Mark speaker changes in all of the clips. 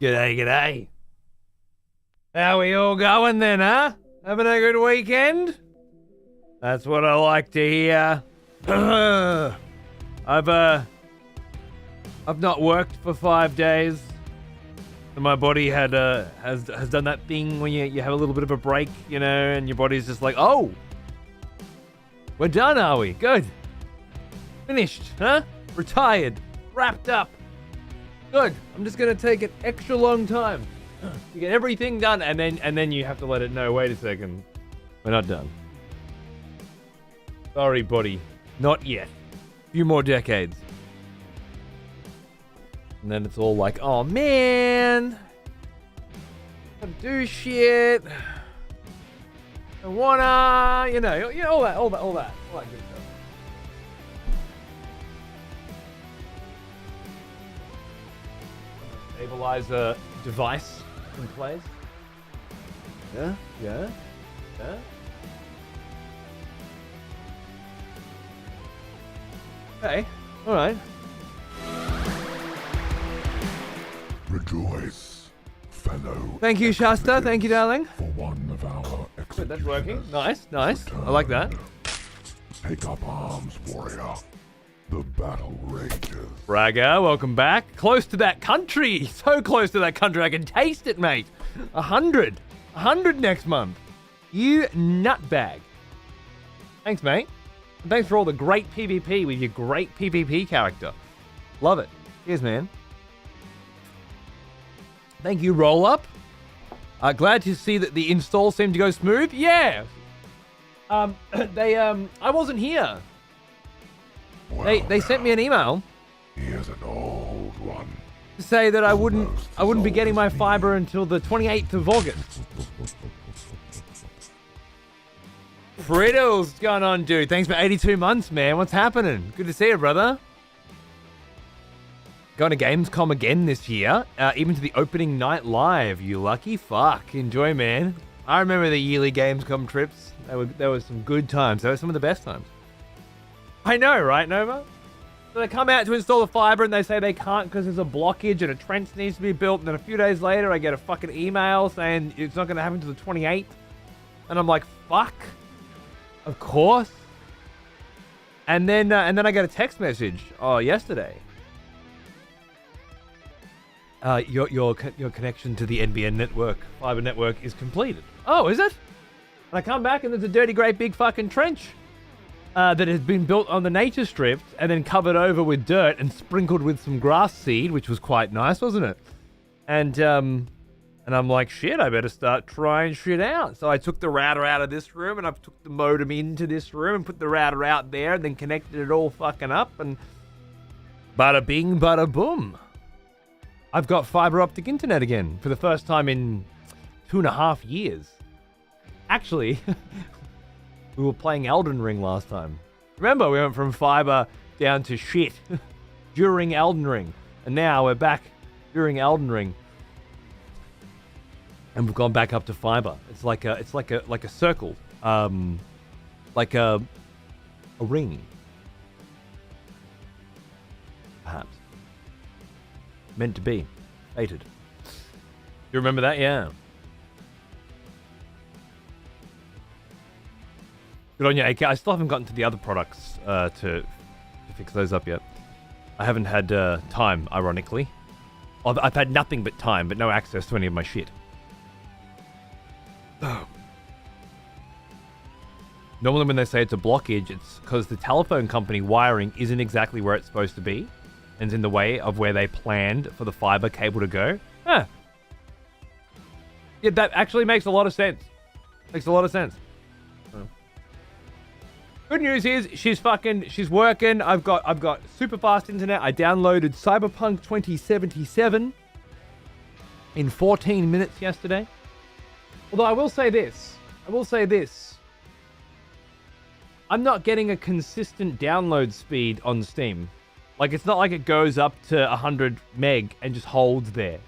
Speaker 1: G'day, g'day. How we all going then, huh? Having a good weekend? That's what I like to hear. I've not worked for 5 days. My body has done that thing when you have a little bit of a break, you know, and your body's just like, oh, we're done, are we? Good. Finished, huh? Retired. Wrapped up. Good. I'm just gonna take an extra long time to get everything done, and then you have to let it know. Wait a second, we're not done. Sorry, buddy, not yet. A few more decades, and then it's all like, oh man, gotta do shit. I wanna, you know, all that good stuff. Stabilizer device in place. Yeah. Okay, alright.
Speaker 2: Rejoice, fellow.
Speaker 1: Thank you, Shasta. Thank you, darling.
Speaker 2: For one of our
Speaker 1: Good, that's working. Nice. I like that.
Speaker 2: Take up arms, warrior. The battle rages.
Speaker 1: Bragger, welcome back. Close to that country. So close to that country. I can taste it, mate. 100. 100 next month. You nutbag. Thanks, mate. And thanks for all the great PvP with your great PvP character. Love it. Cheers, man. Thank you, Roll Up. Glad to see that the install seemed to go smooth. Yeah. I wasn't here.
Speaker 2: Well,
Speaker 1: They sent me an email.
Speaker 2: Here's an old one.
Speaker 1: To say that I wouldn't be getting my fiber until the 28th of August. Frittles, what's going on, dude? Thanks for 82 months, man. What's happening? Good to see you, brother. Going to Gamescom again this year, even to the opening night live. You lucky fuck. Enjoy, man. I remember the yearly Gamescom trips. They were some good times. They were some of the best times. I know, right, Nova? So they come out to install the fiber and they say they can't because there's a blockage and a trench needs to be built. And then a few days later, I get a fucking email saying it's not going to happen until the 28th. And I'm like, fuck. Of course. And then I get a text message. Oh, yesterday. Your connection to the NBN network, fiber network, is completed. Oh, is it? And I come back and there's a dirty, great, big fucking trench. That has been built on the nature strip and then covered over with dirt and sprinkled with some grass seed, which was quite nice, wasn't it? And I'm like, shit, I better start trying shit out. So I took the router out of this room and I took the modem into this room and put the router out there and then connected it all fucking up and bada bing, bada boom. I've got fiber optic internet again for the first time in 2.5 years. Actually, we were playing Elden Ring last time. Remember, we went from fiber down to shit during Elden Ring. And now we're back during Elden Ring. And we've gone back up to fiber. It's like a circle. Like a ring. Perhaps. Meant to be. Fated. You remember that? Yeah. Good on you, AK. I still haven't gotten to the other products to fix those up yet. I haven't had time, ironically. I've had nothing but time, but no access to any of my shit. Normally when they say it's a blockage, it's because the telephone company wiring isn't exactly where it's supposed to be, and it's in the way of where they planned for the fiber cable to go. Huh. Yeah, that actually makes a lot of sense. Makes a lot of sense. Good news is she's working. I've got super fast internet. I downloaded Cyberpunk 2077 in 14 minutes yesterday. Although I will say this. I'm not getting a consistent download speed on Steam. Like, it's not like it goes up to 100 meg and just holds there.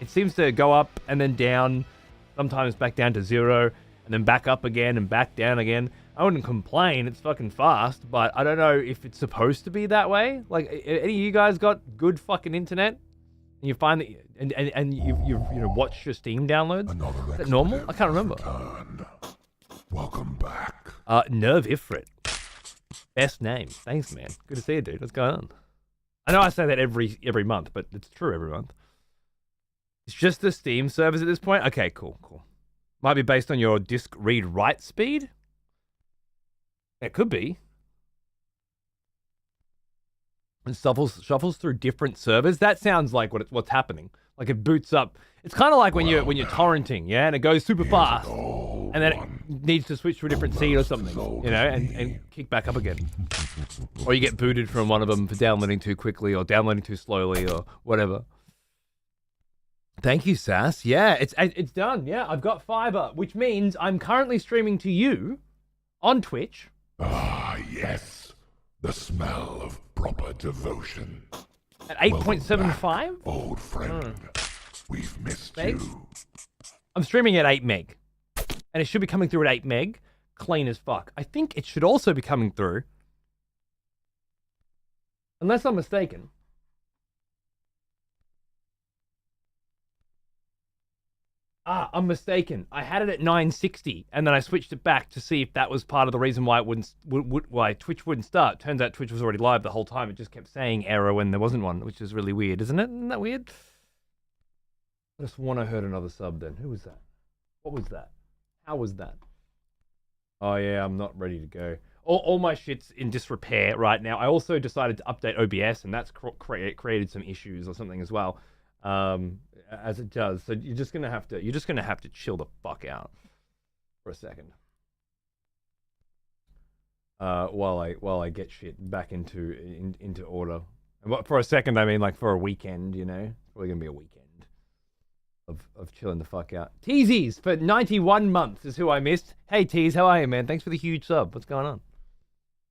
Speaker 1: It seems to go up and then down, sometimes back down to 0, and then back up again and back down again. I wouldn't complain, it's fucking fast, but I don't know if it's supposed to be that way. Like, any of you guys got good fucking internet And you find that, and you've watched your Steam downloads. Is that normal? I can't remember.
Speaker 2: Returned. Welcome back.
Speaker 1: Nerve Ifrit. Best name. Thanks, man. Good to see you, dude. What's going on? I know I say that every month, but it's true every month. It's just the Steam servers at this point? Okay, cool. Might be based on your disk read-write speed? It could be. And shuffles through different servers. That sounds like what's happening. Like it boots up. It's kind of like when you're torrenting, yeah, and it goes super fast, and then it needs to switch to a different seed or something, and kick back up again. Or you get booted from one of them for downloading too quickly or downloading too slowly or whatever. Thank you, Sass. Yeah, it's done. Yeah, I've got fiber, which means I'm currently streaming to you on Twitch.
Speaker 2: Ah, yes. The smell of proper devotion.
Speaker 1: At 8.75?
Speaker 2: Old friend. We've missed
Speaker 1: Megs?
Speaker 2: you.
Speaker 1: I'm streaming at 8 meg. And it should be coming through at 8 meg. Clean as fuck. I think it should also be coming through. Unless I'm mistaken. I'm mistaken. I had it at 960, and then I switched it back to see if that was part of the reason why it why Twitch wouldn't start. Turns out Twitch was already live the whole time. It just kept saying error when there wasn't one, which is really weird, isn't it? Isn't that weird? I just want to heard another sub then. Who was that? What was that? How was that? Oh yeah, I'm not ready to go. All my shit's in disrepair right now. I also decided to update OBS, and that's created some issues or something as well. As it does, so you're just gonna have to chill the fuck out for a second. While I get shit back into order. And for a second, I mean like for a weekend, you know, it's probably gonna be a weekend of chilling the fuck out. Teasies for 91 months is who I missed. Hey Tease, how are you, man? Thanks for the huge sub. What's going on?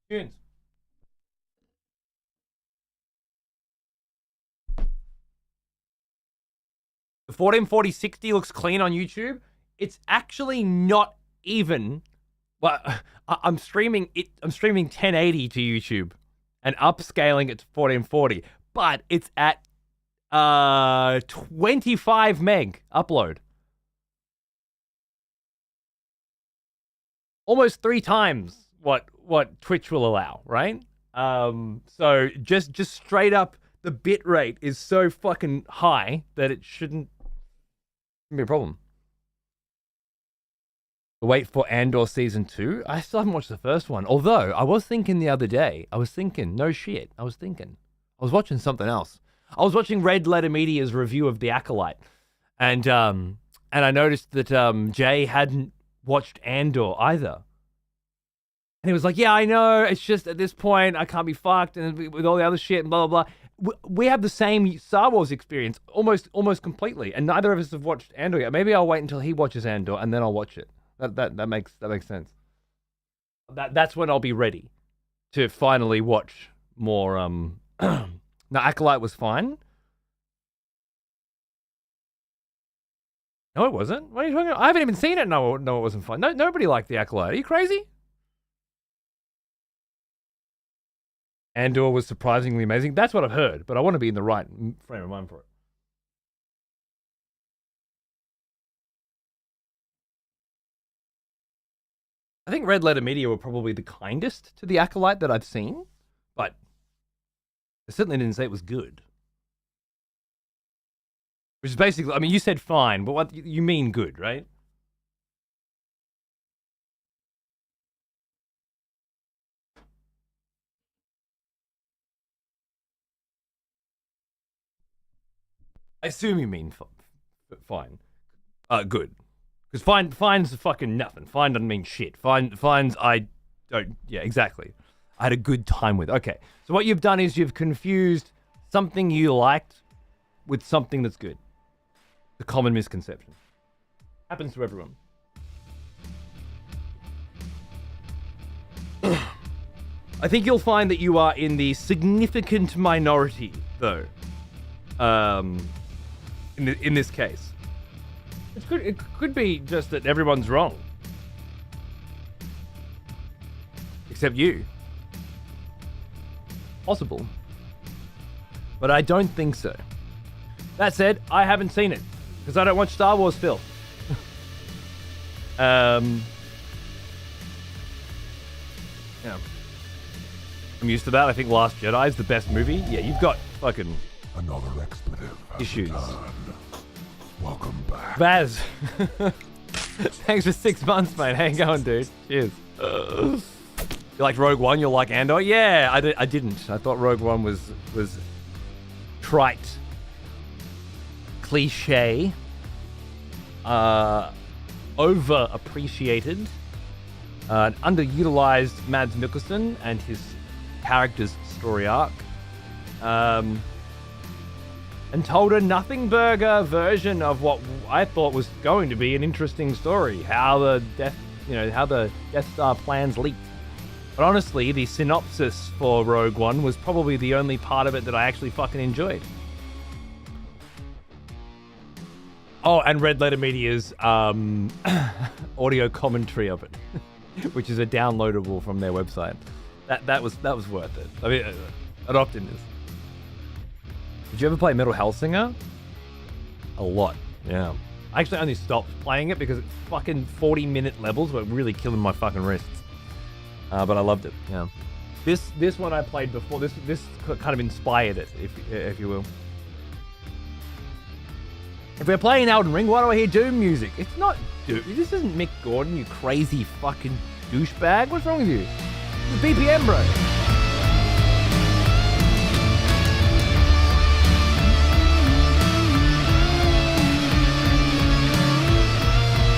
Speaker 1: Tunes. The 144060 looks clean on YouTube. It's actually not even. Well, I'm streaming 1080 to YouTube and upscaling it to 1440, but it's at 25 meg upload. Almost 3 times what Twitch will allow, right? So just straight up, the bit rate is so fucking high that it shouldn't be a problem. Wait for Andor Season 2? I still haven't watched the first one. Although, I was thinking the other day, I was watching something else. I was watching Red Letter Media's review of The Acolyte. And I noticed that Jay hadn't watched Andor either. And he was like, yeah, I know, it's just at this point, I can't be fucked, and with all the other shit, and blah, blah, blah. We have the same Star Wars experience, almost completely, and neither of us have watched Andor yet. Maybe I'll wait until he watches Andor, and then I'll watch it. That makes sense. That's when I'll be ready to finally watch more. No, Acolyte was fine. No, it wasn't. What are you talking about? I haven't even seen it. No, it wasn't fine. No, nobody liked the Acolyte. Are you crazy? Andor was surprisingly amazing. That's what I've heard, but I want to be in the right frame of mind for it. I think Red Letter Media were probably the kindest to the Acolyte that I've seen, but they certainly didn't say it was good. Which is basically, I mean, you said fine, but what you mean good, right? I assume you mean fine. Good. Because fine's fucking nothing. Fine doesn't mean shit. Fines I don't, yeah, exactly. I had a good time with. Okay, so what you've done is you've confused something you liked with something that's good. The common misconception. Happens to everyone. I think you'll find that you are in the significant minority, though. In this case. It could be just that everyone's wrong. Except you. Possible. But I don't think so. That said, I haven't seen it because I don't watch Star Wars films. Yeah. I'm used to that. I think Last Jedi is the best movie. Yeah, you've got fucking
Speaker 2: Another expletive has
Speaker 1: issues.
Speaker 2: returned. Welcome back.
Speaker 1: Baz. Thanks for 6 months, mate. How you going, dude? Cheers. You liked Rogue One? You'll like Andor? Yeah, I didn't. I thought Rogue One was trite, cliche, over-appreciated, an underutilized Mads Mikkelsen and his character's story arc, and told a nothing burger version of what I thought was going to be an interesting story. How the Death Star plans leaked. But honestly, the synopsis for Rogue One was probably the only part of it that I actually fucking enjoyed. Oh, and Red Letter Media's audio commentary of it, which is a downloadable from their website. That was worth it. I mean, it often is. Did you ever play Metal Hellsinger? A lot, yeah. I actually only stopped playing it because it's fucking 40-minute levels were really killing my fucking wrists. But I loved it, yeah. This one I played before. This kind of inspired it, if you will. If we're playing Elden Ring, why do I hear Doom music? It's not Doom. This isn't Mick Gordon, you crazy fucking douchebag. What's wrong with you? It's BPM, bro.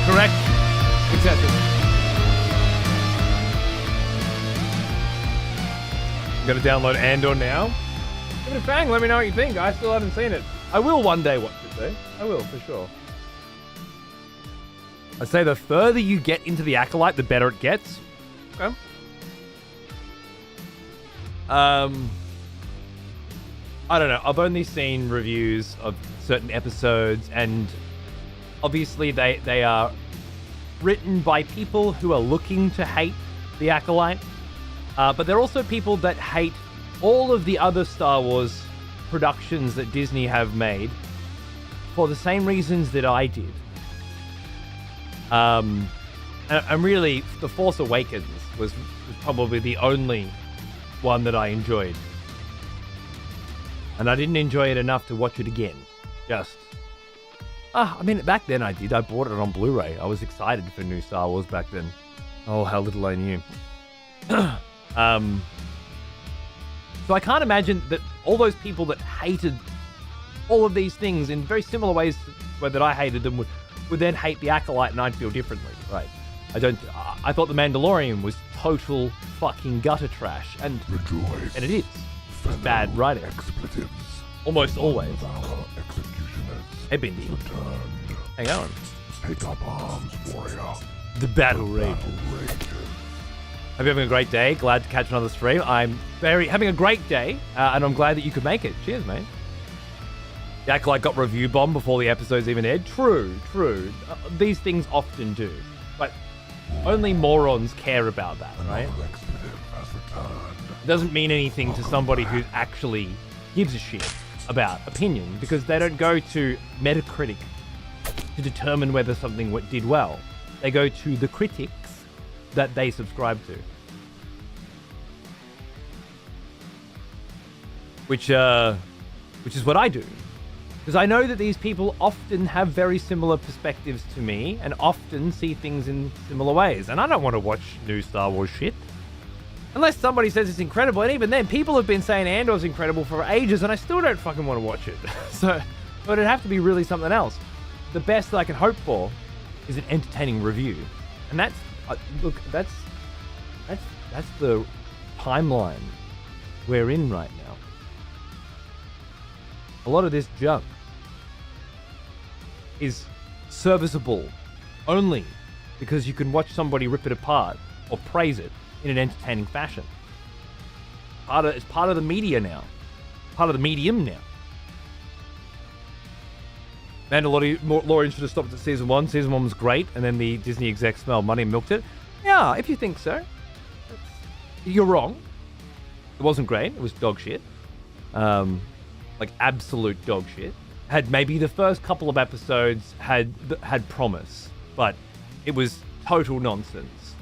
Speaker 1: Correct. Excessive. I'm gonna download Andor now. Give it a bang. Let me know what you think. I still haven't seen it. I will one day watch it though. I will for sure. I'd say the further you get into the Acolyte, the better it gets. Okay. I don't know. I've only seen reviews of certain episodes, and obviously they are written by people who are looking to hate the Acolyte, but they're also people that hate all of the other Star Wars productions that Disney have made for the same reasons that I did. And really, The Force Awakens was probably the only one that I enjoyed. And I didn't enjoy it enough to watch it again. I mean, back then I did. I bought it on Blu-ray. I was excited for new Star Wars back then. Oh, how little I knew. So I can't imagine that all those people that hated all of these things in very similar ways that I hated them would then hate the Acolyte, and I'd feel differently, right? I thought The Mandalorian was total fucking gutter trash, and
Speaker 2: Rejoice,
Speaker 1: it is. It's bad writing.
Speaker 2: Expletives.
Speaker 1: Almost always.
Speaker 2: Our executioners
Speaker 1: Hey, Bindi.
Speaker 2: returned.
Speaker 1: Hang on.
Speaker 2: Take up arms, warrior.
Speaker 1: The battle rages.
Speaker 2: Battle rages.
Speaker 1: Hope you're having a great day. Glad to catch another stream. I'm having a great day, and I'm glad that you could make it. Cheers, mate. The Acolyte got review bombed before the episodes even aired. True. These things often do, but only morons care about that, right?
Speaker 2: Another expletive has returned.
Speaker 1: It doesn't mean anything to somebody who actually gives a shit about opinion, because they don't go to Metacritic to determine whether something did well. They go to the critics that they subscribe to. Which is what I do. Because I know that these people often have very similar perspectives to me and often see things in similar ways. And I don't want to watch new Star Wars shit. Unless somebody says it's incredible. And even then, people have been saying Andor's incredible for ages and I still don't fucking want to watch it. So, but it'd have to be really something else. The best that I can hope for is an entertaining review. And that's, look, that's the timeline we're in right now. A lot of this junk is serviceable only because you can watch somebody rip it apart or praise it in an entertaining fashion. It's part of the media now. Part of the medium now. Mandalorian should have stopped at season 1. Season 1 was great, and then the Disney execs smelled money and milked it. Yeah, if you think so. You're wrong. It wasn't great. It was dog shit. Like absolute dog shit. had maybe the first couple of episodes had promise, but it was total nonsense.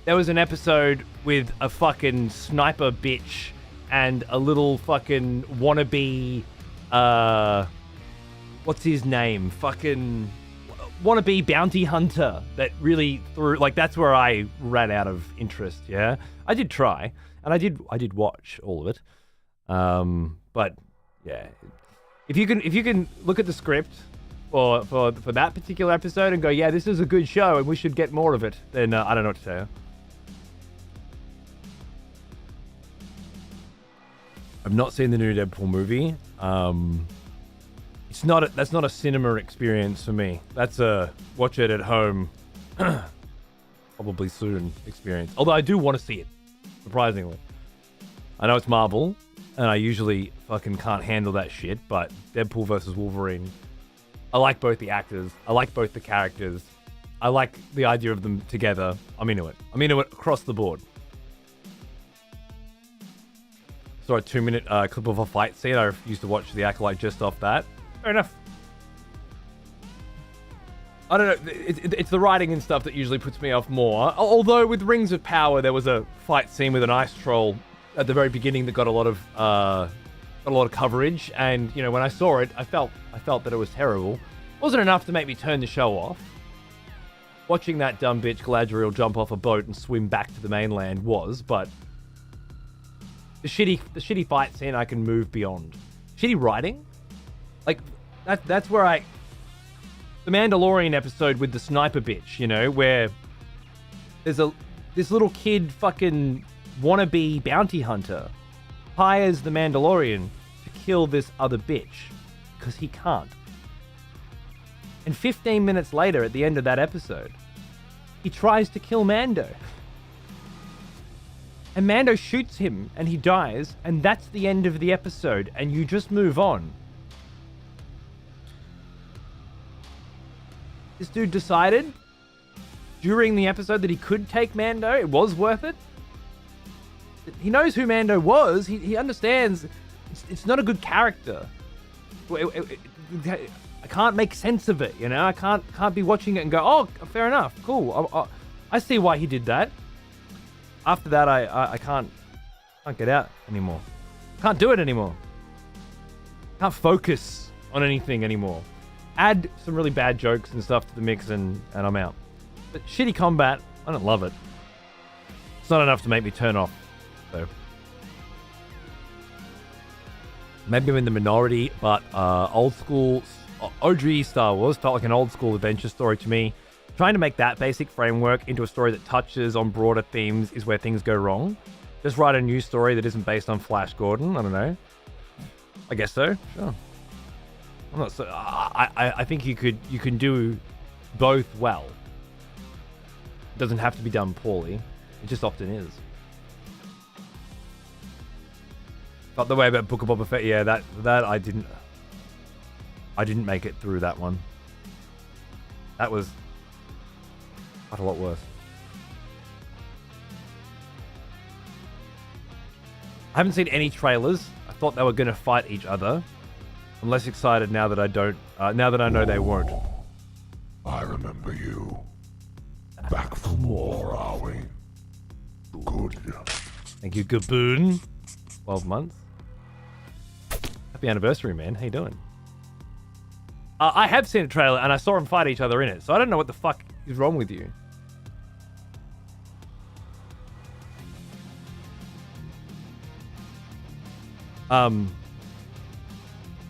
Speaker 1: There was an episode with a fucking sniper bitch and a little fucking wannabe, what's his name? Fucking wannabe bounty hunter that really threw, like, that's where I ran out of interest, yeah? I did try, and I did watch all of it. But yeah, if you can look at the script for that particular episode and go, yeah, this is a good show and we should get more of it, then I don't know what to tell you. I've not seen the new Deadpool movie. That's not a cinema experience for me. That's a watch it at home, probably soon experience. Although I do want to see it, surprisingly. I know it's Marvel, and I usually fucking can't handle that shit, but Deadpool versus Wolverine, I like both the actors. I like both the characters. I like the idea of them together. I'm into it. I'm into it across the board. Saw a 2-minute clip of a fight scene. I used to watch The Acolyte just off that. Fair enough. I don't know. It's the writing and stuff that usually puts me off more. Although with Rings of Power, there was a fight scene with an ice troll at the very beginning that got a lot of coverage. And you know, when I saw it, I felt that it was terrible. It wasn't enough to make me turn the show off. Watching that dumb bitch Galadriel jump off a boat and swim back to the mainland was, but the shitty fight scene I can move beyond. Shitty writing? Like, that's where the Mandalorian episode with the sniper bitch, you know, where there's this little kid fucking wannabe bounty hunter hires the Mandalorian to kill this other bitch because he can't. And 15 minutes later, at the end of that episode, he tries to kill Mando. And Mando shoots him and he dies, and that's the end of the episode, and you just move on. This dude decided during the episode that he could take Mando. It was worth it. He knows who Mando was. He understands it's not a good character. I can't make sense of it, you know? I can't be watching it and go, oh, fair enough, cool. I see why he did that. After that, I can't get out anymore. Can't do it anymore. Can't focus on anything anymore. Add some really bad jokes and stuff to the mix and I'm out. But shitty combat, I don't love it. It's not enough to make me turn off, so. Maybe I'm in the minority, but old school, OG Star Wars felt like an old school adventure story to me. Trying to make that basic framework into a story that touches on broader themes is where things go wrong. Just write a new story that isn't based on Flash Gordon. I don't know. I guess so. Sure. I'm not so. I think you can do both well. It doesn't have to be done poorly. It just often is. But the way about Book of Boba Fett, yeah, that I didn't make it through that one. That was quite a lot worse. I haven't seen any trailers. I thought they were going to fight each other. I'm less excited now that I don't. Now that I know they won't.
Speaker 2: I remember you. Back for more, are we? Good.
Speaker 1: Thank you, Gaboon. 12 months. Happy anniversary, man. How you doing? I have seen a trailer and I saw them fight each other in it, so I don't know what the fuck is wrong with you.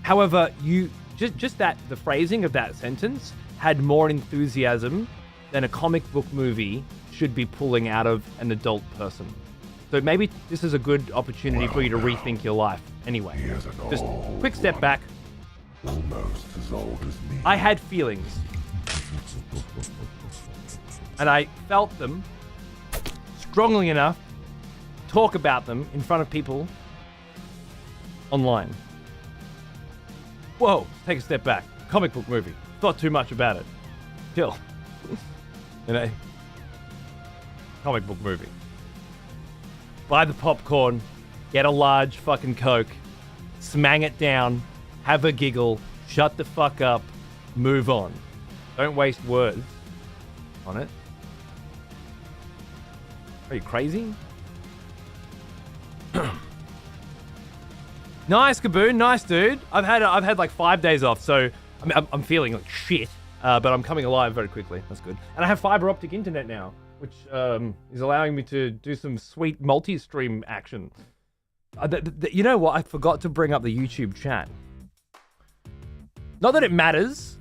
Speaker 1: However, you just that the phrasing of that sentence had more enthusiasm than a comic book movie should be pulling out of an adult person. So maybe this is a good opportunity for you to rethink your life. Anyway, just quick step back.
Speaker 2: Almost as old as me.
Speaker 1: I had feelings. And I felt them strongly enough to talk about them in front of people online. Whoa, take a step back. Comic book movie. Thought too much about it. Chill. You know? Comic book movie. Buy the popcorn, get a large fucking Coke, smang it down, have a giggle, shut the fuck up, move on. Don't waste words on it. Are you crazy? Nice, Kaboon. Nice, dude. I've had like 5 days off, so I'm feeling like shit, but I'm coming alive very quickly. That's good. And I have fiber optic internet now, which is allowing me to do some sweet multi-stream action. You know what? I forgot to bring up the YouTube chat. Not that it matters,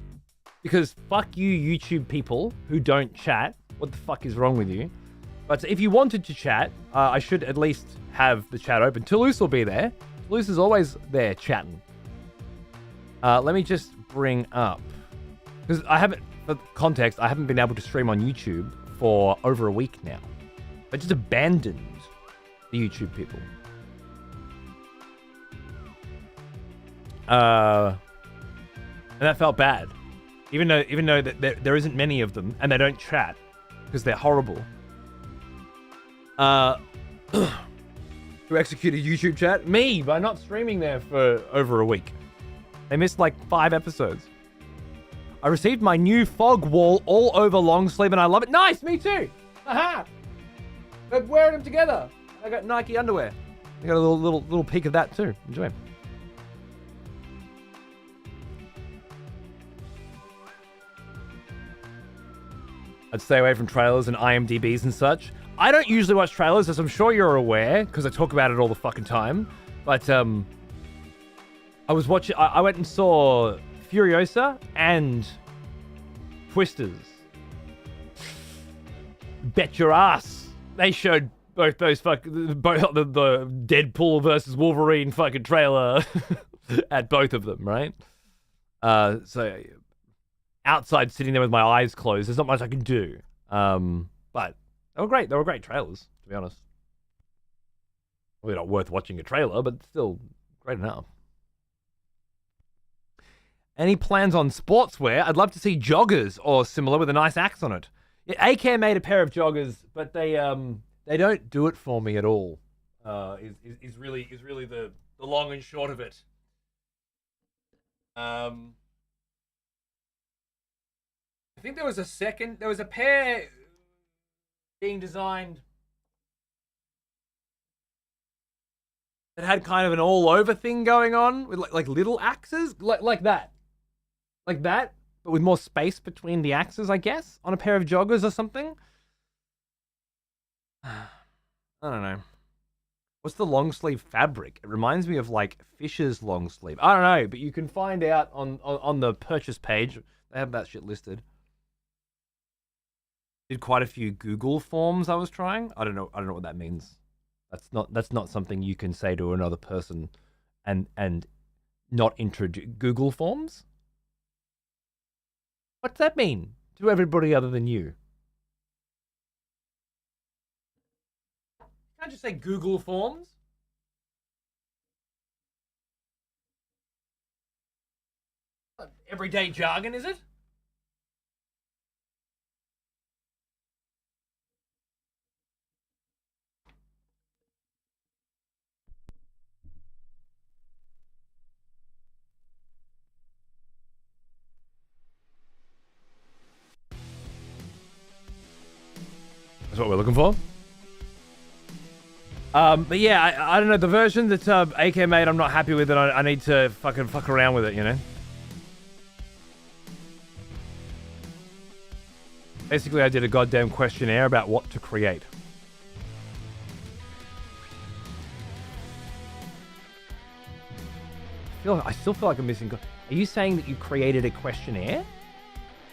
Speaker 1: because fuck you YouTube people who don't chat. What the fuck is wrong with you? But if you wanted to chat, I should at least have the chat open. Toulouse will be there. Toulouse is always there chatting. Let me just bring up, because for context, I haven't been able to stream on YouTube for over a week now. I just abandoned the YouTube people. And that felt bad. Even though that there isn't many of them, and they don't chat, because they're horrible. Who executed YouTube chat? Me, by not streaming there for over a week. They missed like 5 episodes. I received my new fog wall all over long sleeve and I love it. Nice, me too. Aha. They're wearing them together. I got Nike underwear. I got a little peek of that too. Enjoy. I'd stay away from trailers and IMDb's and such. I don't usually watch trailers, as I'm sure you're aware, because I talk about it all the fucking time. But I went and saw Furiosa and Twisters. Bet your ass they showed both the Deadpool versus Wolverine fucking trailer at both of them, right? So outside sitting there with my eyes closed, there's not much I can do. But they were great. They were great trailers, to be honest. Probably not worth watching a trailer, but still great enough. Any plans on sportswear? I'd love to see joggers or similar with a nice axe on it. Yeah, AK made a pair of joggers, but they don't do it for me at all. Is really the long and short of it. I think there was a pair being designed that had kind of an all-over thing going on with like little axes, like that, but with more space between the axes, I guess, on a pair of joggers or something. I don't know. What's the long sleeve fabric? It reminds me of like Fisher's long sleeve. I don't know, but you can find out on the purchase page. They have that shit listed. Did quite a few Google forms I was trying. I don't know what that means. That's not something you can say to another person and not introduce Google forms. What's that mean to everybody other than you? Can't just say Google forms. Everyday jargon, is it? That's what we're looking for. But yeah, I don't know, the version that AK made, I'm not happy with it. I need to fucking fuck around with it, you know? Basically, I did a goddamn questionnaire about what to create. I still feel like I'm missing. Are you saying that you created a questionnaire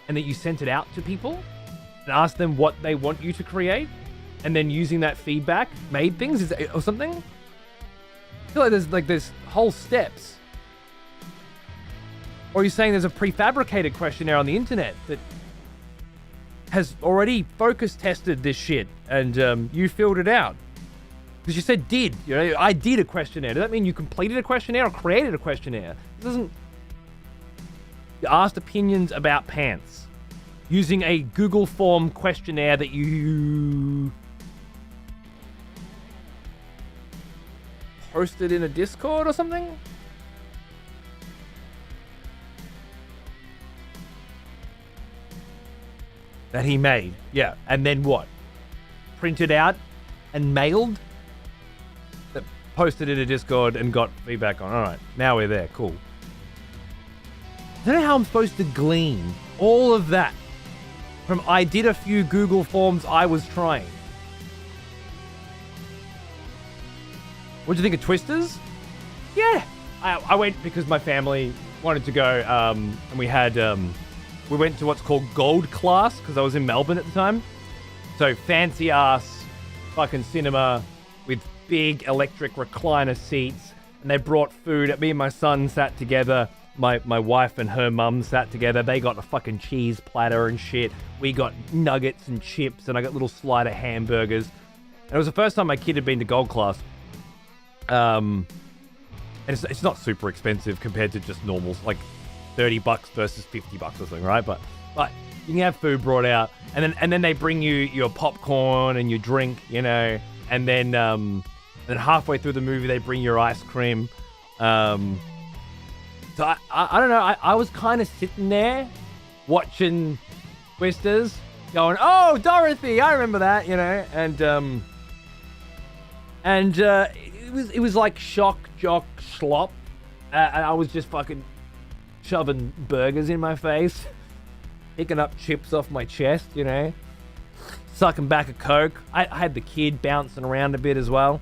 Speaker 1: and that you sent it out to people and asked them what they want you to create, and then using that feedback made things or something? I feel like there's whole steps. Or are you saying there's a prefabricated questionnaire on the internet that has already focus tested this shit and you filled it out? Because you said did. You know, I did a questionnaire. Does that mean you completed a questionnaire or created a questionnaire? It doesn't. You asked opinions about pants using a Google form questionnaire that you posted in a Discord or something? that he made. Yeah. And then what? Printed out and mailed? That posted in a Discord and got feedback on. All right. Now we're there. Cool. I don't know how I'm supposed to glean all of that from I did a few Google Forms I was trying. What do you think of Twisters? Yeah. I went because my family wanted to go, and we went to what's called Gold Class because I was in Melbourne at the time. So fancy ass fucking cinema with big electric recliner seats, and they brought food. Me and my son sat together. My wife and her mum sat together. They got a fucking cheese platter and shit. We got nuggets and chips, and I got little slider hamburgers. And it was the first time my kid had been to Gold Class. And it's not super expensive compared to just normals, like $30 versus $50 or something, right? But you can have food brought out, and then they bring you your popcorn and your drink, you know, and then halfway through the movie they bring your ice cream. So I don't know. I was kind of sitting there watching Twisters, going, "Oh, Dorothy, I remember that," you know, and it was like shock, jock, slop. And I was just fucking shoving burgers in my face, picking up chips off my chest, you know, sucking back a Coke. I had the kid bouncing around a bit as well.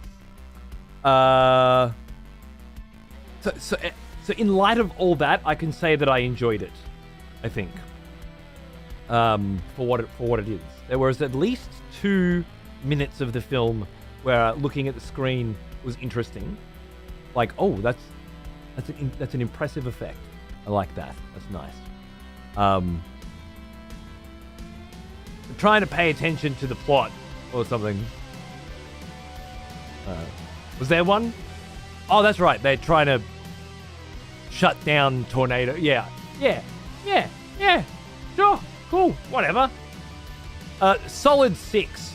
Speaker 1: So in light of all that, I can say that I enjoyed it. I think, for what it is. There was at least 2 minutes of the film where looking at the screen was interesting. Like, oh, that's an impressive effect. I like that. That's nice. I'm trying to pay attention to the plot or something. Was there one? Oh, that's right. They're trying to shut down tornado. Yeah. Sure. Cool. Whatever. Solid 6.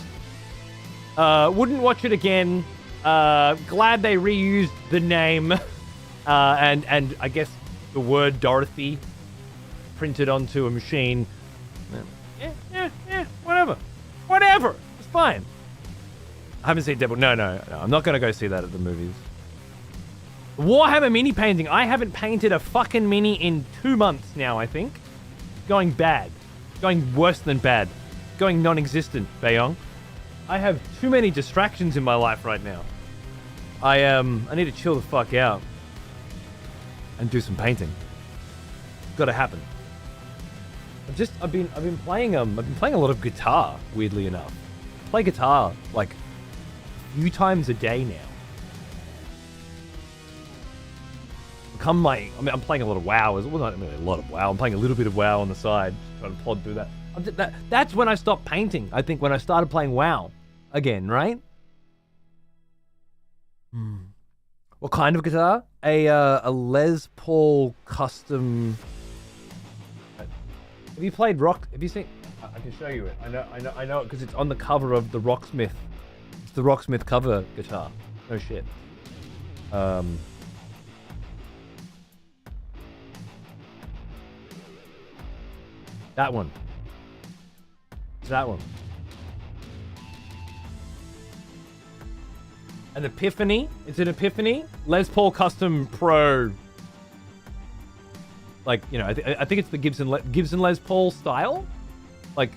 Speaker 1: Wouldn't watch it again. Glad they reused the name and I guess the word Dorothy printed onto a machine. Yeah, whatever. It's fine. I haven't seen Devil. No. I'm not gonna go see that at the movies. Warhammer mini painting. I haven't painted a fucking mini in 2 months now, I think. Going bad. Going worse than bad. Going non-existent, Bayong. I have too many distractions in my life right now. I need to chill the fuck out and do some painting. Gotta happen. I've been playing a lot of guitar, weirdly enough. I play guitar like a few times a day now. I'm playing a lot of WoW. Well, not really a lot of WoW. I'm playing a little bit of WoW on the side, trying to plod through that. That's when I stopped painting. I think when I started playing WoW again, right? What kind of guitar? A Les Paul custom. Have you played rock? Have you seen? I can show you it. I know it because it's on the cover of the Rocksmith. It's the Rocksmith cover guitar. No shit. That one. It's that one. An Epiphany. It's an Epiphany. Les Paul Custom Pro. Like, you know, I think it's the Gibson Les Paul style. Like,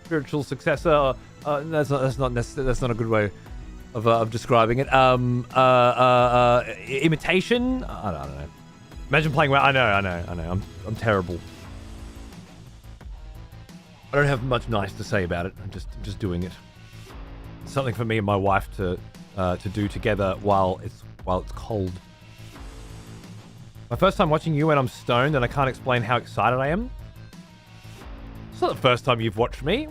Speaker 1: spiritual successor. That's not a good way of describing it. Imitation. I don't know. Imagine playing well. I know. I'm terrible. I don't have much nice to say about it. I'm just doing it. It's something for me and my wife to do together while it's cold. My first time watching you when I'm stoned and I can't explain how excited I am. It's not the first time you've watched me.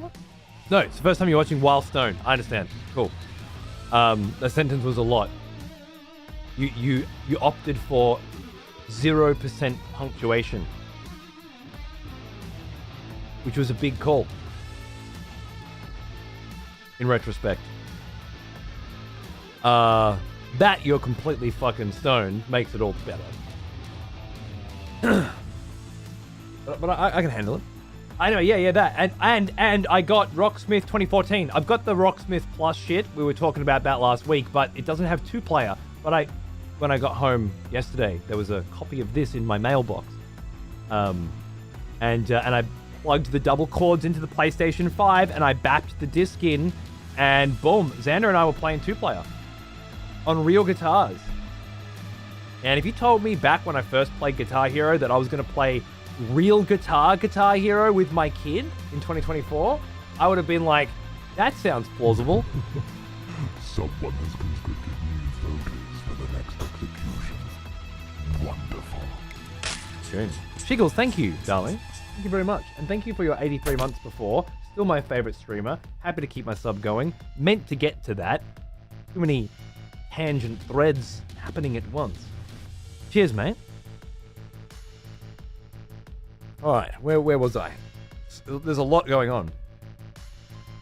Speaker 1: No, it's the first time you're watching while stoned. I understand. Cool. The sentence was a lot. You opted for 0% punctuation, which was a big call. In retrospect. That you're completely fucking stoned makes it all better. but I can handle it. I know, yeah, that. And I got Rocksmith 2014. I've got the Rocksmith Plus shit. We were talking about that last week, but it doesn't have 2-player. But when I got home yesterday, there was a copy of this in my mailbox. And I plugged the double cords into the PlayStation 5, and I bapped the disc in, and boom, Xander and I were playing 2-player on real guitars. And if you told me back when I first played Guitar Hero that I was going to play real Guitar Hero with my kid in 2024, I would have been like, that sounds plausible.
Speaker 2: Someone has conscripted new voters for the next execution. Wonderful.
Speaker 1: Good. Shiggles, thank you, darling. Thank you very much. And thank you for your 83 months before. Still my favorite streamer. Happy to keep my sub going. Meant to get to that. Too many tangent threads happening at once. Cheers, mate. Alright, where was I? There's a lot going on.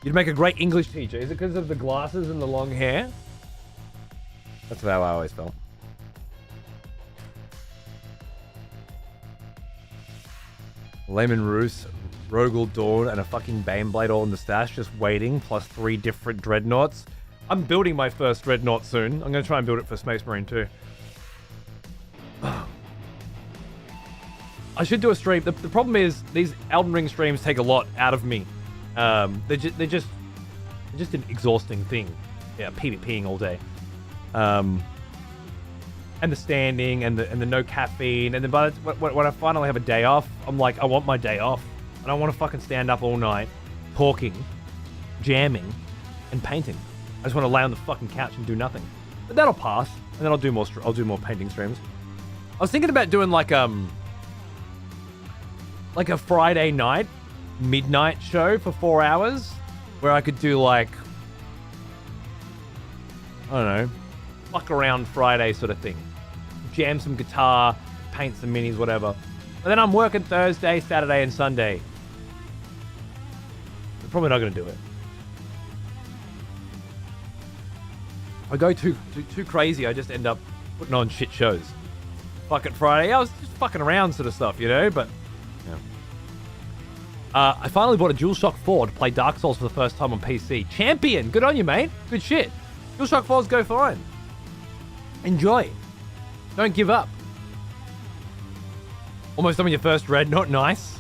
Speaker 1: You'd make a great English teacher. Is it because of the glasses and the long hair? That's how I always felt. Lemon Roos, Rogel Dawn, and a fucking Baneblade all in the stash, just waiting, plus 3 different dreadnoughts. I'm building my first dreadnought soon. I'm going to try and build it for Space Marine too. I should do a stream. The problem is these Elden Ring streams take a lot out of me. They're just an exhausting thing. Yeah, PvPing all day. And the standing and the no caffeine, and then when I finally have a day off, I'm like, I want my day off. I don't want to fucking stand up all night, talking, jamming, and painting. I just want to lay on the fucking couch and do nothing. But that'll pass, and then I'll do more painting streams. I was thinking about doing like a Friday night midnight show for 4 hours, where I could do like, I don't know, fuck around Friday sort of thing. Jam some guitar, paint some minis, whatever. But then I'm working Thursday, Saturday, and Sunday. I'm probably not going to do it. If I go too crazy, I just end up putting on shit shows. Fuck it Friday. I was just fucking around sort of stuff, you know, but yeah. I finally bought a DualShock 4 to play Dark Souls for the first time on PC. Champion! Good on you, mate. Good shit. DualShock 4s go fine. Enjoy. Don't give up. Almost on your first Dreadnought. Nice.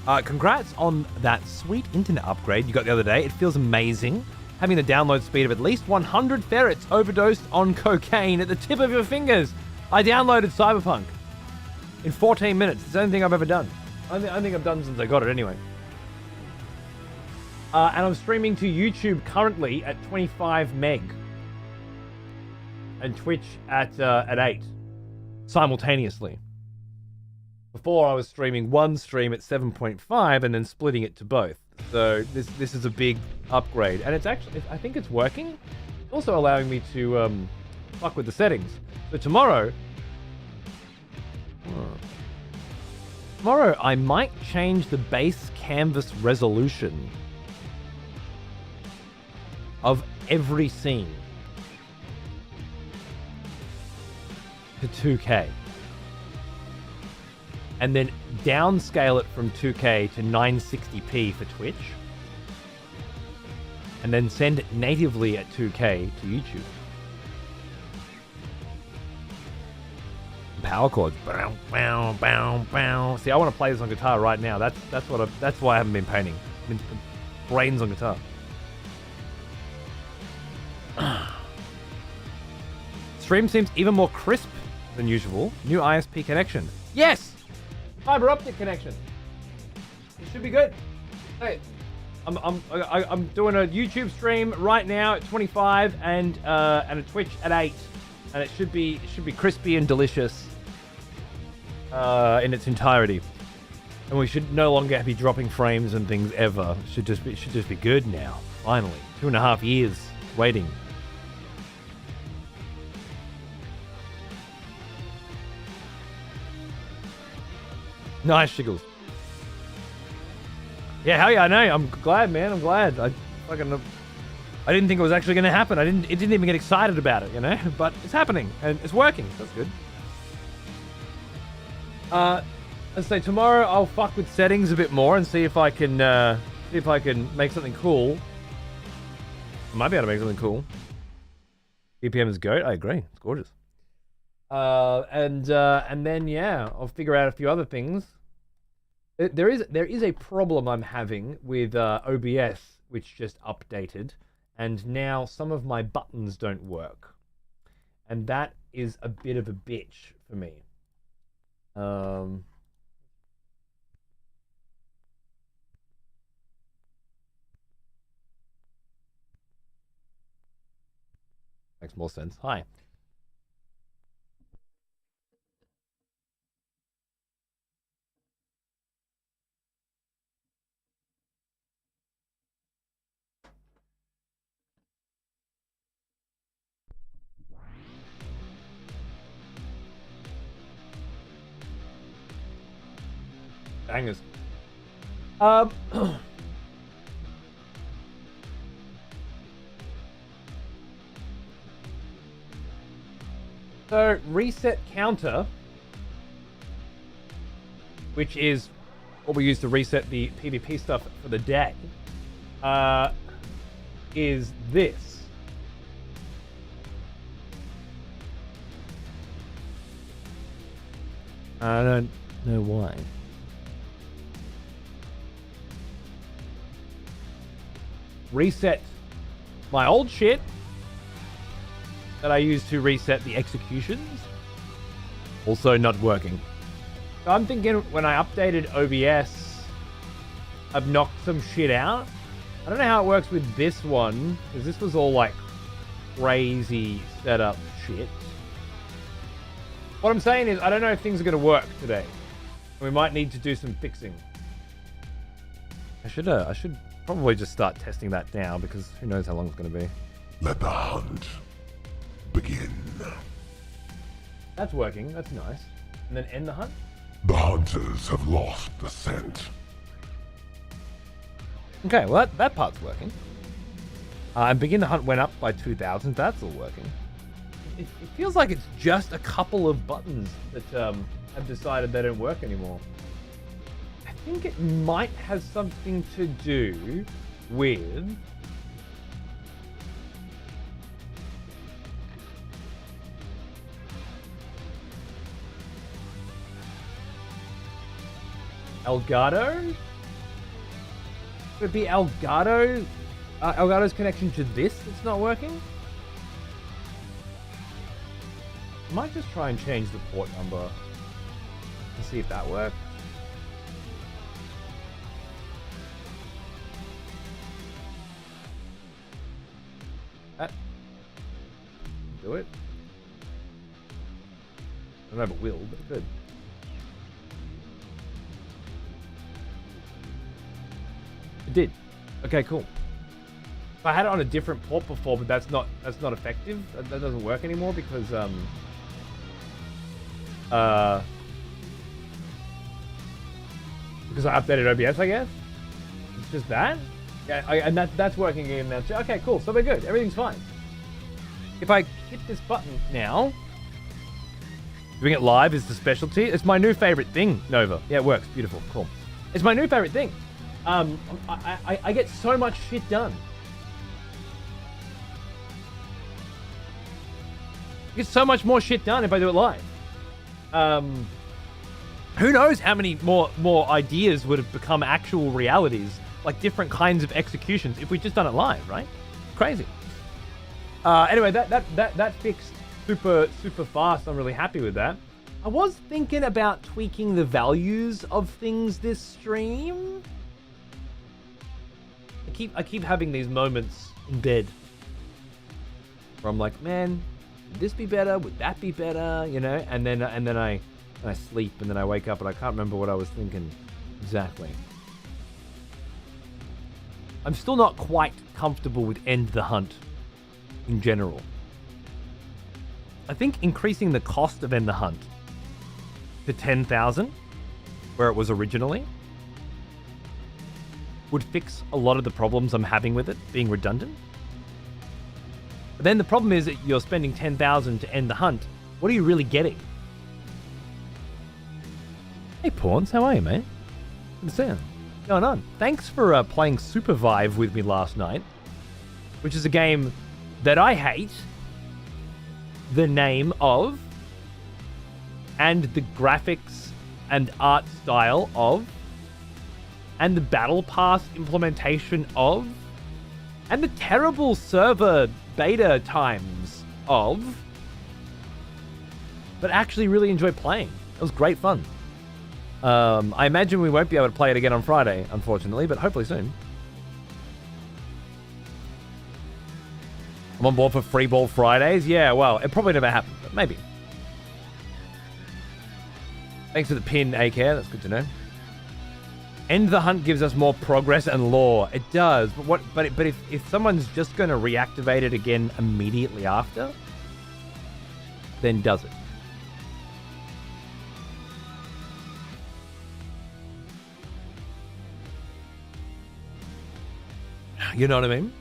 Speaker 1: Congrats on that sweet internet upgrade you got the other day. It feels amazing. Having the download speed of at least 100 ferrets overdosed on cocaine at the tip of your fingers. I downloaded Cyberpunk in 14 minutes. It's the only thing I've ever done. I think I've done since I got it anyway. And I'm streaming to YouTube currently at 25 meg. And Twitch at 8. Simultaneously. Before I was streaming one stream at 7.5 and then splitting it to both. So this is a big upgrade. And it's actually, I think it's working. It's also allowing me to fuck with the settings. So tomorrow I might change the base canvas resolution of every scene to 2K. And then downscale it from 2K to 960p for Twitch. And then send it natively at 2K to YouTube. Power chords. Bow, bow, bow, bow. See, I want to play this on guitar right now. That's why I haven't been painting. I've been brains on guitar. Stream seems even more crisp than usual. New ISP connection. Yes! Fiber optic connection. It should be good. Hey, I'm doing a YouTube stream right now at 25 and a Twitch at 8, and it should be crispy and delicious in its entirety. And we should no longer be dropping frames and things ever. It should just be good now. Finally, 2.5 years waiting. Nice, Shiggles. Yeah, hell yeah, I know. I'm glad, man. I'm glad. I didn't think it was actually going to happen. It didn't even get excited about it, you know? But it's happening, and it's working. That's good. Let's say tomorrow I'll fuck with settings a bit more and see if I can make something cool. I might be able to make something cool. BPM is goat. I agree. It's gorgeous. And then yeah, I'll figure out a few other things. There is a problem I'm having with OBS, which just updated, and now some of my buttons don't work, and that is a bit of a bitch for me. Makes more sense. Hi. Bangers. So reset counter, which is what we use to reset the PvP stuff for the day, is this. I don't know why. Reset my old shit that I use to reset the executions. Also not working. So I'm thinking when I updated OBS, I've knocked some shit out. I don't know how it works with this one, because this was all like crazy setup shit. What I'm saying is, I don't know if things are going to work today. We might need to do some fixing. I should probably just start testing that now, because who knows how long it's going to be.
Speaker 2: Let the hunt begin.
Speaker 1: That's working. That's nice. And then end the hunt?
Speaker 2: The hunters have lost the scent.
Speaker 1: Okay, well that part's working. And begin the hunt went up by 2,000. That's all working. It feels like it's just a couple of buttons that have decided they don't work anymore. I think it might have something to do with Elgato? Could it be Elgato? Elgato's connection to this that's not working? I might just try and change the port number and see if that works. That do it. I don't know if it will, but it could. It did. Okay, cool. I had it on a different port before, but that's not effective. That doesn't work anymore because I updated OBS, I guess. It's just that. Yeah, and that's working again now too. Okay, cool. So we're good. Everything's fine. If I hit this button now, doing it live is the specialty. It's my new favorite thing, Nova. Yeah, it works. Beautiful. Cool. It's my new favorite thing. I get so much shit done. I get so much more shit done if I do it live. Who knows how many more ideas would have become actual realities, like different kinds of executions, if we just done it live, right? Crazy. Anyway, that fixed super fast. I'm really happy with that. I was thinking about tweaking the values of things this stream. I keep having these moments in bed where I'm like, man, would this be better? Would that be better? You know, and then I sleep and then I wake up and I can't remember what I was thinking exactly. I'm still not quite comfortable with end the hunt in general. I think increasing the cost of end the hunt to 10,000, where it was originally, would fix a lot of the problems I'm having with it being redundant. But then the problem is that you're spending 10,000 to end the hunt. What are you really getting? Hey, Pawns, how are you, mate? Good to see you. What's going on? Thanks for playing Supervive with me last night, which is a game that I hate the name of and the graphics and art style of and the battle pass implementation of and the terrible server beta times of, but actually really enjoy playing. It was great fun. I imagine we won't be able to play it again on Friday, unfortunately, but hopefully soon. I'm on board for Free Ball Fridays. Yeah, well, it probably never happened, but maybe. Thanks for the pin, A-Care. That's good to know. End the Hunt gives us more progress and lore. It does, but if someone's just going to reactivate it again immediately after, then does it? You know what I mean?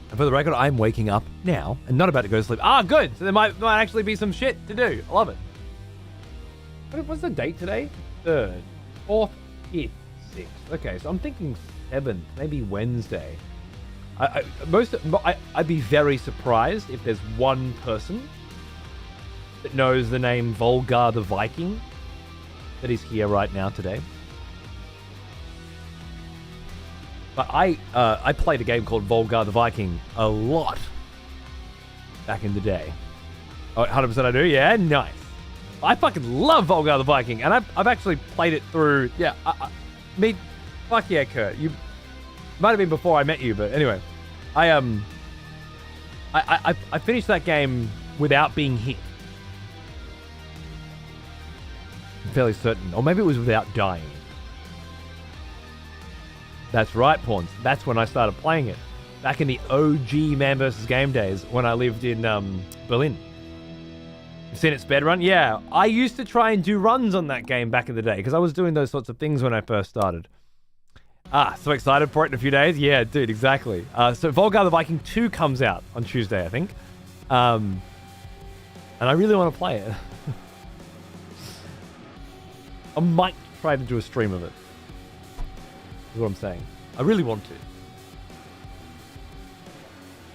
Speaker 1: And for the record, I'm waking up now and not about to go to sleep. Ah, good. So there might actually be some shit to do. I love it. What's the date today? 3rd, 4th, 5th, 6th. Okay, so I'm thinking 7th, maybe Wednesday. I'd be very surprised if there's one person that knows the name Volgar the Viking that is here right now today. But I played a game called Volgar the Viking a lot back in the day. Oh, 100% I do? Yeah, nice. I fucking love Volgar the Viking, and I've actually played it through. Yeah, fuck yeah, Kurt. You might have been before I met you, but anyway, I finished that game without being hit. I'm fairly certain, or maybe it was without dying. That's right, Pawns. That's when I started playing it. Back in the OG Man vs. Game days when I lived in Berlin. You've seen it sped run? Yeah. I used to try and do runs on that game back in the day because I was doing those sorts of things when I first started. So excited for it in a few days? Yeah, dude, exactly. So Volgar the Viking 2 comes out on Tuesday, I think. And I really want to play it. I might try to do a stream of it. Is what I'm saying. I really want to.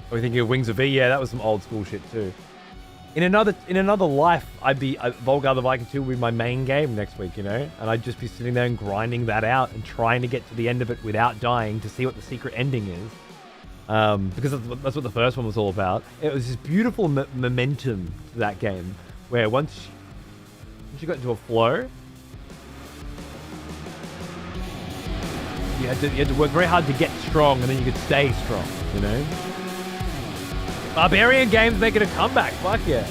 Speaker 1: Are we thinking of Wings of V? Yeah, that was some old school shit too. In another life, Volgar the Viking 2 would be my main game next week, you know? And I'd just be sitting there and grinding that out and trying to get to the end of it without dying to see what the secret ending is. Because that's what the first one was all about. It was this beautiful momentum to that game where once you got into a flow, you had to work very hard to get strong, and then you could stay strong, you know? Barbarian games making a comeback. Fuck yeah.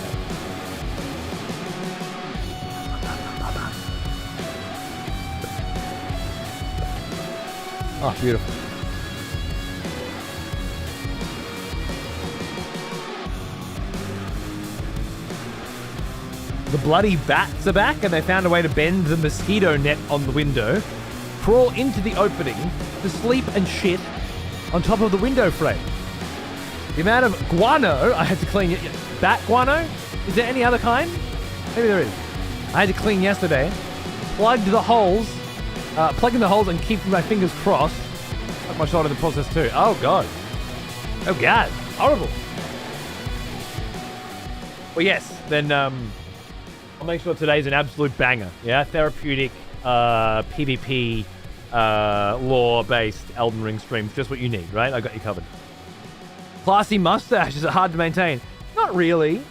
Speaker 1: Oh, beautiful. The bloody bats are back, and they found a way to bend the mosquito net on the window, crawl into the opening to sleep and shit on top of the window frame. The amount of guano I had to clean. Bat guano? Is there any other kind? Maybe there is. I had to clean yesterday. Plugging the holes and keeping my fingers crossed. Cut my shoulder in the process too. Oh god. Oh god. Horrible. Well, yes. Then I'll make sure today's an absolute banger. Yeah, therapeutic, PvP, lore-based Elden Ring stream. Just what you need, right? I got you covered. Classy mustache, is it hard to maintain? Not really.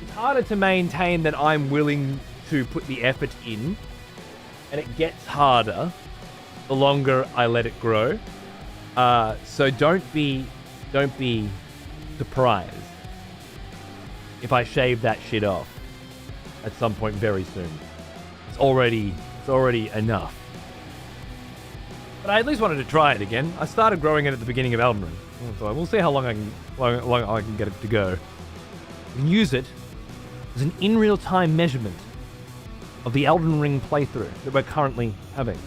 Speaker 1: It's harder to maintain than I'm willing to put the effort in. And it gets harder the longer I let it grow. So don't be surprised if I shave that shit off at some point very soon. It's already enough. But I at least wanted to try it again. I started growing it at the beginning of Elden Ring. So we'll see how long I can get it to go. You can use it as an in real time measurement of the Elden Ring playthrough that we're currently having.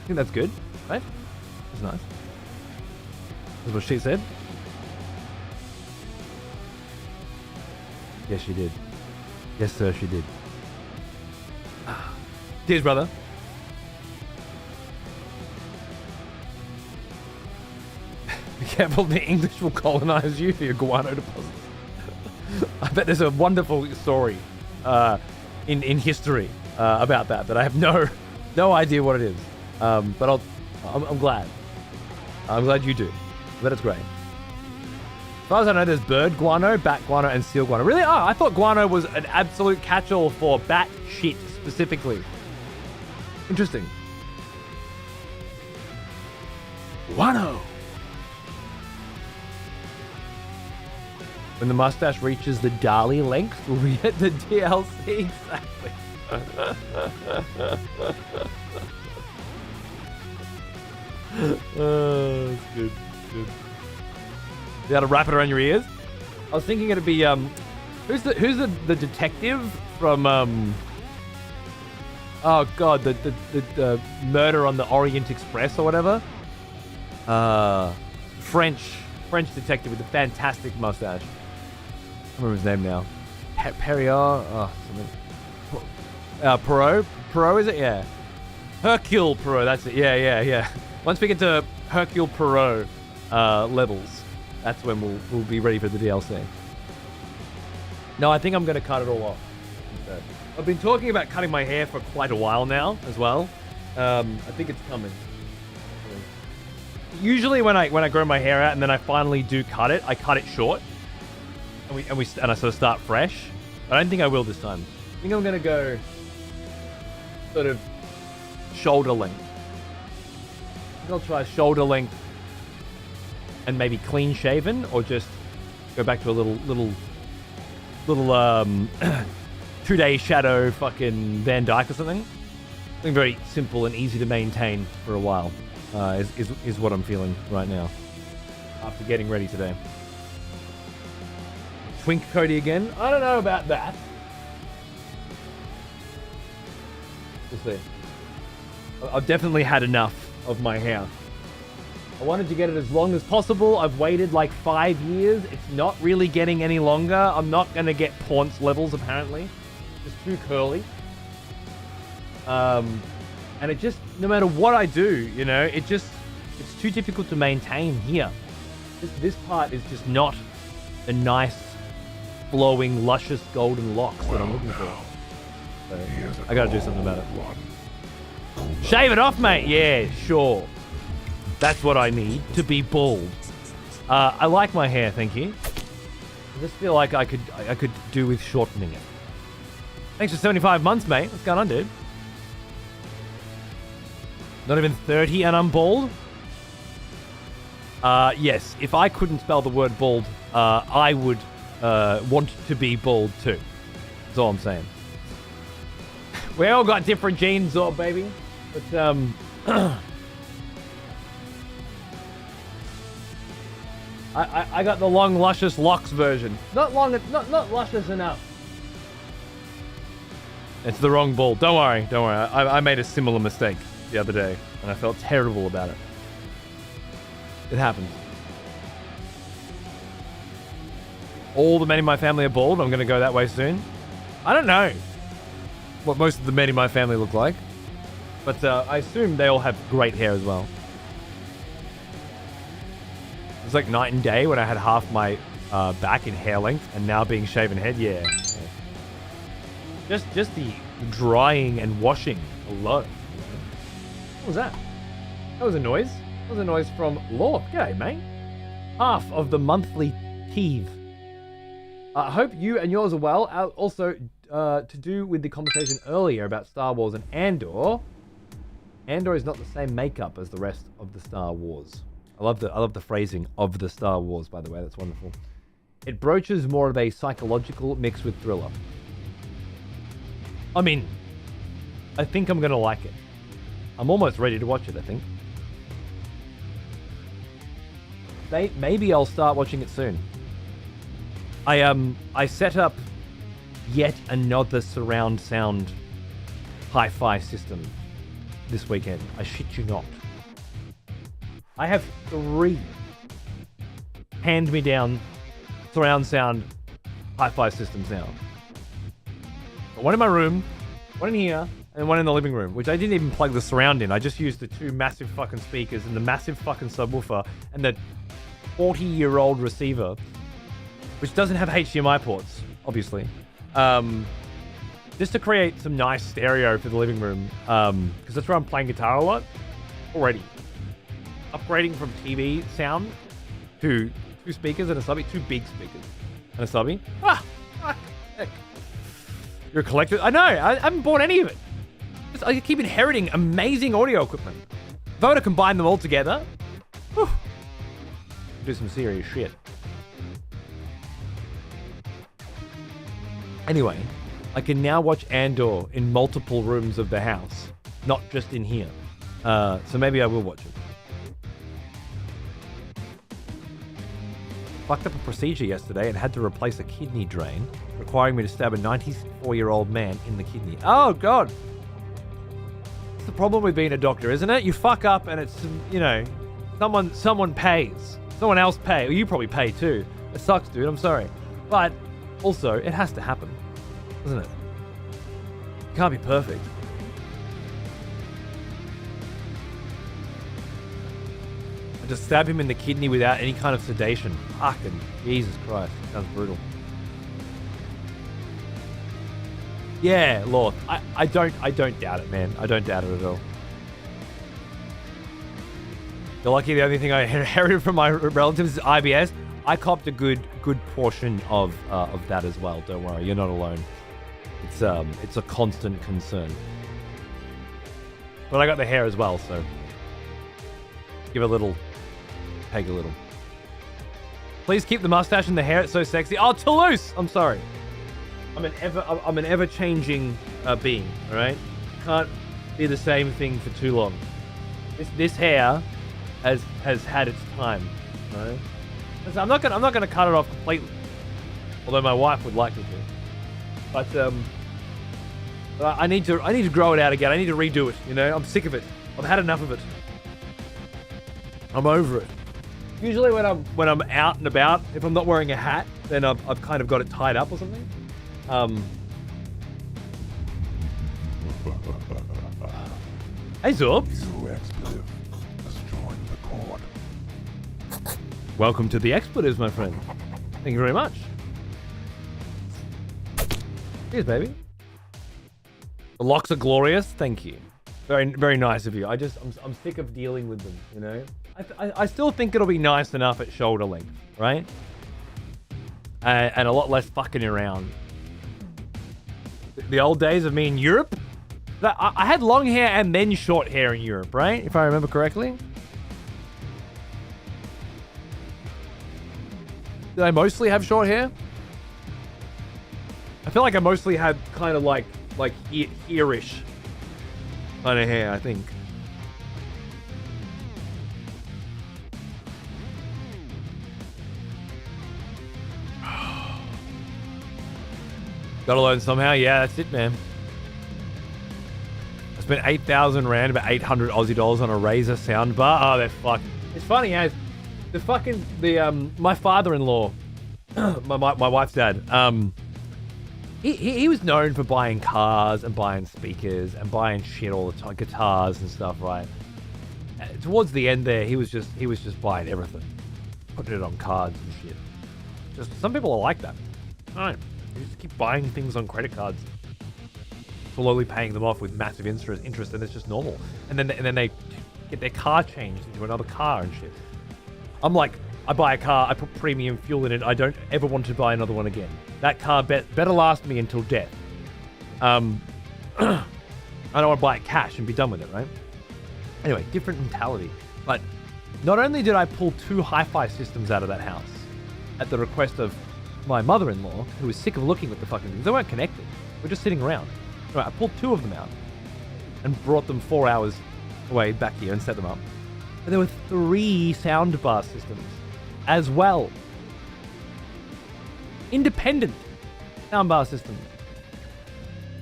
Speaker 1: I think that's good, right? That's nice. That's what she said. Yes, she did. Yes, sir, she did. Cheers, brother. Be careful, the English will colonize you for your guano deposits. I bet there's a wonderful story in history about that, but I have no idea what it is. But I'm glad. I'm glad you do. But it's great. As far as I know, there's bird guano, bat guano, and seal guano. Really? Oh, I thought guano was an absolute catch-all for bat shit specifically. Interesting. Guano. When the mustache reaches the Dali length, we'll be at the DLC. Exactly. Oh, it's good. Good. You got to wrap it around your ears. I was thinking it'd be who's the detective from oh god, the murder on the Orient Express or whatever. French detective with a fantastic mustache. I don't remember his name now. Perrier. Oh, something. Perot is it? Yeah. Hercule Poirot. That's it. Yeah. Once we get to Hercule Poirot levels, that's when we'll be ready for the DLC. No, I think I'm going to cut it all off. I've been talking about cutting my hair for quite a while now as well. I think it's coming. Usually when I grow my hair out and then I finally do cut it, I cut it short, and I sort of start fresh. I don't think I will this time. I think I'm going to go sort of shoulder length. I think I'll try shoulder length and maybe clean shaven, or just go back to a little 2-day shadow fucking Van Dyke or something. Something very simple and easy to maintain for a while is what I'm feeling right now after getting ready today. Twink Cody again? I don't know about that. We'll see. I've definitely had enough of my hair. I wanted to get it as long as possible. I've waited like 5 years. It's not really getting any longer. I'm not going to get Paunce levels, apparently. It's too curly. And it just, no matter what I do, you know, it's too difficult to maintain here. This part is just not the nice, flowing, luscious golden locks that I'm looking for. So I gotta do something about it. Shave it off, mate. Yeah, sure. That's what I need to be bald. I like my hair, thank you. I just feel like I could do with shortening it. Thanks for 75 months, mate. What's going on, dude? Not even 30 and I'm bald? Yes, if I couldn't spell the word bald, I would want to be bald too. That's all I'm saying. We all got different genes, though, baby. But, I got the long, luscious locks version. Not luscious enough. It's the wrong bald. Don't worry. I made a similar mistake the other day, and I felt terrible about it. It happens. All the men in my family are bald. I'm going to go that way soon. I don't know what most of the men in my family look like, but I assume they all have great hair as well. It's like night and day when I had half my back in hair length and now being shaven head. Yeah. Just the drying and washing alone. What was that? That was a noise. That was a noise from Lorp. G'day, mate. Half of the monthly teeth. I hope you and yours are well. Also, to do with the conversation earlier about Star Wars and Andor. Andor is not the same makeup as the rest of the Star Wars. I love the phrasing of the Star Wars, by the way. That's wonderful. It broaches more of a psychological mix with thriller. I mean, I think I'm going to like it. I'm almost ready to watch it, I think. Maybe I'll start watching it soon. I set up yet another surround sound hi-fi system this weekend. I shit you not. I have 3 hand-me-down surround sound hi-fi systems now. Got one in my room, one in here, and one in the living room, which I didn't even plug the surround in. I just used the 2 massive fucking speakers and the massive fucking subwoofer and the 40-year-old receiver, which doesn't have HDMI ports, obviously. Just to create some nice stereo for the living room, because that's where I'm playing guitar a lot already. Upgrading from TV sound to 2 speakers and a subby, 2 big speakers and a subby. Ah, fuck, heck. You're a collector. I know. I haven't bought any of it. I keep inheriting amazing audio equipment. If I were to combine them all together, whew, do some serious shit. Anyway, I can now watch Andor in multiple rooms of the house, not just in here. So maybe I will watch it. Fucked up a procedure yesterday and had to replace a kidney drain, requiring me to stab a 94-year-old man in the kidney. Oh, God. That's the problem with being a doctor, isn't it? You fuck up and it's, you know, someone pays. Someone else pays. Well, you probably pay too. It sucks, dude. I'm sorry. But also, it has to happen, doesn't it? It can't be perfect. I just stab him in the kidney without any kind of sedation. Fucking Jesus Christ. Sounds brutal. Yeah, Lord. I don't doubt it, man. I don't doubt it at all. You're lucky the only thing I inherited from my relatives is IBS. I copped a good portion of that as well. Don't worry, you're not alone. It's a constant concern. But I got the hair as well, so give a little, take a little. Please keep the mustache and the hair. It's so sexy. Oh, Toulouse! I'm sorry. I'm an ever-changing being. All right, can't be the same thing for too long. This hair has had its time. All right. So I'm not gonna cut it off completely, although my wife would like me to. But I need to grow it out again. I need to redo it. You know, I'm sick of it. I've had enough of it. I'm over it. Usually when I'm out and about, if I'm not wearing a hat, then I've kind of got it tied up or something. Hey Zorb.
Speaker 2: New expletive. Destroying the cord.
Speaker 1: Welcome to the expletives, my friend. Thank you very much. Cheers, baby. The locks are glorious. Thank you. Very, very nice of you. I'm sick of dealing with them, you know? I still think it'll be nice enough at shoulder length, right? And a lot less fucking around. The old days of me in Europe, I had long hair and then short hair in Europe, right? If I remember correctly. Did I mostly have short hair? I feel like I mostly had kind of like here-ish kind of hair, I think. Gotta learn somehow. Yeah, that's it, man. I spent 8,000 Rand, about 800 Aussie dollars on a Razer soundbar. Oh, they're fucking... It's funny, as my father-in-law, my wife's dad, he was known for buying cars and buying speakers and buying shit all the time, guitars and stuff, right? Towards the end there, he was just buying everything, putting it on cards and shit. Just some people are like that. I don't know. You just keep buying things on credit cards, slowly paying them off with massive interest, and it's just normal. And then they get their car changed into another car and shit. I'm like, I buy a car, I put premium fuel in it, I don't ever want to buy another one again. That car better last me until death. I don't want to buy it cash and be done with it, right? Anyway, different mentality. But not only did I pull 2 hi-fi systems out of that house at the request of my mother-in-law, who was sick of looking at the fucking things. They weren't connected. We're just sitting around. Right, I pulled 2 of them out and brought them 4 hours away back here and set them up. And there were 3 soundbar systems as well. Independent soundbar systems.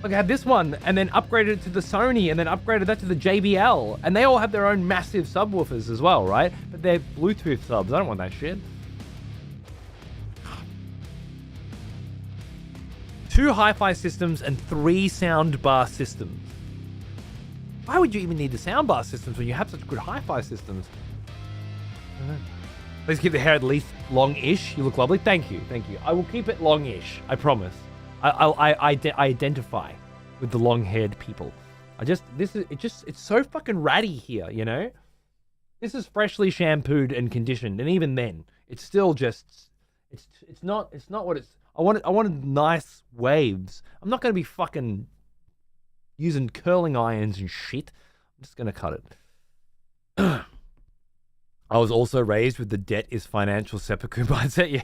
Speaker 1: Like I had this one and then upgraded it to the Sony and then upgraded that to the JBL. And they all have their own massive subwoofers as well, right? But they're Bluetooth subs. I don't want that shit. 2 hi-fi systems and 3 soundbar systems. Why would you even need the soundbar systems when you have such good hi-fi systems? I don't know. Please keep the hair at least long-ish. You look lovely. Thank you. Thank you. I will keep it long-ish. I promise. I identify with the long-haired people. It's so fucking ratty here, you know? This is freshly shampooed and conditioned, and even then, it's still just, it's not what it's, I wanted nice waves. I'm not going to be fucking using curling irons and shit. I'm just going to cut it. I was also raised with the debt is financial seppuku mindset. Yeah.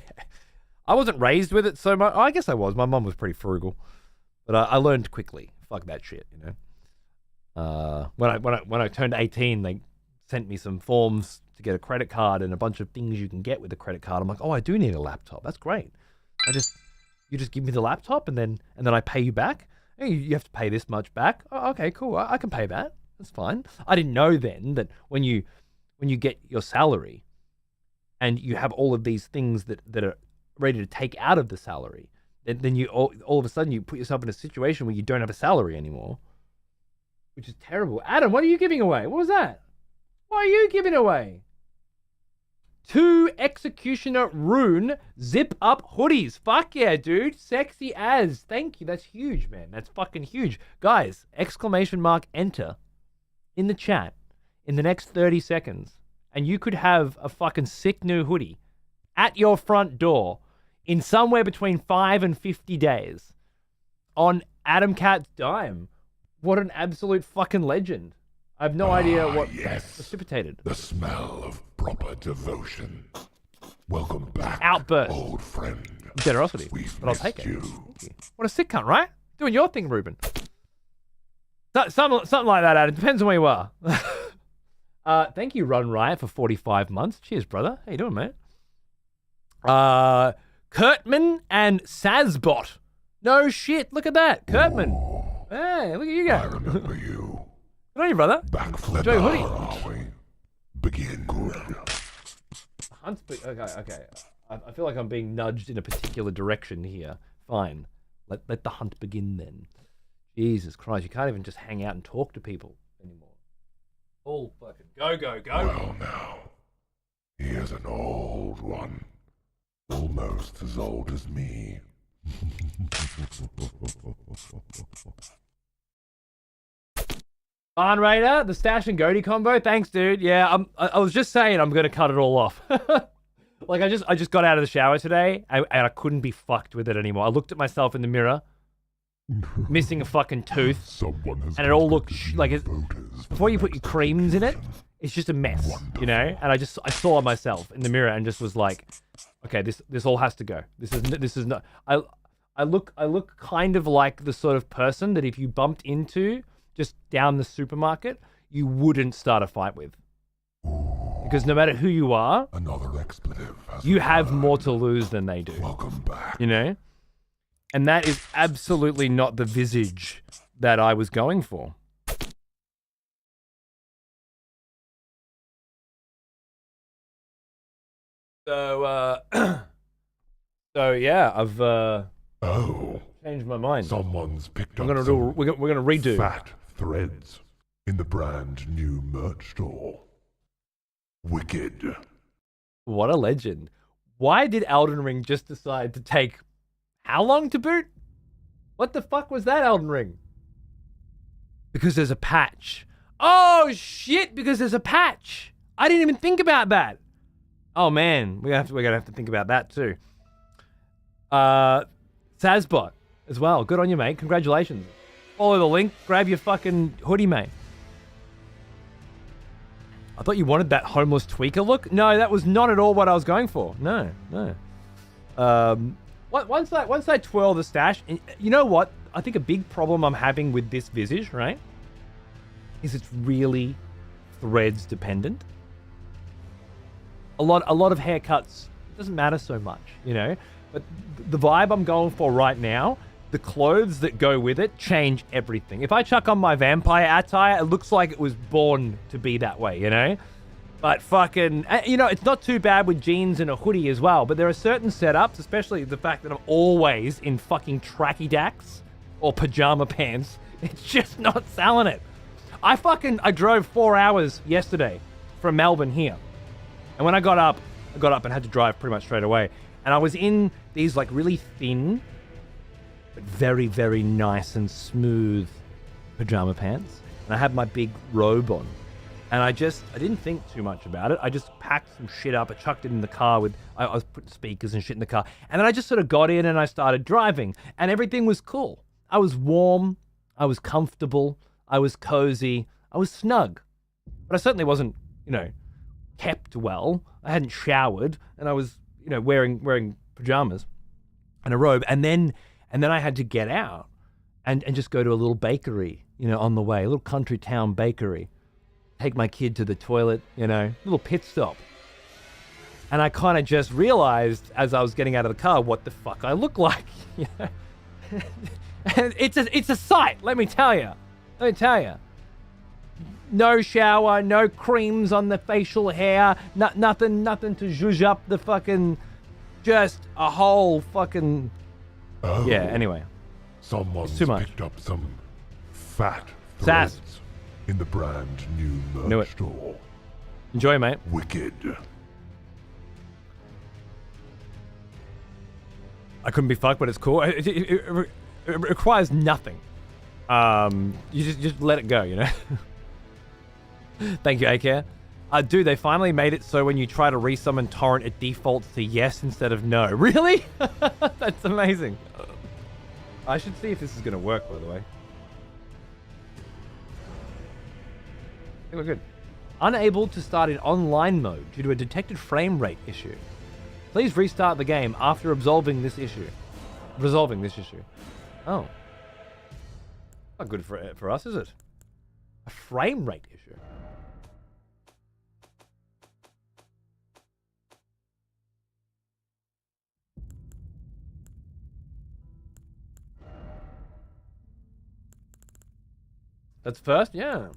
Speaker 1: I wasn't raised with it so much. I guess I was. My mum was pretty frugal. But I learned quickly. Fuck that shit, you know. When I turned 18, they sent me some forms to get a credit card and a bunch of things you can get with a credit card. I'm like, oh, I do need a laptop. That's great. You just give me the laptop and then I pay you back. Hey, you have to pay this much back. Oh, okay, cool. I can pay that. That's fine. I didn't know then that when you get your salary and you have all of these things that are ready to take out of the salary, then you all of a sudden you put yourself in a situation where you don't have a salary anymore, which is terrible. Adam, what are you giving away? What was that? What are you giving away? 2 Executioner Rune zip up hoodies. Fuck yeah, dude. Sexy as. Thank you. That's huge, man. That's fucking huge. Guys, !enter in the chat in the next 30 seconds, and you could have a fucking sick new hoodie at your front door in somewhere between 5 and 50 days on Adam Cat's dime. What an absolute fucking legend. I have no idea what precipitated.
Speaker 2: The smell of proper devotion. Welcome back,
Speaker 1: Outburst.
Speaker 2: old friend.
Speaker 1: Generosity, but I'll take it. What a sick cunt, right? Doing your thing, Ruben. Something like that, Adam. Depends on where you are. Thank you, Run Riot, for 45 months. Cheers, brother. How you doing, mate? Kurtman and Sazbot. No shit. Look at that. Kurtman. Hey, look at you guys.
Speaker 2: I remember you.
Speaker 1: Good on you, brother.
Speaker 2: Backflip.
Speaker 1: Enjoy your hoodie.
Speaker 2: Are we? Begin. Good.
Speaker 1: Okay. I feel like I'm being nudged in a particular direction here. Fine. Let the hunt begin then. Jesus Christ, you can't even just hang out and talk to people anymore. All fucking go.
Speaker 2: Well now, here's an old one. Almost as old as me.
Speaker 1: Barn Raider, the Stash and Goatee combo. Thanks, dude. Yeah, I was just saying I'm gonna cut it all off. Like I just got out of the shower today and I couldn't be fucked with it anymore. I looked at myself in the mirror, missing a fucking tooth, and it all looked like it's, before you put your creams in it, it's just a mess, you know. And I saw myself in the mirror and just was like, okay, this all has to go. This is not. I look kind of like the sort of person that if you bumped into just down the supermarket, you wouldn't start a fight with. Because no matter who you are,
Speaker 2: another expletive
Speaker 1: you have more to lose than they do.
Speaker 2: Welcome back.
Speaker 1: You know? And that is absolutely not the visage that I was going for. So, so yeah, I've changed my mind.
Speaker 2: Someone's picked
Speaker 1: we're
Speaker 2: up
Speaker 1: gonna redo
Speaker 2: fat threads in the brand new merch store. Wicked.
Speaker 1: What a legend. Why did Elden Ring just decide to take how long to boot? What the fuck was that, Elden Ring? Because there's a patch. Oh shit, because there's a patch. I didn't even think about that. Oh man, we're gonna have to think about that too. Sazbot as well. Good on you, mate. Congratulations. Follow the link, grab your fucking hoodie, mate. I thought you wanted that homeless tweaker look. No, that was not at all what I was going for. No. Once I twirl the stash, and you know what? I think a big problem I'm having with this visage, right, is it's really threads dependent. A lot of haircuts, it doesn't matter so much, you know. But the vibe I'm going for right now, the clothes that go with it change everything. If I chuck on my vampire attire, it looks like it was born to be that way, you know? But fucking, you know, it's not too bad with jeans and a hoodie as well. But there are certain setups, especially the fact that I'm always in fucking tracky dacks or pajama pants. It's just not selling it. I drove 4 hours yesterday from Melbourne here. And when I got up and had to drive pretty much straight away. And I was in these like really thin, but very, very nice and smooth pajama pants. And I had my big robe on. And I didn't think too much about it. I just packed some shit up. I chucked it in the car I was putting speakers and shit in the car. And then I just sort of got in and I started driving. And everything was cool. I was warm. I was comfortable. I was cozy. I was snug. But I certainly wasn't, you know, kept well. I hadn't showered. And I was, you know, wearing pajamas and a robe. And then I had to get out and just go to a little bakery, you know, on the way. A little country town bakery. Take my kid to the toilet, you know, little pit stop. And I kind of just realized as I was getting out of the car what the fuck I look like. You know? And it's a sight, let me tell you. No shower, no creams on the facial hair, nothing to zhuzh up the fucking, just a whole fucking, yeah, anyway.
Speaker 2: Someone's
Speaker 1: too much.
Speaker 2: picked up some fat
Speaker 1: Sass.
Speaker 2: threads in the brand new
Speaker 1: Knew
Speaker 2: merch
Speaker 1: it.
Speaker 2: store.
Speaker 1: Enjoy, mate.
Speaker 2: Wicked.
Speaker 1: I couldn't be fucked, but it's cool. It requires nothing. You just let it go, you know? Thank you, Acare. Dude, they finally made it so when you try to resummon torrent, it defaults to yes instead of no. Really? That's amazing. I should see if this is going to work, by the way. I think we're good. Unable to start in online mode due to a detected frame rate issue. Please restart the game after resolving this issue. Oh. Not good for us, is it? A frame rate issue. That's first? Yeah.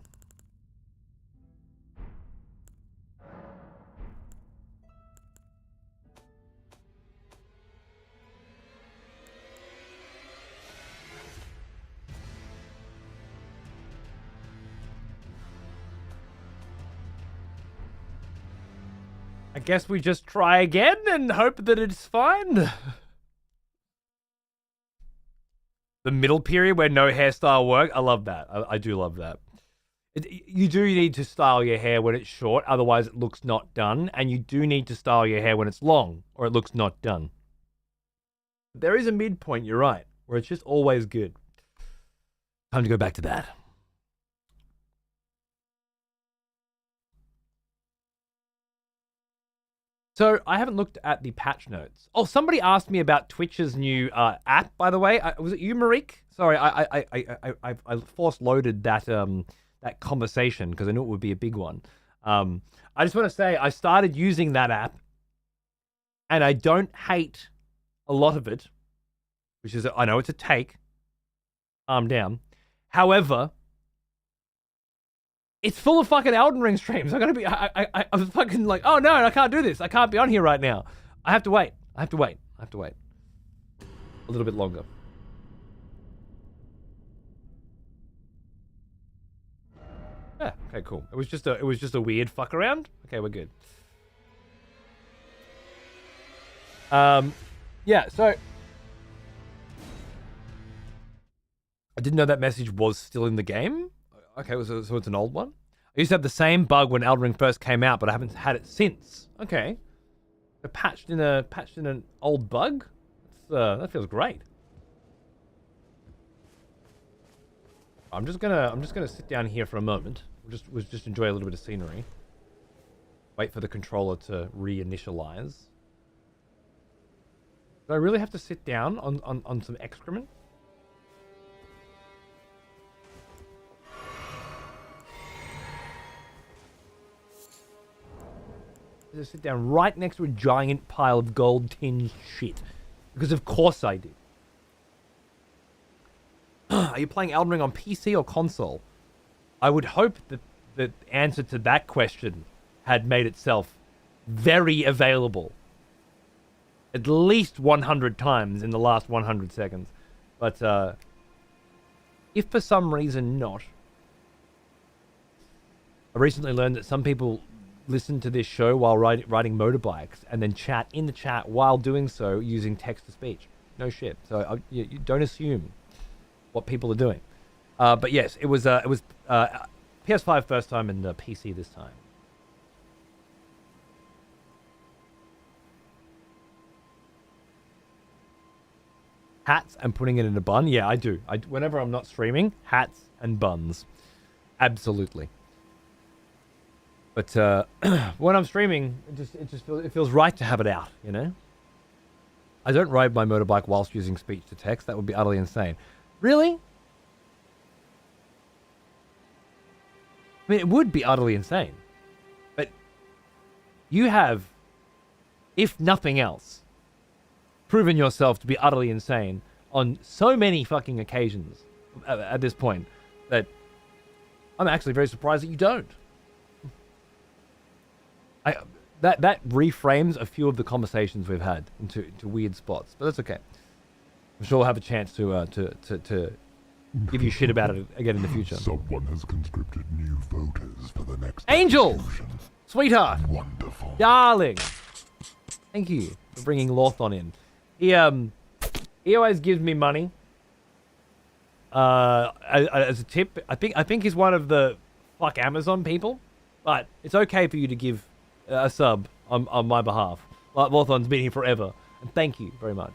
Speaker 1: I guess we just try again and hope that it's fine. The middle period where no hairstyle work. I love that. I do love that. You do need to style your hair when it's short, otherwise it looks not done. And you do need to style your hair when it's long, or it looks not done. There is a midpoint, you're right, where it's just always good. Time to go back to that. So I haven't looked at the patch notes. Oh, somebody asked me about Twitch's new app, by the way. Was it you, Marique? Sorry, I force loaded that that conversation because I knew it would be a big one. I just want to say I started using that app, and I don't hate a lot of it, which is I know it's a take. Calm down. However, it's full of fucking Elden Ring streams. I was fucking like, oh no, I can't do this. I can't be on here right now. I have to wait. A little bit longer. Yeah, okay, cool. It was just a weird fuck around. Okay, we're good. Yeah, so I didn't know that message was still in the game. Okay, so it's an old one. I used to have the same bug when Elden Ring first came out, but I haven't had it since. Okay, patched in an old bug. That feels great. I'm just gonna sit down here for a moment. We'll just enjoy a little bit of scenery. Wait for the controller to reinitialize. Do I really have to sit down on some excrement? Just sit down right next to a giant pile of gold-tinged shit. Because of course I did. Are you playing Elden Ring on PC or console? I would hope that the answer to that question had made itself very available at least 100 times in the last 100 seconds. But if for some reason not, I recently learned that some people listen to this show while riding motorbikes and then chat in the chat while doing so using text-to-speech. No shit. So you don't assume what people are doing. But yes, it was PS5 first time and PC this time. Hats and putting it in a bun? Yeah, I do. Whenever I'm not streaming, hats and buns. Absolutely. But when I'm streaming, it feels right to have it out, you know? I don't ride my motorbike whilst using speech to text. That would be utterly insane. Really? I mean, it would be utterly insane. But you have, if nothing else, proven yourself to be utterly insane on so many fucking occasions at this point that I'm actually very surprised that you don't. That reframes a few of the conversations we've had into weird spots, but that's okay. I'm sure we'll have a chance to give you shit about it again in the future.
Speaker 2: Someone has conscripted new voters for the next
Speaker 1: Angel!
Speaker 2: execution.
Speaker 1: Sweetheart!
Speaker 2: Wonderful.
Speaker 1: Darling! Thank you for bringing Lawthon in. He always gives me money as a tip. I think he's one of the fuck Amazon people, but it's okay for you to give a sub on my behalf. Like, Lawthon's been here forever, and thank you very much.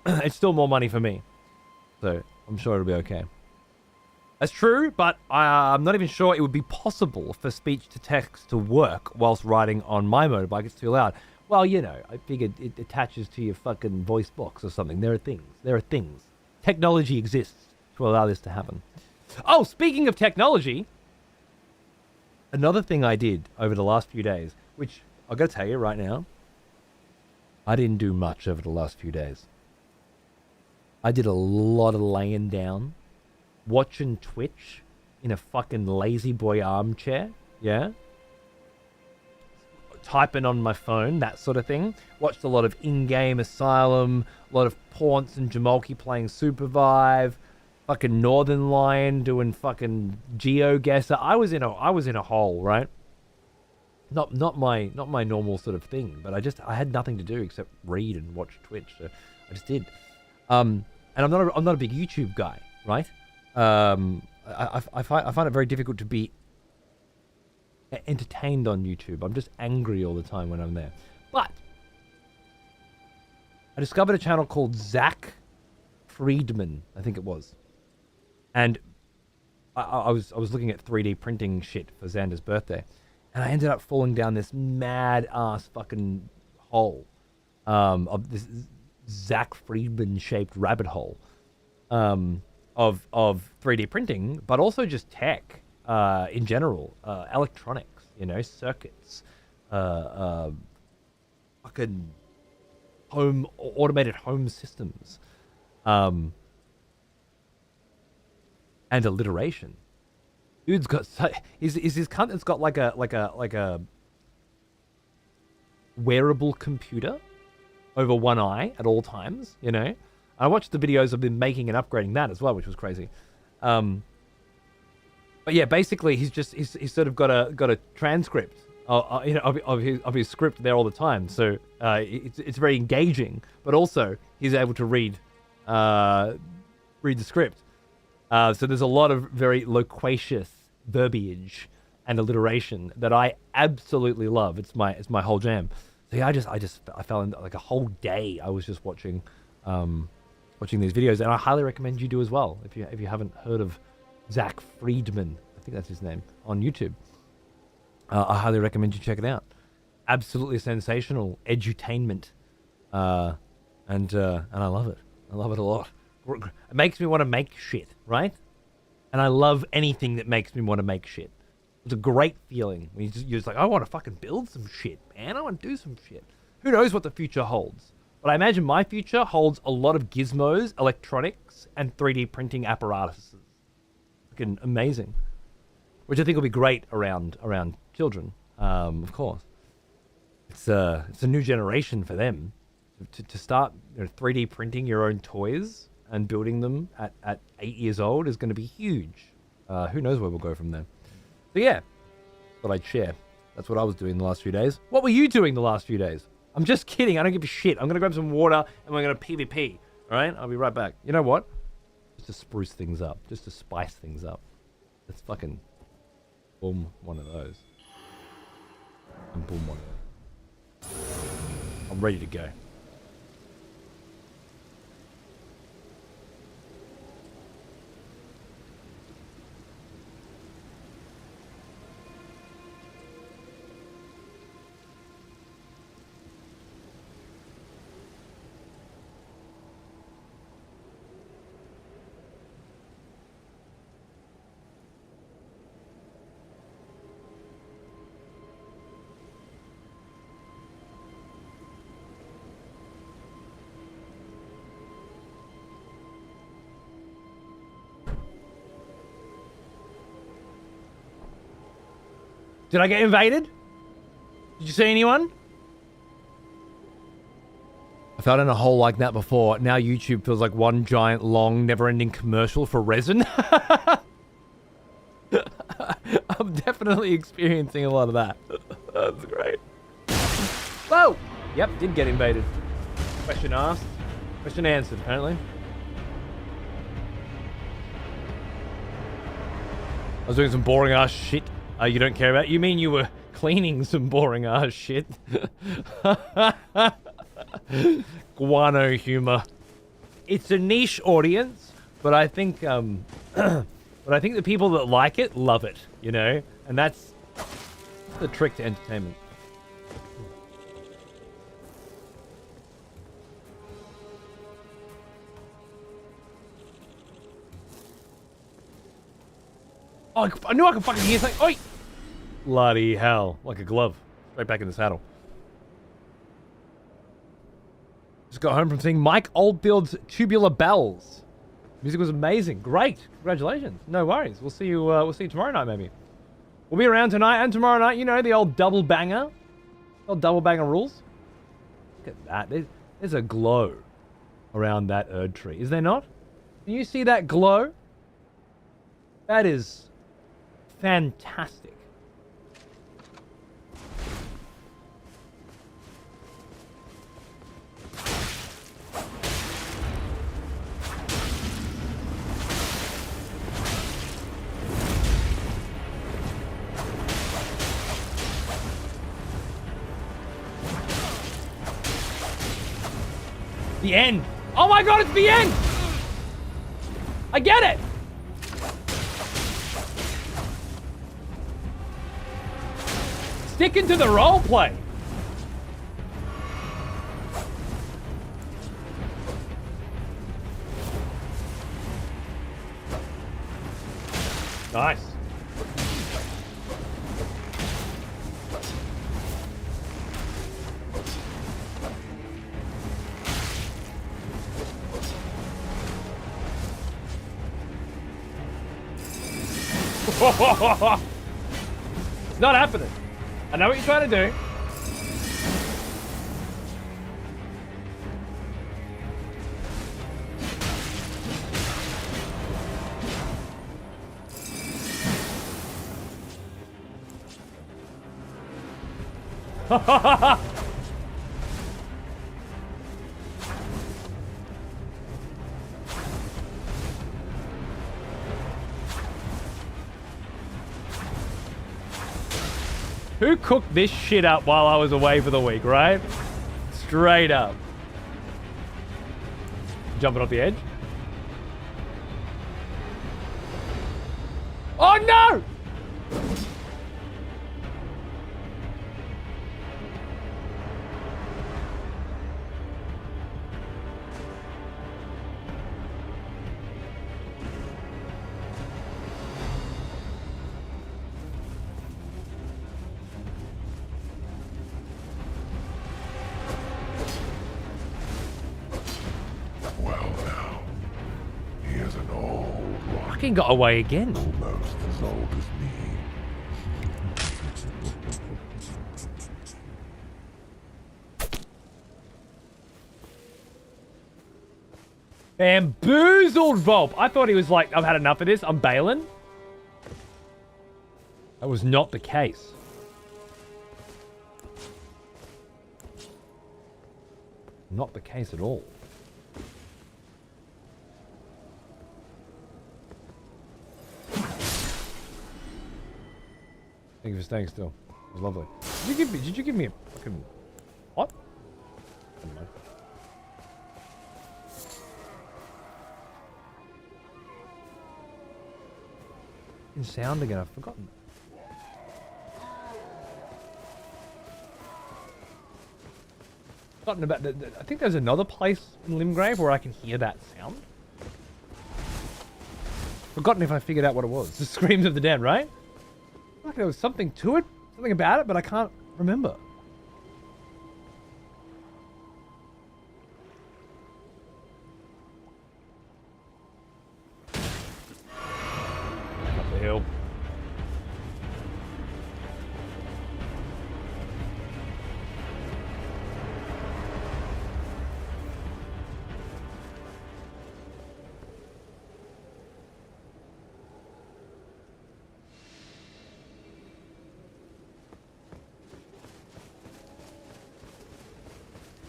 Speaker 1: It's still more money for me, so I'm sure it'll be okay. That's true, but I'm not even sure it would be possible for speech to text to work whilst riding on my motorbike. It's too loud. Well, you know, I figured it attaches to your fucking voice box or something. There are things. Technology exists to allow this to happen. Oh, speaking of technology, another thing I did over the last few days, which I gotta tell you right now, I didn't do much over the last few days. I did a lot of laying down, watching Twitch in a fucking lazy boy armchair, yeah? Typing on my phone, that sort of thing. Watched a lot of in-game Asylum, a lot of Paunce and Jamolki playing Supervive, fucking Northern Lion doing fucking GeoGuessr. I was in a hole, right? Not my normal sort of thing, but I had nothing to do except read and watch Twitch, so I just did. And I'm not a big YouTube guy, right? I find it very difficult to be entertained on YouTube. I'm just angry all the time when I'm there. But I discovered a channel called Zach Friedman, I think it was. And I was looking at 3D printing shit for Xander's birthday, and I ended up falling down this mad ass fucking hole of this Zach Friedman shaped rabbit hole of 3D printing, but also just tech in general, electronics, you know, circuits, fucking automated home systems, and alliteration. Dude's got is his cunt that's got like a wearable computer over one eye at all times, you know. I watched the videos of him making and upgrading that as well, which was crazy. But yeah, basically he's sort of got a transcript of his script there all the time. So it's very engaging, but also he's able to read the script. So there's a lot of very loquacious verbiage and alliteration that I absolutely love. It's my whole jam. So yeah, I fell in like a whole day. I was just watching these videos, and I highly recommend you do as well if you haven't heard of Zach Friedman. I think that's his name on YouTube. I highly recommend you check it out. Absolutely sensational edutainment, and I love it. I love it a lot. It makes me want to make shit, right? And I love anything that makes me want to make shit. It's a great feeling when you're just like, I want to fucking build some shit, man. I want to do some shit. Who knows what the future holds? But I imagine my future holds a lot of gizmos, electronics, and 3D printing apparatuses. Fucking amazing. Which I think will be great around children, of course. It's a new generation for them to start 3D printing your own toys and building them at 8 years old is going to be huge. Who knows where we'll go from there. So yeah, thought I'd share. That's what I was doing the last few days. What were you doing the last few days? I'm just kidding. I don't give a shit. I'm going to grab some water and we're going to PvP. All right? I'll be right back. You know what? Just to spruce things up. Just to spice things up. Let's fucking boom one of those. And boom one of those. I'm ready to go. Did I get invaded? Did you see anyone? I felt in a hole like that before. Now YouTube feels like one giant, long, never-ending commercial for resin. I'm definitely experiencing a lot of that. That's great. Whoa! Yep, did get invaded. Question asked. Question answered, apparently. I was doing some boring ass shit. You don't care about? You mean you were cleaning some boring ass shit? Guano humor. It's a niche audience, but I think the people that like it love it, you know? And that's the trick to entertainment. Oh, I knew I could fucking hear something. Oi! Bloody hell. Like a glove. Straight back in the saddle. Just got home from seeing Mike Oldfield's Tubular Bells. Music was amazing. Great. Congratulations. No worries. We'll see you tomorrow night, maybe. We'll be around tonight and tomorrow night. You know, the old double banger. Old double banger rules. Look at that. There's a glow around that Erdtree. Is there not? Can you see that glow? That is fantastic. The end. Oh my god, it's the end! I get it! Sticking to the roleplay. Nice. It's not happening. I know what you're trying to do. Who cooked this shit up while I was away for the week, right? Straight up. Jumping off the edge. Oh no!
Speaker 2: He is an old rock,
Speaker 1: Fucking got away again.
Speaker 2: almost as old as me.
Speaker 1: Bamboozled Volp. I thought he was like, I've had enough of this. I'm bailing. That was not the case. Not the case at all. Thank you for staying still. It was lovely. Did you give me a fucking... What? Never mind. In sound again, I've forgotten. Forgotten about I think there's another place in Limbgrave where I can hear that sound. Forgotten if I figured out what it was. The screams of the dead, right? I feel like there was something to it, something about it, but I can't remember. Up the hill.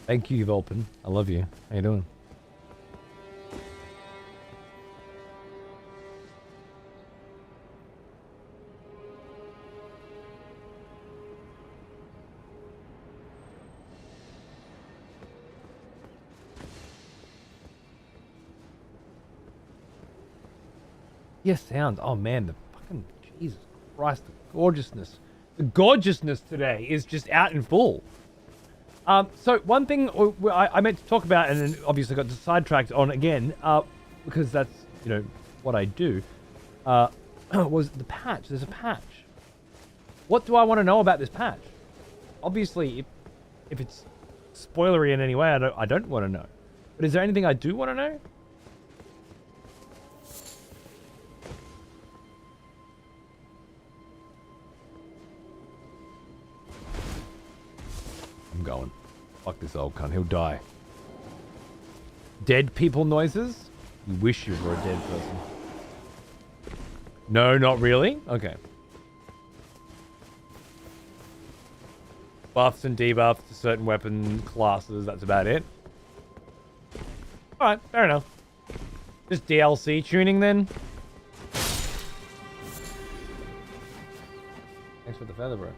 Speaker 1: Thank you, Volpin. I love you. How you doing? Yes, sounds. Oh man, the fucking Jesus Christ, the gorgeousness. The gorgeousness today is just out in full. So one thing I meant to talk about, and then obviously got sidetracked on again, because that's, you know, what I do, was the patch. There's a patch. What do I want to know about this patch? Obviously, if it's spoilery in any way, I don't want to know. But is there anything I do want to know? I'm going. Fuck this old cunt. He'll die. Dead people noises? You wish you were a dead person. No, not really? Okay. Buffs and debuffs to certain weapon classes. That's about it. Alright, fair enough. Just DLC tuning then. Thanks for the feather, bro.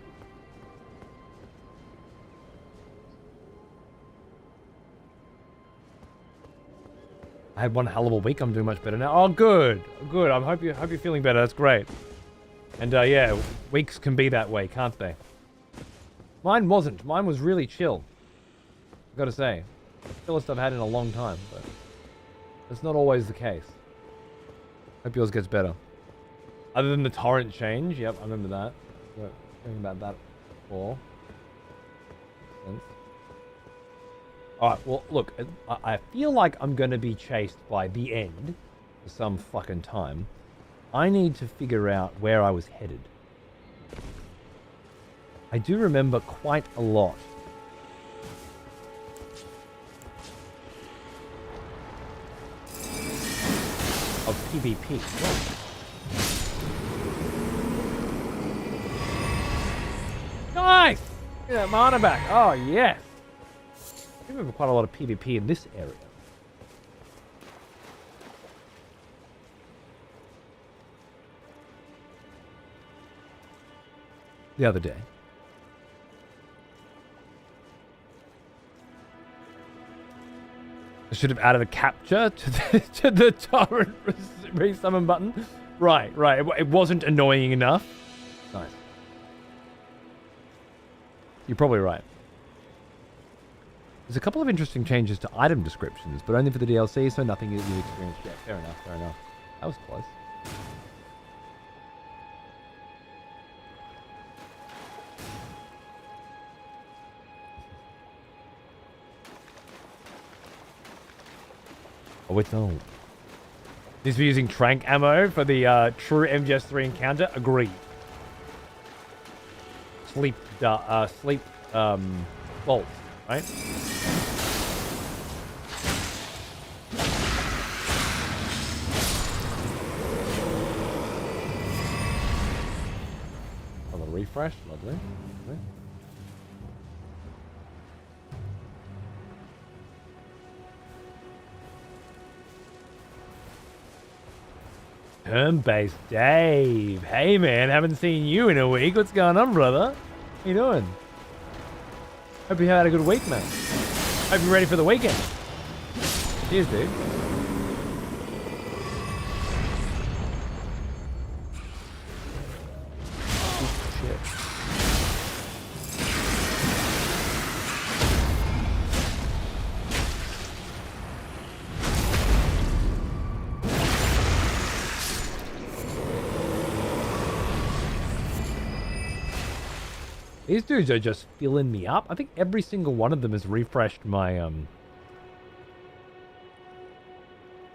Speaker 1: I had one hell of a week. I'm doing much better now. Oh, good. Good. I hope you're feeling better. That's great. And yeah, weeks can be that way, can't they? Mine wasn't. Mine was really chill. I've got to say. Chillest I've had in a long time, but that's not always the case. Hope yours gets better. Other than the torrent change. Yep, I remember that. Thinking about that before. Sense. Alright, well, look, I feel like I'm going to be chased by the end for some fucking time. I need to figure out where I was headed. I do remember quite a lot. Of PvP. Whoa. Nice! Get that mana back. Oh, yes. I remember quite a lot of PvP in this area. The other day. I should have added a capture to the torrent resummon button. Right. It wasn't annoying enough. Nice. You're probably right. There's a couple of interesting changes to item descriptions, but only for the DLC, so nothing you've experienced yet. Fair enough. That was close. Oh, it's on. This for using trank ammo for the true MGS3 encounter? Agreed. sleep vault, right? Oh, the refresh, lovely. Lovely. Turn-based Dave. Hey man, haven't seen you in a week. What's going on, brother? How you doing? Hope you had a good week, man. Hope you're ready for the weekend. Cheers, dude. Oh, shit. These dudes are just filling me up. I think every single one of them has refreshed my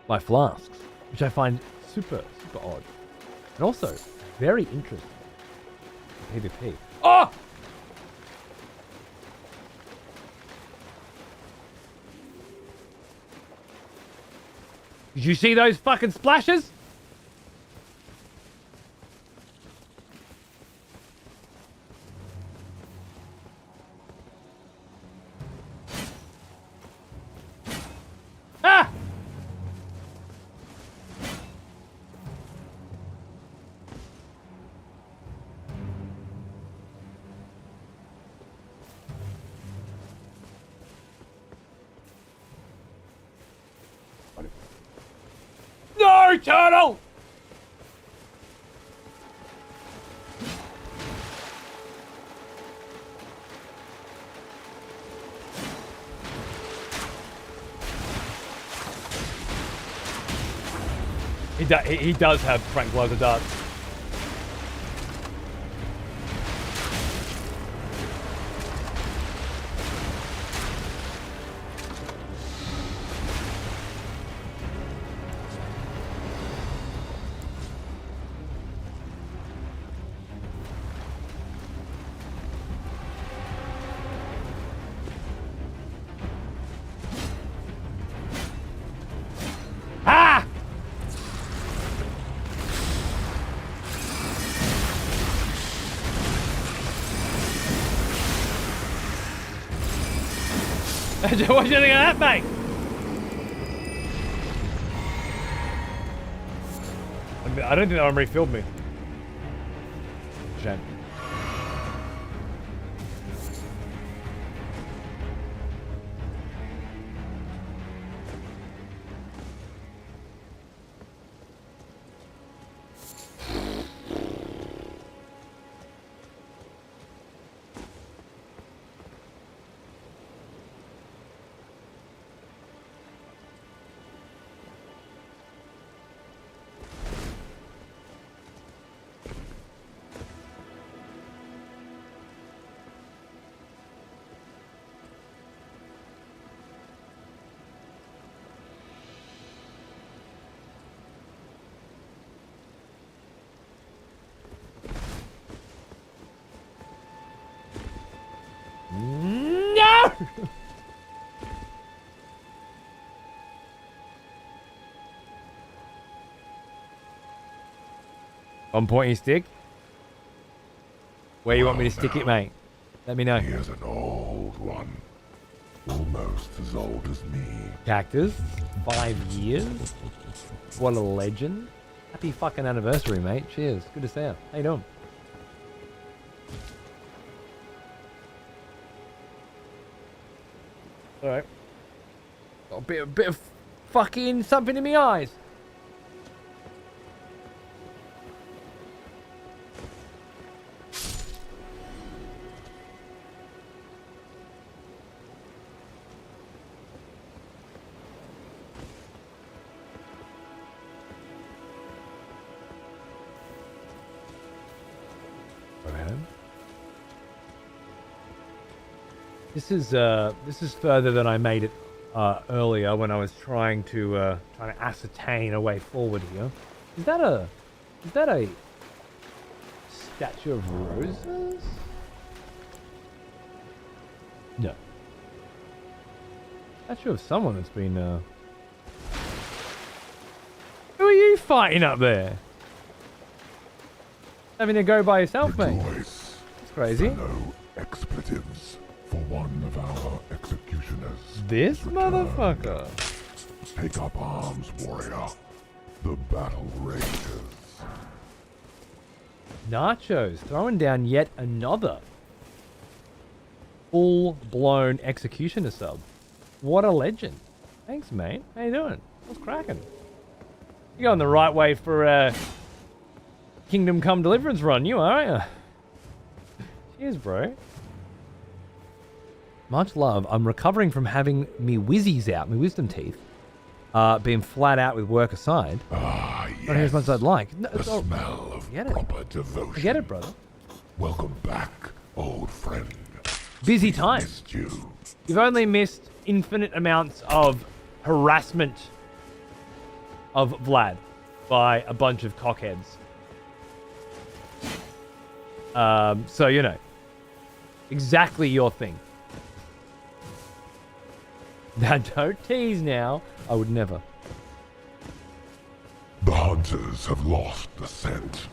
Speaker 1: my flasks, which I find super odd, and also very interesting. PvP. Oh! Did you see those fucking splashes? Ah! No, turtle! He does have tranquilizer darts. Ah! What do you think of that, mate? I don't think that one refilled me. Shame. No! On pointy stick? Where you want me to stick it, mate? Let me know.
Speaker 2: Here's an old one. Almost as old as me.
Speaker 1: Cactus? 5 years? What a legend. Happy fucking anniversary, mate. Cheers. Good to see you. How you doing? Alright. Got a bit of fucking something in my eyes. This is further than I made it earlier when I was trying to ascertain a way forward here. Is that a statue of roses? No. Statue of someone that's been, Who are you fighting up there? Having to go by yourself, mate.
Speaker 2: Rejoice,
Speaker 1: That's crazy.
Speaker 2: fellow expletives, for one of our executioners.
Speaker 1: This
Speaker 2: has returned.
Speaker 1: motherfucker.
Speaker 2: Take up arms, warrior. The battle rages.
Speaker 1: Nachos throwing down yet another full-blown executioner sub. What a legend. Thanks, mate. How you doing? What's cracking? You going the right way for a Kingdom Come Deliverance run, you are, aren't you? Cheers, bro. Much love. I'm recovering from having me whizzies out, my wisdom teeth, being flat out with work aside.
Speaker 2: Ah, yes.
Speaker 1: Not here as much as I'd like. No,
Speaker 2: The smell of
Speaker 1: get it.
Speaker 2: proper devotion.
Speaker 1: I get it, brother.
Speaker 2: Welcome back, old friend.
Speaker 1: Busy time.
Speaker 2: Missed you.
Speaker 1: You've only missed infinite amounts of harassment of Vlad by a bunch of cockheads. So, you know, exactly your thing. Now, don't tease now. I would never.
Speaker 2: The hunters have lost the scent.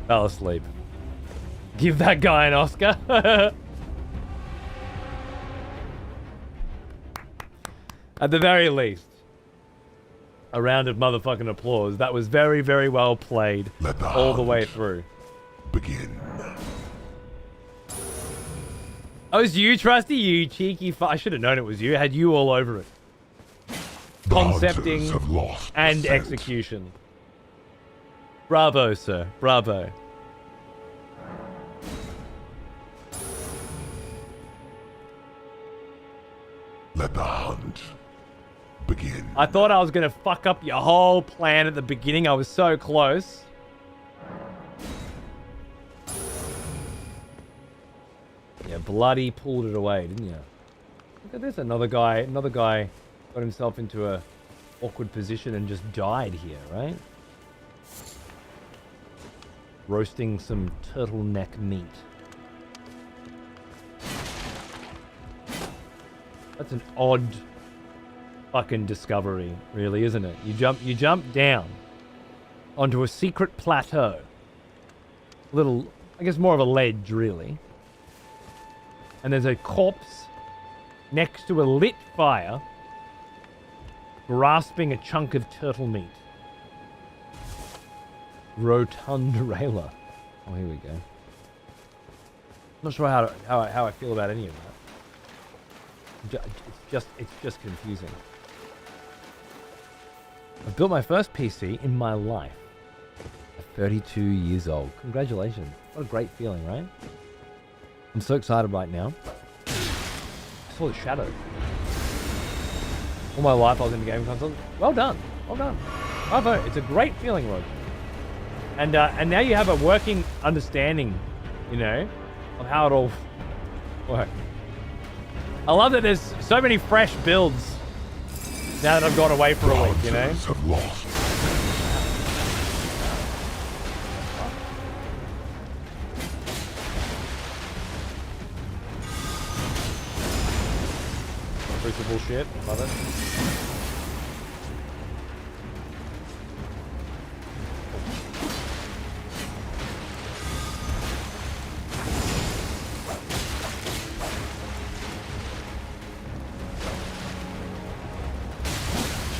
Speaker 1: Fell asleep. Give that guy an Oscar. At the very least, a round of motherfucking applause. That was very, very well played all the way through.
Speaker 2: Begin.
Speaker 1: Oh, it's you, Trusty? You cheeky I should have known it was you. It had you all over it.
Speaker 2: The
Speaker 1: Concepting
Speaker 2: hunters have lost the
Speaker 1: and
Speaker 2: scent.
Speaker 1: execution. Bravo, sir. Bravo.
Speaker 2: Let the hunt begin.
Speaker 1: I thought I was going to fuck up your whole plan at the beginning. I was so close. Yeah, bloody pulled it away, didn't you? Look at this. Another guy got himself into a awkward position and just died here, right? Roasting some turtleneck meat. That's an odd fucking discovery, really, isn't it? You jump down onto a secret plateau. Little, I guess more of a ledge, really. And there's a corpse next to a lit fire grasping a chunk of turtle meat. Rotund railer. Oh, here we go. Not sure how I feel about any of that. It's just confusing. I've built my first PC in my life. At 32 years old. Congratulations. What a great feeling, right? I'm so excited right now. I saw the shadow. All my life I was in the gaming console. Well done. Well done. Bravo. It's a great feeling, Roger. And now you have a working understanding, you know, of how it all works. I love that there's so many fresh builds now that I've gone away for a week, you know?
Speaker 2: Hunters have lost.
Speaker 1: Crucible shit. Love it.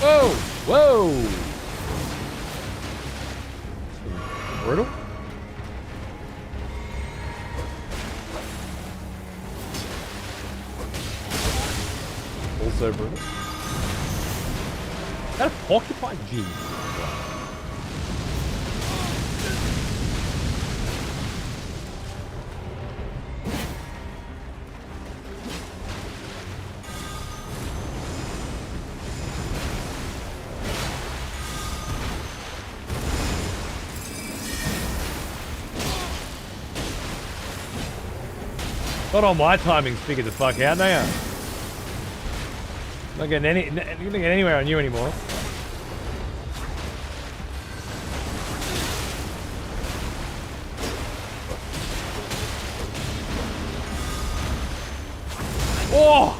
Speaker 1: Whoa! Whoa! Brutal? Also brutal. Is that a porcupine? Gee. Not on my timings figured the fuck out, they are. Not getting anywhere on you anymore. Oh!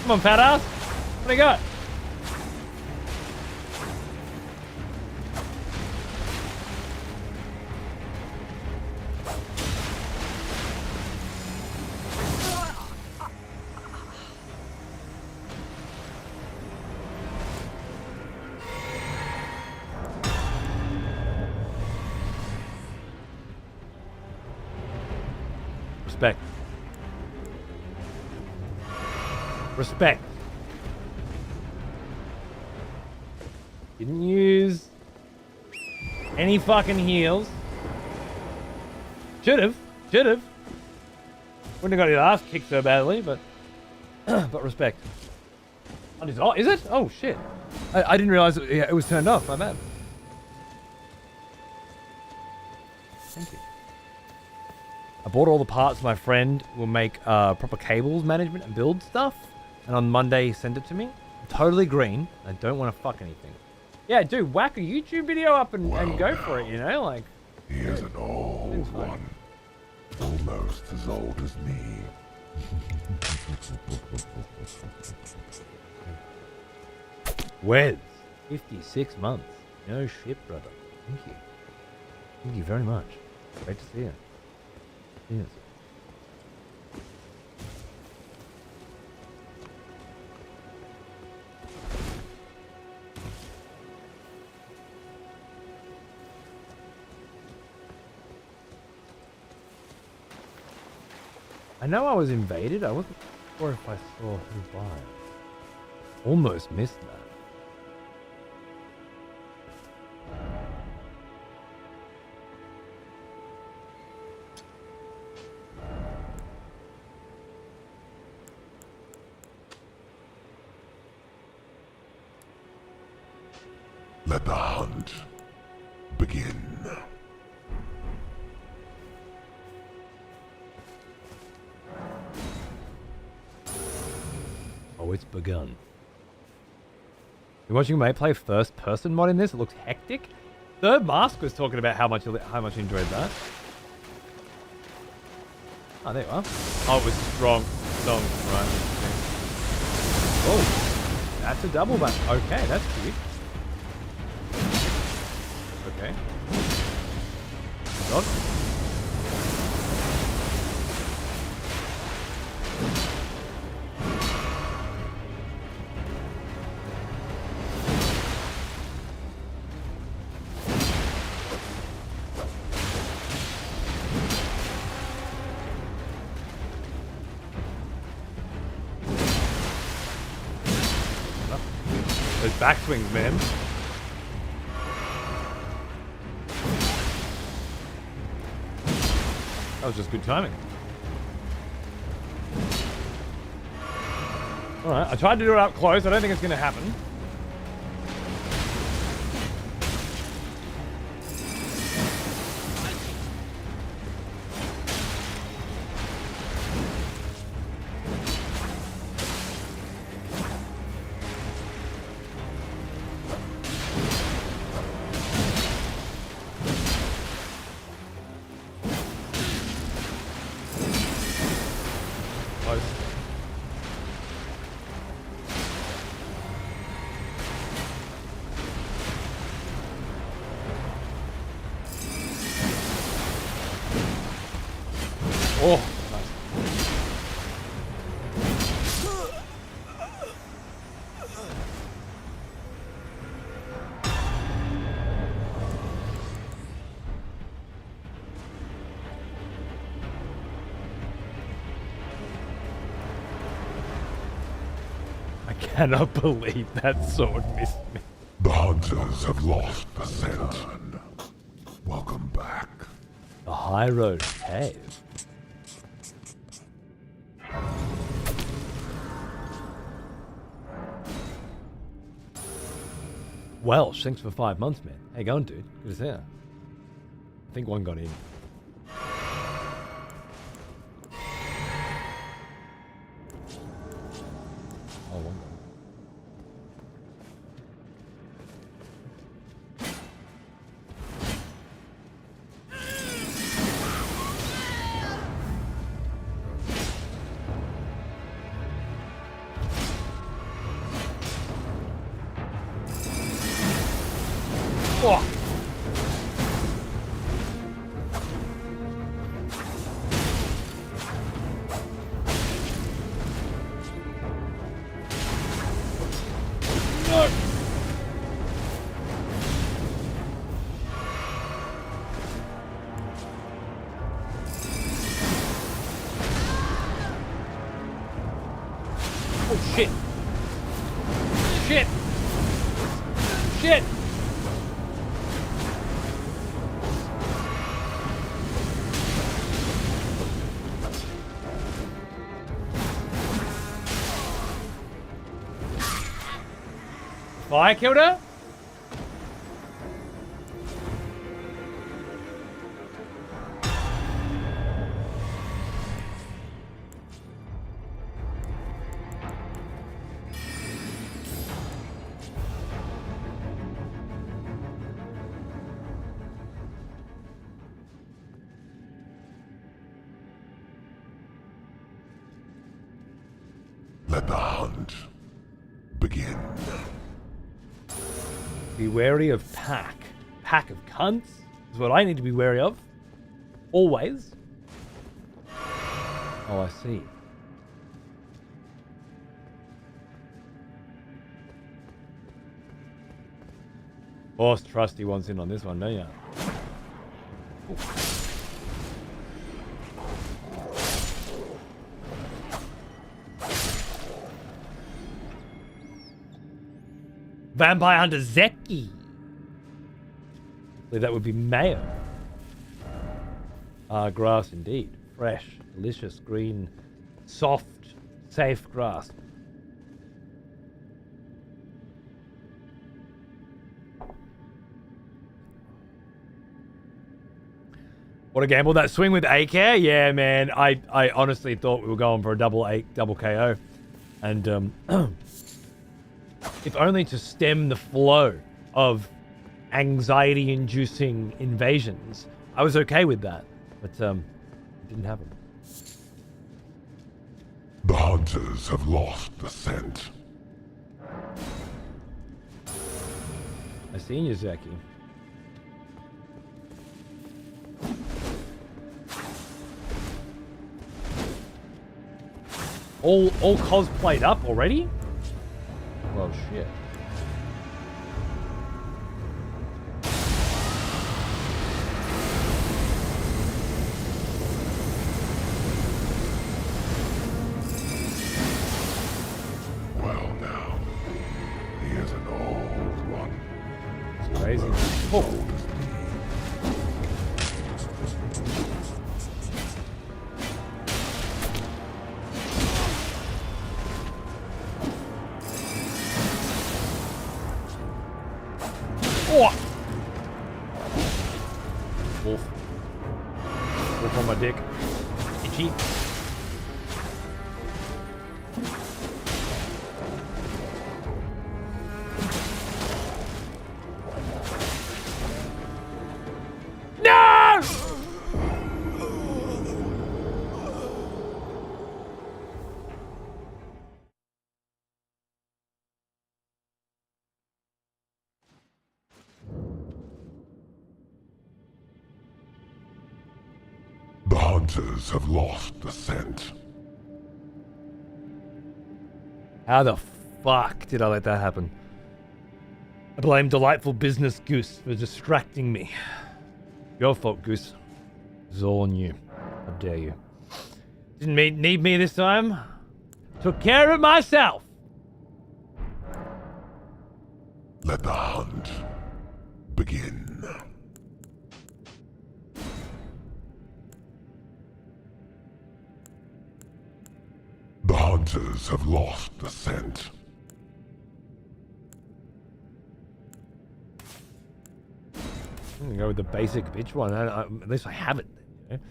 Speaker 1: Come on, fat ass. What do you got? Respect. Respect. Didn't use any fucking heals. Should have. Wouldn't have got his ass kicked so badly, but but respect. Oh, is it? Oh shit! I didn't realize it was turned off. My bad. Thank you. I bought all the parts. My friend will make proper cables management and build stuff. And on Monday, he sent it to me. I'm totally green. I don't want to fuck anything. Yeah, dude, whack a YouTube video up and go for it, you know? Like,
Speaker 2: he is an old one. Almost as old as me.
Speaker 1: Wes, 56 months. No shit, brother. Thank you. Thank you very much. Great to see you. Yes. I know I was invaded. I wasn't sure if I saw who by. Almost missed that.
Speaker 2: Let the hunt begin.
Speaker 1: Oh, it's begun. You're watching me play first person mod in this? It looks hectic. Third Mask was talking about how much he enjoyed that. Oh, there you are. Oh, it was strong. Right. Oh, that's a double back. Okay, that's cute. Okay. Dog. Those backswings, man. That was just good timing. Alright, I tried to do it up close. I don't think it's going to happen. Oh, nice. cannot believe that sword missed me.
Speaker 2: The hunters have lost the scent. Welcome back.
Speaker 1: The High Road Cave. Welsh, thanks for 5 months, man. How you going, dude? Good to see ya. I think one got in. Oh, one got in. Oh. No. Oh shit. Shit. Shit. Fire killed her?
Speaker 2: Let the hunt begin.
Speaker 1: Be wary of pack. Pack of cunts is what I need to be wary of. Always. Oh, I see. Boss Trusty wants in on this one, don't ya? Vampire Hunter Zeki. I believe that would be mayo. Grass indeed. Fresh, delicious, green, soft, safe grass. What a gamble. That swing with A-Care? Yeah, man. I honestly thought we were going for a double KO. And if only to stem the flow of anxiety-inducing invasions. I was okay with that, but it didn't happen.
Speaker 2: The hunters have lost the scent.
Speaker 1: I seen you, Zeki. All cosplayed up already? Well, shit.
Speaker 2: Well now, he is an old one.
Speaker 1: It's crazy. Oh. Wolf. Wolf on my dick. Itchy. No!
Speaker 2: The hunters have lost the scent.
Speaker 1: How the fuck did I let that happen? I blame delightful business Goose for distracting me. Your fault, Goose. It's all on you. How dare you. Didn't need me this time. Took care of it myself.
Speaker 2: Let the hunt begin. The hunters have lost the scent.
Speaker 1: I'm gonna go with the basic bitch one. At least I have it. You know?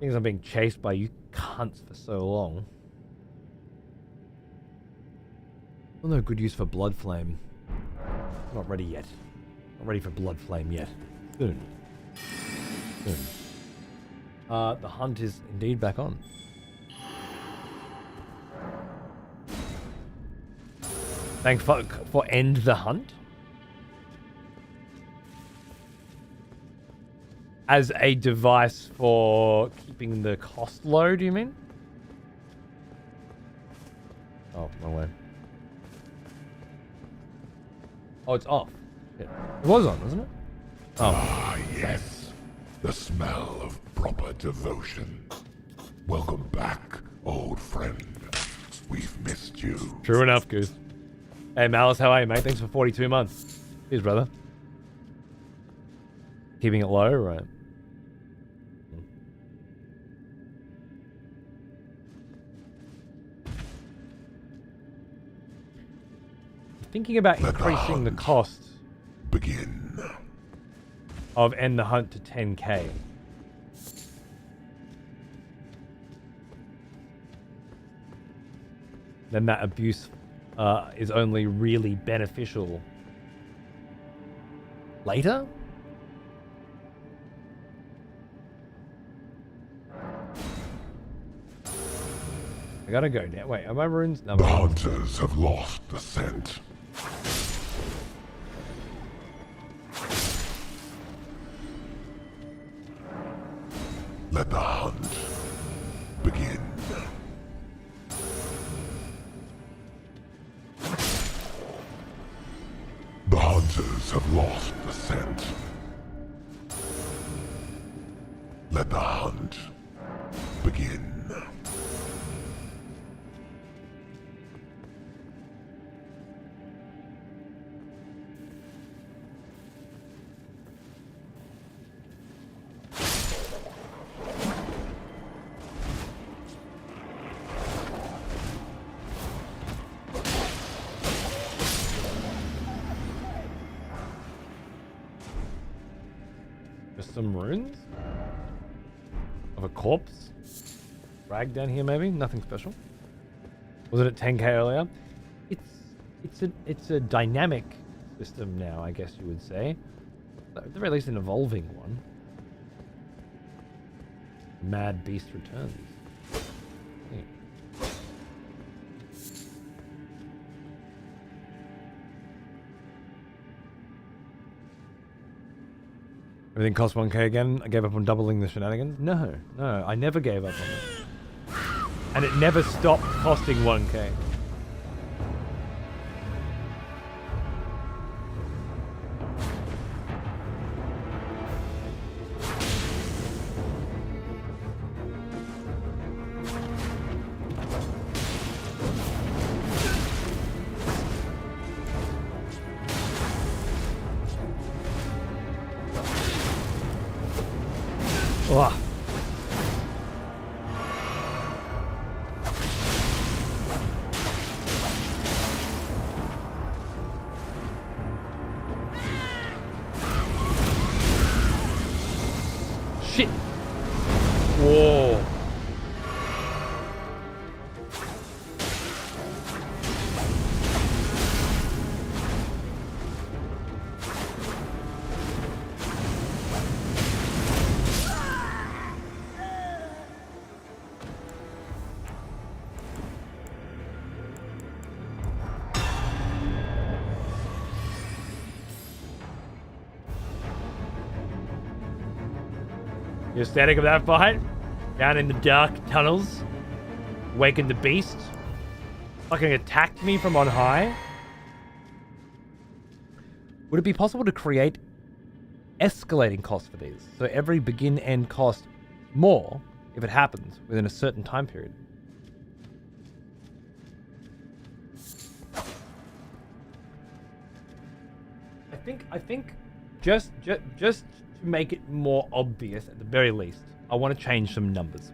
Speaker 1: Things I'm being chased by you cunts for so long. Well, no good use for Blood Flame. Not ready yet. Not ready for Blood Flame yet. Soon. Soon. The hunt is indeed back on. Thanks for end the hunt. As a device for keeping the cost low, do you mean? Oh, wrong way. Oh, it's off. Yeah. It was on, wasn't it? Oh.
Speaker 2: Ah, yes. The smell of proper devotion. Welcome back, old friend. We've missed you.
Speaker 1: True enough, Goose. Hey, Malice, how are you, mate? Thanks for 42 months. Cheers, brother. Keeping it low, right? Thinking about increasing the cost
Speaker 2: begin
Speaker 1: of End the Hunt to 10k. Then that abuse is only really beneficial later? I gotta go now. Wait, are my runes? No,
Speaker 2: the hunters have lost the scent. Let the hunt begin. The hunters have lost the scent. Let the hunt begin.
Speaker 1: Some runes of a corpse rag down here, maybe nothing special. Was it at 10k earlier? It's a dynamic system now, I guess you would say. At the very least, an evolving one. Mad Beast returns. Hey. Everything cost 1k again. I gave up on doubling the shenanigans. No, I never gave up on it. And it never stopped costing 1k. Ugh. Shit. Whoa. The aesthetic of that fight, down in the dark tunnels, wakened the beast, fucking attacked me from on high. Would it be possible to create escalating costs for these? So every begin-end cost more if it happens within a certain time period. think just to make it more obvious at the very least, I want to change some numbers.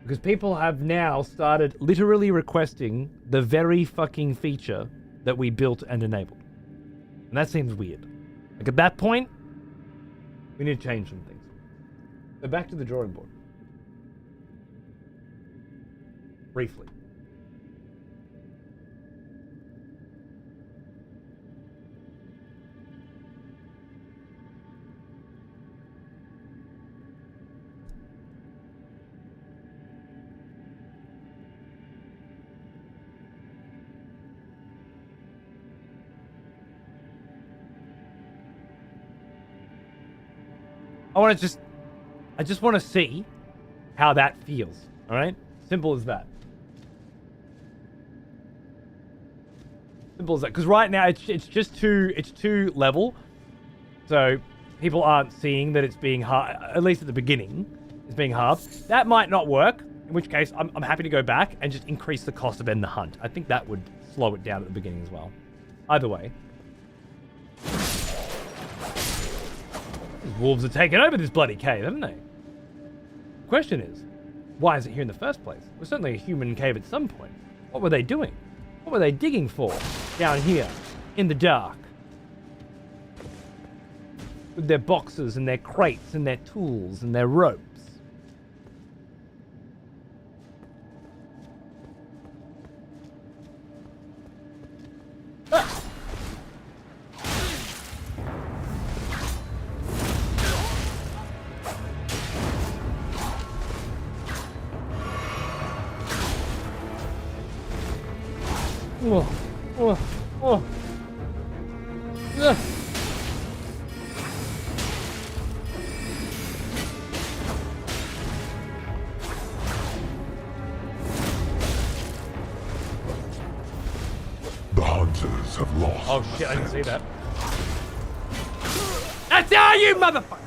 Speaker 1: Because people have now started literally requesting the very fucking feature that we built and enabled. And that seems weird. Like at that point, we need to change some things. So back to the drawing board. Briefly. I just want to see how that feels. All right? Simple as that. Simple as that. Because right now it's just too level. So people aren't seeing that it's being hard, at least at the beginning, it's being halved. That might not work, in which case I'm happy to go back and just increase the cost of End the Hunt. I think that would slow it down at the beginning as well. Either way. These wolves are taking over this bloody cave, haven't they? The question is, why is it here in the first place? It was certainly a human cave at some point. What were they doing? What were they digging for down here in the dark? With their boxes and their crates and their tools and their ropes. Ah! Oh, oh, oh. Ugh.
Speaker 2: The hunters have lost.
Speaker 1: Oh shit, I didn't see that. That's how you motherfucker!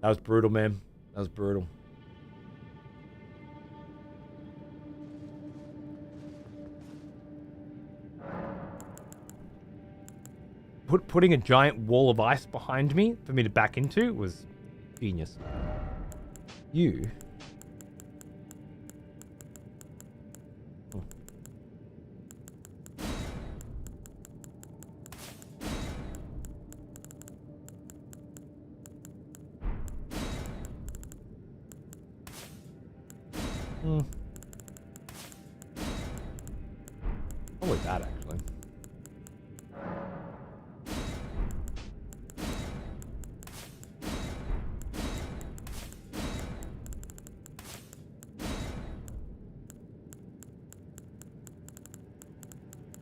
Speaker 1: That was brutal, man. That was brutal. Putting a giant wall of ice behind me for me to back into was genius. You. Oh. Probably that, actually.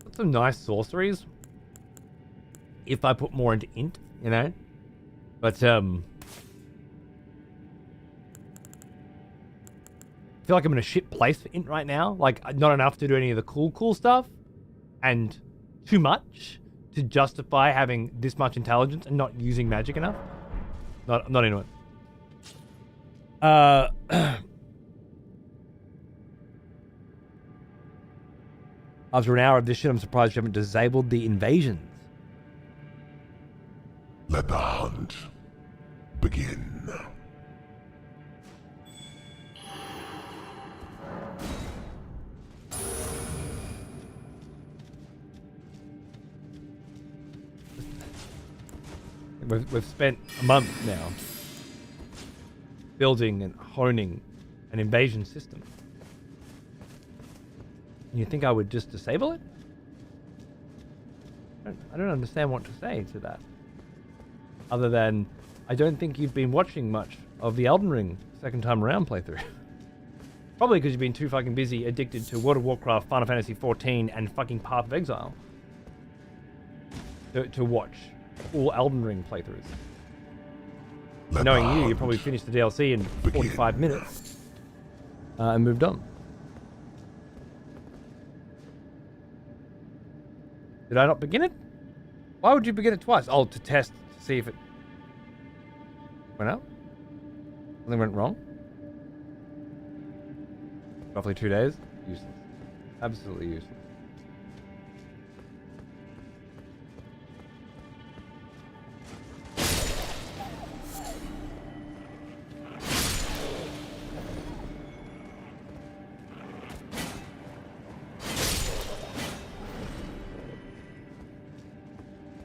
Speaker 1: Got some nice sorceries. If I put more into int, you know? But, I feel like I'm in a shit place for int right now. Like, not enough to do any of the cool stuff. And too much to justify having this much intelligence and not using magic enough. Not into it. After an hour of this shit, I'm surprised you haven't disabled the invasions.
Speaker 2: Let the hunt begin.
Speaker 1: We've spent a month now building and honing an invasion system. You think I would just disable it? I don't understand what to say to that. Other than, I don't think you've been watching much of the Elden Ring second time around playthrough. Probably because you've been too fucking busy addicted to World of Warcraft, Final Fantasy XIV, and fucking Path of Exile. To watch all Elden Ring playthroughs. Knowing you probably finished the DLC in 45 minutes and moved on. Did I not begin it? Why would you begin it twice? Oh, to test, to see if it went out? Something went wrong? Roughly 2 days? Useless. Absolutely useless.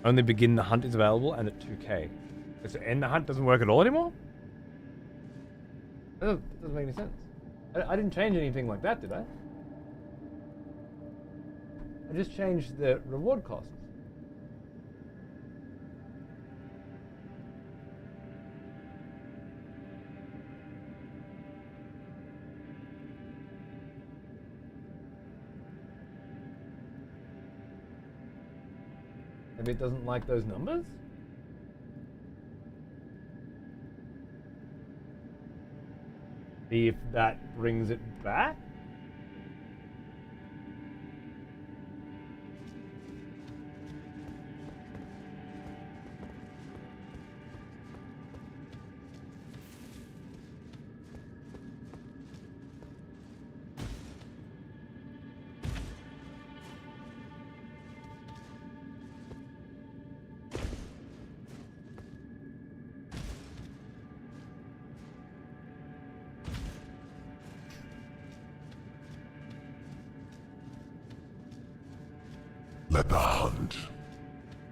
Speaker 1: Only begin the hunt is available and at 2k. So end the hunt doesn't work at all anymore? That doesn't make any sense. I didn't change anything like that, did I? I just changed the reward costs. Maybe it doesn't like those numbers? See if that brings it back?
Speaker 2: Let the hunt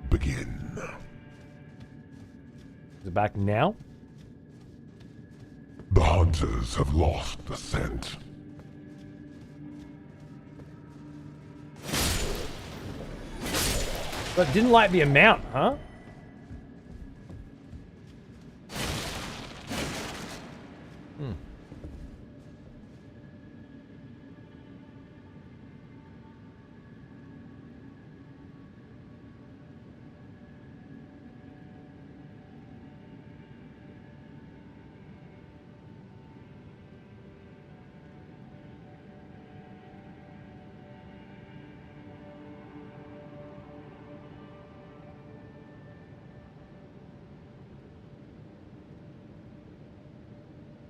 Speaker 2: begin.
Speaker 1: Is it back now?
Speaker 2: The hunters have lost the scent.
Speaker 1: But didn't like the amount, huh?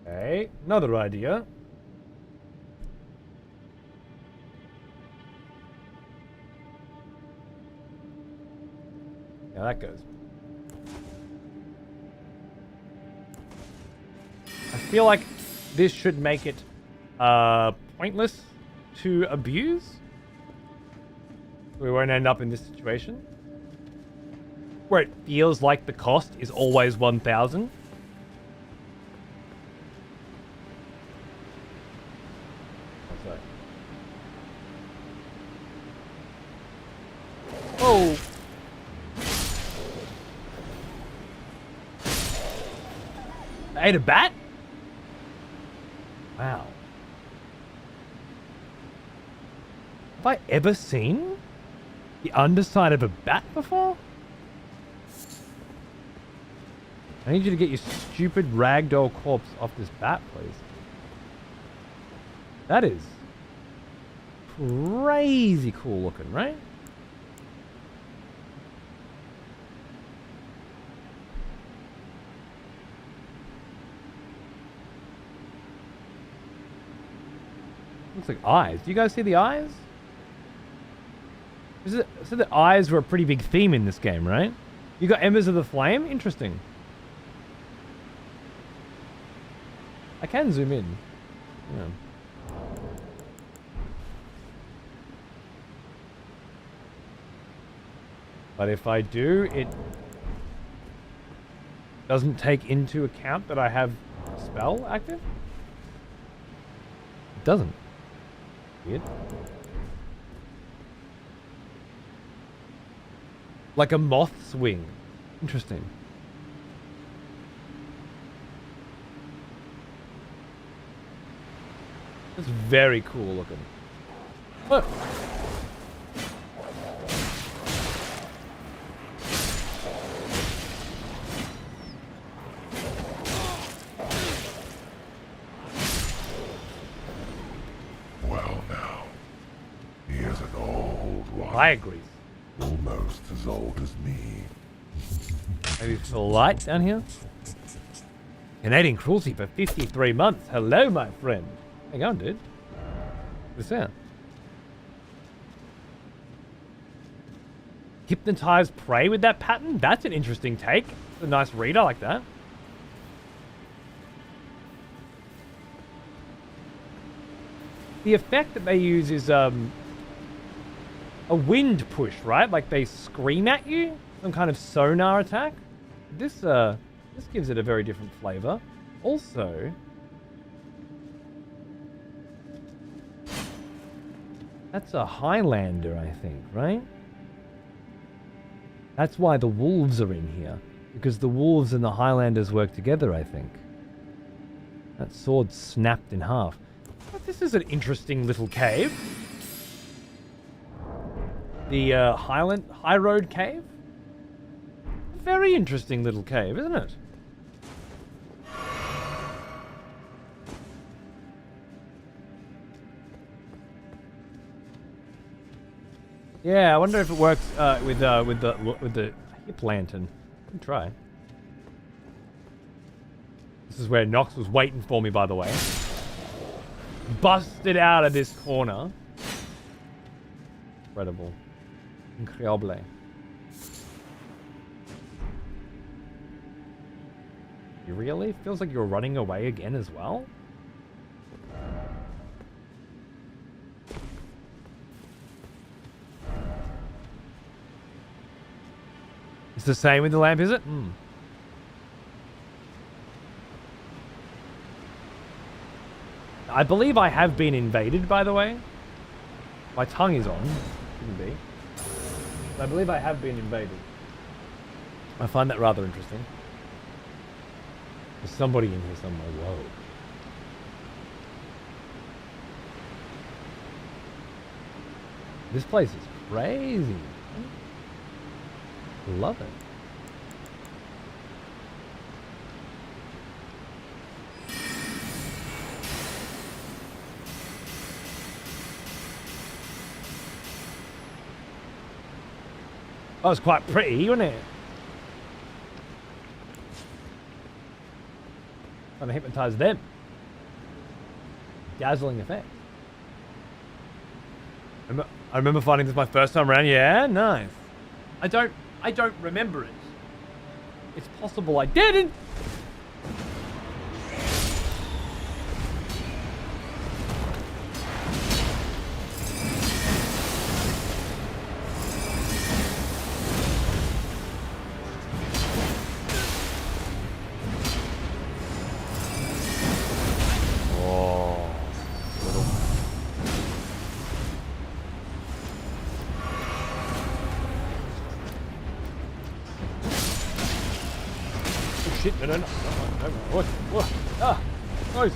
Speaker 1: Okay, another idea. Yeah, that goes. I feel like this should make it pointless to abuse. We won't end up in this situation where it feels like the cost is always 1,000. Oh. I ate a bat? Wow. Have I ever seen the underside of a bat before? I need you to get your stupid ragdoll corpse off this bat, please. That is crazy cool looking, right? Looks like eyes. Do you guys see the eyes? So the eyes were a pretty big theme in this game, right? You got Embers of the Flame? Interesting. I can zoom in. Yeah. But if I do, it doesn't take into account that I have a spell active? It doesn't. Weird. Like a moth's wing. Interesting. It's very cool looking. Look.
Speaker 2: Well now, he is an old one.
Speaker 1: I agree.
Speaker 2: Will almost as old as me.
Speaker 1: Maybe it's still light down here. Canadian cruelty for 53 months. Hello, my friend. Hang on, dude. What's that? Hypnotize prey with that pattern? That's an interesting take. It's a nice read. I like that. The effect that they use is a wind push, right? Like they scream at you. Some kind of sonar attack. This gives it a very different flavor. Also, that's a Highlander, I think, right? That's why the wolves are in here. Because the wolves and the Highlanders work together, I think. That sword snapped in half. But this is an interesting little cave. The High Road Cave? Very interesting little cave, isn't it? Yeah, I wonder if it works with the hip lantern. Good try. This is where Nox was waiting for me, by the way. Busted out of this corner. Incredible. Incredible. You really? Feels like you're running away again as well? It's the same with the lamp, is it? I believe I have been invaded, by the way. My tongue is on. Shouldn't be. But I believe I have been invaded. I find that rather interesting. There's somebody in here somewhere. Whoa. This place is crazy. Love it. That was quite pretty, wasn't it? Trying to hypnotize them. Dazzling effect. I remember finding this my first time around. Yeah, nice. I don't remember it. It's possible I didn't. Shit, no. What? Ah, nice.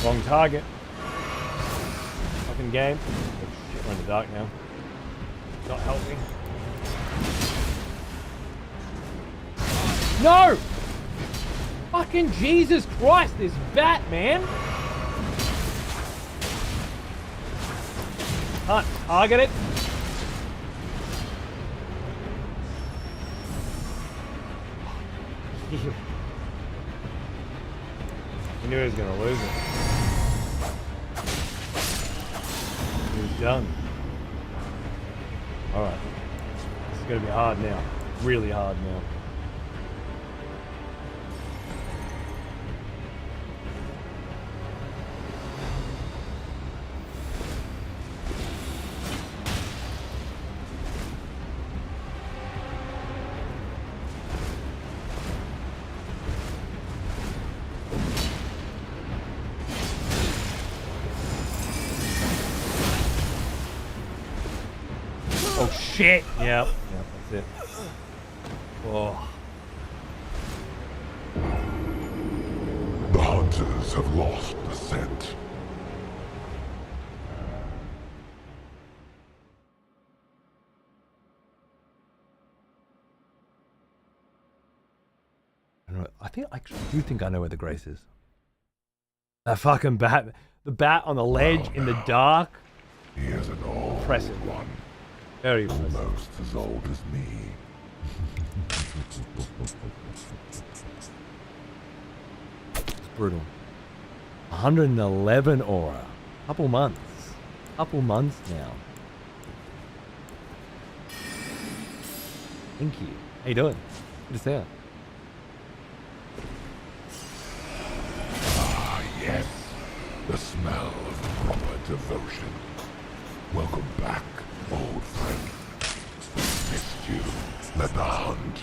Speaker 1: Wrong target. Fucking game. Oh shit, we're in the dark now. Not helping. No! Fucking Jesus Christ, this bat, man! Can't target it. I knew he was gonna lose it. He was done. Alright. This is gonna be hard now. Really hard now. shit. Yep, that's it. Oh.
Speaker 2: The hunters have lost the scent.
Speaker 1: I do think I know where the grace is. That fucking bat. The bat on the ledge in the dark.
Speaker 2: He is an old
Speaker 1: Impressive.
Speaker 2: one.
Speaker 1: Very impressive.
Speaker 2: Almost as old as me.
Speaker 1: It's brutal. 111 aura. Couple months now. Thank you. How you doing? Good to see you.
Speaker 2: Ah, yes. The smell of proper devotion. Welcome back, old friend. Missed you. Let the hunt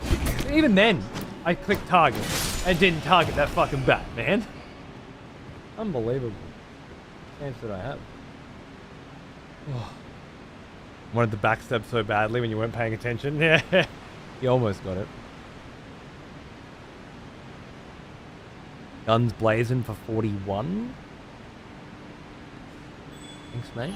Speaker 2: begin.
Speaker 1: Even then, I clicked target and didn't target that fucking bat, man. Unbelievable. Chance that I have. Oh. Wanted to backstab so badly when you weren't paying attention. Yeah, you almost got it. Guns blazing for 41. Thanks, mate.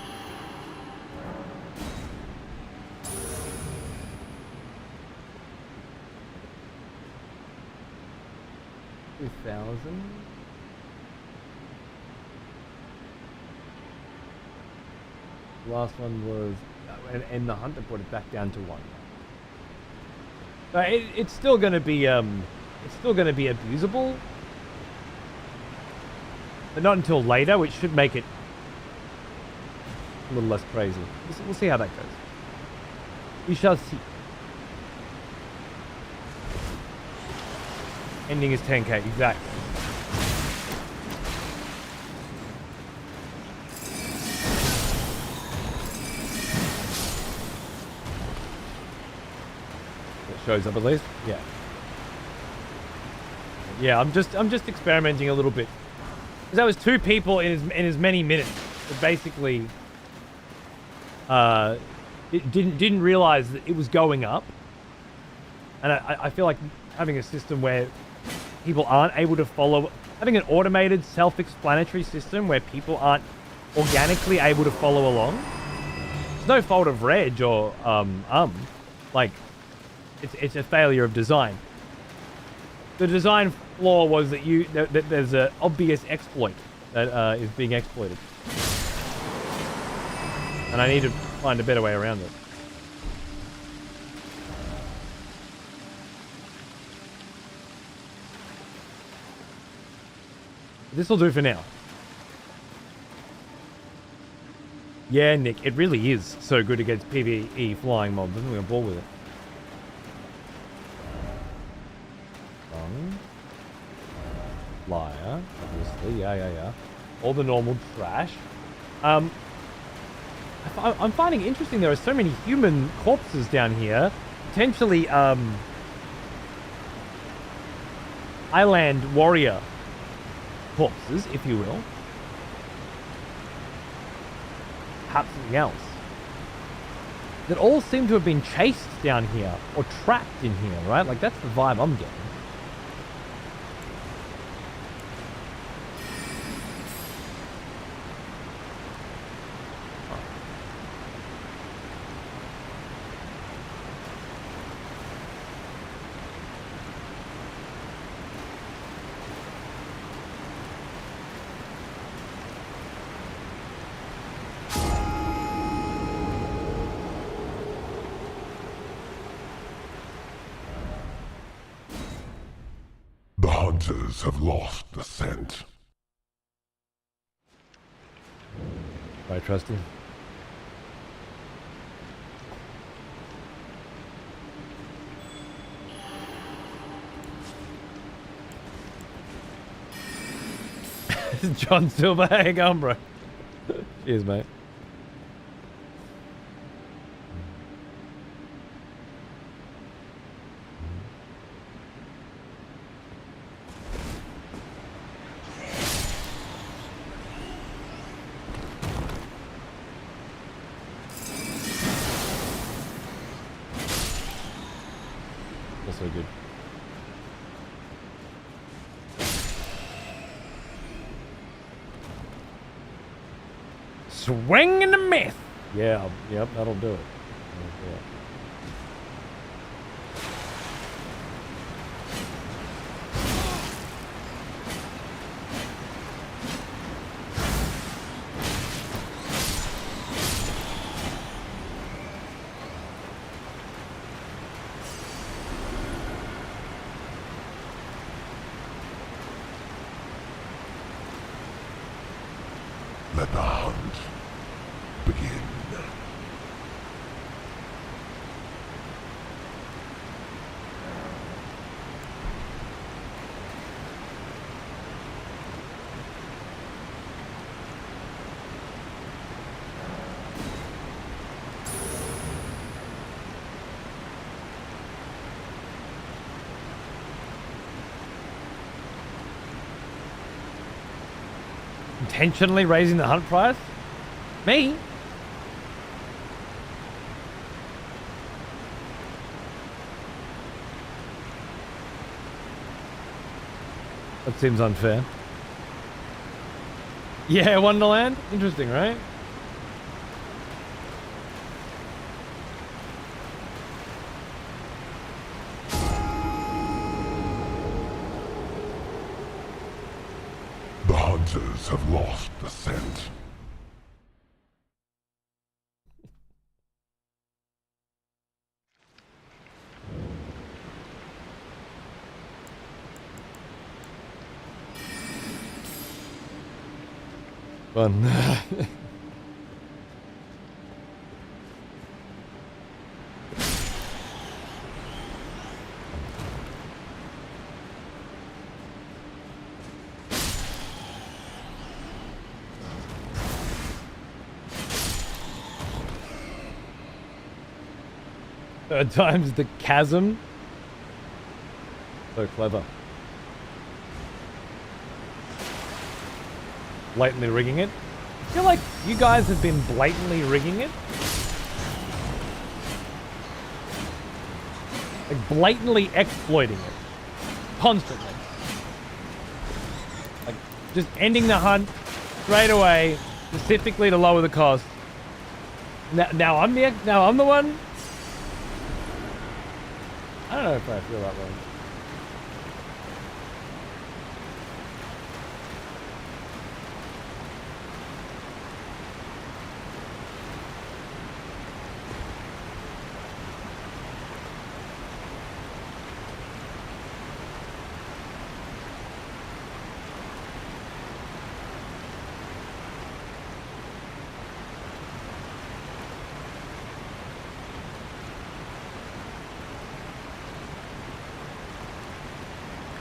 Speaker 1: $2,000. Last one was, and the hunter brought it back down to 1. It's still going to be, abusable, but not until later, which should make it a little less crazy. We'll see how that goes. We shall see. Ending is 10k, exactly. Shows up at least. Yeah. Yeah, I'm just experimenting a little bit. Because that was 2 people in as many minutes. It basically it didn't realize that it was going up. And I feel like having a system where people aren't able to follow, having an automated self-explanatory system where people aren't organically able to follow along. It's no fault of Reg or like it's a failure of design. The design flaw was that there's an obvious exploit that is being exploited, and I need to find a better way around it. This will do for now. Yeah, Nick, it really is so good against PvE flying mobs. I'm going to ball with it. Liar, obviously, yeah. All the normal trash. I'm finding interesting there are so many human corpses down here. Potentially, Island warrior corpses, if you will. Perhaps something else. That all seem to have been chased down here, or trapped in here, right? Like, that's the vibe I'm getting.
Speaker 2: Hunters have lost the scent.
Speaker 1: I trust you. John Silver, hey, going, bro. Cheers, mate. so good. Swing and a miss. Yeah, yep, that'll do it. That'll do it.
Speaker 2: Let the hunt begin.
Speaker 1: Intentionally raising the hunt price? Me? That seems unfair. Yeah, Wonderland? Interesting, right?
Speaker 2: The hunters have lost the scent.
Speaker 1: Fun. Third time's the chasm. So clever. Blatantly rigging it. I feel like you guys have been blatantly rigging it. Like blatantly exploiting it. Constantly. Like just ending the hunt straight away, specifically to lower the cost. Now I'm the one. I don't know if I feel that way.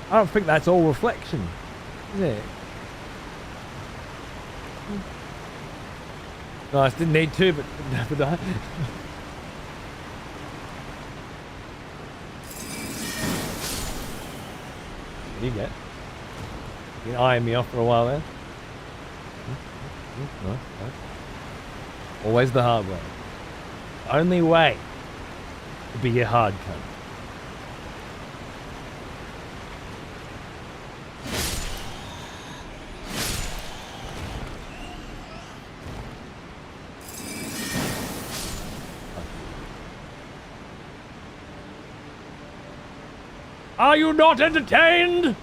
Speaker 1: I don't think that's all reflection, is it? Nice, didn't need to, but for that. What do you get? You been eyeing me off for a while there. Nice. Always the hard way. Only way to be a hard cunt. Are you not entertained? Ooh.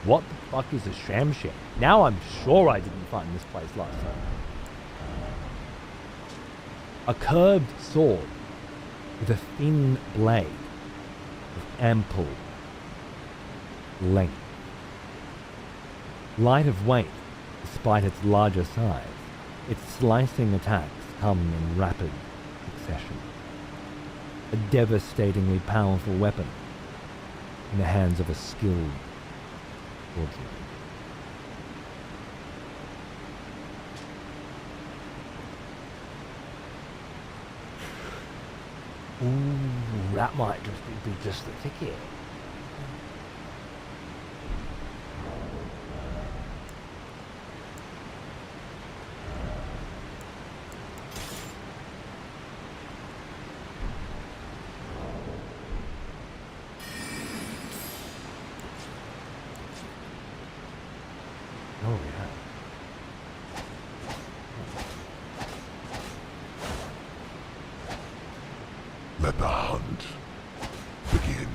Speaker 1: What the fuck is a shamshet? Now I'm sure I didn't find this place last time. A curved sword with a thin blade of ample length. Light of weight, despite its larger size, its slicing attacks come in rapid succession. A devastatingly powerful weapon in the hands of a skilled swordsman. Ooh, that might just be just the ticket.
Speaker 2: Let the hunt begin.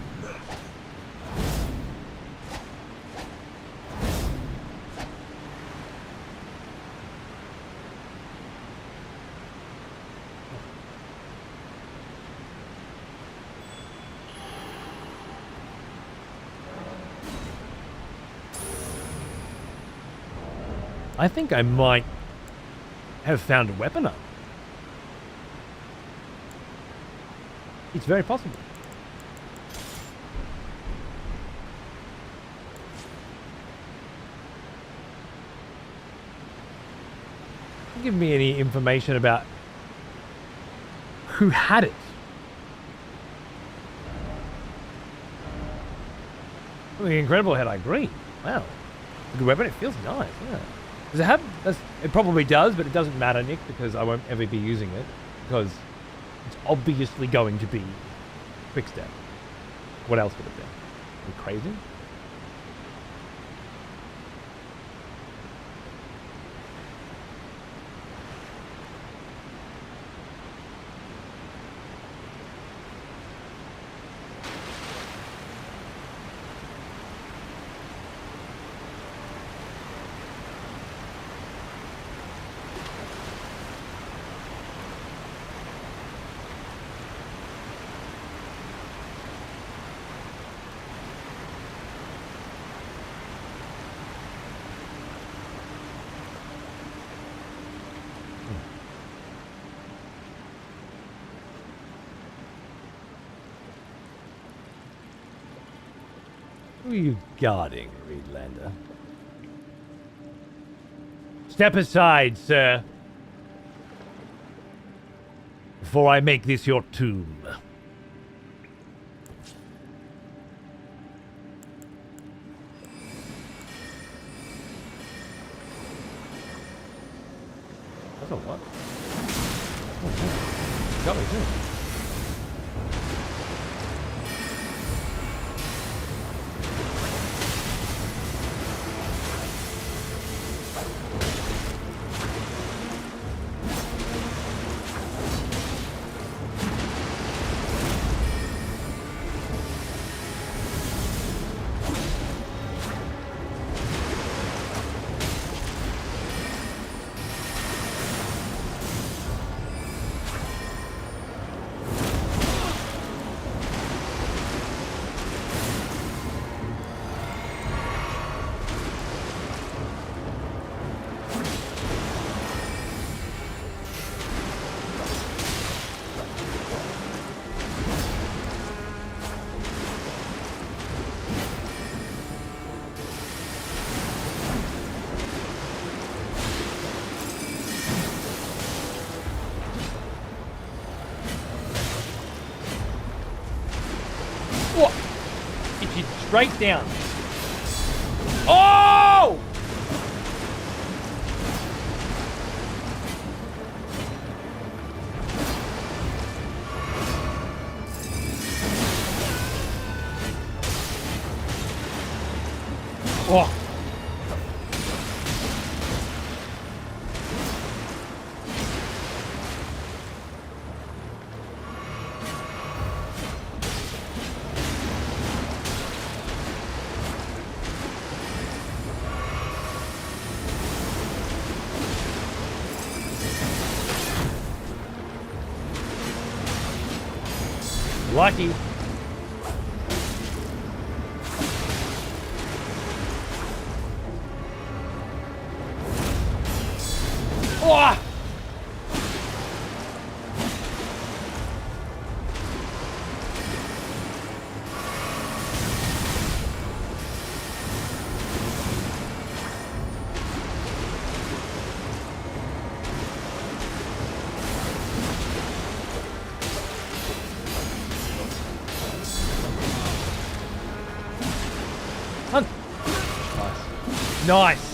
Speaker 1: I think I might have found a weapon up. It's very possible. Give me any information about who had it. Oh, the incredible headlight green. Wow. A good weapon. It feels nice. Yeah. Does it have? It probably does, but it doesn't matter, Nick, because I won't ever be using it because it's obviously going to be quick step. What else would it be? Are you crazy? Who are you guarding, Reedlander? Step aside, sir, before I make this your tomb. That's a lot. Oh, got me too. Straight down. Oh! Oh. Lucky. Oh! Nice.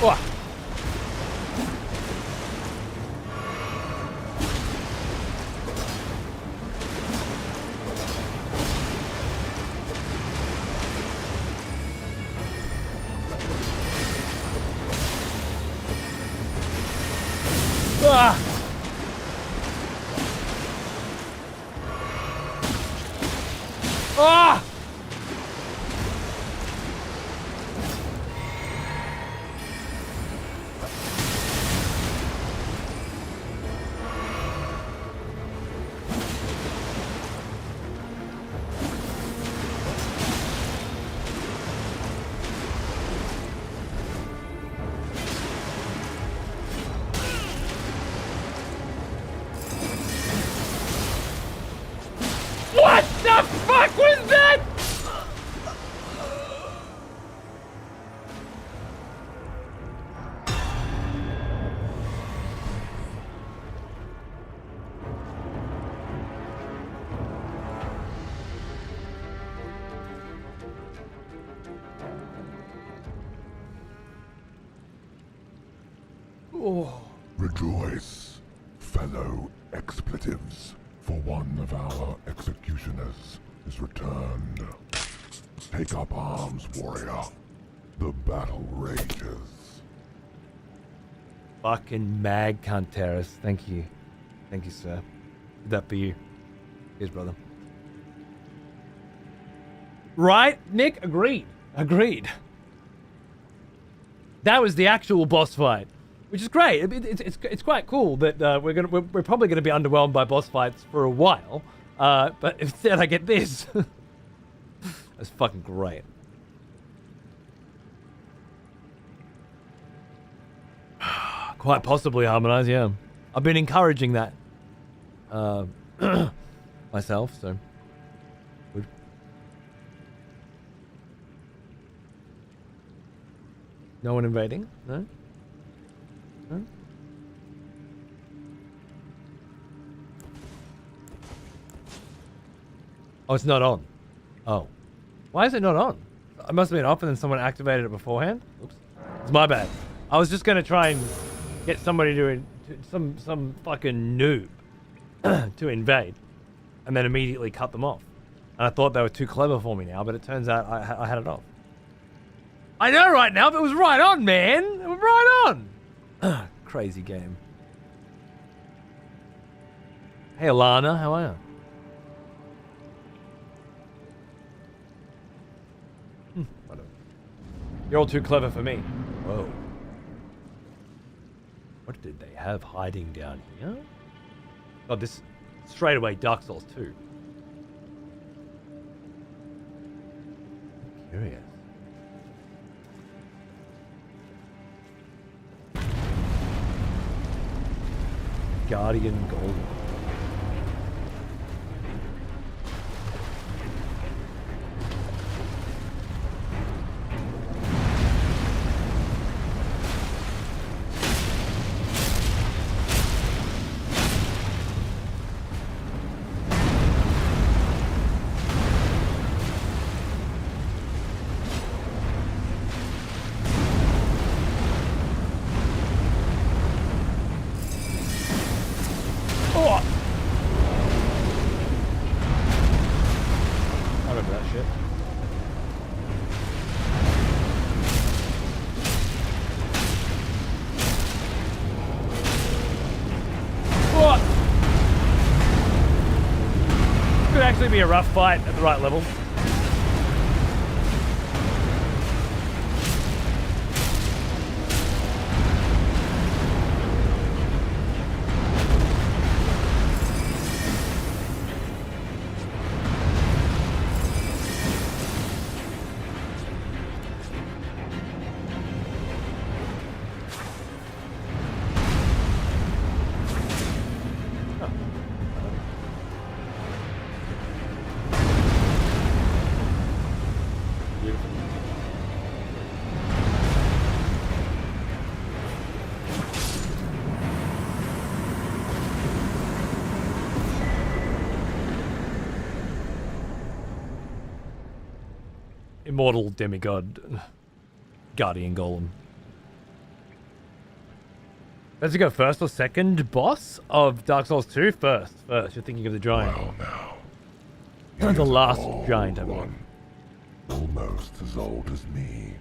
Speaker 1: Oh. Ah! Ah! What the fuck was that? Oh.
Speaker 2: Rejoice, fellow expletives, for one of our executioners is returned. Take up arms, warrior. The battle rages.
Speaker 1: Fucking mag cunt terrorist. Thank you. Thank you, sir. Did that for you. Cheers, brother. Right, Nick? Agreed. Agreed. That was the actual boss fight, which is great. It's quite cool that we're probably gonna be underwhelmed by boss fights for a while, but instead I get this. That's fucking great. Quite possibly harmonize, yeah. I've been encouraging that myself, so good. No one invading? No? No? Oh, it's not on. Oh. Why is it not on? It must have been off and then someone activated it beforehand? Oops. It's my bad. I was just gonna try and get somebody some fucking noob to invade and then immediately cut them off. And I thought they were too clever for me now, but it turns out I had it off. I know right now, but it was right on, man. It was right on. Crazy game. Hey, Alana, how are you? Whatever. You're all too clever for me. Whoa. What did they have hiding down here? God, this straight away Dark Souls 2. I'm curious. Guardian Gold. Be a rough fight at the right level. Immortal demigod guardian golem. Let's go first or second boss of Dark Souls 2? First. You're thinking of the giant.
Speaker 2: Well now.
Speaker 1: The last giant, I mean.
Speaker 2: Almost as old as me.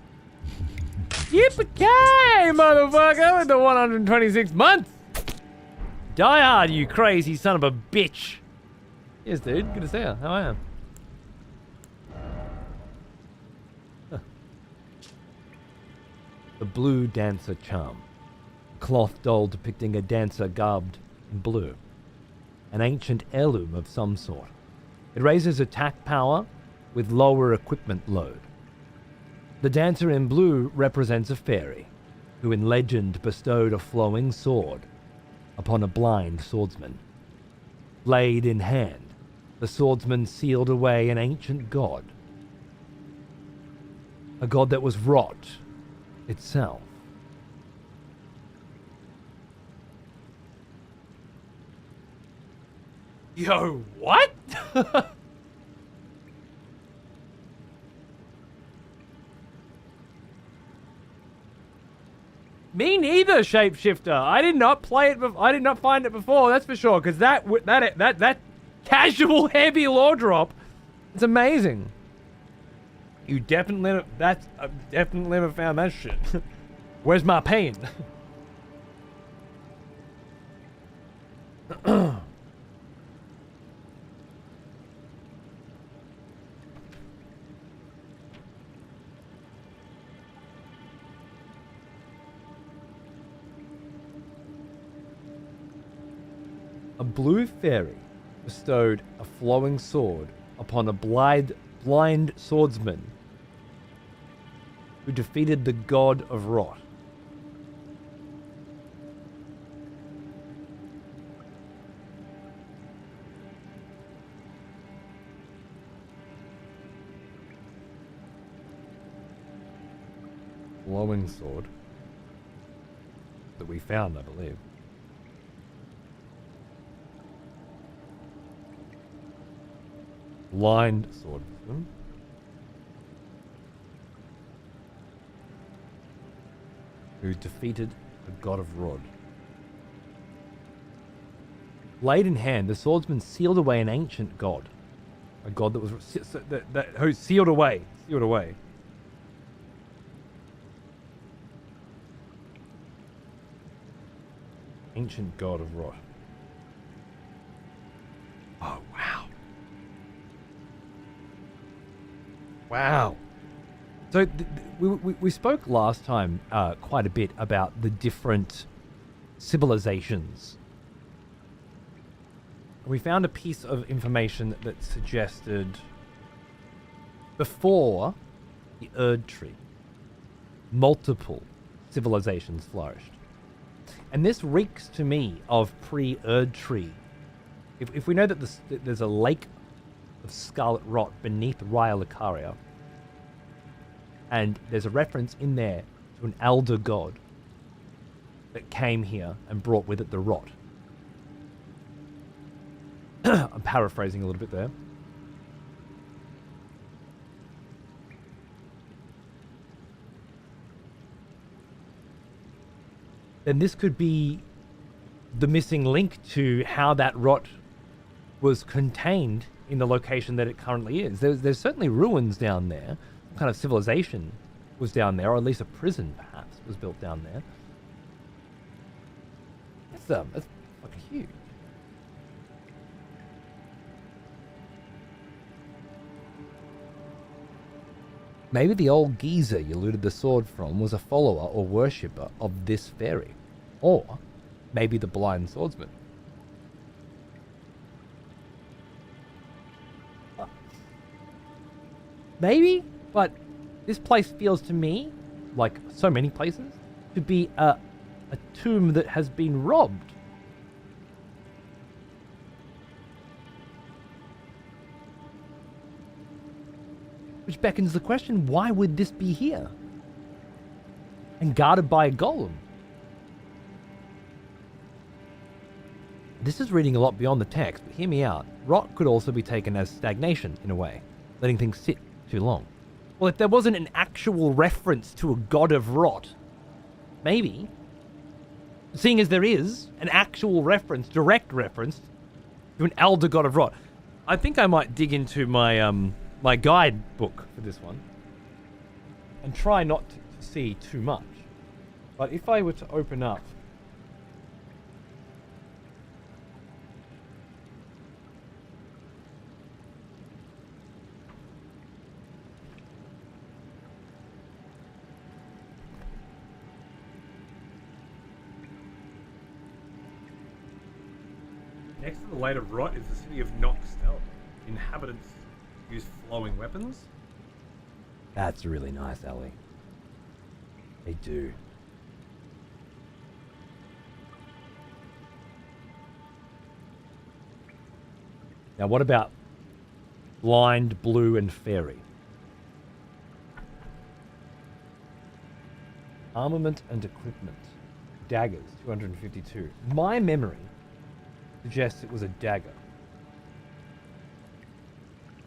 Speaker 1: Yippee-ki-yay, motherfucker, with the 126 months! Die hard, you crazy son of a bitch. Yes, dude. Good to see you. How are you? Huh. The Blue Dancer Charm. Cloth doll depicting a dancer garbed in blue. An ancient heirloom of some sort. It raises attack power with lower equipment load. The dancer in blue represents a fairy, who in legend bestowed a flowing sword upon a blind swordsman. Blade in hand, the swordsman sealed away an ancient god. A god that was rot itself. Yo, what? Me neither, Shapeshifter. I did not play it. I did not find it before. That's for sure. Because that casual heavy lore drop, it's amazing. You definitely definitely never found that shit. Where's my pain? A blue fairy bestowed a flowing sword upon a blind swordsman who defeated the god of rot. Flowing sword that we found, I believe. Blind swordsman. Who defeated the god of rod. Blade in hand, the swordsman sealed away an ancient god. A god that was who sealed away. Ancient god of rot. Oh, wow. Wow. So we spoke last time quite a bit about the different civilizations. We found a piece of information that suggested before the Erdtree, multiple civilizations flourished. And this reeks to me of pre-Erdtree. If we know that there's a lake of scarlet rot beneath Raya Lucaria, and there's a reference in there to an elder god that came here and brought with it the rot. I'm paraphrasing a little bit there. Then this could be the missing link to how that rot was contained in the location that it currently is. There's certainly ruins down there. What kind of civilization was down there, or at least a prison perhaps was built down there. That's fucking huge. Maybe the old geezer you looted the sword from was a follower or worshipper of this fairy. Or maybe the blind swordsman. Maybe, but this place feels to me, like so many places, to be a tomb that has been robbed. Which beckons the question, why would this be here? And guarded by a golem? This is reading a lot beyond the text, but hear me out. Rot could also be taken as stagnation, in a way. Letting things sit too long. Well, if there wasn't an actual reference to a god of rot, maybe, seeing as there is an actual reference, direct reference, to an elder god of rot, I think I might dig into my my guide book for this one and try not to see too much. But if I were to open up Next to the Light of Rot is the city of Noxtel. Inhabitants use flowing weapons. That's really nice, Ellie. They do. Now, what about Blind, Blue, and Fairy? Armament and equipment. Daggers, 252. My memory suggests it was a dagger.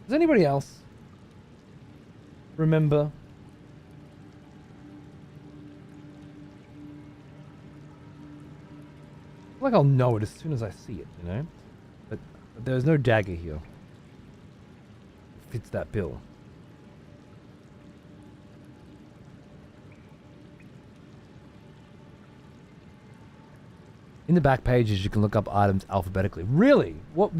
Speaker 1: Does anybody else remember? I feel like I'll know it as soon as I see it, you know? But there's no dagger here. Fits that bill. In the back pages, you can look up items alphabetically. Really? What?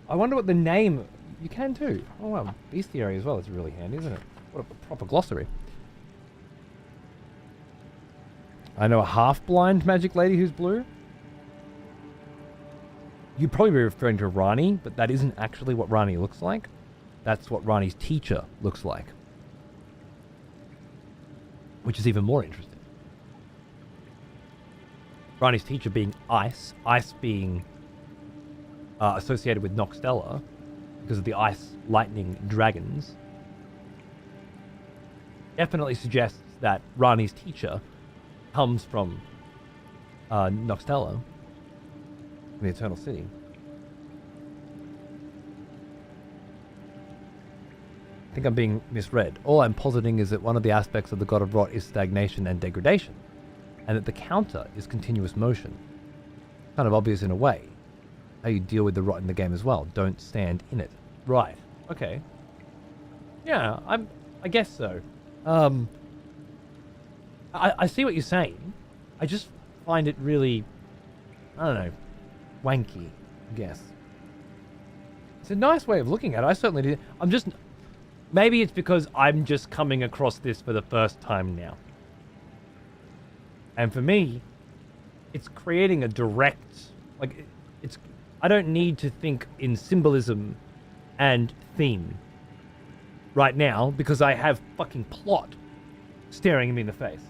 Speaker 1: I wonder what the name... You can too. Oh wow, bestiary as well. It's really handy, isn't it? What a proper glossary. I know a half-blind magic lady who's blue. You'd probably be referring to Rani, but that isn't actually what Rani looks like. That's what Rani's teacher looks like. Which is even more interesting. Rani's teacher being ice. Ice being associated with Noxtella because of the ice lightning dragons. Definitely suggests that Rani's teacher comes from Noxtella, the Eternal City. I think I'm being misread. All I'm positing is that one of the aspects of the God of Rot is stagnation and degradation, and that the counter is continuous motion. Kind of obvious in a way. How you deal with the rot in the game as well. Don't stand in it. Right. Okay. Yeah, I guess so. I see what you're saying. I just find it really, I don't know, wanky, I guess. It's a nice way of looking at it. I certainly did. Maybe it's because I'm just coming across this for the first time now. And for me, it's creating a direct, I don't need to think in symbolism and theme right now because I have fucking plot staring me in the face.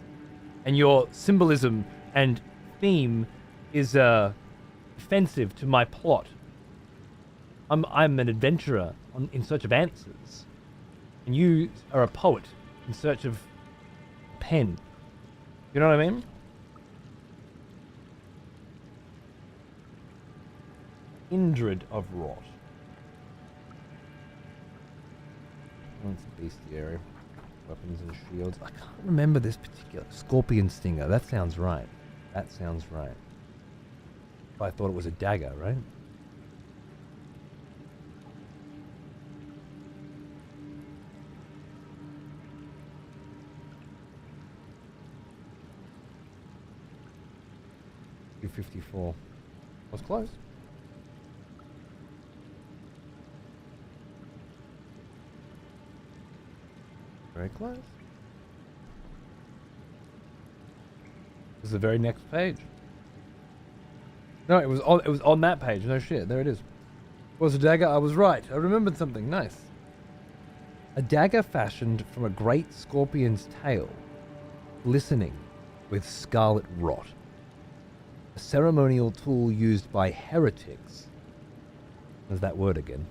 Speaker 1: And your symbolism and theme is offensive to my plot. I'm an adventurer in search of answers. And you are a poet in search of pen. You know what I mean? Kindred of Rot. That's a bestiary. Weapons and shields. I can't remember this particular... Scorpion Stinger. That sounds right. That sounds right. I thought it was a dagger, right? $254. Was close. Very close. This is the very next page. No, it was on that page. No shit. There it is. Was a dagger? I was right. I remembered something. Nice. A dagger fashioned from a great scorpion's tail, glistening with scarlet rot. A ceremonial tool used by heretics. There's that word again.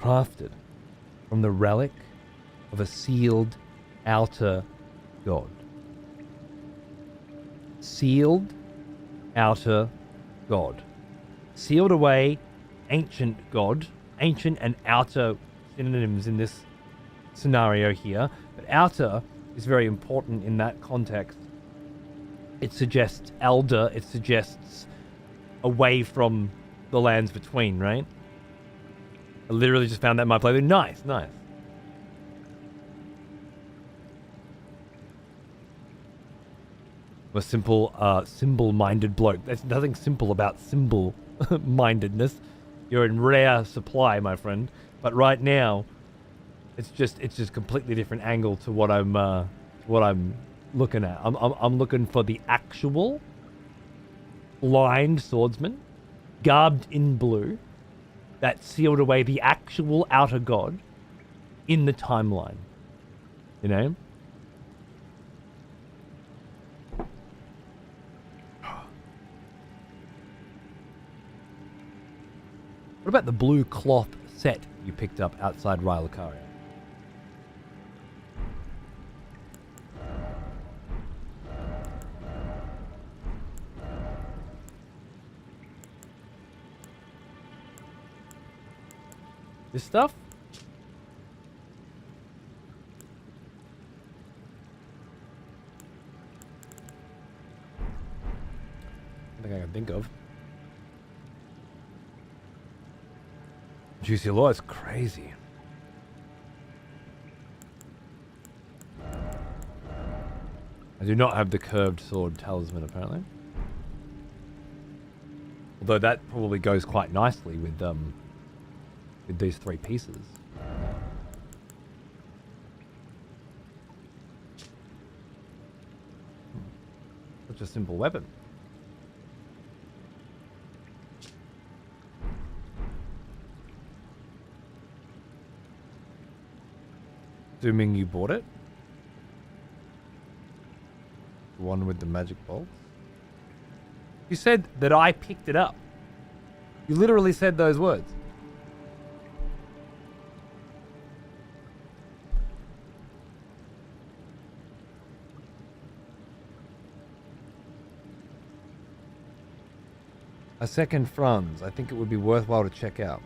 Speaker 1: Crafted from the relic of a sealed outer god. Sealed outer god. Sealed away, ancient god. Ancient and outer synonyms in this scenario here. But outer is very important in that context. It suggests elder. It suggests away from the lands between, right? I literally just found that in my playthrough. Nice, nice. A simple, symbol-minded bloke. There's nothing simple about symbol-mindedness. You're in rare supply, my friend. But right now, it's just completely different angle to what I'm looking at. I'm looking for the actual blind swordsman garbed in blue, that sealed away the actual outer god in the timeline. You know? What about the blue cloth set you picked up outside Rylucaria? This stuff? I think I can think of. Juicy Law is crazy. I do not have the curved sword talisman, apparently. Although that probably goes quite nicely with these three pieces. Such a simple weapon. Assuming you bought it. The one with the magic bolts. You said that I picked it up. You literally said those words. A second Franz. I think it would be worthwhile to check out.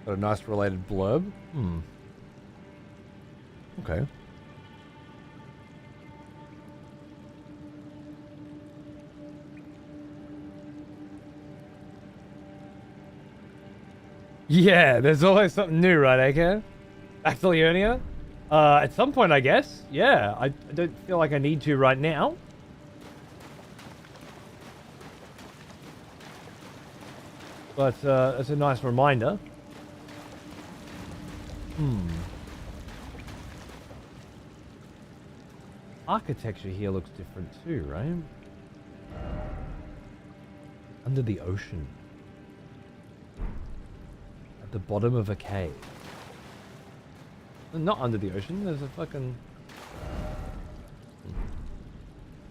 Speaker 1: Got a nice related blurb. Okay. Yeah, there's always something new, right, AK? Back to Leonia? At some point, I guess. Yeah, I don't feel like I need to right now. But it's a nice reminder. Architecture here looks different too, right? Under the ocean. At the bottom of a cave. Not under the ocean, there's a fucking... on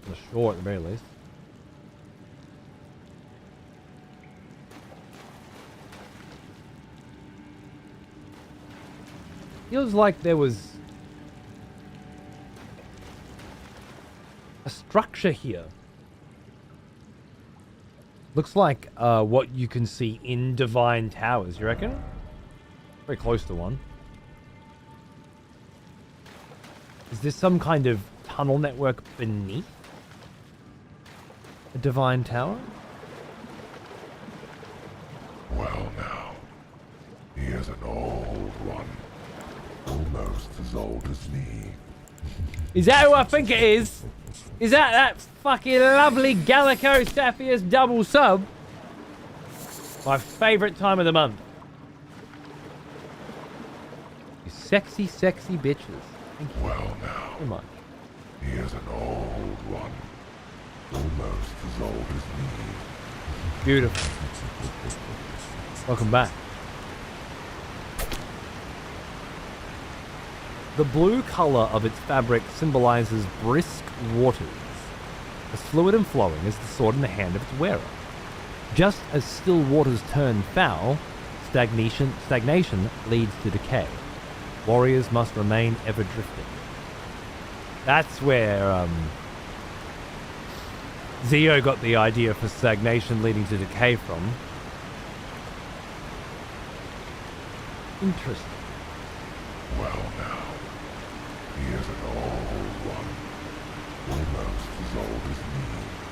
Speaker 1: the shore at the very least. Feels like there was a structure here. Looks like what you can see in Divine Towers, you reckon? Very close to one. Is this some kind of tunnel network beneath a Divine Tower?
Speaker 2: Well now, he is an old one. Almost as old as me.
Speaker 1: Is that who I think it is? Is that fucking lovely Gallico Sapphires double sub? My favourite time of the month. You sexy, sexy bitches. Thank you.
Speaker 2: Well now,
Speaker 1: so much.
Speaker 2: He is an old one. Almost as old as me.
Speaker 1: Beautiful. Welcome back. The blue colour of its fabric symbolises brisk waters, as fluid and flowing as the sword in the hand of its wearer. Just as still waters turn foul, stagnation leads to decay. Warriors must remain ever drifting. That's where Zio got the idea for stagnation leading to decay from. Interesting.
Speaker 2: Well now, he is an old one. Almost as old as me.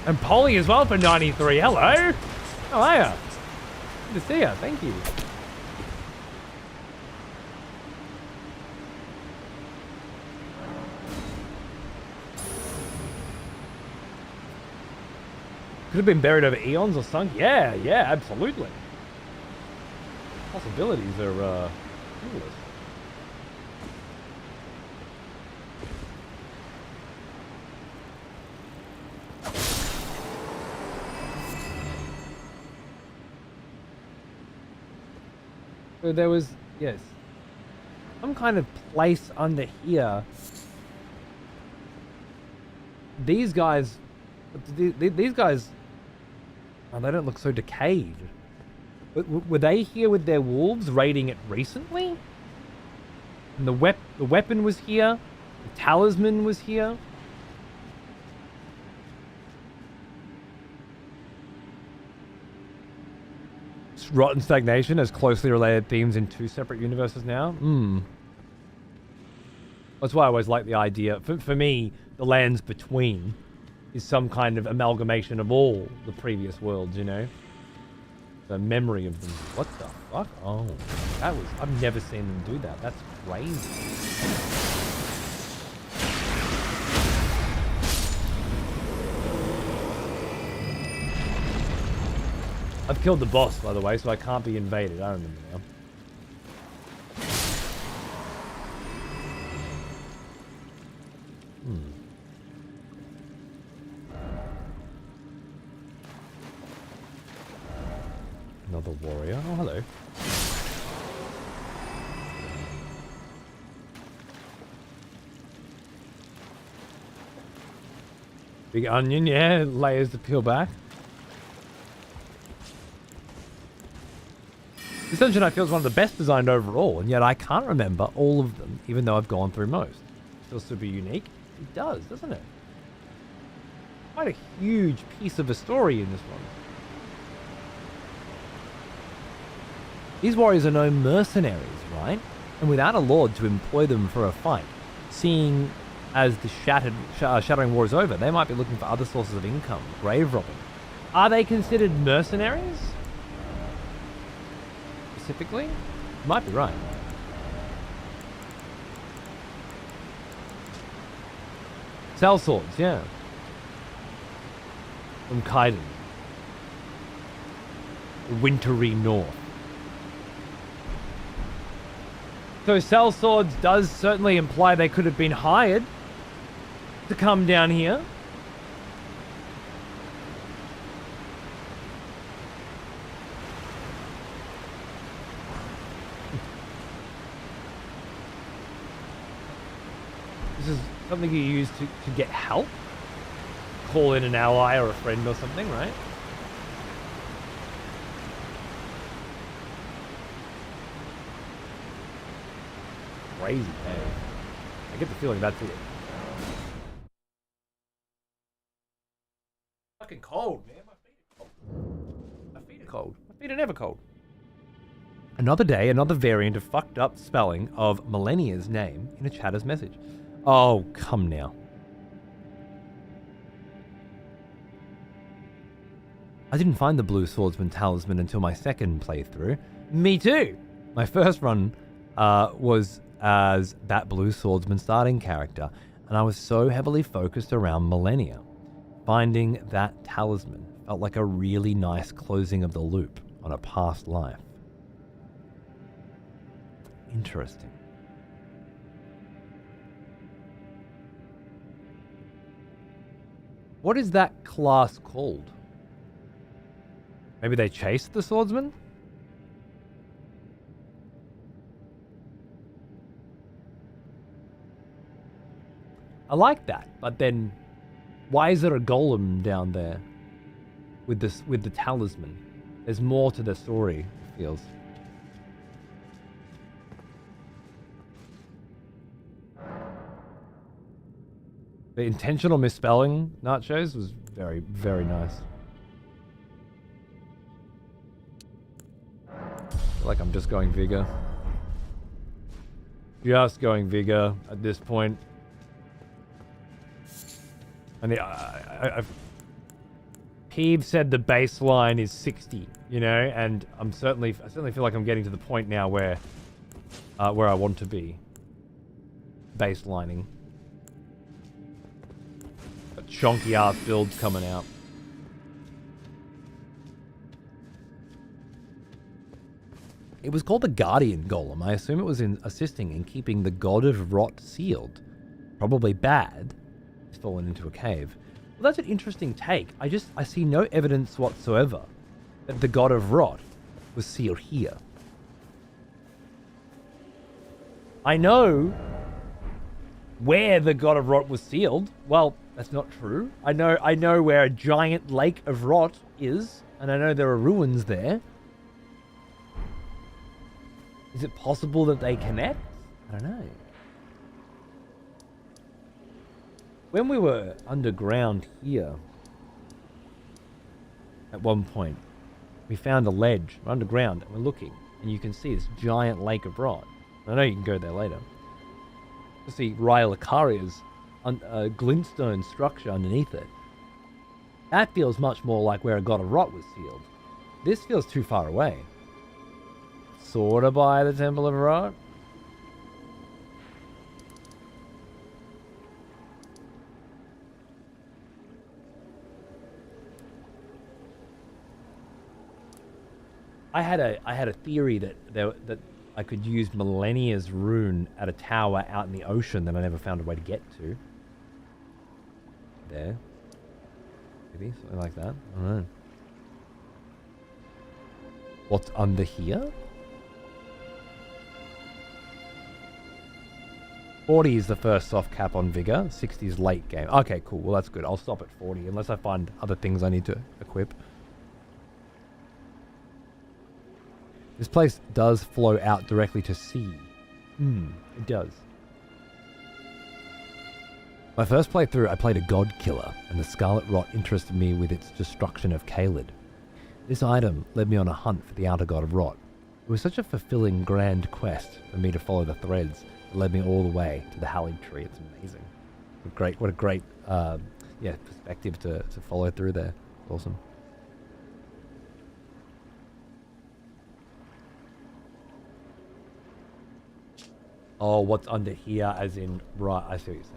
Speaker 1: And Polly as well for 93. Hello. How are ya? Good to see ya. Thank you. Could have been buried over eons or sunk. Yeah, absolutely. Possibilities are endless. So there was, yes, some kind of place under here. These guys, these guys, oh, they don't look so decayed. Were they here with their wolves raiding it recently? And the weapon was here. The talisman was here. Rot and stagnation as closely related themes in two separate universes now. That's why I always like the idea. For me, the lands between is some kind of amalgamation of all the previous worlds, you know? The memory of them. What the fuck? Oh, that was... I've never seen them do that. That's crazy. I've killed the boss, by the way, so I can't be invaded. I remember now. Another warrior. Oh, hello. Big onion, yeah, layers to peel back. This dungeon I feel is one of the best designed overall, and yet I can't remember all of them, even though I've gone through most. Feels super unique. It does, doesn't it? Quite a huge piece of a story in this one. These warriors are no mercenaries, right? And without a lord to employ them for a fight, seeing as the Shattering War is over, they might be looking for other sources of income, grave robbing. Are they considered mercenaries? Specifically? You might be right. Sellswords, yeah. From Kaiden. Wintry North. So sellswords does certainly imply they could have been hired to come down here. This is something you use to get help. Call in an ally or a friend or something, right? Crazy cave. I get the feeling that's it. Fucking cold, man. My feet are cold. My feet are cold. My feet are never cold. Another day, another variant of fucked up spelling of Millennia's name in a chatter's message. Oh, come now. I didn't find the Blue Swordsman Talisman until my second playthrough. Me too! My first run was as that Blue Swordsman starting character, and I was so heavily focused around Millennia. Finding that talisman felt like a really nice closing of the loop on a past life. Interesting. What is that class called? Maybe they chased the swordsman? I like that, but then why is there a golem down there with the talisman? There's more to the story, it feels. The intentional misspelling, Nachos, was very, very nice. I feel like I'm just going Vigor. Just going Vigor at this point. And Peeve said the baseline is 60, you know, and I certainly feel like I'm getting to the point now where I want to be. Baselining. Got chonky ass builds coming out. It was called the Guardian Golem. I assume it was assisting in keeping the God of Rot sealed. Probably bad. He's fallen into a cave. Well, that's an interesting take. I see no evidence whatsoever that the God of Rot was sealed here. I know where the God of Rot was sealed. Well, that's not true. I know where a giant lake of rot is, and I know there are ruins there. Is it possible that they connect? I don't know. When we were underground here, at one point, we found a ledge. We're underground, and we're looking, and you can see this giant lake of rot. I know you can go there later. You see Rylacaria's glintstone structure underneath it. That feels much more like where a God of Rot was sealed. This feels too far away. Sorta by the Temple of Rot. I had a theory that I could use Millennia's rune at a tower out in the ocean that I never found a way to get to. There. Maybe something like that. I don't know. What's under here? 40 is the first soft cap on Vigor. 60 is late game. Okay, cool. Well, that's good. I'll stop at 40 unless I find other things I need to equip. This place does flow out directly to sea. It does. My first playthrough, I played a god killer, and the Scarlet Rot interested me with its destruction of Caelid. This item led me on a hunt for the outer god of Rot. It was such a fulfilling grand quest for me to follow the threads that led me all the way to the Erdtree. It's amazing. What a great perspective to follow through there. Awesome. Oh, what's under here as in... Right, I see what you're saying.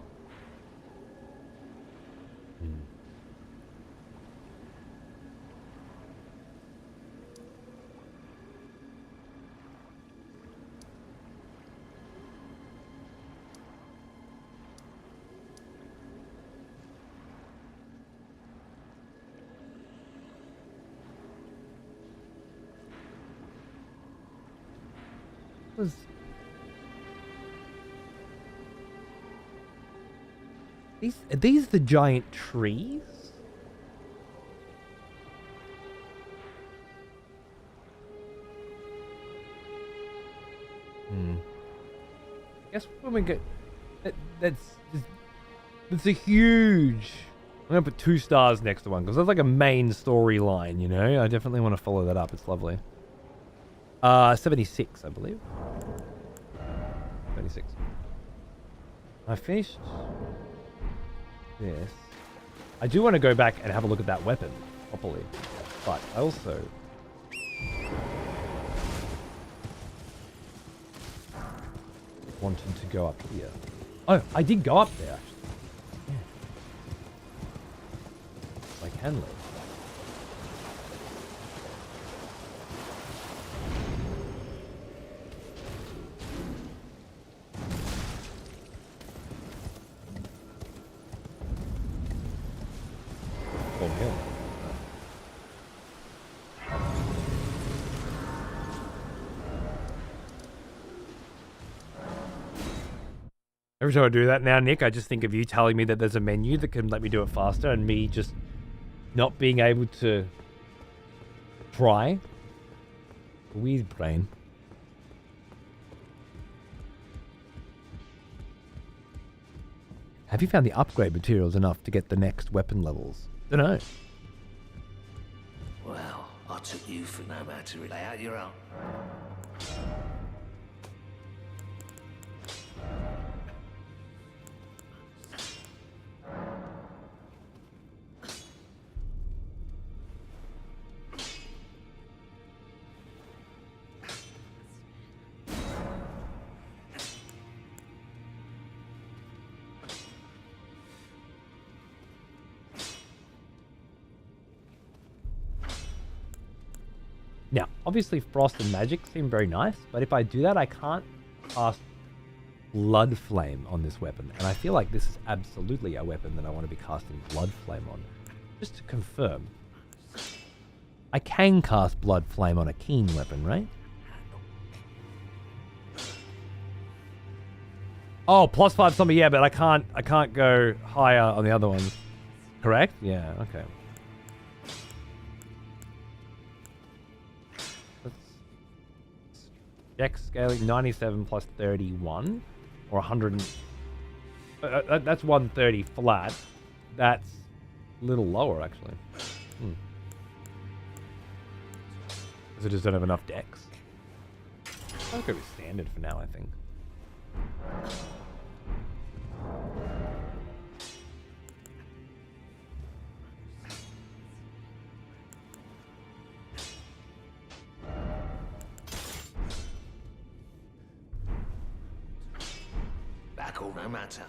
Speaker 1: Was... Are these the giant trees? I guess when we get... That's a huge... I'm going to put 2 stars next to one, because that's like a main storyline, you know? I definitely want to follow that up. It's lovely. 76, I believe. 76. I finished... Yes. I do want to go back and have a look at that weapon properly, but I also wanted to go up here. Oh, I did go up there actually. Yeah. I can live. Every time I do that now, Nick, I just think of you telling me that there's a menu that can let me do it faster and me just not being able to try. Weird brain. Have you found the upgrade materials enough to get the next weapon levels? Dunno.
Speaker 3: Well, I took you for no man to lay out your own.
Speaker 1: Now, obviously Frost and Magic seem very nice, but if I do that, I can't cast Blood Flame on this weapon. And I feel like this is absolutely a weapon that I want to be casting Blood Flame on. Just to confirm. I can cast Blood Flame on a Keen weapon, right? Oh, +5 somber, yeah, but I can't go higher on the other ones. Correct? Yeah, okay. Dex scaling 97 plus 31 or 100. That's 130 flat. That's a little lower actually. Because I just don't have enough dex. I'll go with standard for now, I think.
Speaker 3: Back all no matter.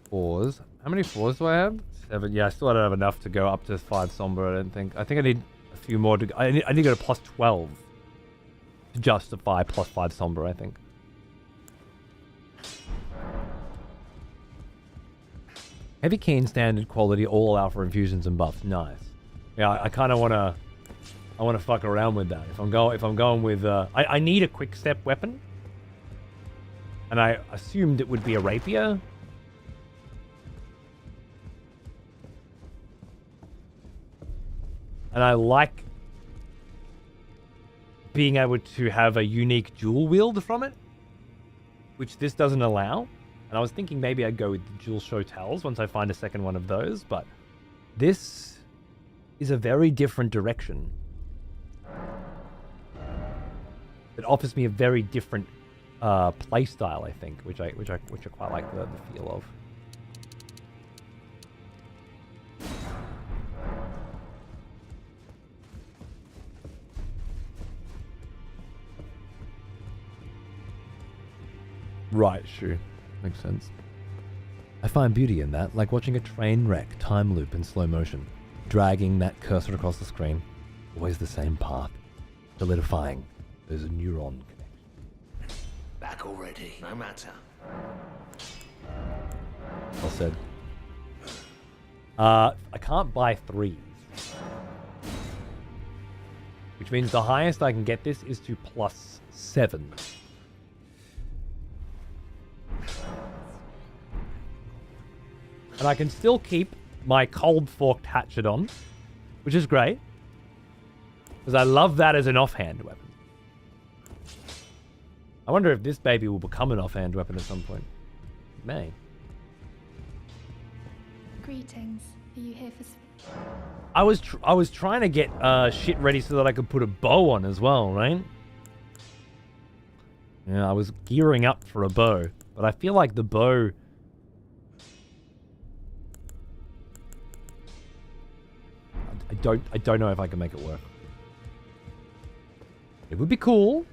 Speaker 1: Fours. How many fours do I have? 7. Yeah, I still don't have enough to go up to 5 somber, I don't think. I think I need a few more to go. I need to go to plus 12 to justify plus 5 somber, I think. Heavy keen, standard quality, all allow for infusions and buffs. Nice. Yeah, I kind of want to. I want to fuck around with that. If I'm going with, I need a quick step weapon, and I assumed it would be a rapier. And I like being able to have a unique dual wield from it, which this doesn't allow. And I was thinking maybe I'd go with the dual show tells once I find a second one of those, but this is a very different direction. It offers me a very different play style, I think, which I quite like the feel of. Right, sure. Makes sense. I find beauty in that, like watching a train wreck time loop in slow motion, dragging that cursor across the screen. Always the same path, solidifying those neuron connections.
Speaker 3: Back already, no matter.
Speaker 1: Well said. I can't buy 3s. Which means the highest I can get this is to plus 7. And I can still keep my cold forked hatchet on, which is great. Because I love that as an offhand weapon. I wonder if this baby will become an offhand weapon at some point. It may.
Speaker 4: Greetings. Are you here for...
Speaker 1: I was trying to get shit ready so that I could put a bow on as well, right? Yeah, I was gearing up for a bow, but I feel like the bow... I don't know if I can make it work. It would be cool.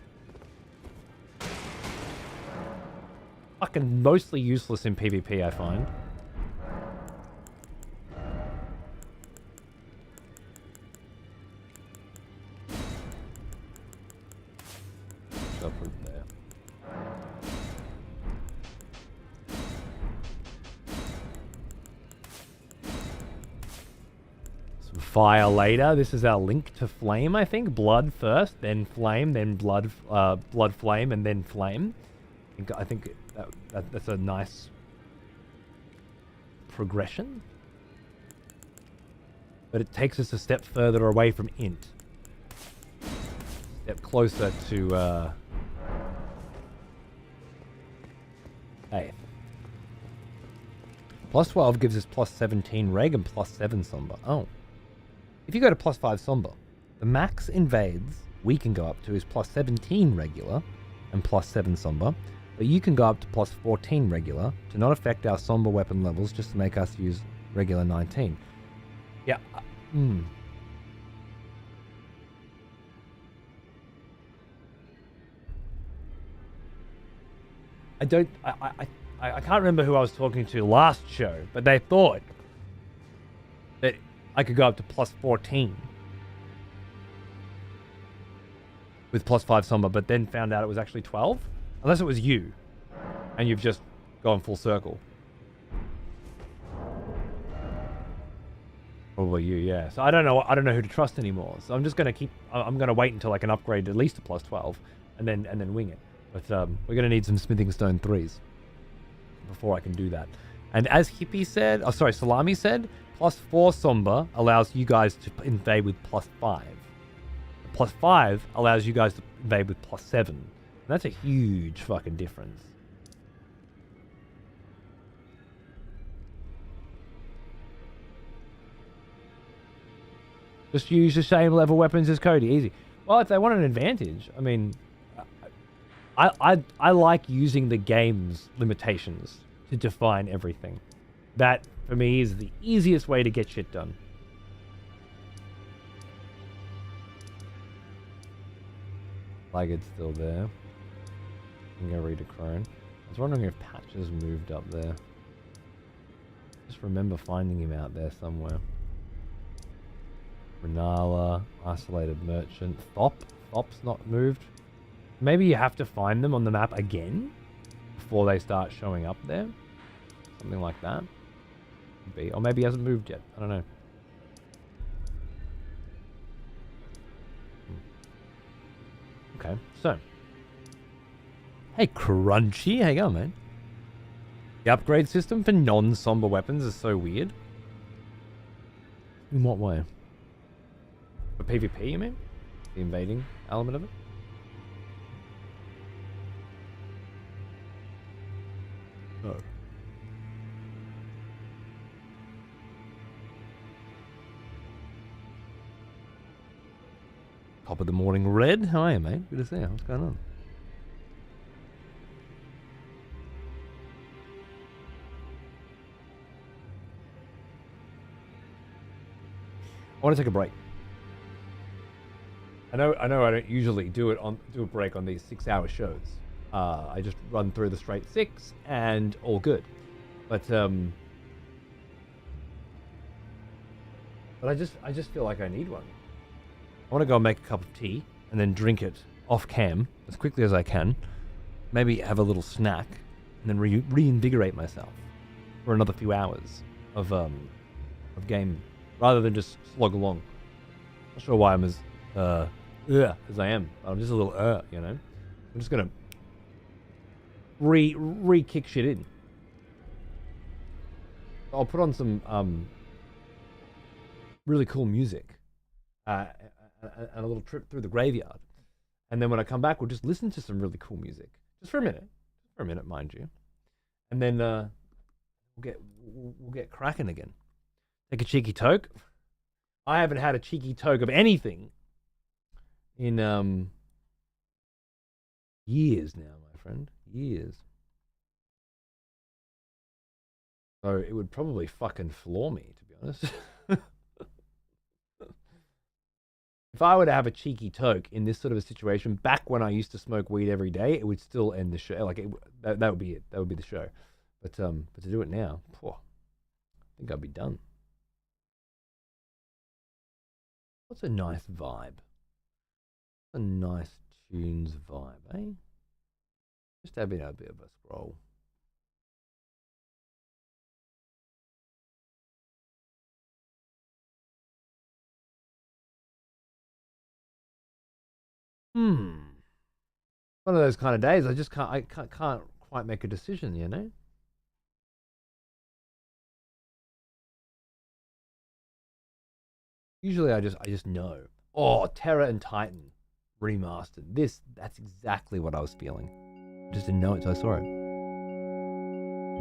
Speaker 1: Fucking mostly useless in PvP, I find. So I'll put it there. Fire later. This is our link to flame, I think. Blood first, then flame, then blood, blood flame, and then flame. I think that's a nice progression. But it takes us a step further away from int. Step closer to hey. Plus 12 gives us plus 17 reg and plus 7 somber. Oh. If you go to plus 5 somber, the max invades we can go up to is plus 17 regular and plus 7 somber, but you can go up to plus 14 regular to not affect our somber weapon levels, just to make us use regular 19. Yeah. I can't remember who I was talking to last show, but they thought that I could go up to plus 14 with plus 5 somber, but then found out it was actually 12. Unless it was you, and you've just gone full circle. Probably you, yeah. So I don't know who to trust anymore. So I'm just gonna I'm gonna wait until I can upgrade at least to plus 12, and then wing it. But we're gonna need some smithing stone 3s before I can do that. And as Salami said, plus 4 Somber allows you guys to invade with plus 5. Plus 5 allows you guys to invade with plus 7. And that's a huge fucking difference. Just use the same level weapons as Cody. Easy. Well, if they want an advantage, I mean, I like using the game's limitations to define everything. That, for me, is the easiest way to get shit done. Like it's still there. I'm gonna read a crone. I was wondering if Patches moved up there. Just remember finding him out there somewhere. Renala, Isolated Merchant, Thop's not moved. Maybe you have to find them on the map again before they start showing up there. Something like that. Or maybe he hasn't moved yet. I don't know. Okay, so. Hey, Crunchy. How you going, man? The upgrade system for non-somber weapons is so weird. In what way? For PvP, you mean? The invading element of it? No. Top of the morning, Red. How are you, mate? Good to see you. What's going on? I want to take a break. I know I don't usually do a break on these 6-hour shows. I just run through the straight 6 and all good. But I just feel like I need one. I want to go and make a cup of tea and then drink it off cam as quickly as I can. Maybe have a little snack and then reinvigorate myself for another few hours of game, rather than just slog along. Not sure why I'm as I am. I'm just a little you know. I'm just gonna re-kick shit in. I'll put on some really cool music and a little trip through the graveyard, and then when I come back, we'll just listen to some really cool music, just for a minute, mind you, and then we'll get cracking again. Take a cheeky toke. I haven't had a cheeky toke of anything in years now, my friend. Years. So it would probably fucking floor me, to be honest. If I were to have a cheeky toke in this sort of a situation, back when I used to smoke weed every day, it would still end the show. Like that would be it. That would be the show. But to do it now, I think I'd be done. What's a nice vibe? A nice tunes vibe, eh? Just having a bit of a scroll. One of those kind of days. I can't quite make a decision, you know. Usually I just know. Oh, Terra and Titan remastered. That's exactly what I was feeling. I just didn't know it until I saw it.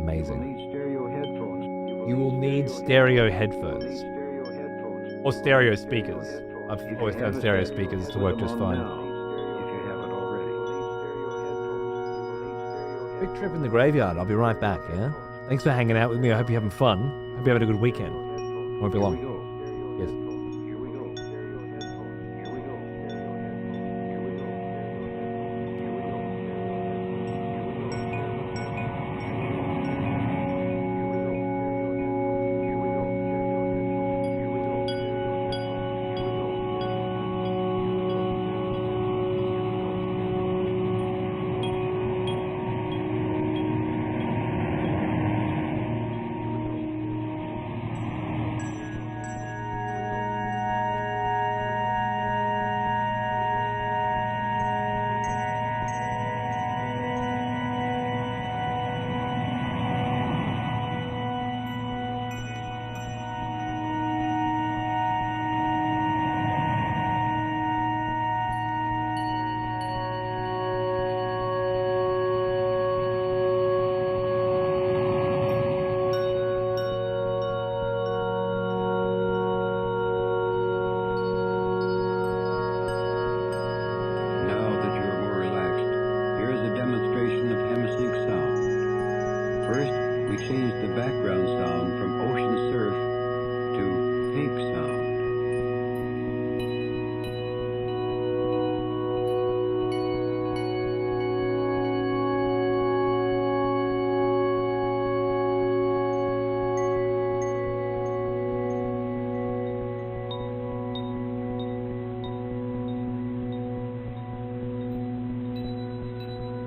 Speaker 1: Amazing. You will need stereo headphones. Or stereo speakers. I've always found stereo speakers to work just fine. Quick trip in the graveyard. I'll be right back, yeah? Thanks for hanging out with me. I hope you're having fun. Hope you're having a good weekend. Won't be long. Yes.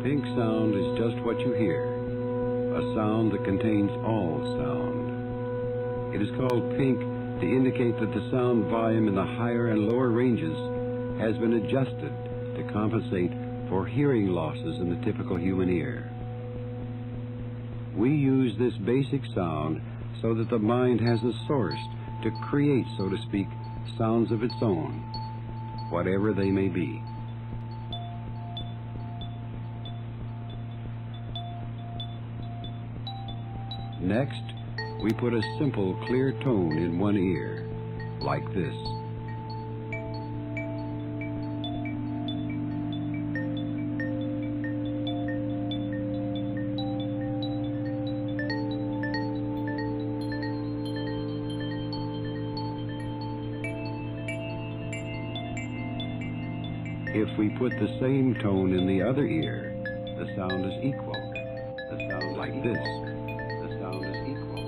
Speaker 5: Pink sound is just what you hear, a sound that contains all sound. It is called pink to indicate that the sound volume in the higher and lower ranges has been adjusted to compensate for hearing losses in the typical human ear. We use this basic sound so that the mind has a source to create, so to speak, sounds of its own, whatever they may be. Next, we put a simple, clear tone in one ear, like this. If we put the same tone in the other ear, the sound is equal. The sound like this. The sound is equal.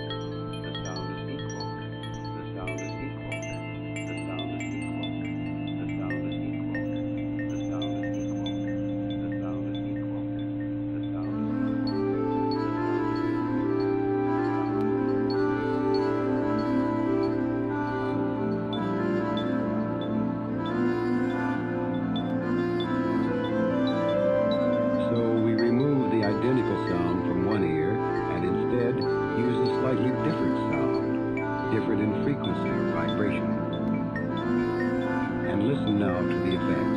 Speaker 5: The sound is equal. The sound is equal. The sound is equal. The sound is equal. The sound is equal. The sound is equal. The sound So we remove the identical sound from one ear and instead use a slightly different sound, different in frequency or vibration. And listen now to the effect.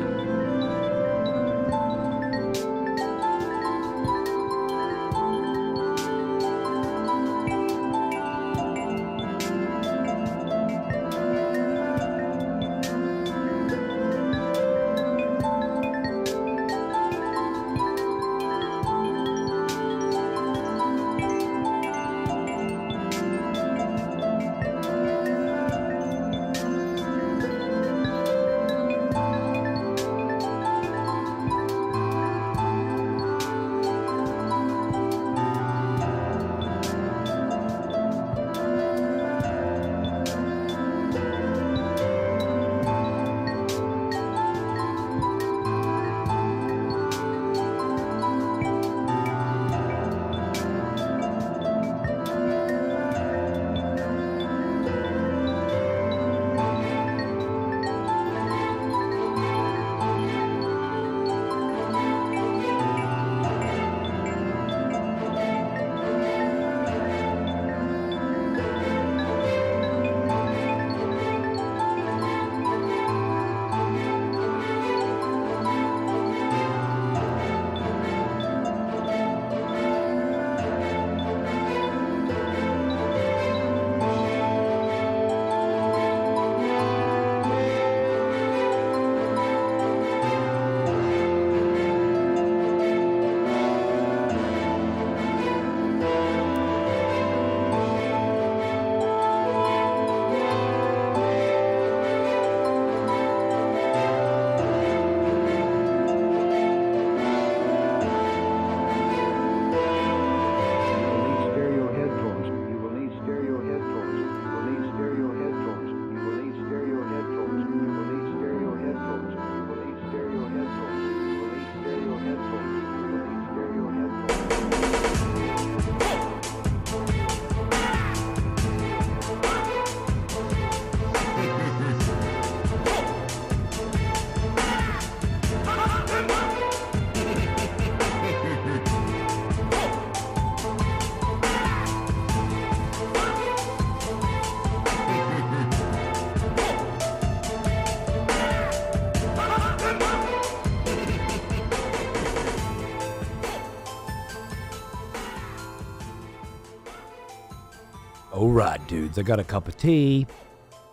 Speaker 1: Alright, dudes, I got a cup of tea.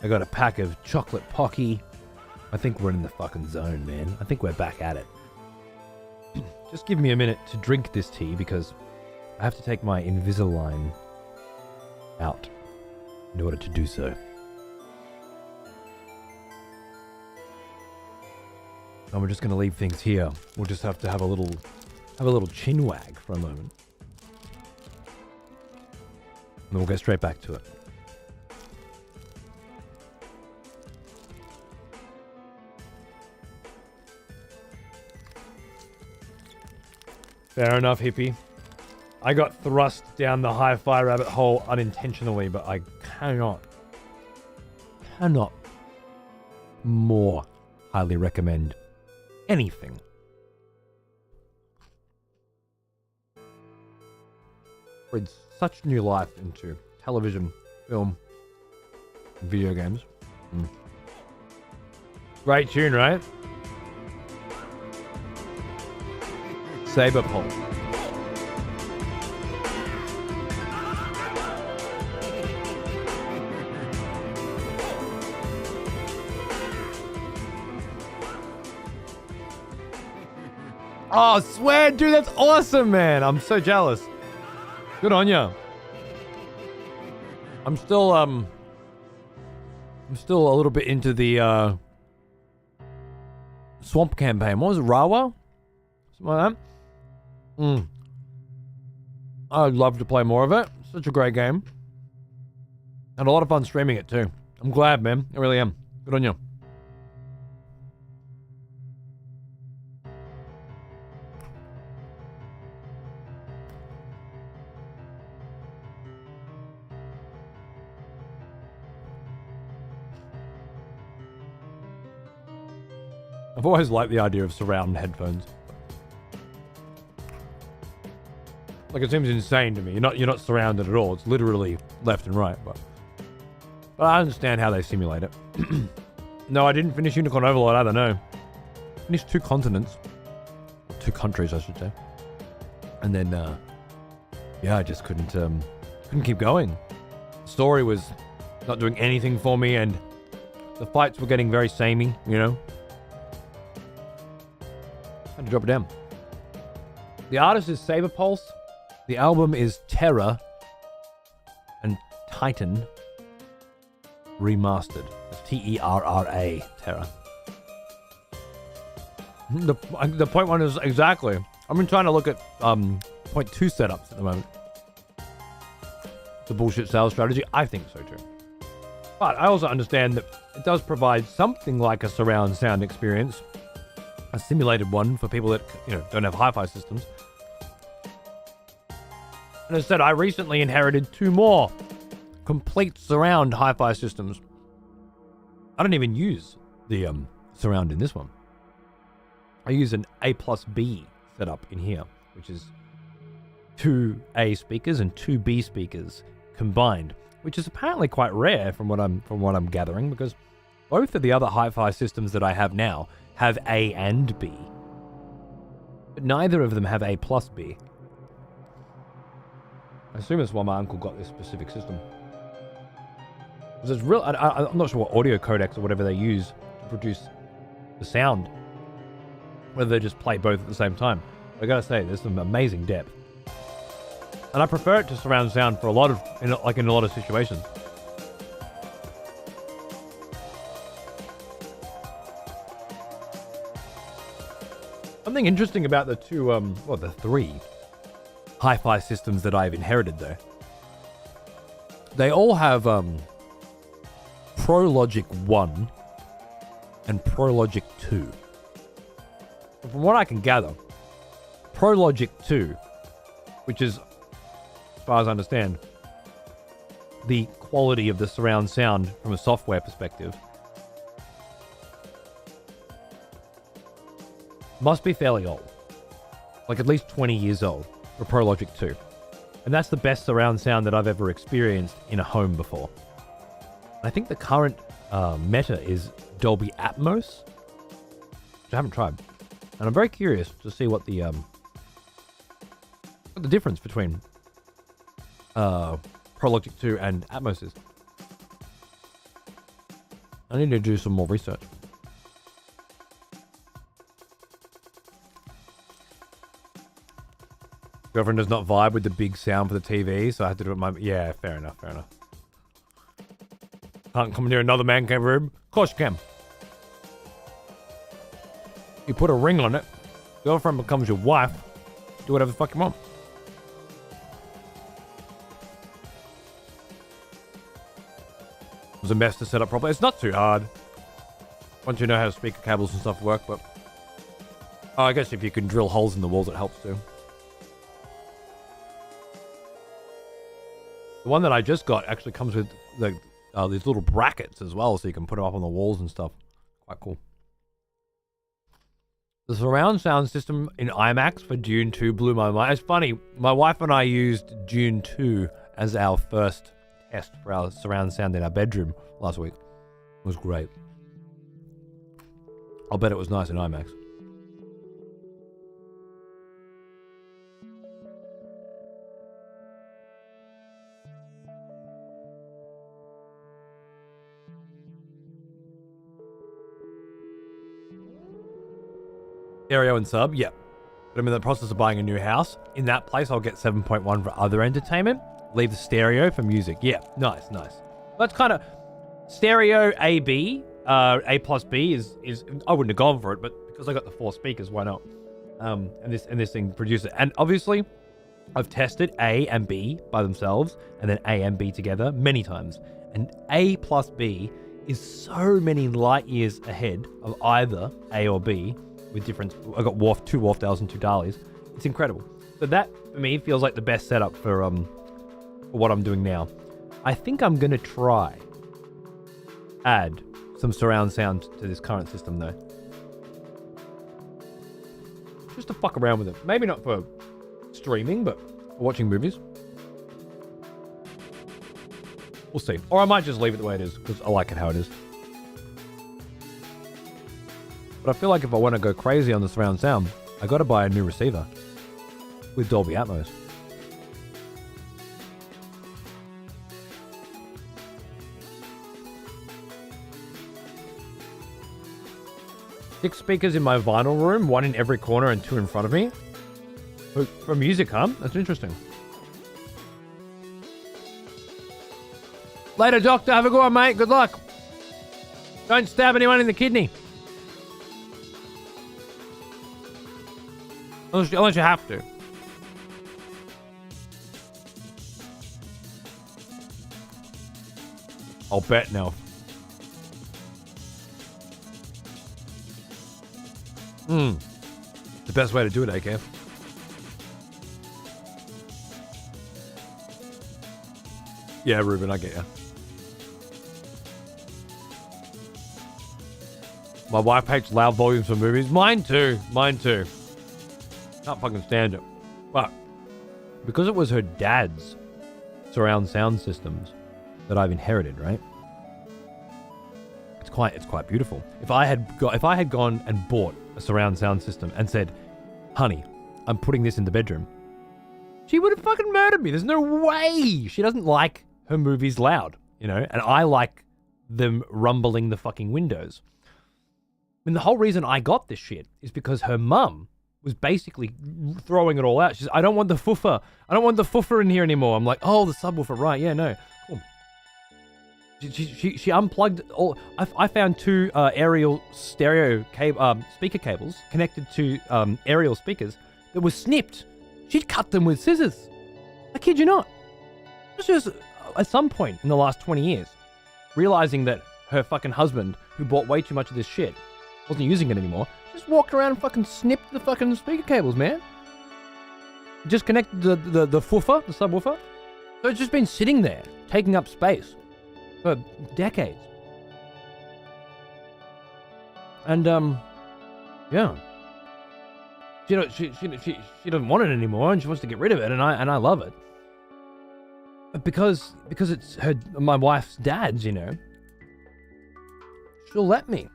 Speaker 1: I got a pack of chocolate Pocky. I think we're in the fucking zone, man. I think we're back at it. Just give me a minute to drink this tea because I have to take my Invisalign out in order to do so. And we're just going to leave things here. We'll just have to have a little chin wag for a moment. And then we'll go straight back to it. Fair enough, hippie. I got thrust down the hi-fi rabbit hole unintentionally, but I cannot more highly recommend anything. Breathes such new life into television, film, and video games. Great tune, right? Saber pole. Oh, swear, dude, that's awesome, man. I'm so jealous. Good on ya. I'm still a little bit into the Swamp campaign. What was it, Rawa? Something like that. I'd love to play more of it. Such a great game. And a lot of fun streaming it too. I'm glad, man. I really am. Good on you. I've always liked the idea of surround headphones. Like, it seems insane to me. You're not surrounded at all. It's literally left and right, but I understand how they simulate it. No, I didn't finish Unicorn Overlord either, no. Finished 2 continents. 2 countries, I should say. And then, yeah, I just couldn't keep going. The story was not doing anything for me, and the fights were getting very samey, you know? Had to drop it down. The artist is Saber Pulse. The album is Terra and Titan Remastered. It's Terra. Terra. The point one is exactly. I've been trying to look at point 2 setups at the moment. It's a bullshit sales strategy. I think so too. But I also understand that it does provide something like a surround sound experience. A simulated one for people that, don't have hi-fi systems. And as I said, I recently inherited 2 more complete surround hi-fi systems. I don't even use the surround in this one. I use an A+B setup in here, which is 2 A speakers and 2 B speakers combined, which is apparently quite rare from what I'm gathering, because both of the other hi-fi systems that I have now have A and B, but neither of them have A+B. I assume it's why my uncle got this specific system. Because it's real. I'm not sure what audio codecs or whatever they use to produce the sound, whether they just play both at the same time. I gotta say, there's some amazing depth, and I prefer it to surround sound for in a lot of situations. Something interesting about the 3 hi-fi systems that I've inherited, though. They all have Pro Logic 1 and Pro Logic 2. From what I can gather, Pro Logic 2, which is, as far as I understand, the quality of the surround sound from a software perspective, must be fairly old. Like at least 20 years old for Pro Logic 2. And that's the best surround sound that I've ever experienced in a home before. I think the current meta is Dolby Atmos, which I haven't tried. And I'm very curious to see what the difference between Pro Logic 2 and Atmos is. I need to do some more research. Girlfriend does not vibe with the big sound for the TV, so I had to do it my... Yeah, fair enough. Can't come near another man cave room. Of course you can. You put a ring on it, girlfriend becomes your wife, do whatever the fuck you want. It was a mess to set up properly. It's not too hard once you know how speaker cables and stuff work, but I guess if you can drill holes in the walls, it helps too. The one that I just got actually comes with these little brackets as well, so you can put them up on the walls and stuff. Quite cool. The surround sound system in IMAX for Dune 2 blew my mind. It's funny, my wife and I used Dune 2 as our first test for our surround sound in our bedroom last week. It was great. I'll bet it was nice in IMAX. Stereo and sub, yeah. But I'm in the process of buying a new house. In that place, I'll get 7.1 for other entertainment. Leave the stereo for music. Yeah, nice. That's kind of stereo A/B. A plus B is I wouldn't have gone for it, but because I got the 4 speakers, why not? And this thing produces it. And obviously, I've tested A and B by themselves, and then A and B together many times. And A plus B is so many light years ahead of either A or B. With different, I got two Wharfdales and 2 Dalies. It's incredible. So that for me feels like the best setup for what I'm doing now. I think I'm gonna try add some surround sound to this current system though, just to fuck around with it. Maybe not for streaming, but for watching movies. We'll see. Or I might just leave it the way it is because I like it how it is. But I feel like if I want to go crazy on the surround sound, I got to buy a new receiver with Dolby Atmos. Six speakers in my vinyl room, 1 in every corner and 2 in front of me. For music, huh? That's interesting. Later, doctor. Have a good one, mate. Good luck. Don't stab anyone in the kidney. Unless you have to. I'll bet now. The best way to do it, AK. Yeah, Ruben, I get ya. My wife hates loud volumes for movies. Mine too. Can't fucking stand it. But because it was her dad's surround sound systems that I've inherited, right? It's quite beautiful. If I had gone and bought a surround sound system and said, "Honey, I'm putting this in the bedroom," she would have fucking murdered me. There's no way. She doesn't like her movies loud, you know, and I like them rumbling the fucking windows. I mean, the whole reason I got this shit is because her mum was basically throwing it all out. She's, I don't want the foofer. I don't want the foofer in here anymore. I'm like, oh, the subwoofer, right? Yeah, no. Cool. She unplugged all. I found 2 aerial stereo speaker cables connected to aerial speakers that were snipped. She'd cut them with scissors. I kid you not. It's just at some point in the last 20 years, realizing that her fucking husband, who bought way too much of this shit, wasn't using it anymore, just walked around and fucking snipped the fucking speaker cables, man. Just connected the foofer, the subwoofer. So it's just been sitting there, taking up space for decades. And, yeah. She doesn't want it anymore and she wants to get rid of it, and I love it. Because it's my wife's dad's, you know. She'll let me.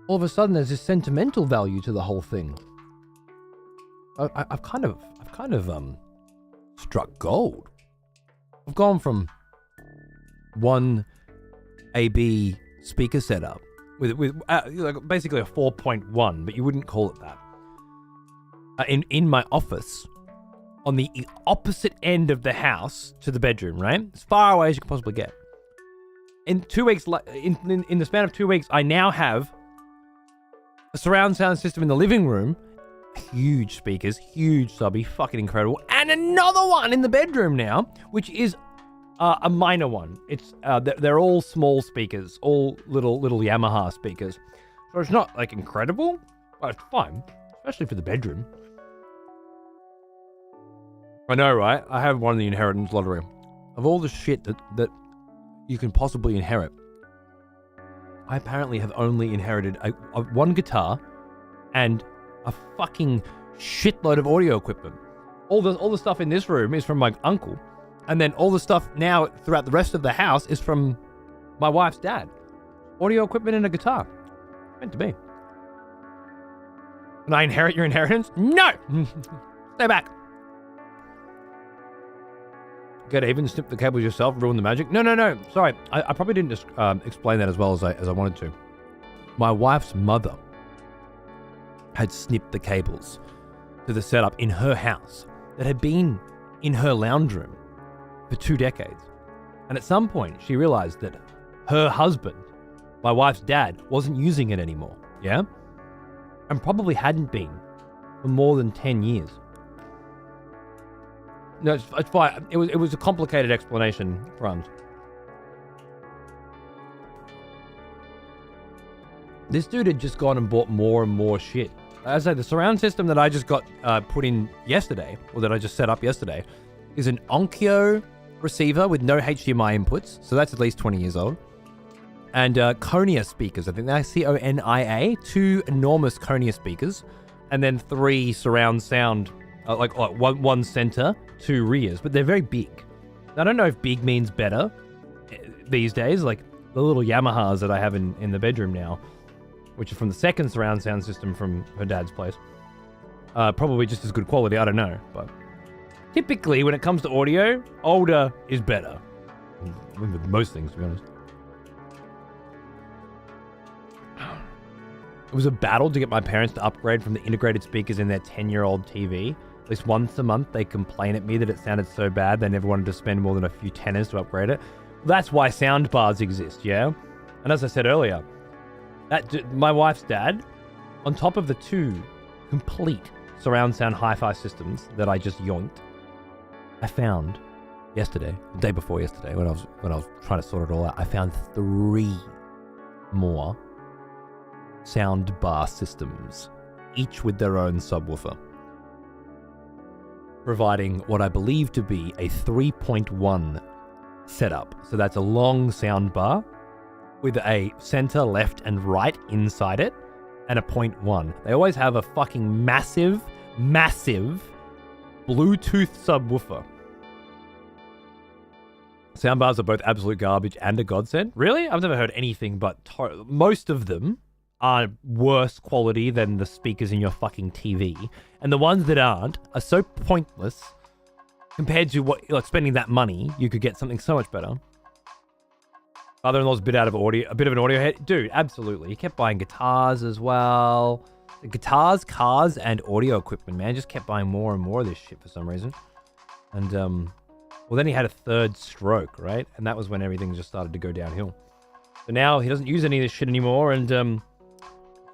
Speaker 1: All of a sudden, there's this sentimental value to the whole thing. I've kind of struck gold. I've gone from one AB speaker setup with like basically a 4.1, but you wouldn't call it that. In my office, on the opposite end of the house to the bedroom, right? As far away as you can possibly get. In 2 weeks, in the span of 2 weeks, I now have a surround sound system in the living room, huge speakers, huge subby, fucking incredible, and another one in the bedroom now, which is a minor one. It's they're all small speakers, all little Yamaha speakers. So it's not like incredible, but it's fine, especially for the bedroom. I know, right? I have won the inheritance lottery. Of all the shit that you can possibly inherit, I apparently have only inherited one guitar and a fucking shitload of audio equipment. All the stuff in this room is from my uncle, and then all the stuff now throughout the rest of the house is from my wife's dad. Audio equipment and a guitar. Meant to be. Can I inherit your inheritance? No! Stay back. Get even snip the cables yourself, ruin the magic? No. Sorry, I probably didn't explain that as well as I wanted to. My wife's mother had snipped the cables to the setup in her house that had been in her lounge room for 2 decades. And at some point, she realized that her husband, my wife's dad, wasn't using it anymore. Yeah? And probably hadn't been for more than 10 years. No, it's fine. It was a complicated explanation, Franz. This dude had just gone and bought more and more shit. As I say, the surround system that I just got put in yesterday, or that I just set up yesterday, is an Onkyo receiver with no HDMI inputs, so that's at least 20 years old. And Konia speakers, I think they're Konia, 2 enormous Konia speakers, and then 3 surround sound, like one center, 2 rears, but they're very big. I don't know if big means better these days, like the little Yamahas that I have in the bedroom now, which are from the second surround sound system from her dad's place. Probably just as good quality, I don't know, but typically when it comes to audio, older is better. With most things, to be honest. It was a battle to get my parents to upgrade from the integrated speakers in their 10-year-old TV. At least once a month, they complain at me that it sounded so bad they never wanted to spend more than a few tenors to upgrade it. That's why sound bars exist, yeah? And as I said earlier, my wife's dad, on top of the 2 complete surround sound hi-fi systems that I just yoinked, I found yesterday, the day before yesterday, when I was trying to sort it all out, I found 3 more sound bar systems, each with their own subwoofer, providing what I believe to be a 3.1 setup. So that's a long sound bar with a center, left, and right inside it, and a 0.1. They always have a fucking massive Bluetooth subwoofer. Soundbars are both absolute garbage and a godsend. Really? I've never heard anything but most of them are worse quality than the speakers in your fucking TV. And the ones that aren't are so pointless compared to what, like, spending that money, you could get something so much better. Father-in-law's a bit of an audio head. Dude, absolutely. He kept buying guitars as well. Guitars, cars, and audio equipment, man. Just kept buying more and more of this shit for some reason. And, well, then he had a 3rd stroke, right? And that was when everything just started to go downhill. So now he doesn't use any of this shit anymore, and,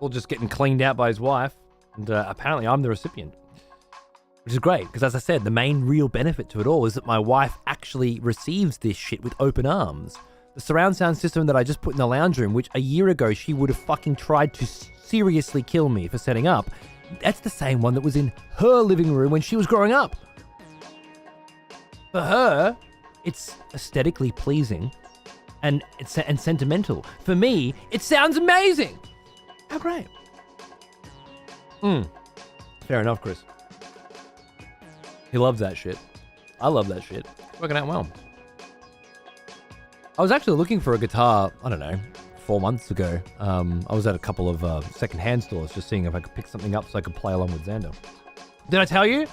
Speaker 1: all just getting cleaned out by his wife. And apparently I'm the recipient. Which is great, because as I said, the main real benefit to it all is that my wife actually receives this shit with open arms. The surround sound system that I just put in the lounge room, which a year ago she would have fucking tried to seriously kill me for setting up, that's the same one that was in her living room when she was growing up. For her, it's aesthetically pleasing and sentimental. For me, it sounds amazing. How great. Fair enough, Chris. He loves that shit. I love that shit. It's working out well. I was actually looking for a guitar, I don't know, 4 months ago. I was at a couple of second-hand stores just seeing if I could pick something up so I could play along with Xander. Did I tell you?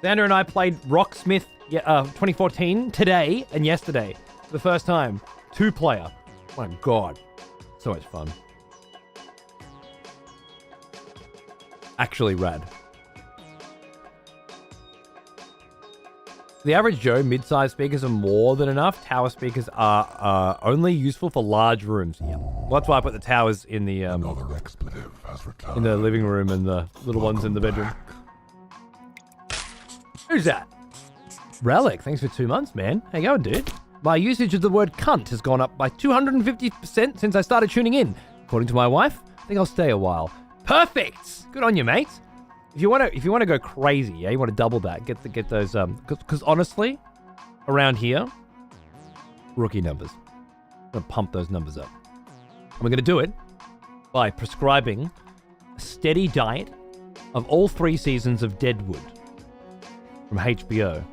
Speaker 1: Xander and I played Rocksmith 2014 today and yesterday for the first time. 2-player. My God. So much fun. Actually rad. The average Joe, mid-sized speakers are more than enough. Tower speakers are only useful for large rooms. Yeah. Well, that's why I put the towers in the
Speaker 2: Another expletive has returned.
Speaker 1: in the living room and the little ones in the bedroom. Who's that? Relic, thanks for 2 months, man. How you going, dude? My usage of the word cunt has gone up by 250% since I started tuning in. According to my wife, I think I'll stay a while. Perfect! Good on you, mate. if you want to go crazy, yeah, you want to double that. Get those because honestly, around here, rookie numbers. I'm gonna pump those numbers up. And we're gonna do it by prescribing a steady diet of all 3 seasons of Deadwood from HBO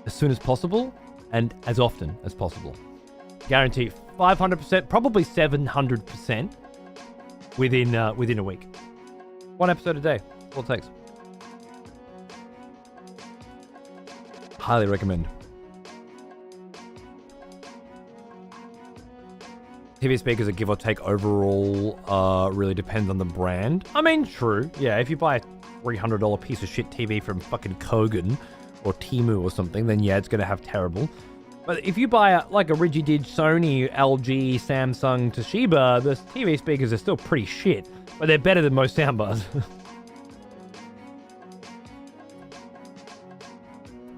Speaker 1: as soon as possible and as often as possible. Guarantee 500%, probably 700% within a week. 1 episode a day. That's all it takes. Highly recommend. TV speakers are give or take overall, really depends on the brand. I mean, true. Yeah, if you buy a $300 piece of shit TV from fucking Kogan or Temu or something, then yeah, it's going to have terrible. But if you buy a Rigidid, Sony, LG, Samsung, Toshiba, the TV speakers are still pretty shit, but they're better than most soundbars.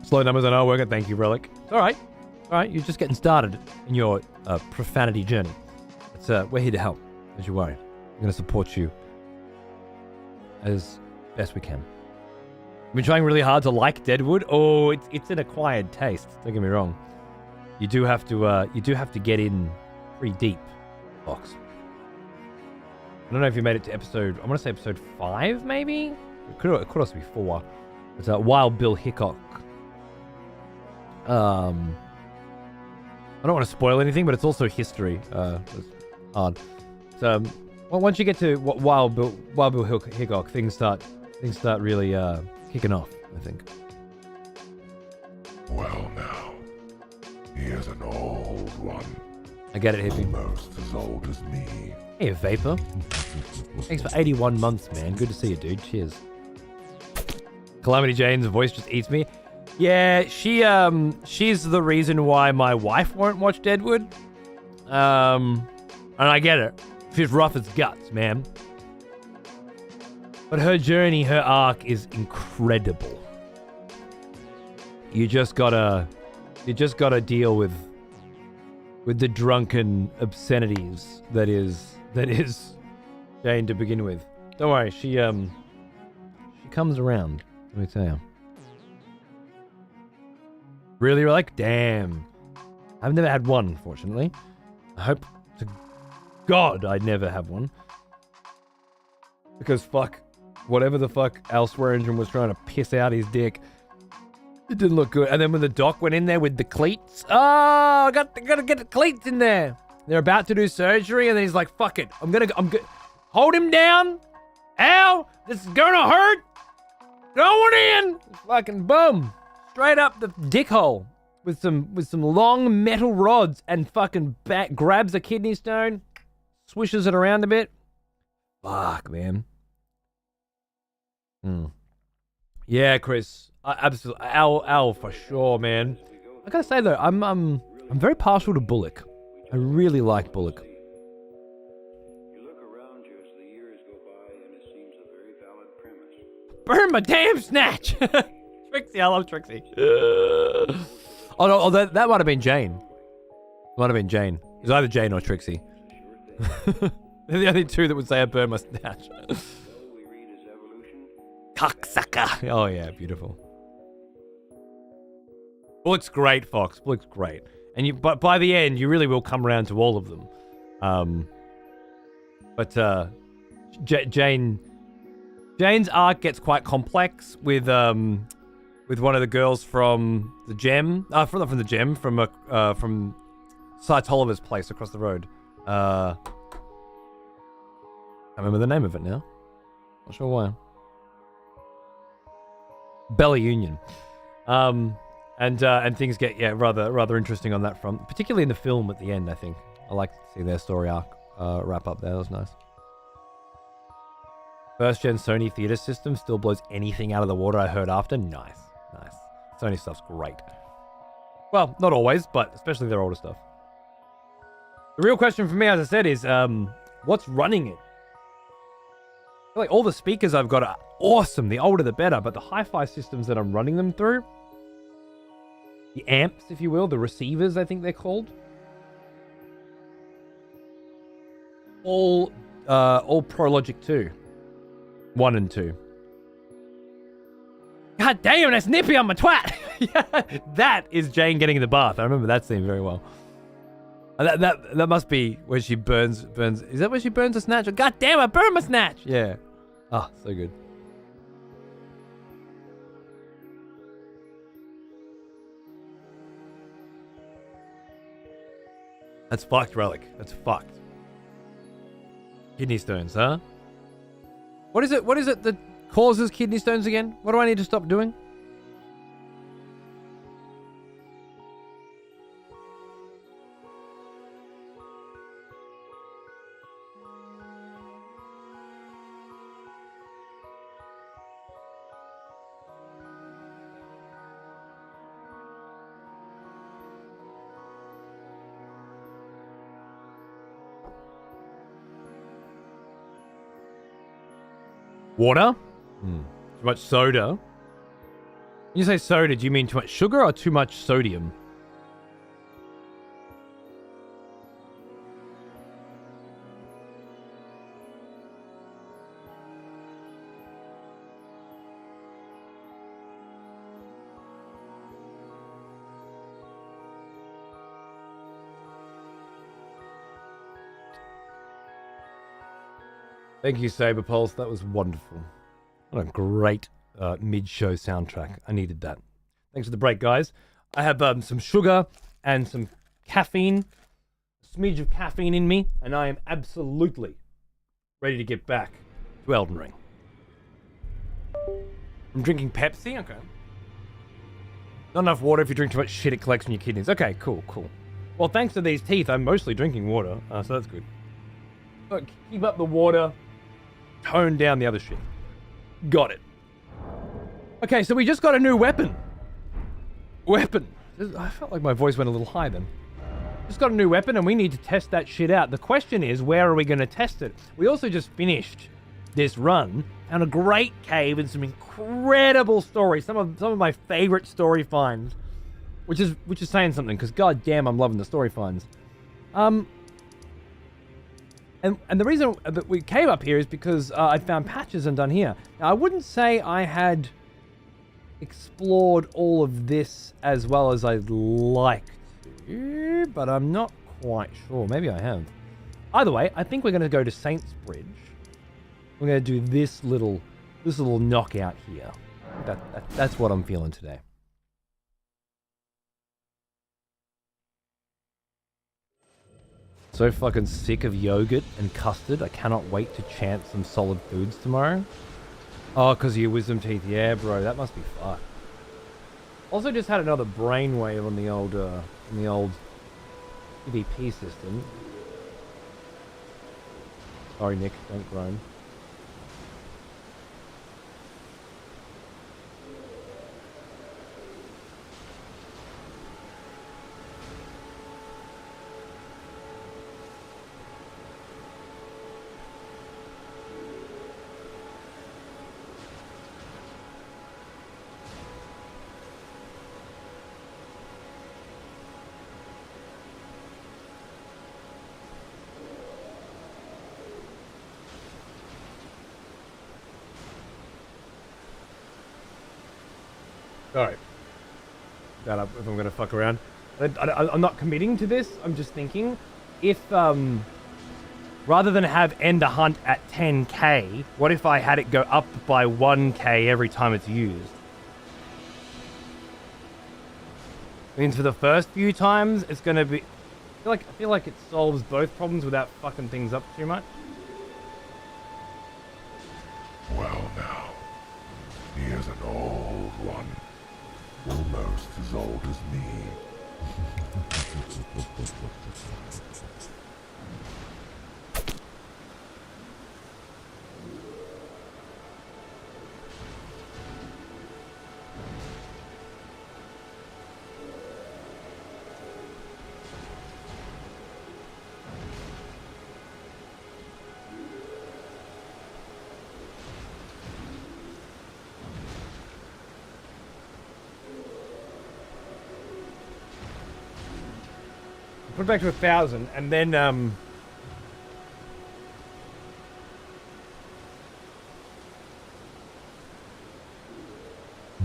Speaker 1: Slow numbers are not working. Thank you, Relic. It's all right. All right, you're just getting started in your profanity journey. We're here to help. Don't you worry. We're going to support you as best we can. I've been trying really hard to like Deadwood. Oh, it's an acquired taste. Don't get me wrong. You do have to get in pretty deep, Fox. I don't know if you made it to episode. I want to say episode 5, maybe. It could also be 4. It's Wild Bill Hickok. I don't want to spoil anything, but it's also history. It's hard. So once you get to Wild Bill Hickok, things start really kicking off, I think.
Speaker 2: Well, now, here's an old one.
Speaker 1: I get it, hippie.
Speaker 2: Almost as old as me.
Speaker 1: Hey, Vapor. Thanks for 81 months, man. Good to see you, dude. Cheers. Calamity Jane's voice just eats me. Yeah, she's the reason why my wife won't watch Deadwood. And I get it. She's rough as guts, man. But her journey, her arc is incredible. You just gotta deal with the drunken obscenities that is Jane to begin with. Don't worry, she comes around. Let me tell you. Really, you're like, damn. I've never had one, unfortunately. I hope to God I'd never have one. Because fuck, whatever the fuck Al Swearingen was trying to piss out his dick, it didn't look good. And then when the doc went in there with the cleats, I gotta get the cleats in there. They're about to do surgery, and then he's like, fuck it, I'm gonna hold him down. Al, this is gonna hurt. Going in. Fucking boom. Straight up the dick hole with some long metal rods, and fucking grabs a kidney stone, swishes it around a bit. Fuck, man. Yeah, Chris. Absolutely. Al for sure, man. I gotta say though, I'm very partial to Bullock. I really like Bullock.
Speaker 5: You look around you as the years go by, and it seems a very valid premise.
Speaker 1: Burn my damn snatch! Trixie, I love Trixie. Oh no, that might have been Jane. Might have been Jane. It was either Jane or Trixie. They're the only two that would say I burn my snatch. Cocksucker. Oh yeah, beautiful. Bullock's great, Fox. Bullock's great. But by the end, you really will come around to all of them. Jane's arc gets quite complex with one of the girls from the Gem. From the Gem, from Cy Tolliver's place across the road. I can't remember the name of it now. Not sure why. Bella Union. And things get rather interesting on that front, particularly in the film at the end. I think I like to see their story arc wrap up there. That was nice. First gen Sony theater system still blows anything out of the water I heard after. Nice. Sony stuff's great. Well, not always, but especially their older stuff. The real question for me, as I said, is what's running it? I feel like all the speakers I've got are awesome. The older the better, but the hi-fi systems that I'm running them through, the amps, if you will, the receivers, I think they're called, all Pro Logic 2, 1 and 2. God damn, that's nippy on my twat. Yeah, that is Jane getting in the bath. I remember that scene very well. That must be where she burns. Is that where she burns a snatch? God damn, I burned my snatch. Yeah. Oh, so good. That's fucked, Relic. That's fucked. Kidney stones, huh? What is it that causes kidney stones again? What do I need to stop doing? Water? Too much soda? When you say soda, do you mean too much sugar or too much sodium? Thank you, Saber Pulse. That was wonderful. What a great mid-show soundtrack. I needed that. Thanks for the break, guys. I have some sugar and some caffeine, a smidge of caffeine in me, and I am absolutely ready to get back to Elden Ring. I'm drinking Pepsi? Okay. Not enough water. If you drink too much shit, it collects in your kidneys. Okay, cool. Well, thanks to these teeth, I'm mostly drinking water, so that's good. Look, keep up the water. Tone down the other shit. Got it. Okay, so we just got a new weapon. I felt like my voice went a little high then. Just got a new weapon and we need to test that shit out. The question is, where are we going to test it? We also just finished this run, found a great cave and some incredible stories. Some of my favorite story finds, which is saying something because god damn, I'm loving the story finds. And the reason that we came up here is because I found patches and done here. Now, I wouldn't say I had explored all of this as well as I'd like to, but I'm not quite sure. Maybe I have. Either way, I think we're going to go to Saints Bridge. We're going to do this little knockout here. That's what I'm feeling today. So fucking sick of yogurt and custard. I cannot wait to chant some solid foods tomorrow. Oh, because of your wisdom teeth. Yeah, bro, that must be fun. Also just had another brainwave on the old EVP system. Sorry, Nick, don't groan. Alright. That up if I'm gonna fuck around. I'm not committing to this. I'm just thinking, if rather than have end a hunt at 10k, what if I had it go up by 1k every time it's used? Means for the first few times, it's gonna be. I feel like it solves both problems without fucking things up too much.
Speaker 2: Well now, here's an old one. Almost as old as me.
Speaker 1: Put it back to 1,000, and then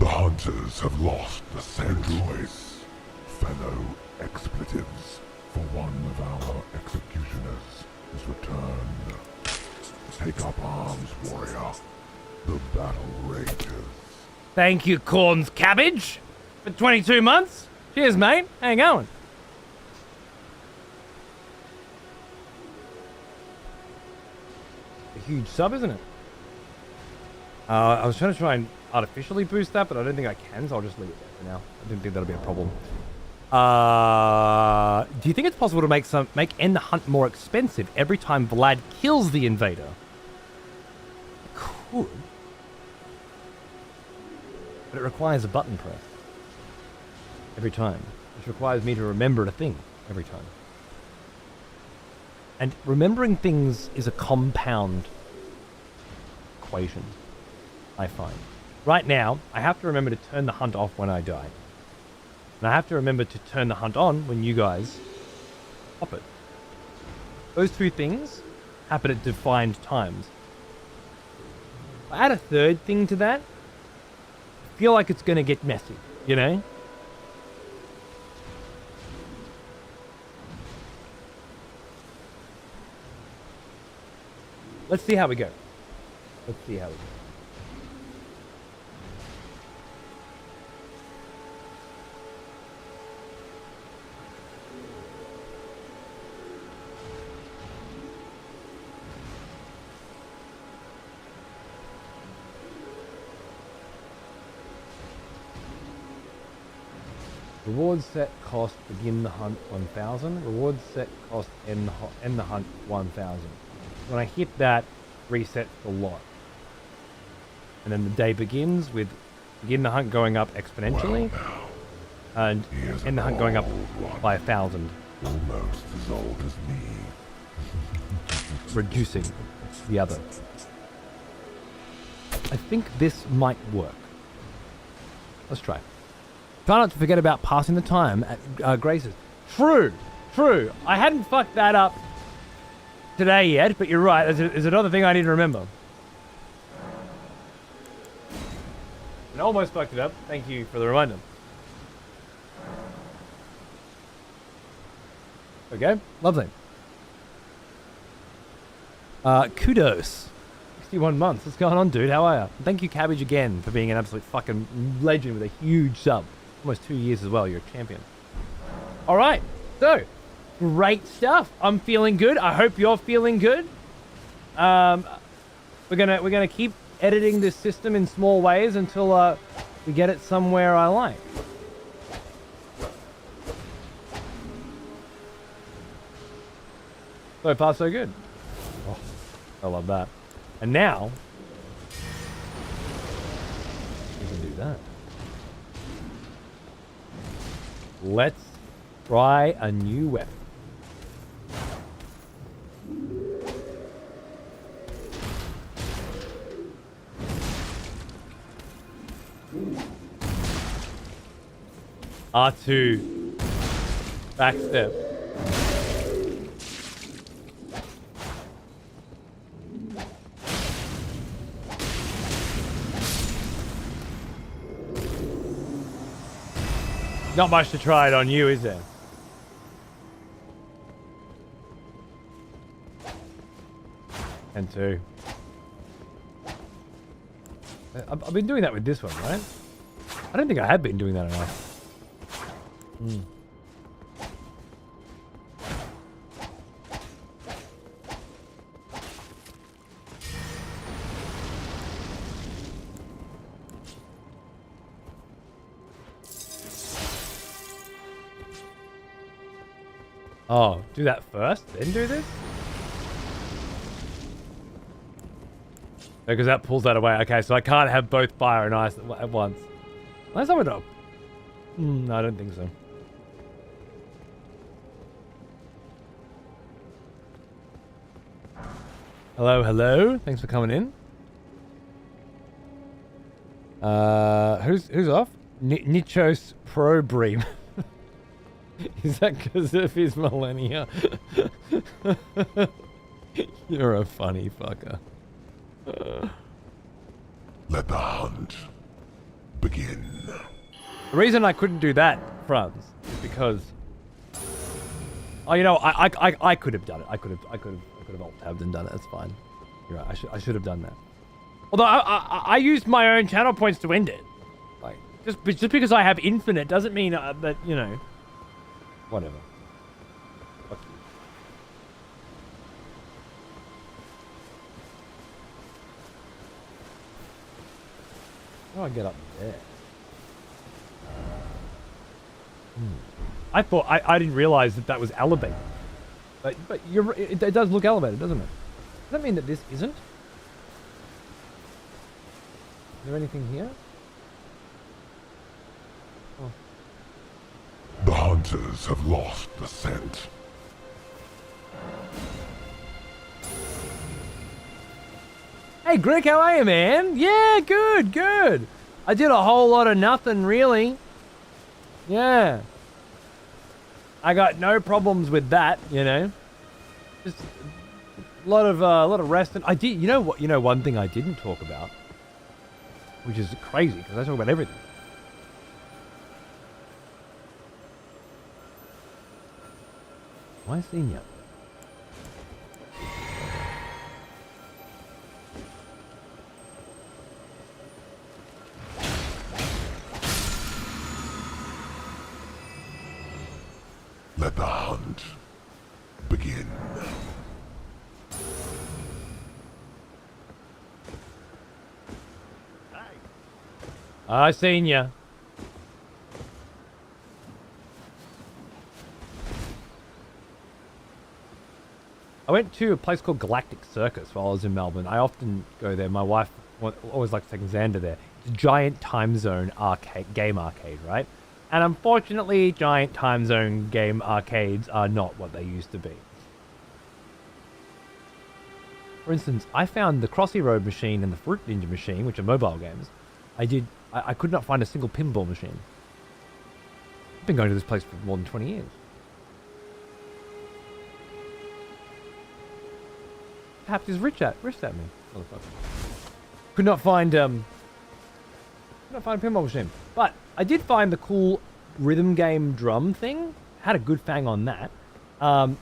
Speaker 2: The hunters have lost the scent choice. Fellow expletives, for one of our executioners is returned. Take up arms, warrior. The battle rages.
Speaker 1: Thank you, Corn's Cabbage, for 22 months. Cheers, mate. How you going? A huge sub, isn't it? I was trying to and artificially boost that, but I don't think I can, so I'll just leave it there for now. I didn't think that'll be a problem. Do you think it's possible to make End the Hunt more expensive every time Vlad kills the invader? Could. But it requires a button press every time, which requires me to remember a thing every time. And remembering things is a compound equation, I find. Right now, I have to remember to turn the hunt off when I die. And I have to remember to turn the hunt on when you guys pop it. Those two things happen at defined times. If I add a third thing to that, I feel like it's going to get messy, you know? Let's see how we go. Let's see how we go. Reward set cost begin the hunt 1000. Reward set cost end the hunt 1000. When I hit that, resets the lot. And then the day begins with begin the hunt going up exponentially. And end the hunt going up by 1000.
Speaker 2: Almost as old as me.
Speaker 1: Reducing the other. I think this might work. Let's try. Try not to forget about passing the time at Grace's. True. I hadn't fucked that up today yet, but you're right. There's another thing I need to remember. And I almost fucked it up. Thank you for the reminder. Okay, lovely. Kudos. 61 months. What's going on, dude? How are you? Thank you, Cabbage, again, for being an absolute fucking legend with a huge sub. Almost 2 years as well. You're a champion. All right. So, great stuff. I'm feeling good. I hope you're feeling good. We're gonna keep editing this system in small ways until we get it somewhere I like. So far, so good. Oh, I love that. And now we can do that. Let's try a new weapon. R2 backstep. Not much to try it on you, is there? And two. I've been doing that with this one, right? I don't think I have been doing that enough. Oh, do that first, then do this? Because that pulls that away. Okay, so I can't have both fire and ice at once. Unless I would have. No, I don't think so. Hello. Thanks for coming in. Who's off? Nichos Probream. Is that because of his millennia? You're a funny fucker.
Speaker 2: Let the hunt begin.
Speaker 1: The reason I couldn't do that, Franz, is because, oh, you know, I could have done it. I could have alt-tabbed and done it. That's fine. You're right. I should have done that. Although I used my own channel points to end it. Like, just because I have infinite doesn't mean that, you know, whatever. Fuck you. How do I get up there? I thought I didn't realize that was elevated. But it does look elevated, doesn't it? Does that mean that this isn't? Is there anything here? Oh.
Speaker 2: The hunters have lost the scent.
Speaker 1: Hey Greg, how are you, man? Yeah, good. I did a whole lot of nothing, really. Yeah. I got no problems with that, you know. Just a lot of rest. And I did, you know what? You know, one thing I didn't talk about, which is crazy because I talk about everything. Why senior?
Speaker 2: Let the hunt begin.
Speaker 1: I seen ya. I went to a place called Galactic Circus while I was in Melbourne. I often go there. My wife always likes taking Xander there. It's a giant time zone game arcade, right? And unfortunately, giant time zone game arcades are not what they used to be. For instance, I found the Crossy Road machine and the Fruit Ninja machine, which are mobile games. I could not find a single pinball machine. I've been going to this place for more than 20 years. Tapped his wrist at me, motherfucker. Could not find a pinball machine. But I did find the cool rhythm game drum thing. Had a good fang on that. I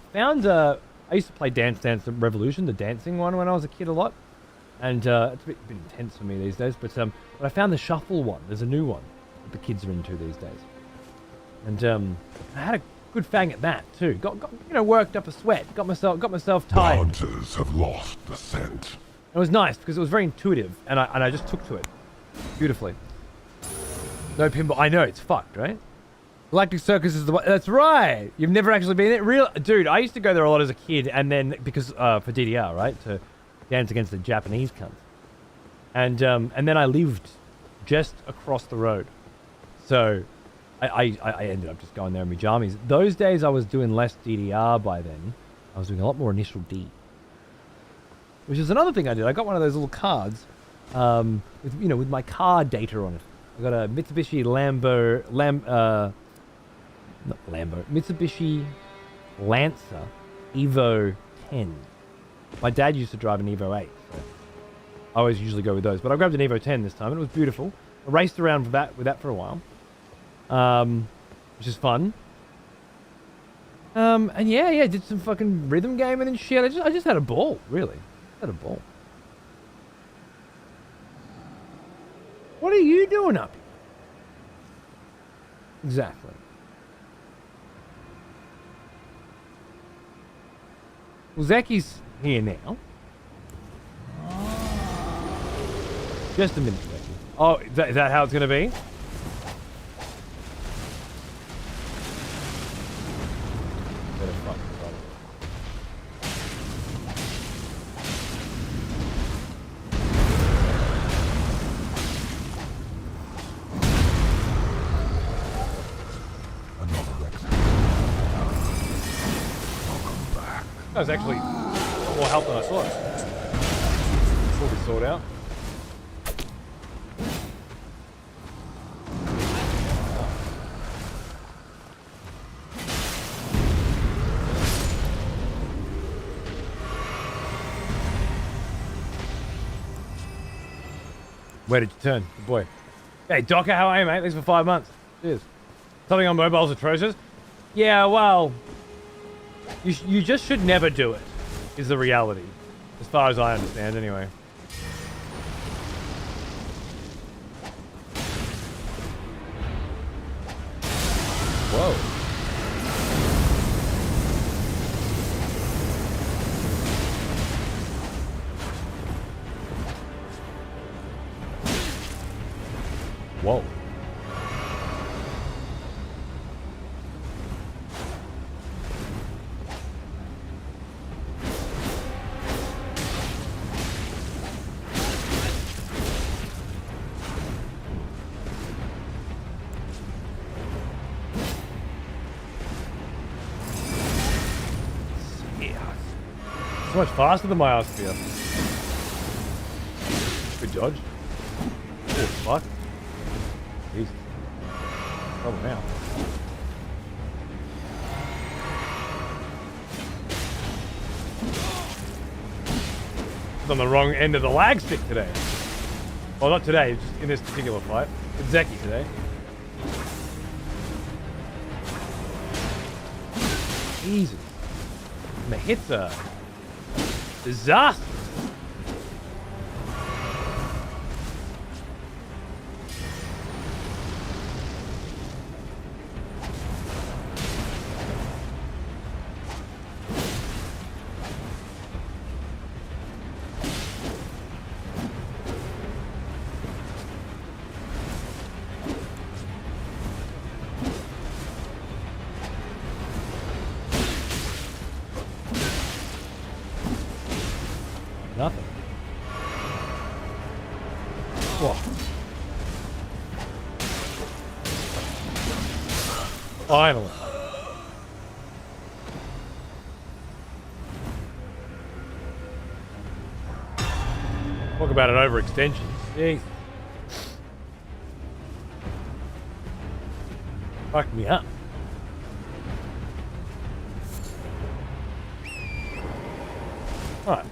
Speaker 1: used to play Dance Dance Revolution, the dancing one, when I was a kid a lot. And it's a bit intense for me these days. But I found the shuffle one. There's a new one that the kids are into these days. And I had a good fang at that too. Got worked up a sweat. Got myself tired.
Speaker 2: The hunters have lost the scent.
Speaker 1: It was nice because it was very intuitive, and I just took to it beautifully. No pinball. I know, it's fucked, right? Galactic Circus is the one. That's right. You've never actually been there? Real dude, I used to go there a lot as a kid, and then because for DDR, right, to dance against the Japanese cunts. And then I lived just across the road, so I ended up just going there in my jammies. Those days I was doing less DDR. By then, I was doing a lot more Initial D, which is another thing I did. I got one of those little cards, with my car data on it. I got a Mitsubishi Mitsubishi Lancer Evo 10. My dad used to drive an Evo 8, so I always usually go with those. But I grabbed an Evo 10 this time, and it was beautiful. I raced around with that for a while, which is fun. And yeah, did some fucking rhythm gaming and shit. I just had a ball, really. Had a ball. What are you doing up here? Exactly. Well, Zaki's here now. Just a minute, Zaki. Oh, is that how it's going to be? Better fucking run.
Speaker 2: Another expedition. Welcome back.
Speaker 1: That was actually more help than I thought. Before we sort out. Where did you turn? Good boy. Hey, Docker, how are you, mate? Thanks for 5 months. Cheers. Something on mobile's atrocious? Yeah, well, you just should never do it, is the reality. As far as I understand, anyway. Whoa. Whoa. So much faster than my Aspia. Good dodge. Oh, fuck. Jesus. Oh, now. On the wrong end of the lag stick today. Well, not today, just in this particular fight. With Zeki today. Jesus. And the hits are disaster. Nothing. Whoa. Finally. Talk about an overextension. Jeez. Fucked me up. Alright.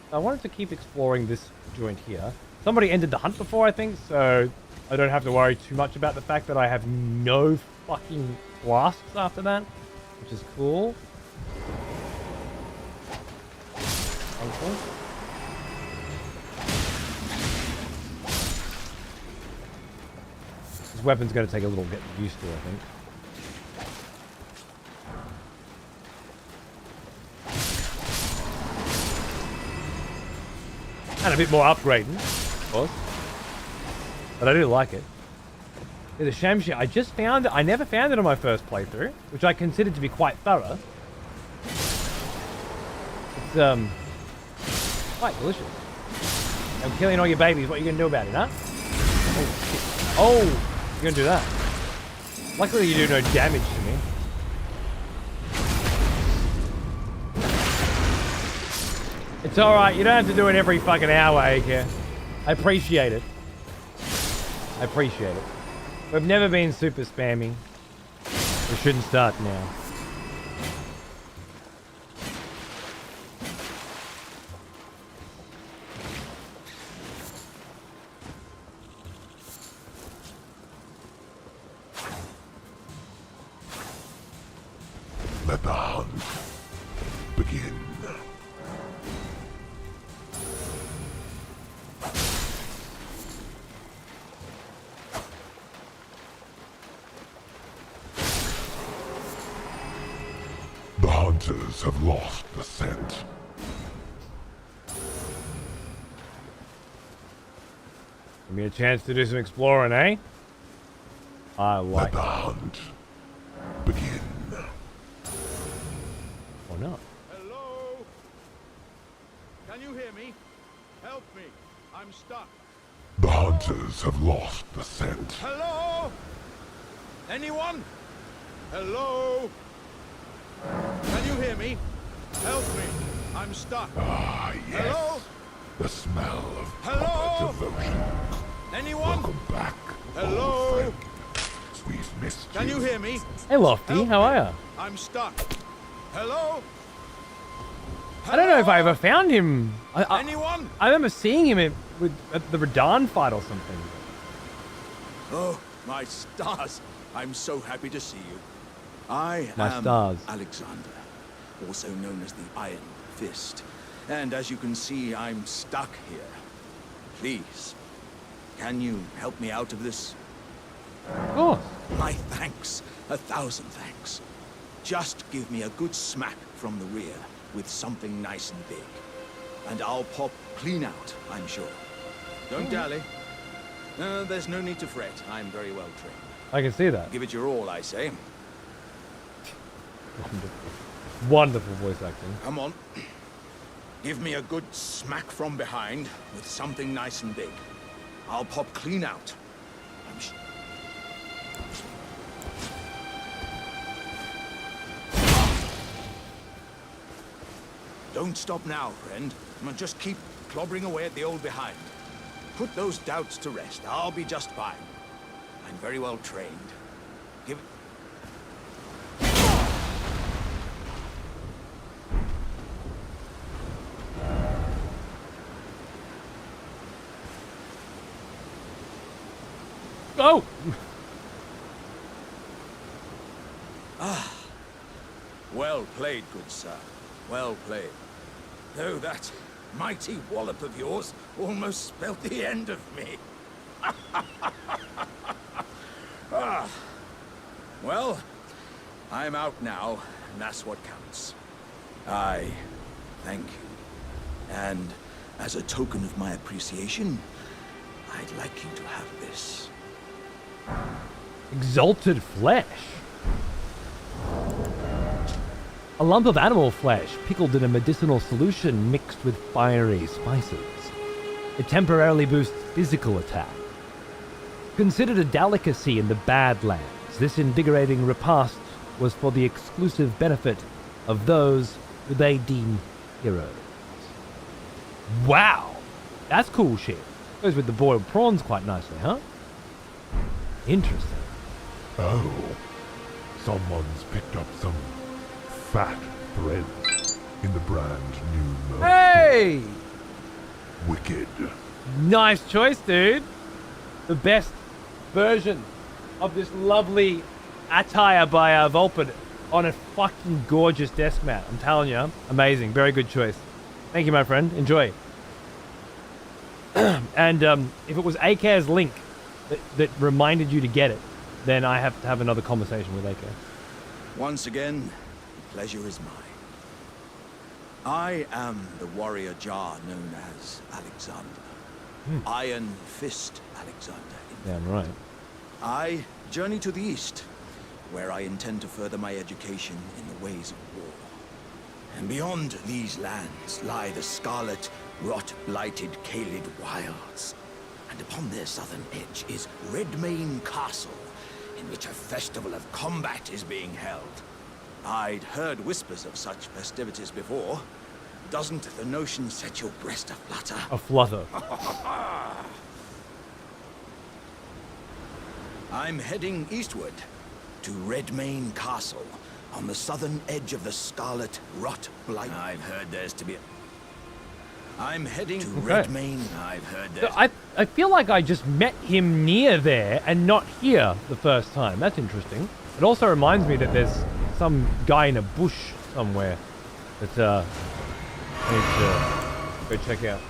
Speaker 1: I wanted to keep exploring this joint here. Somebody ended the hunt before, I think, so I don't have to worry too much about the fact that I have no fucking flasks after that, which is cool. Okay. This weapon's going to take a little getting used to, I think. And a bit more upgrading, of course. But I do like it. There's a shame shit. I just found it. I never found it on my first playthrough, which I considered to be quite thorough. It's quite delicious. I'm killing all your babies. What are you gonna do about it, huh? Oh shit. Oh, you're gonna do that. Luckily you do no damage to me. It's alright, you don't have to do it every fucking hour, AK. I appreciate it. I appreciate it. We've never been super spammy. We shouldn't start now.
Speaker 2: Let the hunt begin. The hunters have lost the scent.
Speaker 1: Give me a chance to do some exploring, eh? I
Speaker 2: Let
Speaker 1: like
Speaker 2: the
Speaker 1: it.
Speaker 2: hunt begin.
Speaker 1: Or not.
Speaker 6: Hello? Can you hear me? Help me. I'm stuck.
Speaker 2: The hunters have lost the scent.
Speaker 6: Hello? Anyone? Hello? Can you hear me? Help me. I'm stuck.
Speaker 2: Ah, yes.
Speaker 6: Hello?
Speaker 2: The smell of
Speaker 6: Hello?
Speaker 2: proper devotion.
Speaker 6: Anyone?
Speaker 2: Welcome back,
Speaker 6: Hello?
Speaker 2: old friend. We've missed
Speaker 6: Can you hear me?
Speaker 1: Hey Lofty,
Speaker 6: Help
Speaker 1: how
Speaker 6: me.
Speaker 1: are ya?
Speaker 6: I'm stuck. Hello?
Speaker 1: I don't know if I ever found him.
Speaker 6: Anyone?
Speaker 1: I remember seeing him at the Radahn fight or something.
Speaker 6: Oh, my stars. I'm so happy to see you. I
Speaker 1: My
Speaker 6: am
Speaker 1: stars.
Speaker 6: Alexander, also known as the Iron Fist. And as you can see, I'm stuck here. Please, can you help me out of this?
Speaker 1: Of course.
Speaker 6: My thanks. 1,000 thanks. Just give me a good smack from the rear with something nice and big. And I'll pop clean out, I'm sure. Don't dally. There's no need to fret. I'm very well trained.
Speaker 1: I can see that.
Speaker 6: Give it your all, I say.
Speaker 1: Wonderful. Wonderful voice acting.
Speaker 6: Come on. Give me a good smack from behind with something nice and big. I'll pop clean out. Don't stop now, friend. Just keep clobbering away at the old behind. Put those doubts to rest. I'll be just fine. I'm very well trained. Give...
Speaker 1: Oh!
Speaker 6: Well played, good sir. Well played. Though that mighty wallop of yours almost spelt the end of me. Well, I'm out now, and that's what counts. I thank you. And as a token of my appreciation, I'd like you to have this.
Speaker 1: Exalted flesh. A lump of animal flesh pickled in a medicinal solution mixed with fiery spices. It temporarily boosts physical attack. Considered a delicacy in the Badlands, this invigorating repast was for the exclusive benefit of those who they deem heroes. Wow! That's cool shit. Goes with the boiled prawns quite nicely, huh? Interesting.
Speaker 2: Oh, someone's picked up some fat thread in the brand new merch.
Speaker 1: Hey!
Speaker 2: Wicked.
Speaker 1: Nice choice, dude. The best version of this lovely attire by Volpid on a fucking gorgeous desk mat. I'm telling you, amazing. Very good choice. Thank you, my friend. Enjoy. And if it was Aker's link that reminded you to get it, then I have to have another conversation with Aker.
Speaker 6: Once again, the pleasure is mine. I am the warrior Jar known as Alexander. Iron Fist Alexander.
Speaker 1: Damn right.
Speaker 6: I journey to the east, where I intend to further my education in the ways of war. And beyond these lands lie the scarlet, rot-blighted Kaled wilds. And upon their southern edge is Redmane Castle, in which a festival of combat is being held. I'd heard whispers of such festivities before. Doesn't the notion set your breast aflutter?
Speaker 1: A flutter.
Speaker 6: I'm heading eastward to Redmane Castle, on the southern edge of the Scarlet Rot Blight. I've heard there's to be a... I'm heading to Redmane. I've heard there's...
Speaker 1: I feel like I just met him near there and not here the first time. That's interesting. It also reminds me that there's some guy in a bush somewhere that I need to go check out.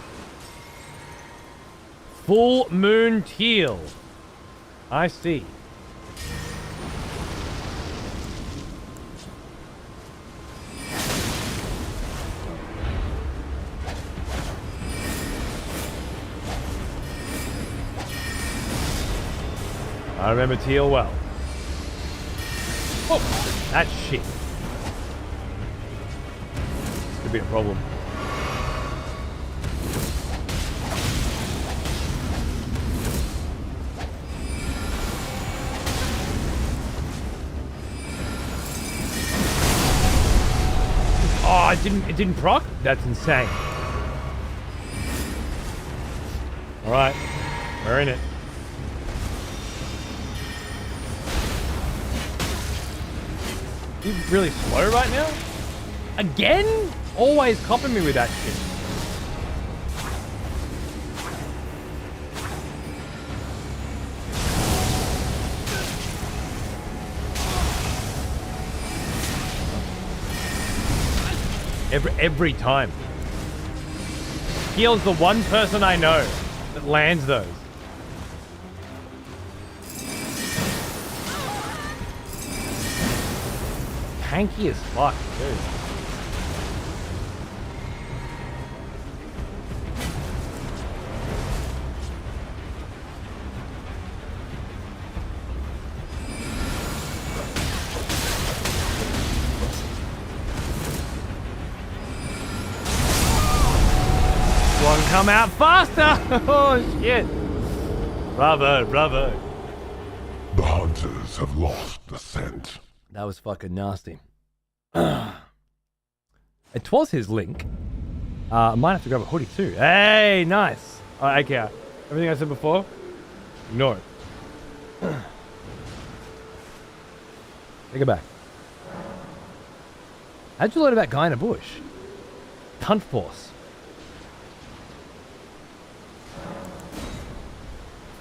Speaker 1: Full Moon Teal. I see. I remember Teal well. Oh, that shit. Could be a problem. Oh, it didn't proc? That's insane. Alright, we're in it. You really slow right now? Again? Always copping me with that shit. Every time. Keel's the one person I know that lands those. Tanky as fuck, dude. One come out faster! Oh shit! Bravo, bravo.
Speaker 2: The hunters have lost the scent.
Speaker 1: That was fucking nasty. It was his link. I might have to grab a hoodie too. Hey, nice. Alright, okay. Everything I said before, ignore it. Take it back. How'd you learn about Guy in a Bush? Cunt Force.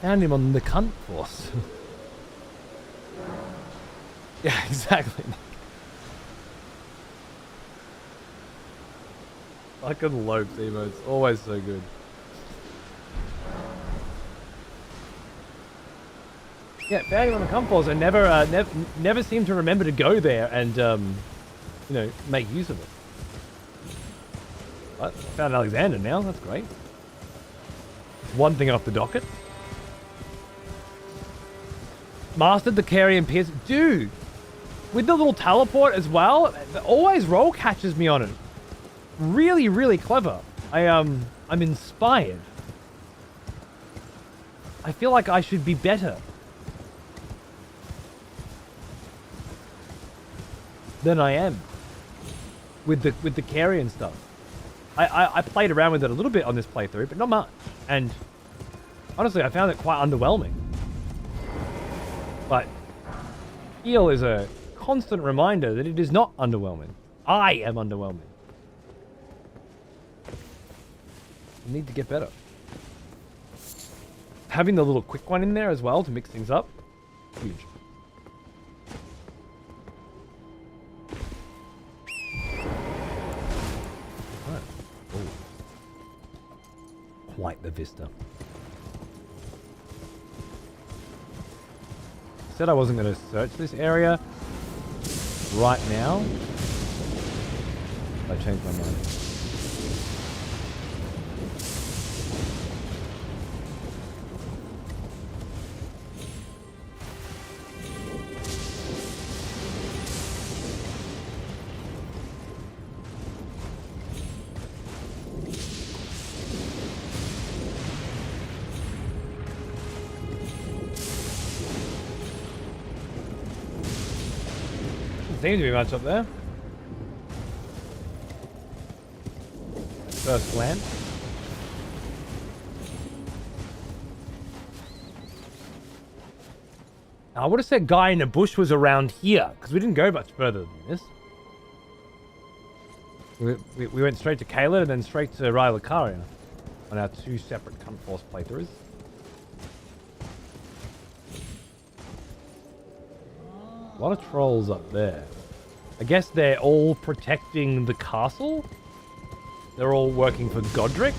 Speaker 1: Found him on the Cunt Force. Yeah, exactly. Fucking Lopes emotes, always so good. Yeah, found him on the Cunt Force and never seem to remember to go there and you know, make use of it. But found Alexander now, that's great. One thing off the docket. Mastered the Carrion Pierce. Dude, with the little teleport as well, always roll catches me on it. Really, really clever. I'm inspired. I feel like I should be better than I am with the Carrion stuff. I played around with it a little bit on this playthrough, but not much. And honestly, I found it quite underwhelming. But Heal is a constant reminder that it is not underwhelming. I am underwhelming. I need to get better. Having the little quick one in there as well to mix things up, huge. Right. Ooh. Quite the vista. Said I wasn't going to search this area right now. I changed my mind. Seems to be much up there. First land. I would have said Guy in a Bush was around here, because we didn't go much further than this. We went straight to Caelid and then straight to Rylakaria on our two separate Cunt Force playthroughs. A lot of trolls up there. I guess they're all protecting the castle. They're all working for Godric.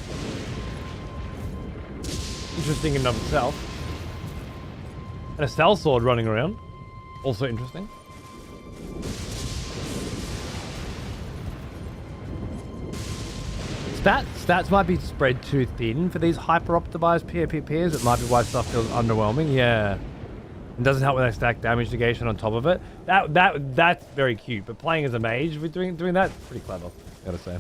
Speaker 1: Interesting in and of itself. And a sellsword running around. Also interesting. Stats might be spread too thin for these hyper-optimized PvPs. It might be why stuff feels underwhelming. Yeah. It doesn't help when I stack damage negation on top of it. That's very cute. But playing as a mage, we're doing that, pretty clever, gotta say.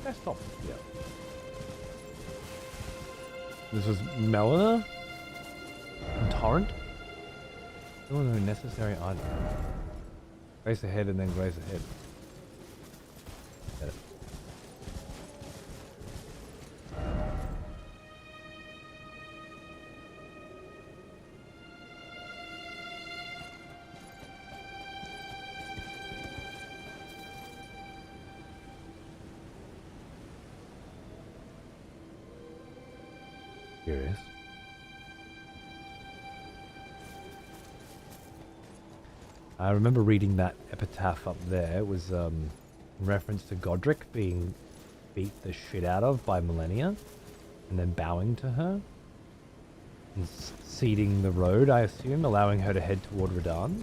Speaker 1: Desktop, yeah. This was Melina and Torrent. Doing a necessary item. Grace ahead and then grace ahead. Curious. I remember reading that epitaph up there. It was in reference to Godric being beat the shit out of by Millennia and then bowing to her and ceding the road, I assume, allowing her to head toward Radahn.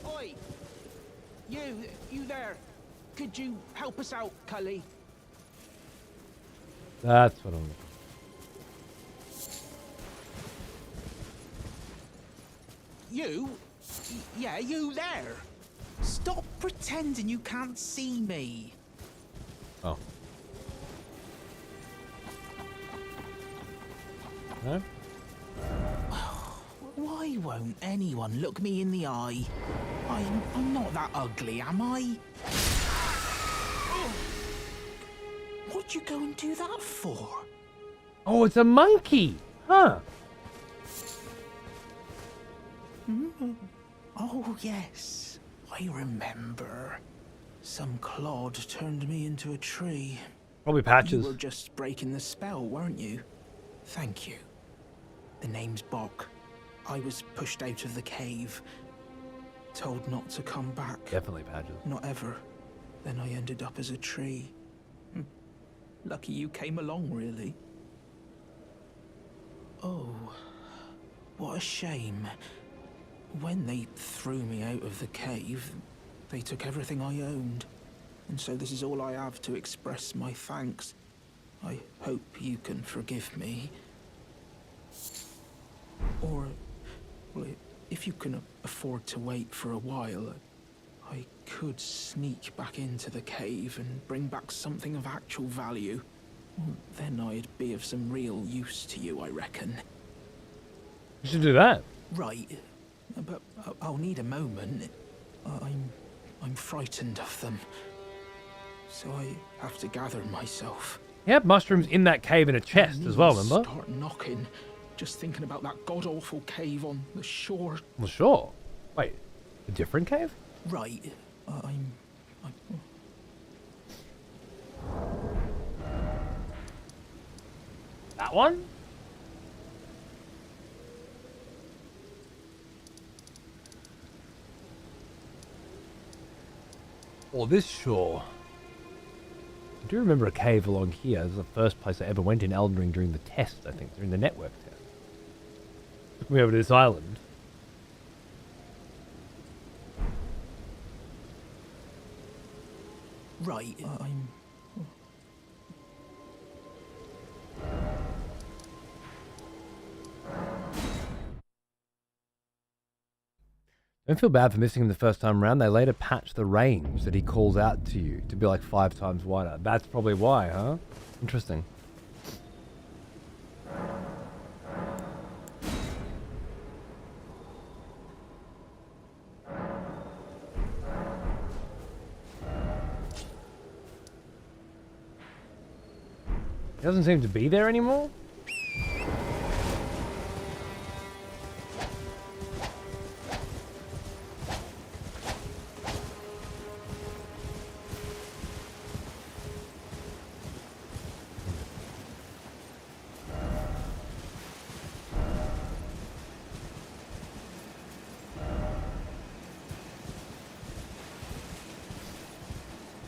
Speaker 7: Oi! You there. Could you help us out, Cully?
Speaker 1: That's what I'm looking for.
Speaker 7: You? Yeah, you there. Stop pretending you can't see me.
Speaker 1: Oh. No?
Speaker 7: Why won't anyone look me in the eye? I'm not that ugly, am I? What'd you go and do that for?
Speaker 1: Oh, it's a monkey! Huh.
Speaker 7: Oh, yes. I remember. Some clod turned me into a tree.
Speaker 1: Probably Patches.
Speaker 7: You were just breaking the spell, weren't you? Thank you. The name's Bok. I was pushed out of the cave. Told not to come back.
Speaker 1: Definitely Patches.
Speaker 7: Not ever. Then I ended up as a tree. Lucky you came along, really. Oh, what a shame. When they threw me out of the cave, they took everything I owned. And so this is all I have to express my thanks. I hope you can forgive me. Or, well, if you can afford to wait for a while, I could sneak back into the cave and bring back something of actual value. Then I'd be of some real use to you, I reckon.
Speaker 1: You should do that.
Speaker 7: Right, but I'll need a moment. I'm frightened of them, so I have to gather myself.
Speaker 1: He had mushrooms in that cave in a chest as well, remember?
Speaker 7: Start knocking, just thinking about that god-awful cave on the shore.
Speaker 1: Well, sure. Wait, a different cave?
Speaker 7: Right,
Speaker 1: That one? Or this shore. I do remember a cave along here. This is the first place I ever went in Elden Ring during the test, I think, during the network test. Took me over to this island.
Speaker 7: right,
Speaker 1: Don't feel bad for missing him the first time around. They later patched the range that he calls out to you to be like 5 times wider. That's probably why, huh? Interesting. He doesn't seem to be there anymore?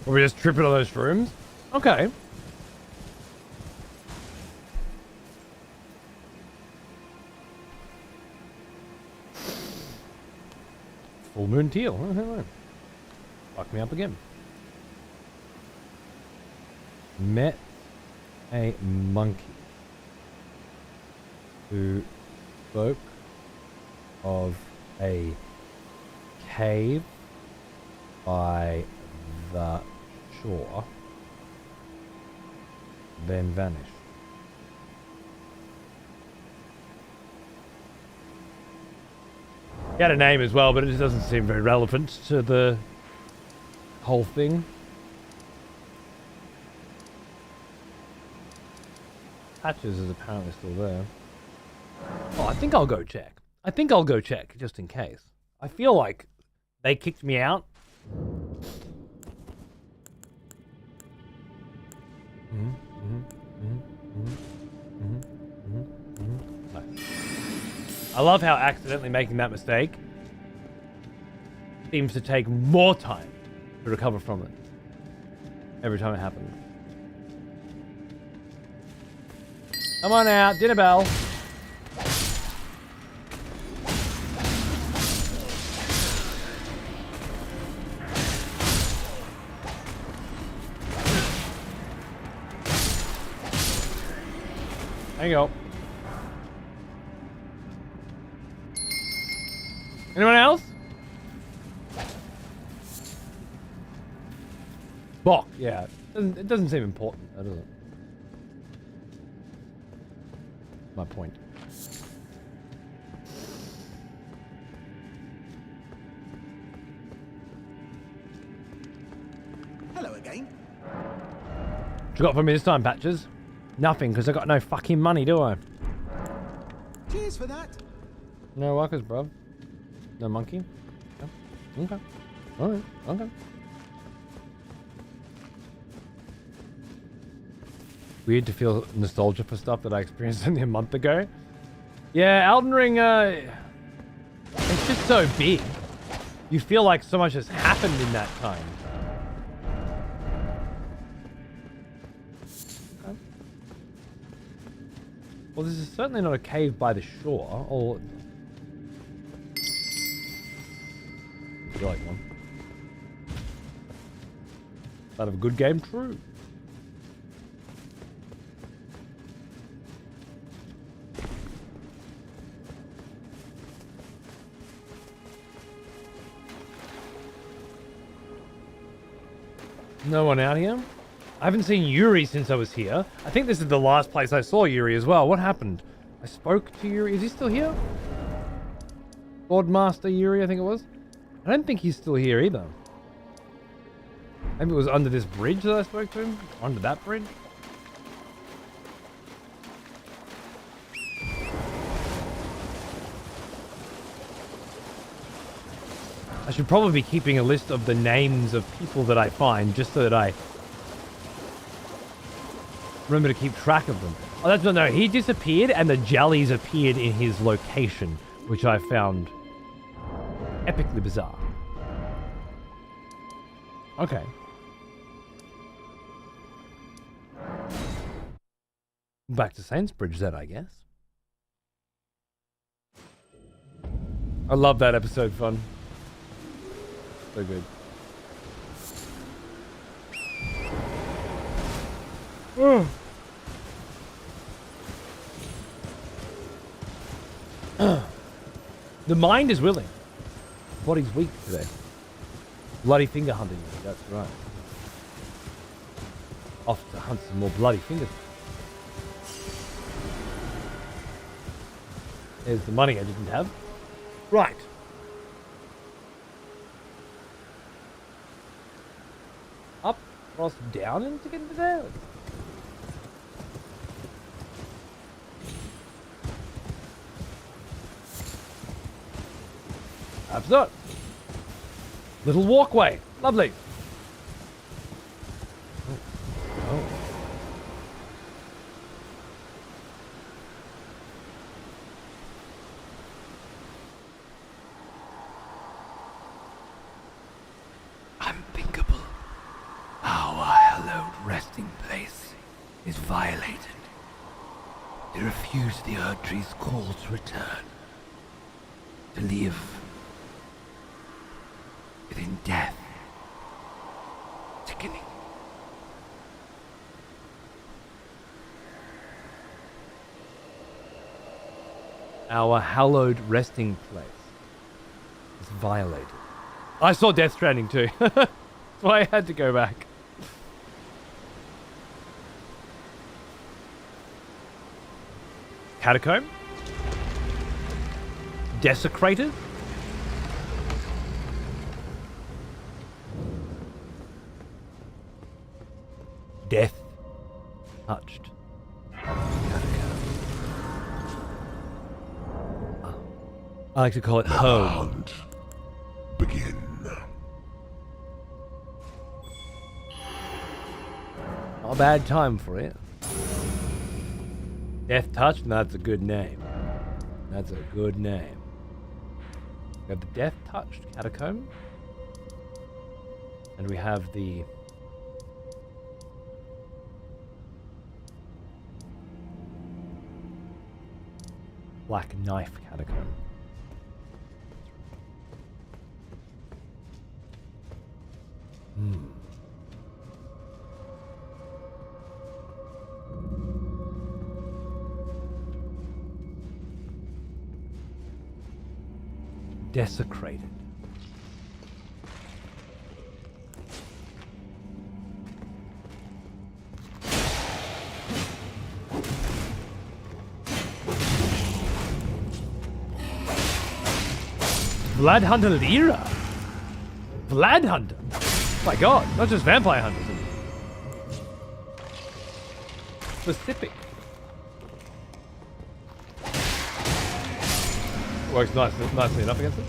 Speaker 1: Or we just tripping on those shrooms? Okay. Full moon teal. Oh, hello. Fuck me up again. Met a monkey who spoke of a cave by the shore, then vanished. He had a name as well, but it just doesn't seem very relevant to the whole thing. Patches is apparently still there. Oh, I think I'll go check. I think I'll go check, just in case. I feel like they kicked me out. Nice. I love how accidentally making that mistake seems to take more time to recover from it every time it happens. Come on out, dinner bell. There you go. Anyone else? Bok, yeah. It doesn't seem important, does it? My point.
Speaker 6: Hello again.
Speaker 1: What you got for me this time, Patches? Nothing, because I got no fucking money, do I?
Speaker 6: Cheers for that.
Speaker 1: No workers, bruv. No monkey? Okay. Alright, okay. Weird to feel nostalgia for stuff that I experienced only a month ago. Yeah, Elden Ring, it's just so big. You feel like so much has happened in that time. Okay. Well, this is certainly not a cave by the shore, or... Would you like one? That of a good game? True. No one out here? I haven't seen Yuri since I was here. I think this is the last place I saw Yuri as well. What happened? I spoke to Yuri. Is he still here? Lord Master Yuri, I think it was. I don't think he's still here either. Maybe it was under this bridge that I spoke to him? Under that bridge? I should probably be keeping a list of the names of people that I find, just so that I remember to keep track of them. Oh, that's no, he disappeared and the jellies appeared in his location, which I found epically bizarre. Okay. Back to Saintsbridge then, I guess. I love that episode, fun. So good. The mind is willing. Body's weak today. Bloody finger hunting, that's right. Off to hunt some more bloody fingers. There's the money I didn't have. Right. Up, cross, down, and to get into there. Perhaps not. Little walkway. Lovely. Oh. Unthinkable. Our hallowed resting place is violated. They refuse the Erdtree's call to return. To live within death. Sickening. Our hallowed resting place is violated. I saw Death Stranding too. That's why I had to go back. Catacomb? Desecrated? Death touched. I like to call it home.
Speaker 2: Hunt. Begin.
Speaker 1: Not a bad time for it. Death touched? No, that's a good name. That's a good name. We have the death-touched Catacomb. And we have the... Black Knife Catacomb. Desecrated. Vlad Hunter Lyra. Vlad Hunter. My God, not just vampire hunters. Specific. Works nicely enough against it.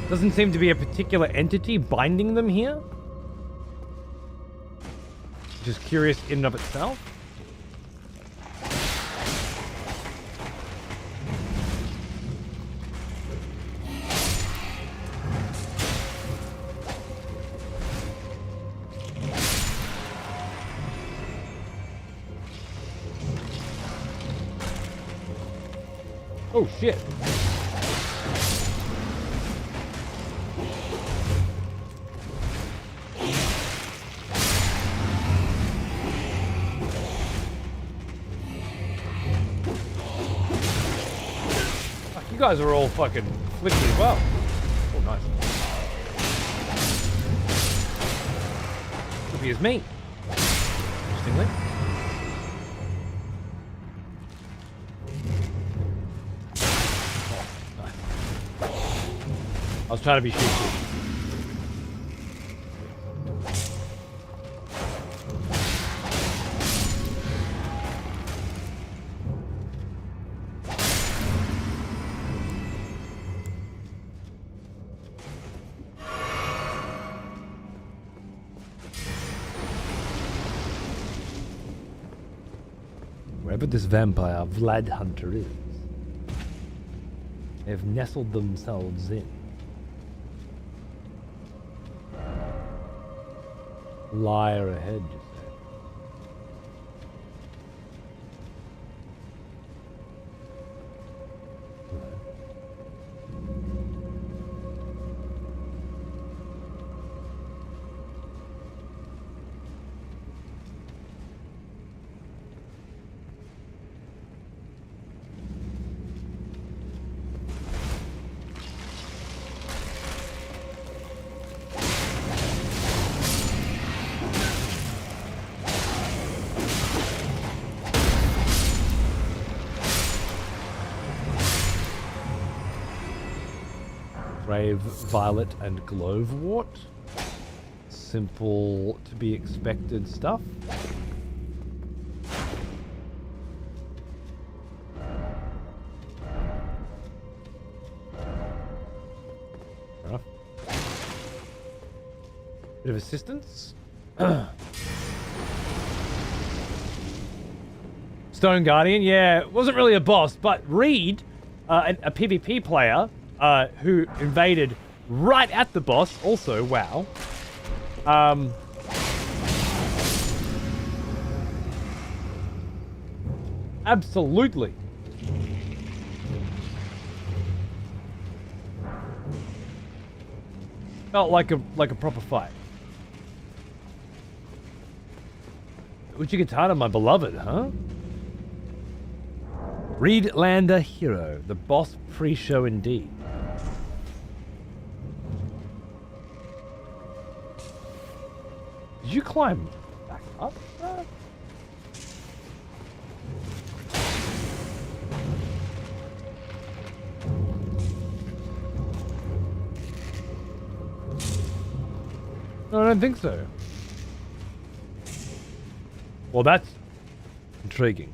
Speaker 1: Doesn't seem to be a particular entity binding them here. Which is curious in and of itself. Oh shit. Fuck, you guys are all fucking flicky as well. Oh, nice. Flippy as me. Interestingly. I was trying to be cheeky. Wherever this vampire Vlad Hunter is, they have nestled themselves in. Liar ahead, you say. Brave Violet and Glovewort. Simple to be expected stuff. Fair enough. Bit of assistance. Stone Guardian, yeah, it wasn't really a boss, but Reed, a PvP player, who invaded right at the boss, also, wow. Absolutely. Felt like a proper fight. Uchigatana, my beloved, huh? Reed Lander Hero, the boss pre-show indeed. Did you climb back up? No, I don't think so. Well, that's intriguing.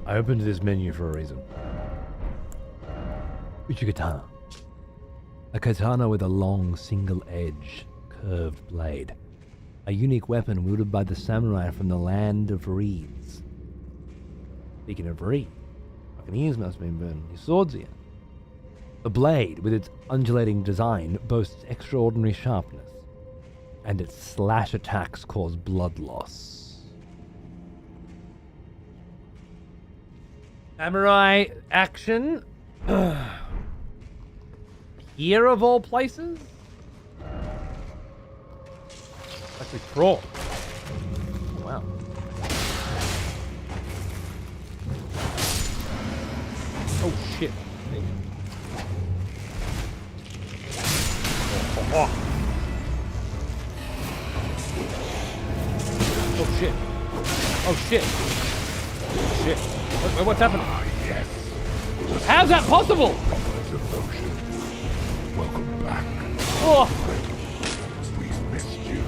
Speaker 1: I opened this menu for a reason. Uchikatana. A katana with a long, single-edged, curved blade. A unique weapon wielded by the samurai from the land of reeds. Speaking of reeds, fucking ears must have been burning his swords here. The blade, with its undulating design, boasts extraordinary sharpness, and its slash attacks cause blood loss. Samurai action. Here of all places? Actually, crawl. Oh, wow. Oh shit. Oh. Oh shit. Oh shit. Shit. What's happening?
Speaker 2: Yes.
Speaker 1: How's that possible?
Speaker 2: Devotion. Welcome back.
Speaker 1: Oh.
Speaker 2: We've missed you.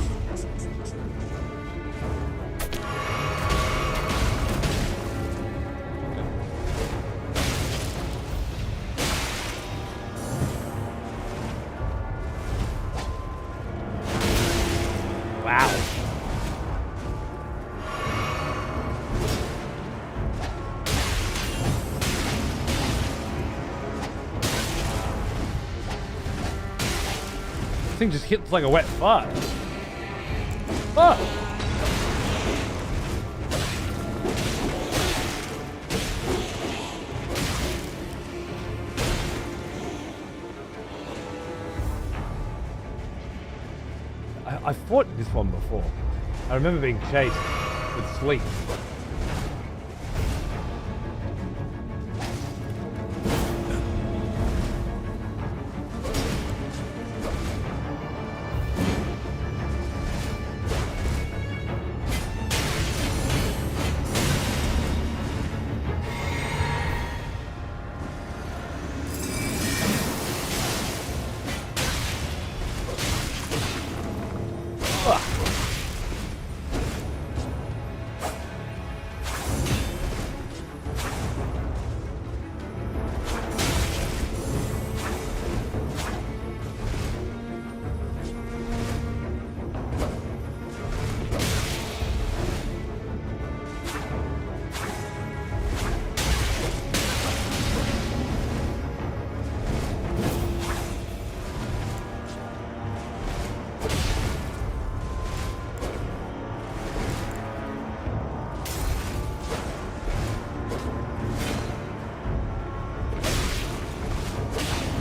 Speaker 1: Wow. This thing just hits like a wet fart. Fuck! I fought this one before. I remember being chased with sleep.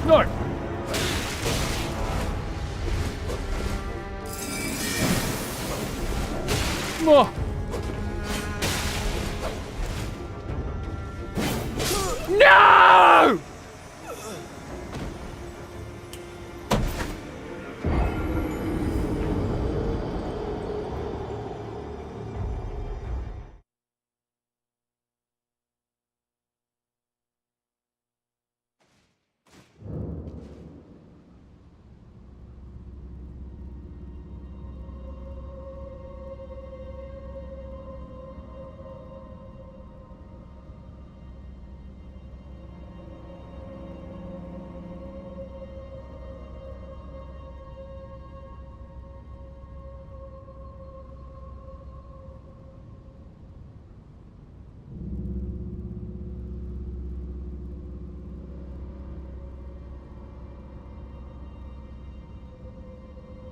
Speaker 1: No! Oh. No!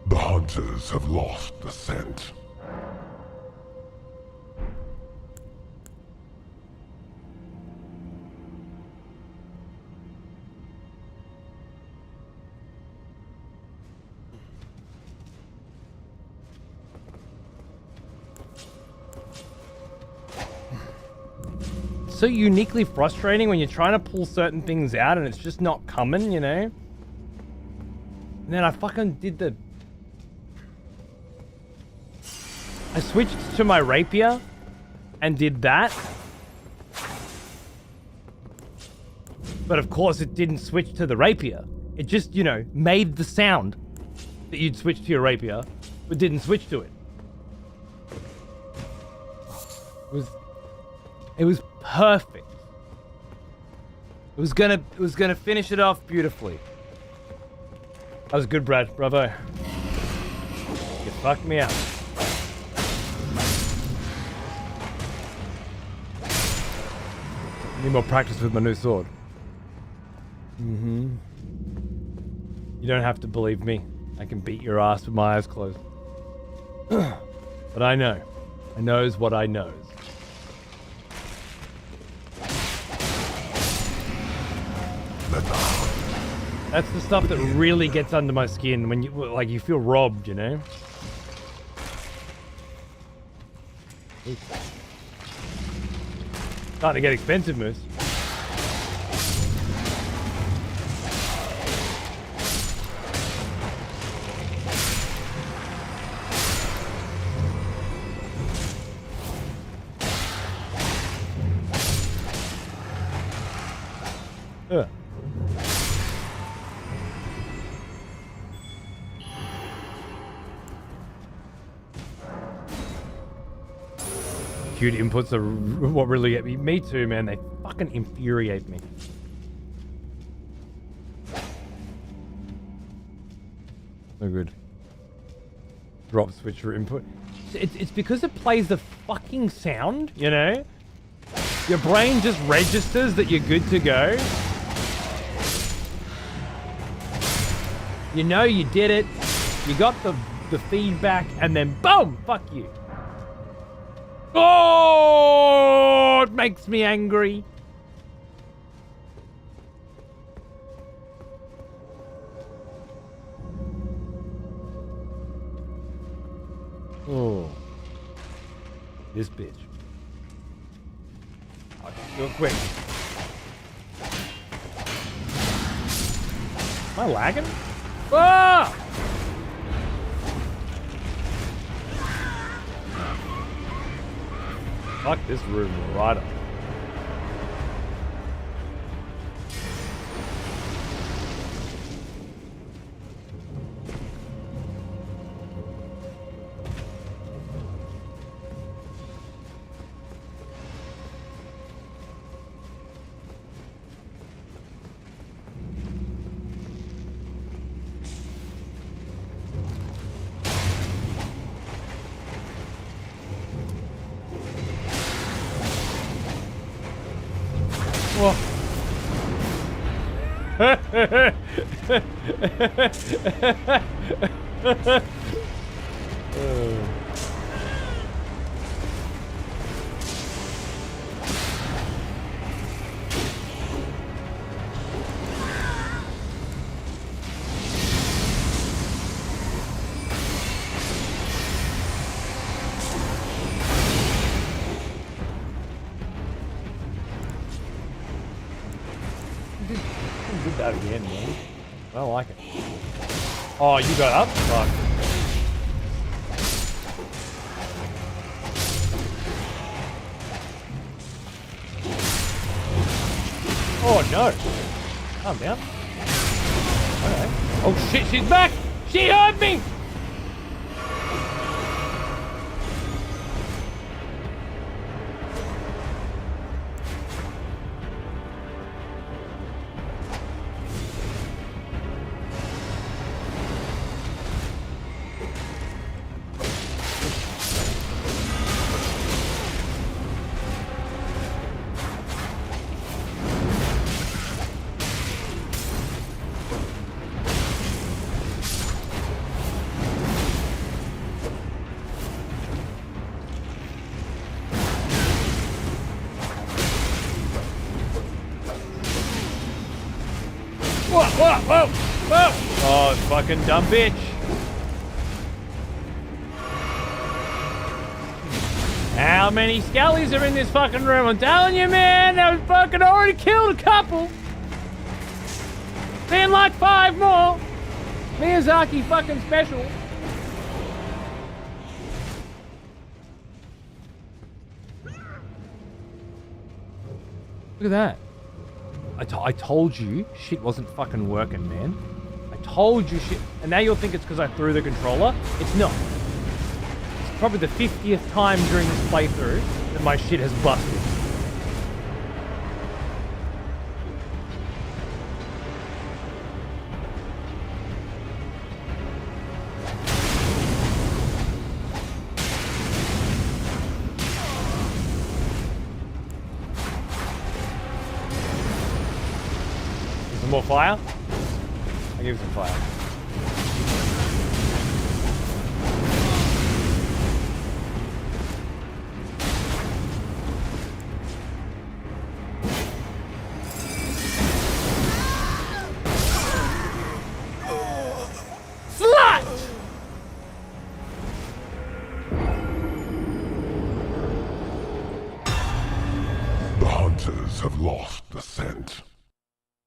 Speaker 2: The hunters have lost the scent.
Speaker 1: So uniquely frustrating when you're trying to pull certain things out and it's just not coming, you know? And then I fucking did the... I switched to my rapier and did that. But of course it didn't switch to the rapier. It just, you know, made the sound that you'd switch to your rapier, but didn't switch to it. It was perfect. It was gonna finish it off beautifully. That was good, Brad. Bravo. You fucked me up. Need more practice with my new sword. You don't have to believe me. I can beat your ass with my eyes closed. But I know. I knows what I knows. That's the stuff that really gets under my skin when you feel robbed, you know? Ooh. Starting to get expensive, Moose. Cute inputs are what really get me. Me too, man. They fucking infuriate me. So good. Drop switcher input. It's because it plays the fucking sound, you know? Your brain just registers that you're good to go. You know you did it. You got the feedback, and then boom! Fuck you. Oh, it makes me angry. Oh, this bitch. I'll just do it quick. Am I lagging? Ah! Fuck this room right up. Did that again, man. I don't like it. Oh, you got up? Fuck. Oh no. Calm down. Okay. Oh shit, she's back! She heard me! Whoa! Oh, fucking dumb bitch. How many skellies are in this fucking room? I'm telling you, man, I've fucking already killed a couple. Been like 5 more. Miyazaki fucking special. Look at that. I told you shit wasn't fucking working, man. I told you shit. And now you'll think it's because I threw the controller. It's not. It's probably the 50th time during this playthrough that my shit has busted. more fire? I'll give you some fire. Vlad!
Speaker 2: The hunters have lost the scent.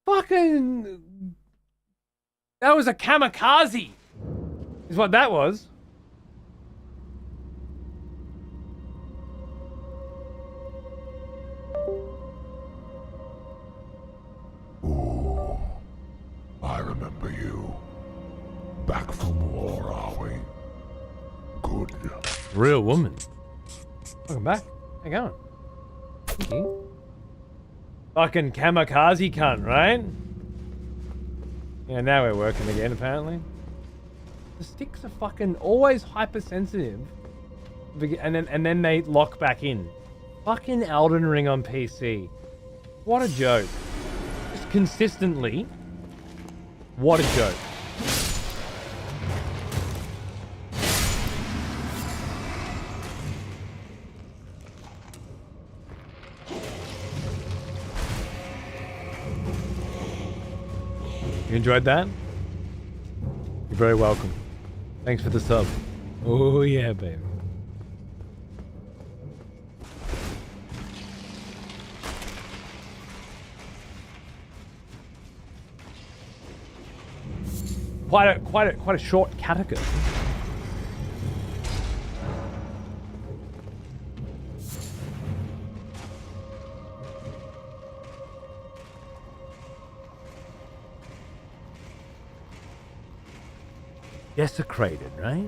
Speaker 1: Fucking... That was a kamikaze! Is what that was.
Speaker 2: Ooh, I remember you. Back from war, are we? Good.
Speaker 1: Real woman. Welcome back. How you going? Thank you. Fucking kamikaze cunt, right? Yeah, now we're working again, apparently. The sticks are fucking always hypersensitive. And then they lock back in. Fucking Elden Ring on PC. What a joke. Just consistently. What a joke. You enjoyed that? You're very welcome. Thanks for the sub. Oh yeah, baby. Quite a short catacomb. Desecrated, right?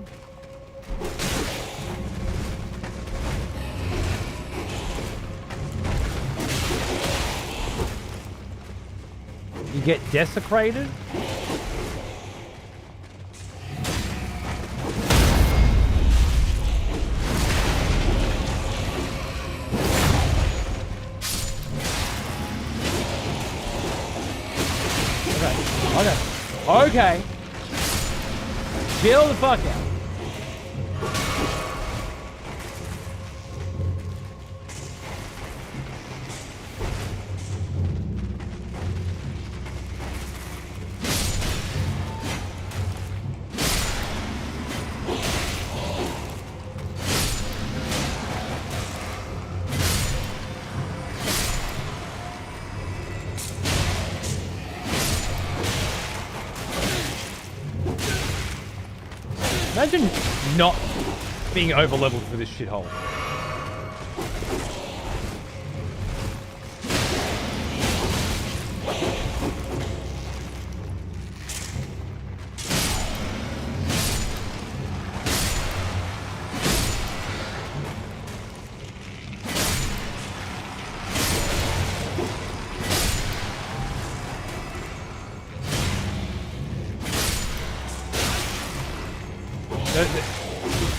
Speaker 1: You get desecrated? Okay. Chill the fuck out. Imagine not being over-leveled for this shithole.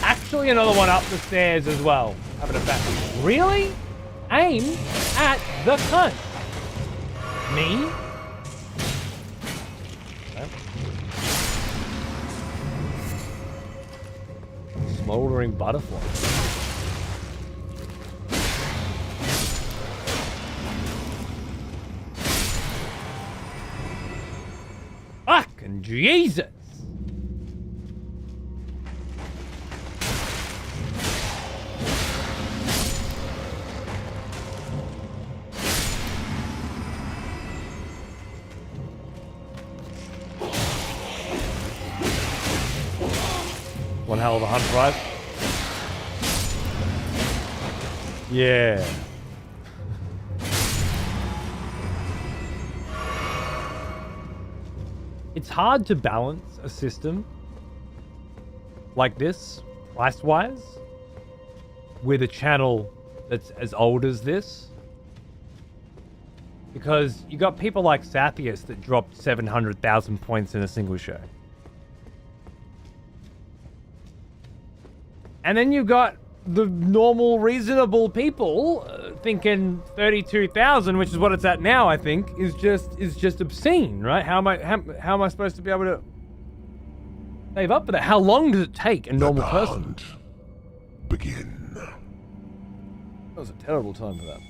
Speaker 1: Actually another one up the stairs as well. Having a bat. Really? Aim at the cunt. Me? Okay. Smoldering butterfly. Fucking Jesus. One hell of a hunt, right? Yeah. It's hard to balance a system like this, price-wise, with a channel that's as old as this. Because you got people like Sathius that dropped 700,000 points in a single show. And then you've got the normal, reasonable people thinking 32,000, which is what it's at now, I think, is just obscene, right? How am I supposed to be able to save up for that? How long does it take a normal
Speaker 2: Let the
Speaker 1: person?
Speaker 2: hunt begin.
Speaker 1: That was a terrible time for that.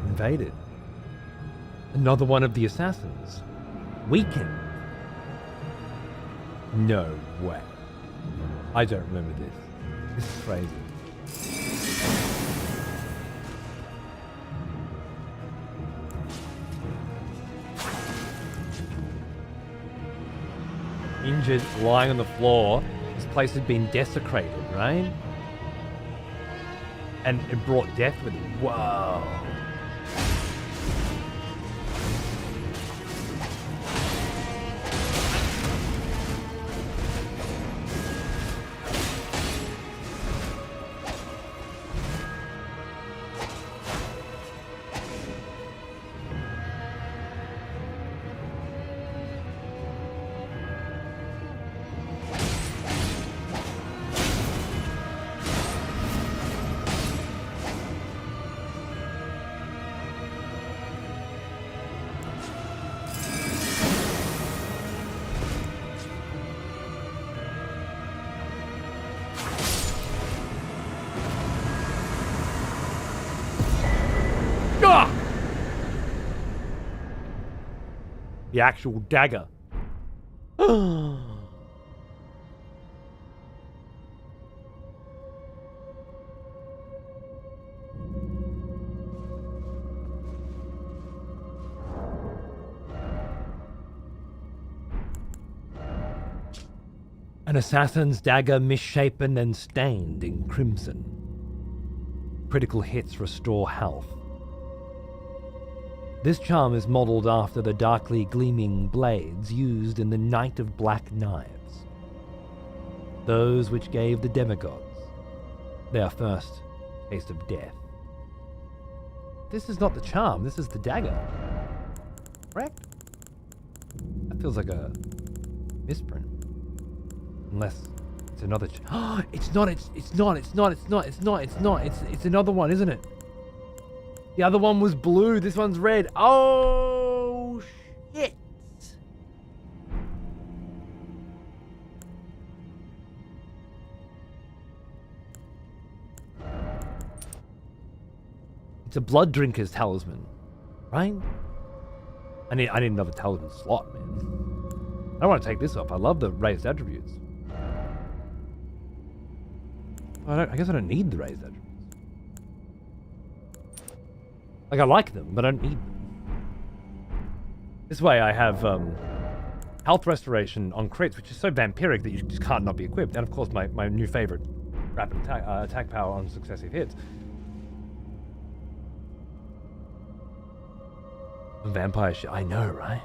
Speaker 1: Invaded. Another one of the assassins. Weakened. No way. I don't remember this. This is crazy. Injured, lying on the floor. This place had been desecrated, right? And it brought death with it. Whoa. The actual dagger. An assassin's dagger misshapen and stained in crimson. Critical hits restore health. This charm is modeled after the darkly gleaming blades used in the Night of Black Knives, those which gave the demigods their first taste of death. This is not the charm, this is the dagger. Correct? That feels like a misprint. Unless it's another it's another one, isn't it? The other one was blue, this one's red. Oh, shit. It's a blood drinker's talisman, right? I need another talisman slot, man. I don't want to take this off. I love the raised attributes. I guess I don't need the raised attributes. Like, I like them, but I don't need them. This way I have health restoration on crits, which is so vampiric that you just can't not be equipped. And of course my new favorite, rapid attack power on successive hits. Vampire shit, I know, right?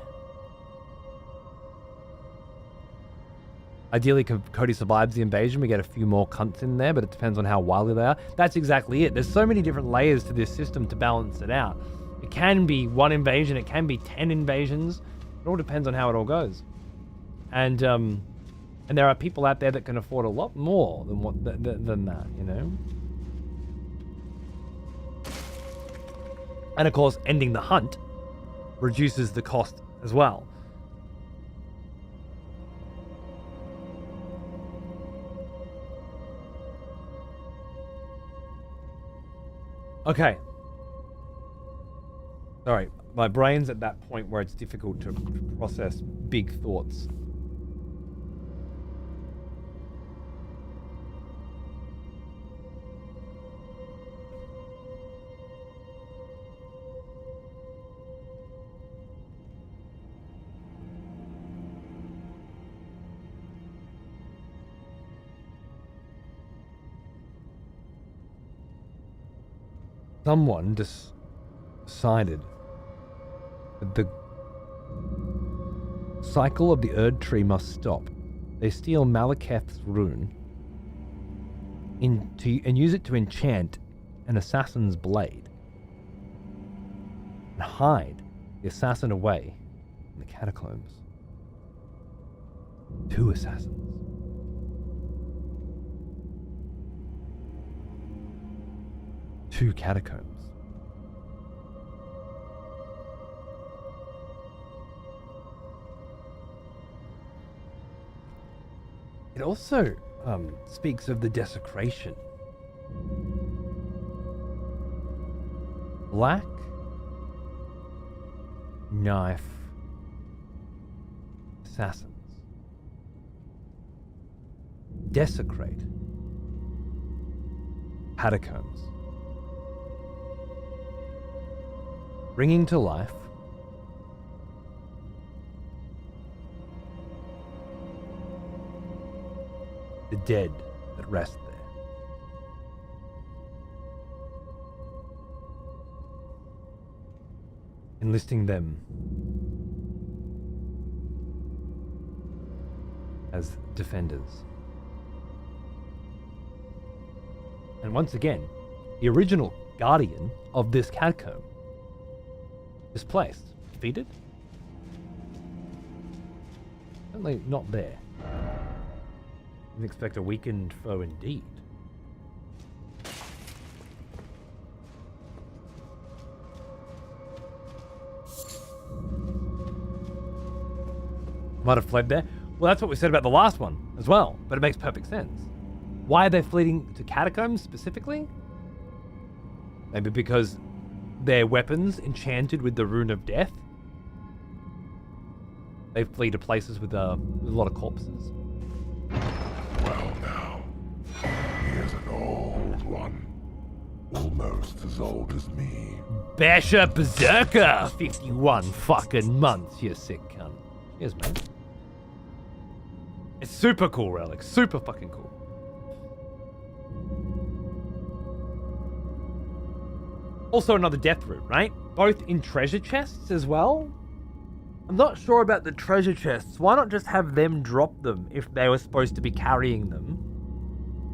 Speaker 1: Ideally, Cody survives the invasion. We get a few more cunts in there, but it depends on how wily they are. That's exactly it. There's so many different layers to this system to balance it out. It can be one invasion. It can be 10 invasions. It all depends on how it all goes. And there are people out there that can afford a lot more than that, you know? And of course, ending the hunt reduces the cost as well. Okay. Sorry, my brain's at that point where it's difficult to process big thoughts. Someone decided that the cycle of the Erdtree must stop. They steal Malekith's rune and use it to enchant an assassin's blade and hide the assassin away in the catacombs. 2 assassins. Two catacombs. It also speaks of the desecration. Black Knife assassins desecrate catacombs, bringing to life the dead that rest there. Enlisting them as defenders. And once again, the original guardian of this catacomb displaced, defeated? Certainly not there. Didn't expect a weakened foe indeed. Might have fled there. Well, that's what we said about the last one as well, but it makes perfect sense. Why are they fleeing to catacombs specifically? Maybe because their weapons enchanted with the rune of death. They flee to places with a lot of corpses.
Speaker 2: Well now, here's an old one. Almost as old as me.
Speaker 1: Basher Berserker! 51 fucking months, you sick cunt. Cheers, mate. It's super cool, Relic. Super fucking cool. Also another death root, right? Both in treasure chests as well? I'm not sure about the treasure chests. Why not just have them drop them if they were supposed to be carrying them?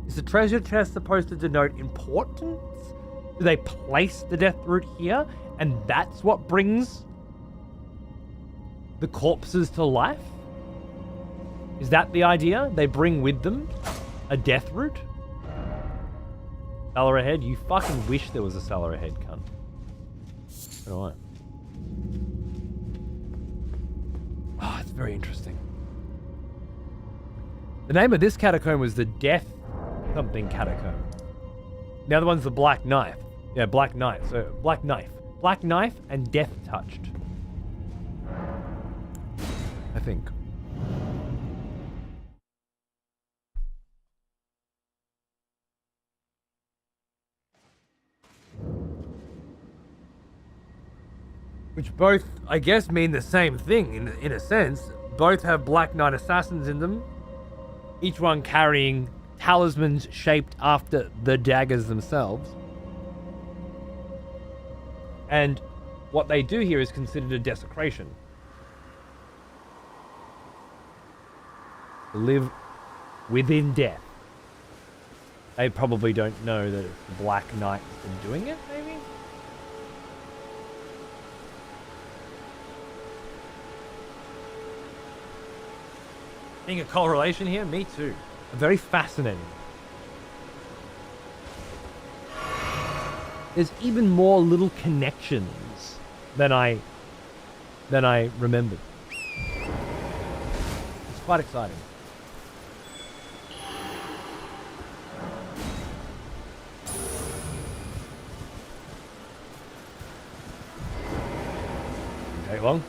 Speaker 1: Is the treasure chest supposed to denote importance? Do they place the death root here and that's what brings the corpses to life? Is that the idea? They bring with them a death root? Cellar ahead? You fucking wish there was a cellar ahead, cunt. So do I. Oh, it's very interesting. The name of this catacomb was the Death something catacomb. The other one's the Black Knife. Yeah, Black Knife. So, Black Knife. Black Knife and Death Touched. I think. Which both, I guess, mean the same thing in a sense. Both have Black Knight assassins in them. Each one carrying talismans shaped after the daggers themselves. And what they do here is considered a desecration. Live within death. They probably don't know that it's the Black Knight that's been doing it, maybe? Seeing a correlation here? Me too. Very fascinating. There's even more little connections than I remembered. It's quite exciting. Didn't take long.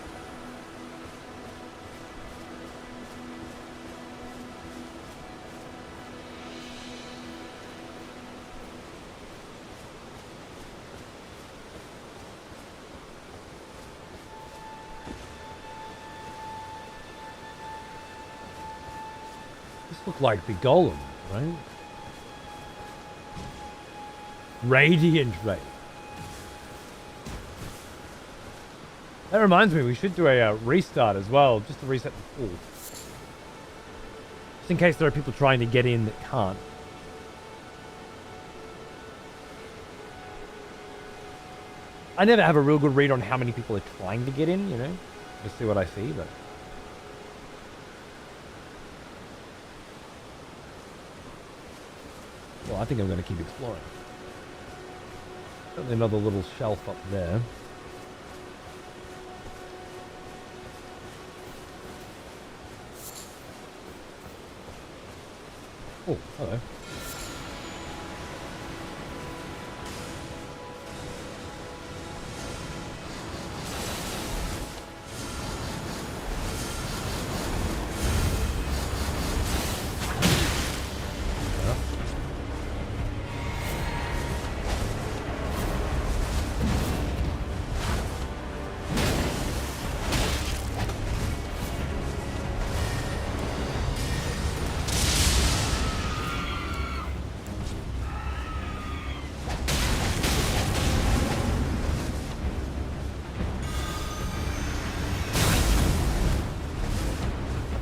Speaker 1: Look like the golem, right? Radiant Ray. That reminds me, we should do a restart as well, just to reset the pool. Just in case there are people trying to get in that can't. I never have a real good read on how many people are trying to get in, you know, just see what I see, but. Well, I think I'm going to keep exploring. Certainly another little shelf up there. Oh, hello.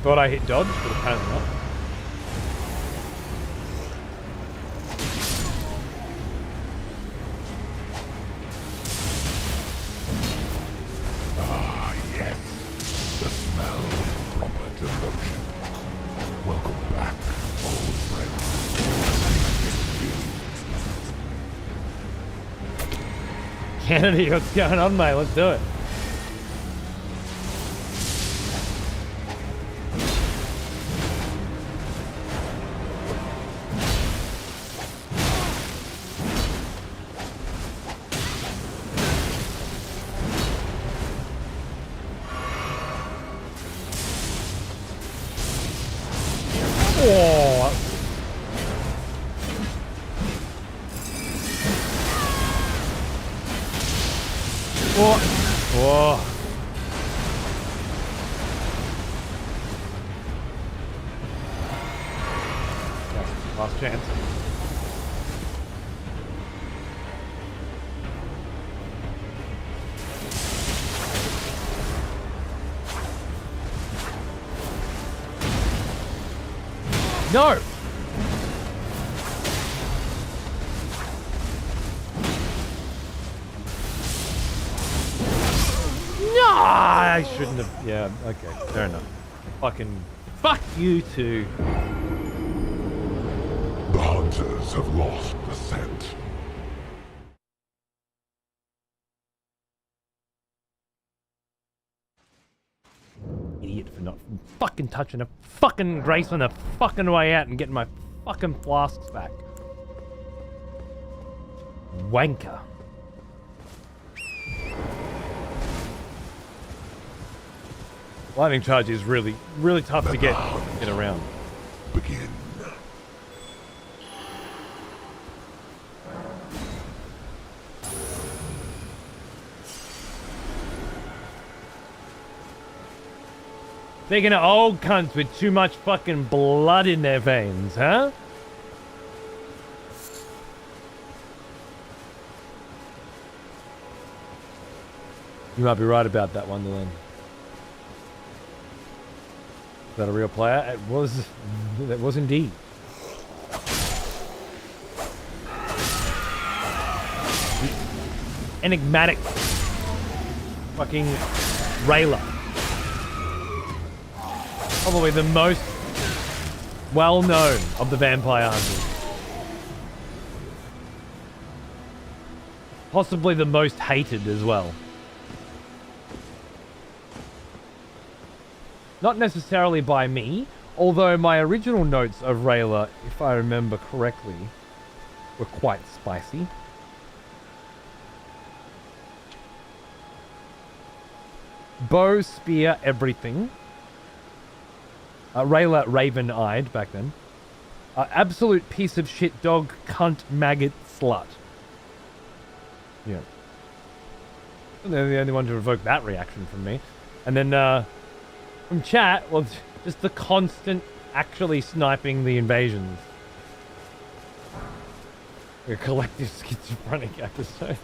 Speaker 1: Thought I hit dodge, but apparently not.
Speaker 2: Ah, yes. The smell of proper devotion. Welcome back, old friend.
Speaker 1: Kennedy, what's going on, mate? Let's do it. Last chance. No! No! I shouldn't have. Yeah, okay, fair enough. Fucking. Fuck you too.
Speaker 2: The hunters have lost the scent.
Speaker 1: Idiot for not fucking touching a fucking Grace on the fucking way out and getting my fucking flasks back. Wanker. Lightning charge is really, really tough to get around.
Speaker 2: Begin.
Speaker 1: Speaking of old cunts with too much fucking blood in their veins, huh? You might be right about that one, Dylan. Is that a real player? It was indeed. The enigmatic fucking Rayla. Probably the most well-known of the vampire hunters. Possibly the most hated as well. Not necessarily by me, although my original notes of Rayla, if I remember correctly, were quite spicy. Bow, spear, everything. Rayla raven-eyed back then. Absolute piece of shit dog, cunt, maggot, slut. Yeah. They're the only one to evoke that reaction from me. And then, from chat, well, just the constant actually sniping the invasions. A collective schizophrenic episode.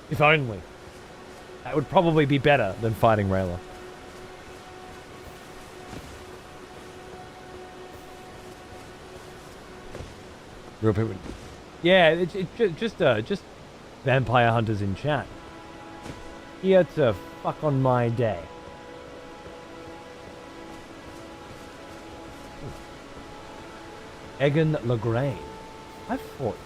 Speaker 1: If only. That would probably be better than fighting Rayla. Real people. Yeah, it's just vampire hunters in chat. Here to fuck on my day. Egan Lagrange. I fought.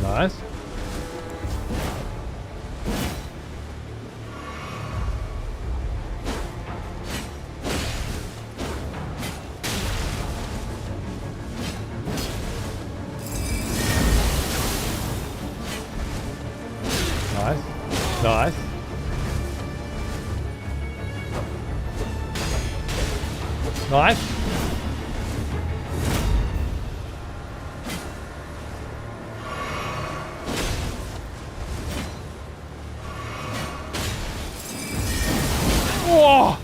Speaker 1: Nice. Nice. Nice. Nice. Whoa!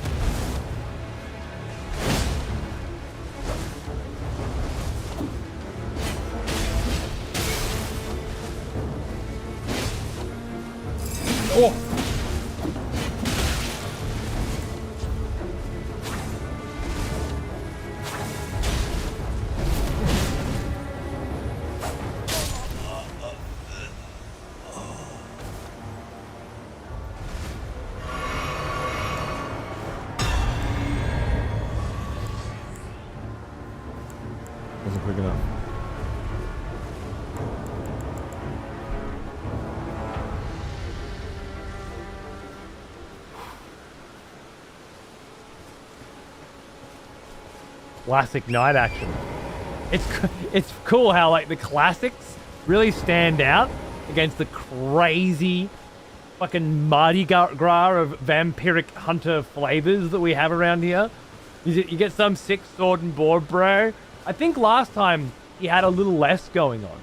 Speaker 1: Oh! Wasn't quick enough. Classic night action. It's cool how like the classics really stand out against the crazy fucking Mardi Gras of vampiric hunter flavors that we have around here. You get some sick sword and board, bro. I think last time he had a little less going on.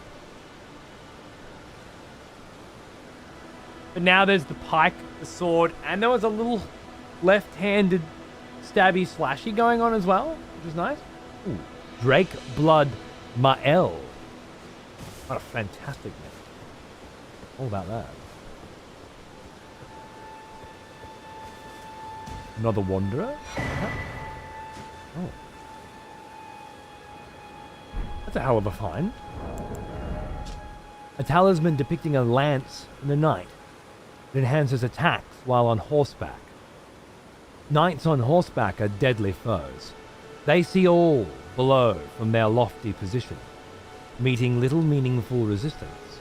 Speaker 1: But now there's the pike, the sword, and there was a little left-handed stabby slashy going on as well, which is nice. Ooh, Drake Blood Mael. What a fantastic name. All about that. Another wanderer? Oh. That's a hell of a find. A talisman depicting a lance in the night. It enhances attacks while on horseback. Knights on horseback are deadly foes. They see all below from their lofty position, meeting little meaningful resistance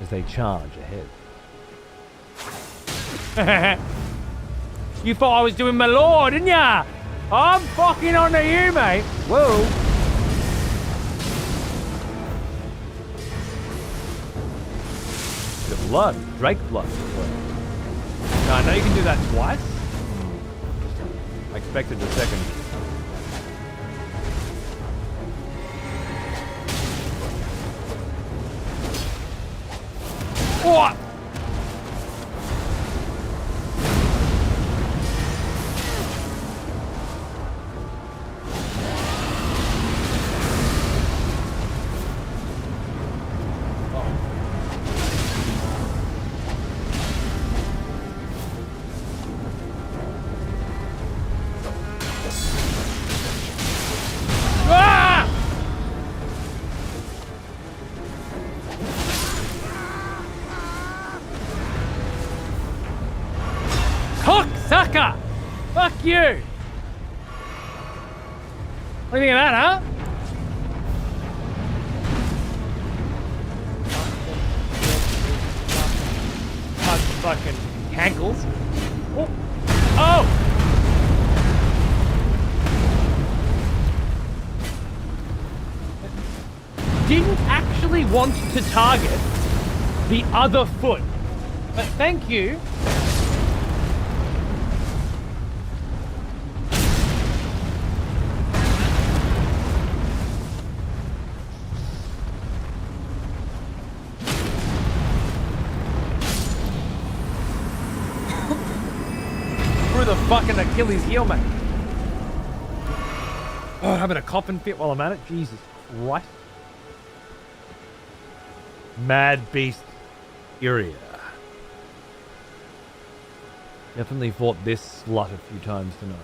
Speaker 1: as they charge ahead. You thought I was doing my lore, didn't ya? I'm fucking on to you, mate. Whoa. The blood, Drake blood. No, I know you can do that twice. I expected the second. What? Cocksucker! Fuck you! What do you think of that, huh? fucking cankles. Oh! Oh! Didn't actually want to target the other foot. But thank you. Through the fucking Achilles heel, mate. Oh, having a coffin fit while I'm at it? Jesus Christ. Mad Beast Area. Definitely fought this slut a few times tonight.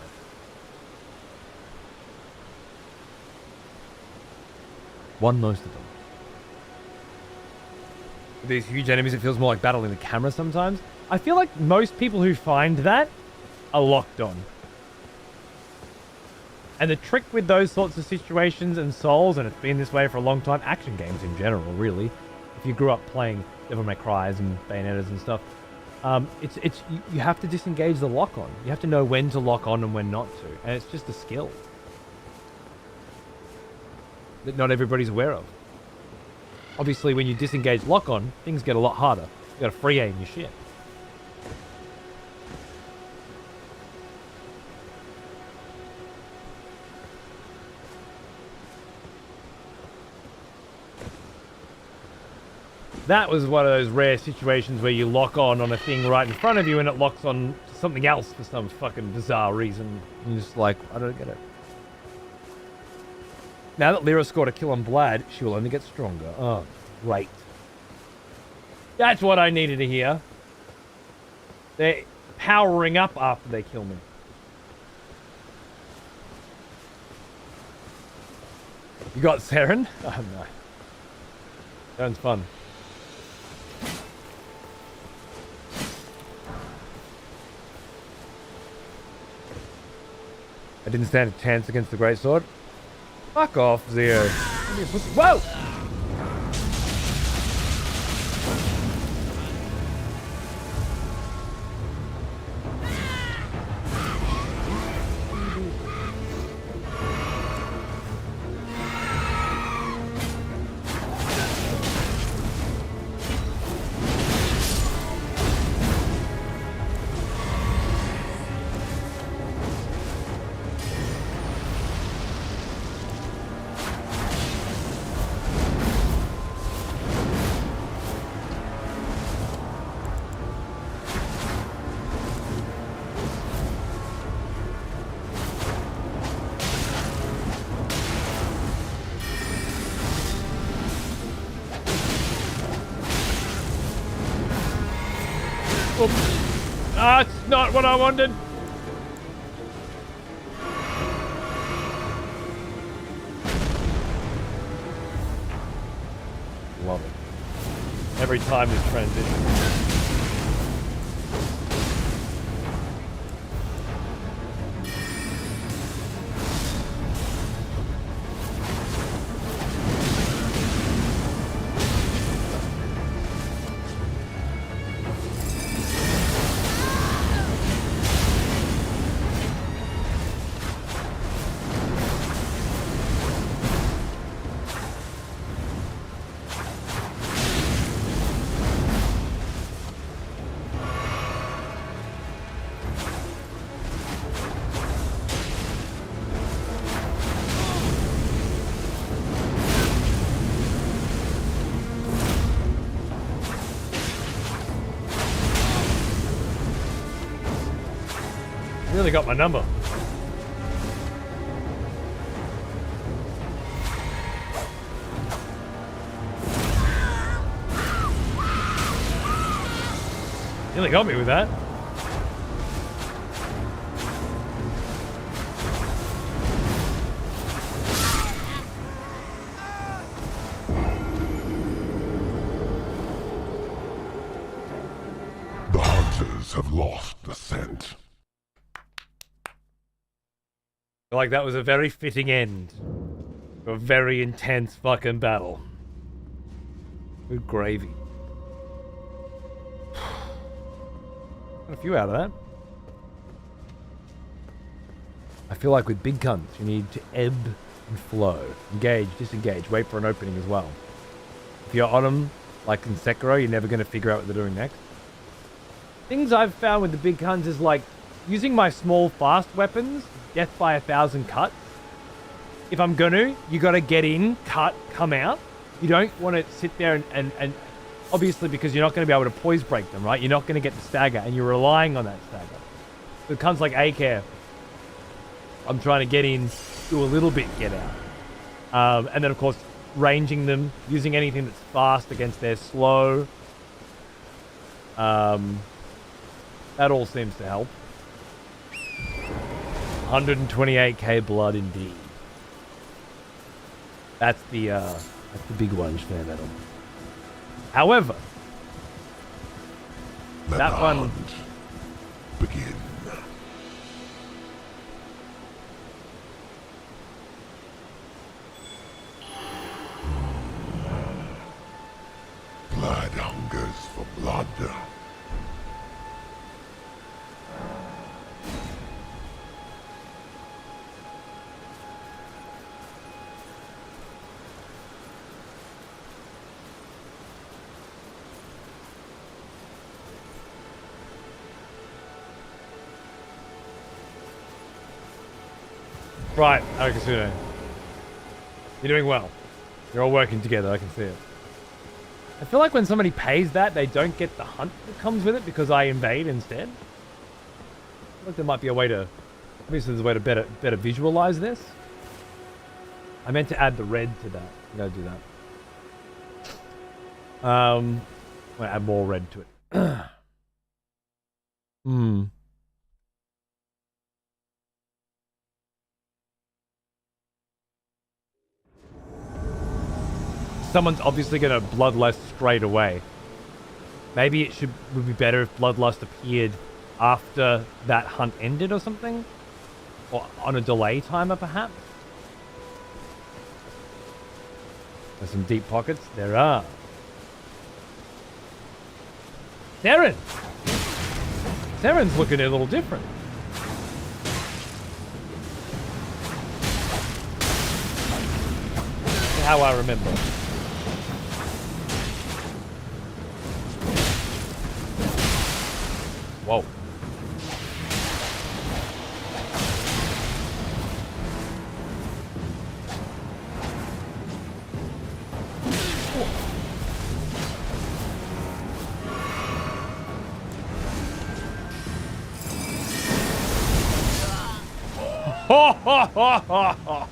Speaker 1: Won most of them. With these huge enemies, it feels more like battling the camera sometimes. I feel like most people who find that are locked on. And the trick with those sorts of situations and Souls, and it's been this way for a long time, action games in general, really. If you grew up playing Devil May Cry's and Bayonettas and stuff, you have to disengage the lock on. You have to know when to lock on and when not to, and it's just a skill that not everybody's aware of. Obviously, when you disengage lock on, things get a lot harder. You got to free aim your shit. That was one of those rare situations where you lock on a thing right in front of you and it locks on to something else for some fucking bizarre reason. And you're just like, I don't get it. Now that Lyra scored a kill on Vlad, she will only get stronger. Oh, great. That's what I needed to hear. They're powering up after they kill me. You got Saren? Oh, no. Sounds fun. I didn't stand a chance against the Greatsword. Fuck off, Zio. Whoa! That's not what I wanted. Love it. Every time this transition. Really got my number. Really got me with that.
Speaker 2: The hunters have lost the scent.
Speaker 1: Like that was a very fitting end to a very intense fucking battle. Good gravy. Got a few out of that. I feel like with big cunts, you need to ebb and flow. Engage, disengage, wait for an opening as well. If you're on them, like in Sekiro, you're never going to figure out what they're doing next. Things I've found with the big guns is like using my small fast weapons, death by 1,000 cuts. If I'm gonna, you gotta get in, cut, come out. You don't want to sit there and obviously because you're not going to be able to poise break them, right? You're not going to get the stagger and you're relying on that stagger. So it comes like A-care. I'm trying to get in, do a little bit, get out. And then of course, ranging them, using anything that's fast against their slow. That all seems to help. 128k blood indeed. That's the big one, Schneer Metal. However,
Speaker 2: Let
Speaker 1: that
Speaker 2: the
Speaker 1: one
Speaker 2: hunt begin. Blood hungers for blood.
Speaker 1: right, Akasuno. You're doing well. You're all working together, I can see it. I feel like when somebody pays that, they don't get the hunt that comes with it because I invade instead. I feel like there might be a way to... Obviously there's a way to better visualize this. I meant to add the red to that. I'm going to do that. I'm going to add more red to it. Someone's obviously going to bloodlust straight away. Maybe it would be better if bloodlust appeared after that hunt ended or something? Or on a delay timer, perhaps? There's some deep pockets. There are. Saren! Saren's looking a little different. How I remember. Whoa. Ho ho ho ho ho!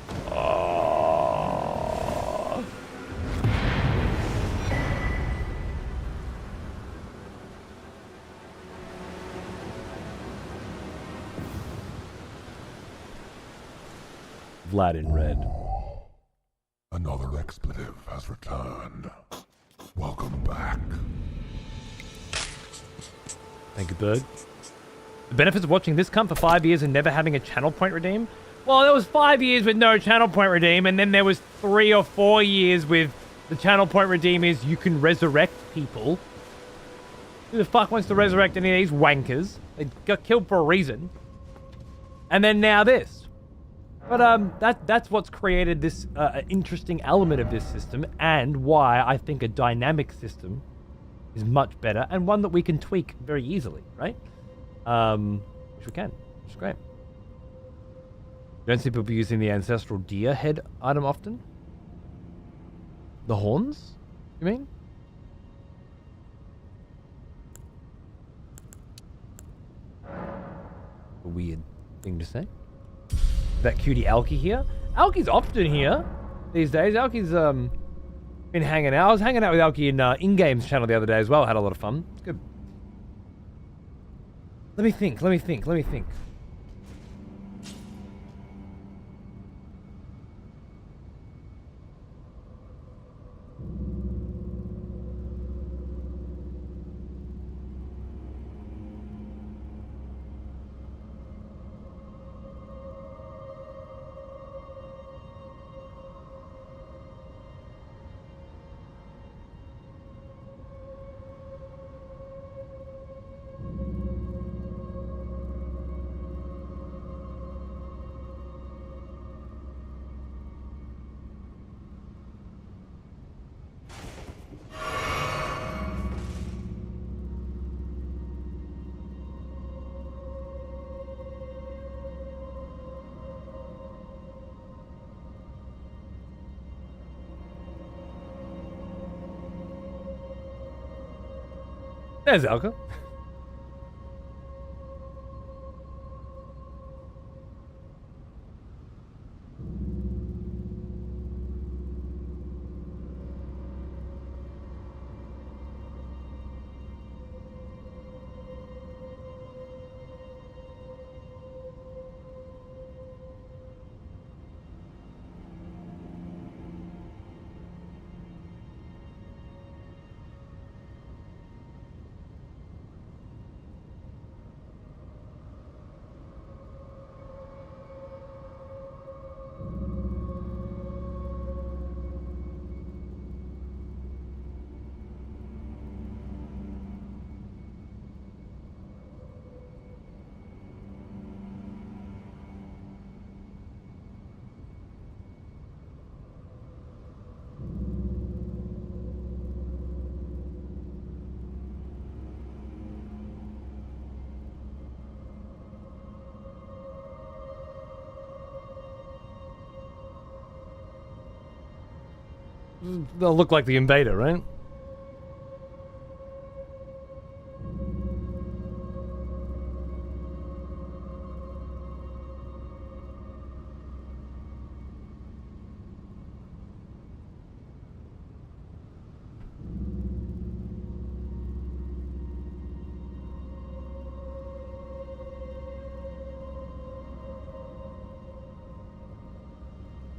Speaker 1: Vlad in red.
Speaker 2: Another expletive has returned. Welcome back.
Speaker 1: Thank you, Bird. The benefits of watching this come for 5 years and never having a channel point redeem? Well, there was 5 years with no channel point redeem, and then there was 3 or 4 years with the channel point redeem is you can resurrect people. Who the fuck wants to resurrect any of these wankers? They got killed for a reason. And then now this. But that's what's created this interesting element of this system, and why I think a dynamic system is much better, and one that we can tweak very easily, right? Which we can, which is great. You don't see people using the ancestral deer head item often? The horns, you mean? A weird thing to say. That cutie Alki here. Alki's often here these days. Alki's been hanging out. I was hanging out with Alki in in-game's channel the other day as well. Had a lot of fun. It's good. Let me think. There's Alka. They'll look like the invader, right?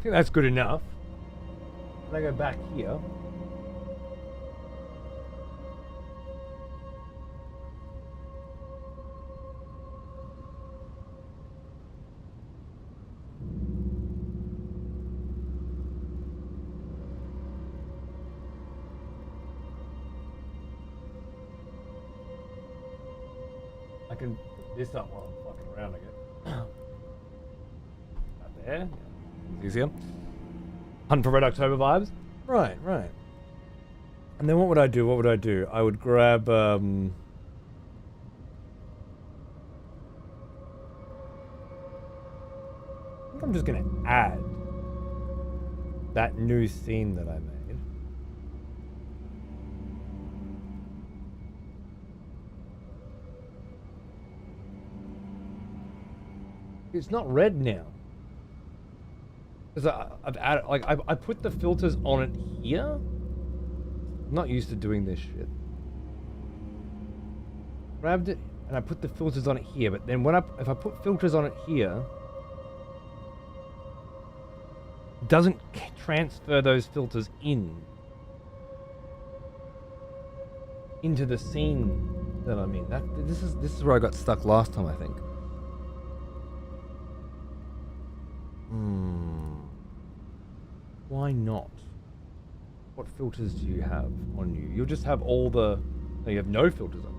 Speaker 1: I think that's good enough. I go back here. I can put this up while I'm fucking around again. Up there. Yeah. Easier. Hunt for Red October vibes? Right, right. And then what would I do? What would I do? I would grab, I think I'm just gonna add that new scene that I made. It's not red now. Because I've added, like, I put the filters on it here. I'm not used to doing this shit. Grabbed it and I put the filters on it here, but then if I put filters on it here, it doesn't transfer those filters into the scene that I'm in. This is where I got stuck last time, I think. Why not? What filters do you have on you? You'll just have all the... No, you have no filters on.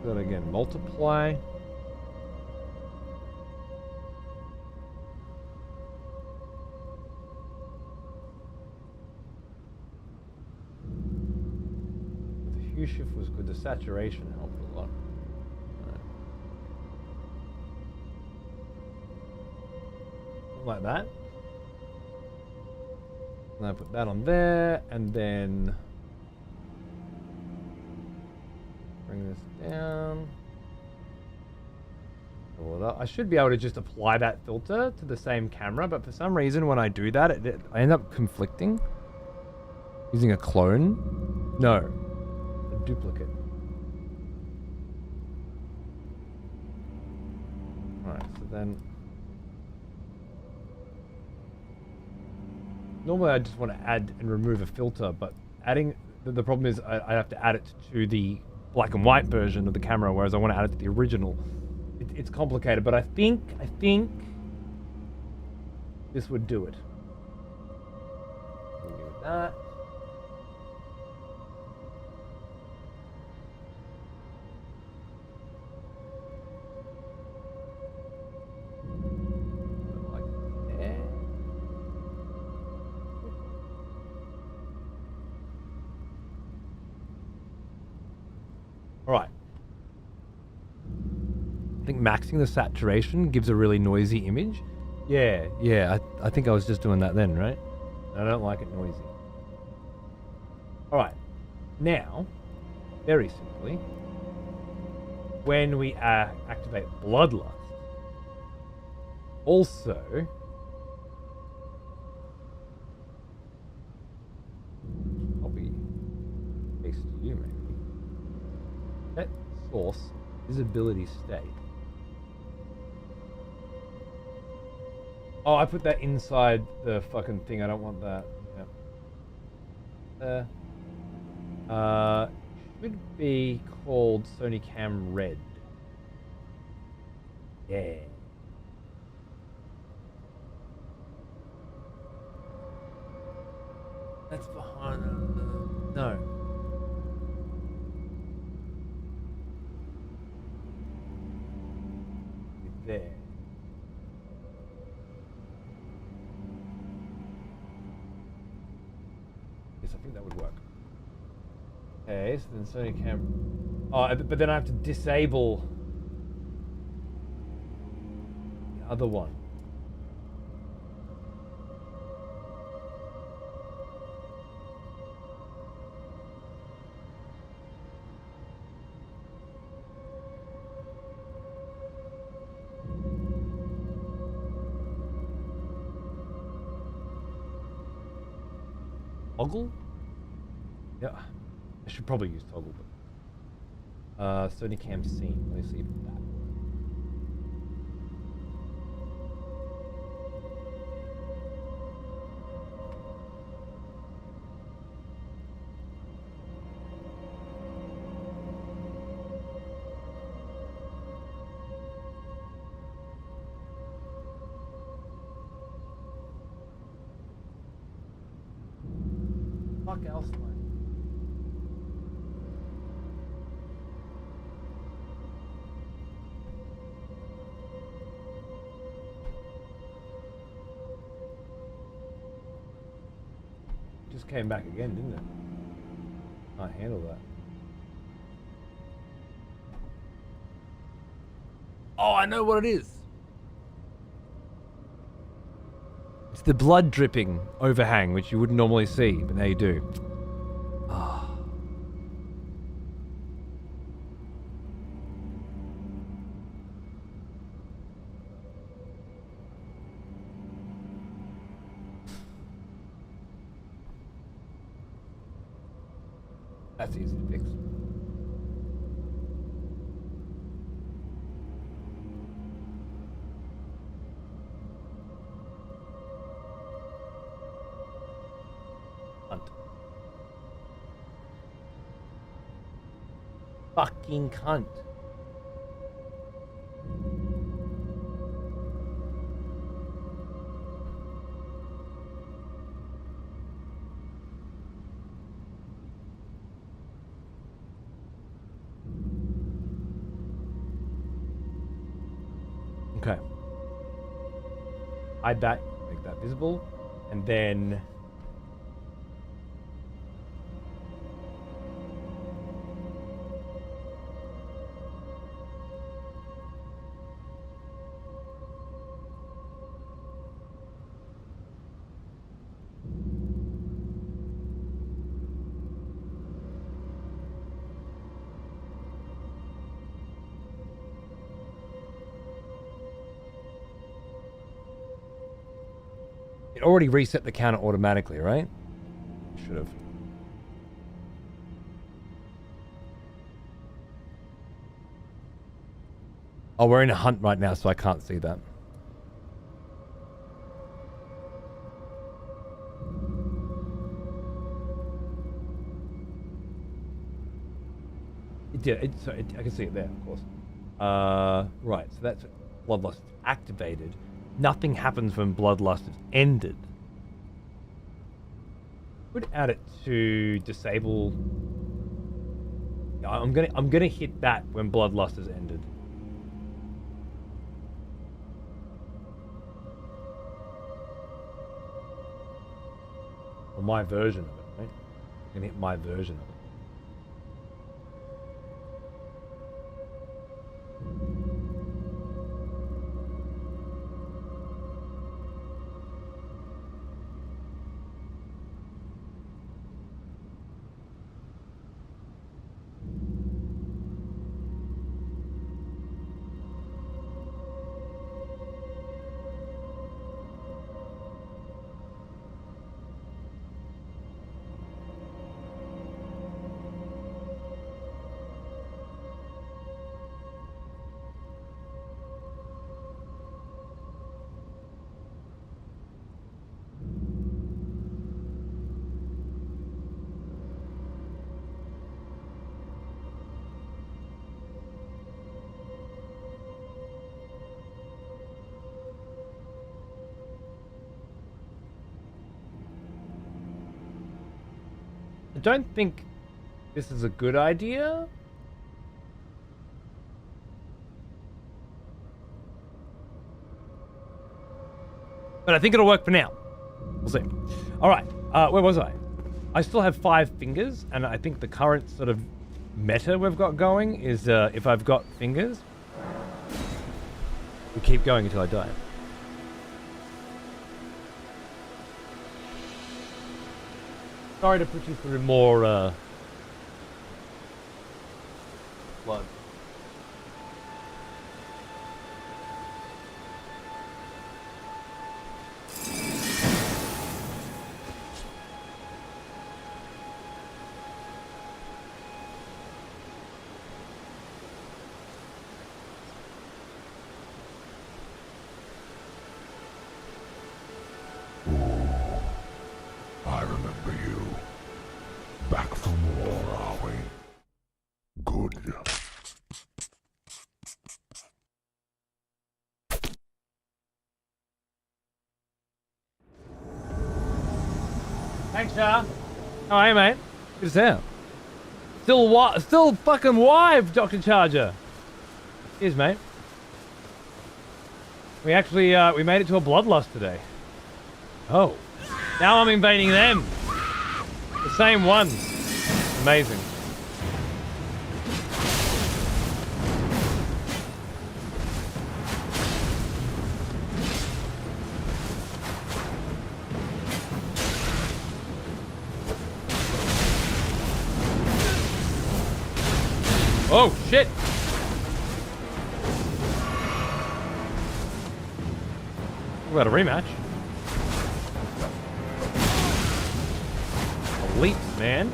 Speaker 1: Do that again. Multiply. The hue shift was good. The saturation helped a lot. Right. Like that. And I put that on there, and then bring this down. I should be able to just apply that filter to the same camera, but for some reason when I do that, I end up conflicting. Using a clone? No. A duplicate. Alright, so then... Normally I just want to add and remove a filter, but adding... The problem is I have to add it to the black and white version of the camera, whereas I want to add it to the original. It's complicated, but I think this would do it. We'll do that. Like there. All right. I think maxing the saturation gives a really noisy image. Yeah, yeah. I think I was just doing that then, right? I don't like it noisy. All right. Now, very simply, when we activate Bloodlust, also copy paste to you maybe. Set source visibility state. Oh, I put that inside the fucking thing. I don't want that. Yeah. Should be called Sony Cam Red. Yeah. That's behind. No. There. Yes, I think that would work. Okay, so then Sony Cam. Oh, but then I have to disable the other one. Toggle? Yeah, I should probably use toggle, but Sony Cam scene. Let me see that. Fuck else, man. Just came back again, didn't it? Can't handle that. Oh, I know what it is. It's the blood dripping overhang, which you wouldn't normally see, but now you do. Ah. That's easy to fix. Cunt. Fucking cunt. Okay. Hide that, make that visible, and then it already reset the counter automatically, right? Should have. Oh, we're in a hunt right now, so I can't see that. I can see it there, of course. Right, so that's Bloodlust activated. Nothing happens when Bloodlust is ended. Would add it to disable. I'm gonna hit that when Bloodlust is ended. Or my version of it, right? I'm gonna hit my version of it. I don't think this is a good idea. But I think it'll work for now. We'll see. All right, where was I? I still have 5 fingers, and I think the current sort of meta we've got going is if I've got fingers, we keep going until I die. Sorry to put you through more blood.
Speaker 2: I remember you. Back from war, are we? Good.
Speaker 1: Thanks, Shah. Oh, hey, mate. Good to see you. Still fucking live, Dr. Charger. Cheers, mate. We actually, we made it to a bloodlust today. Oh. Now I'm invading them. The same ones. Amazing. Oh, shit. We got a rematch. Elite, man.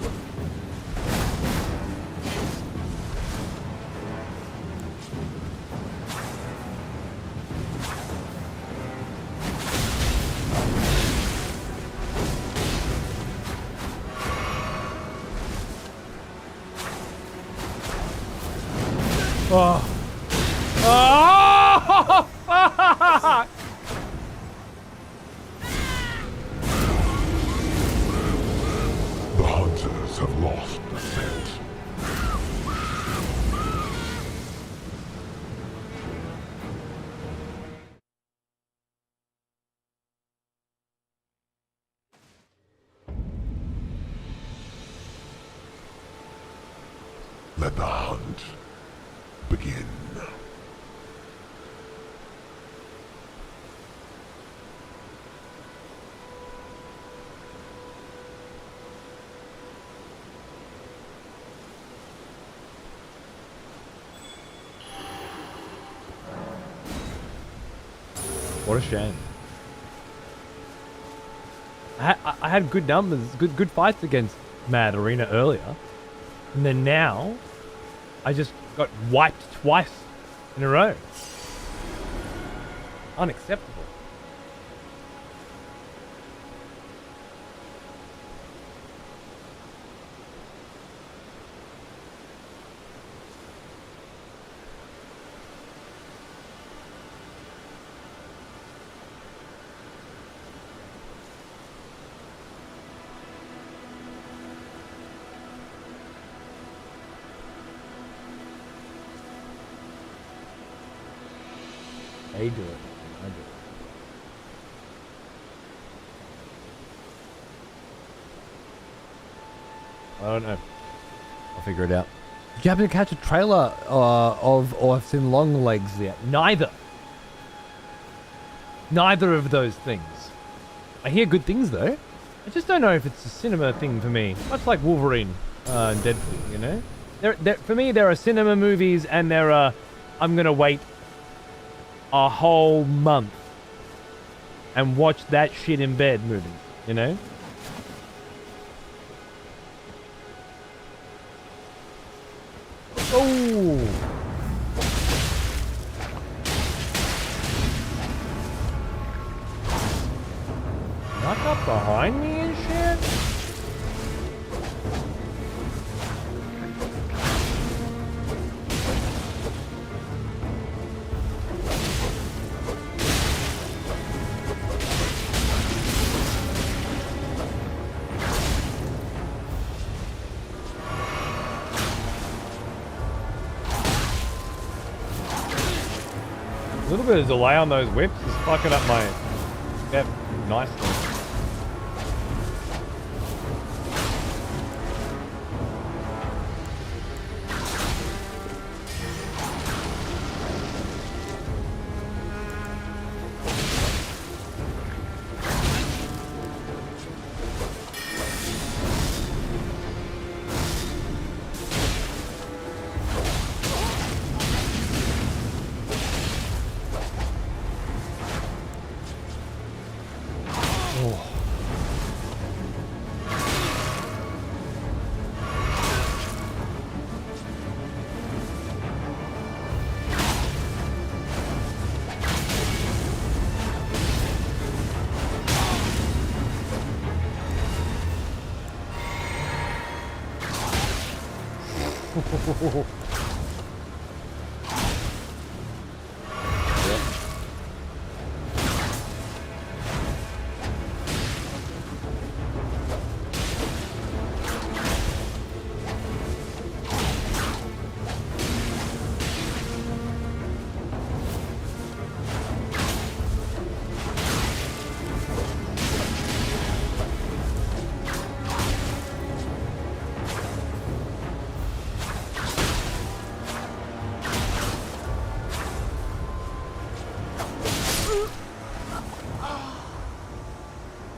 Speaker 1: Oh. Oh, fuck!
Speaker 2: The hunters have lost the scent. Let the hunt begin.
Speaker 1: What a shame. I had good numbers, good fights against Mad Arena earlier, and then now I just got wiped twice in a row. Unacceptable. They do it. I do it. I don't know. I'll figure it out. Did you happen to catch a trailer of or have seen Long Legs yet? Neither. Neither of those things. I hear good things though. I just don't know if it's a cinema thing for me. Much like Wolverine and Deadpool, you know? For me, there are cinema movies and there are I'm gonna wait a whole month and watch that shit in bed movies, you know? Oh! Knock up behind me and shit? little bit of delay on those whips is fucking up my step nicely.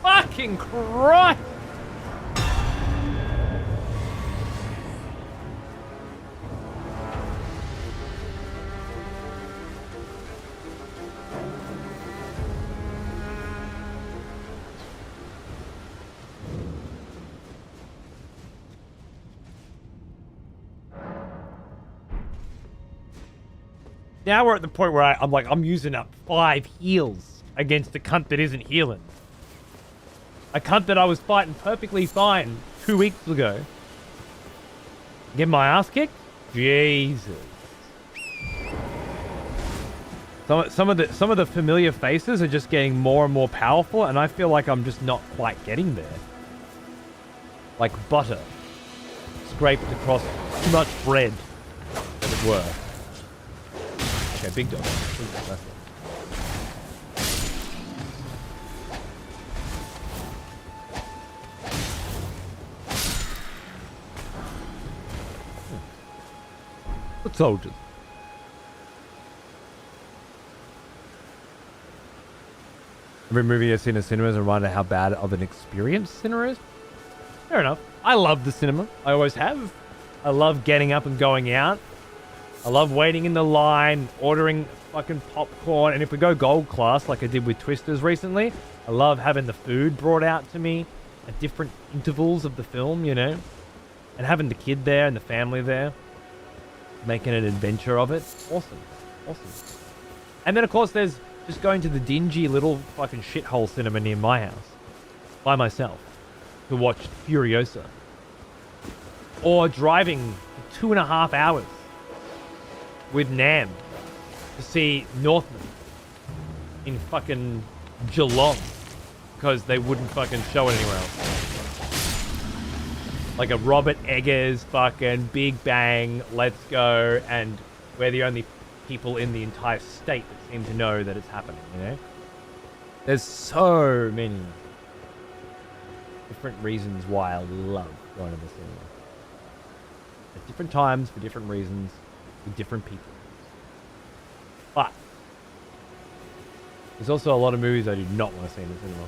Speaker 1: Fucking Christ! Now we're at the point where I'm like, I'm using up 5 heals against a cunt that isn't healing. A cunt that I was fighting perfectly fine 2 weeks ago. Get my ass kicked? Jesus. Some of the familiar faces are just getting more and more powerful, and I feel like I'm just not quite getting there. Like butter scraped across too much bread, as it were. Okay, big dog. Big dog, that's it. Good soldiers. Every movie I've seen in cinemas and reminded how bad of an experience cinema is. Fair enough. I love the cinema. I always have. I love getting up and going out. I love waiting in the line, ordering fucking popcorn. And if we go gold class, like I did with Twisters recently, I love having the food brought out to me at different intervals of the film, you know? And having the kid there and the family there. Making an adventure of it. Awesome. Awesome. And then, of course, there's just going to the dingy little fucking shithole cinema near my house. By myself. To watch Furiosa. Or driving for 2.5 hours. With Nam. To see Northman. In fucking Geelong. Because they wouldn't fucking show it anywhere else. Like a Robert Eggers fucking Big Bang, let's go, and we're the only people in the entire state that seem to know that it's happening, you know? There's so many different reasons why I love going to the cinema. At different times, for different reasons, with different people. But there's also a lot of movies I do not want to see in the cinema.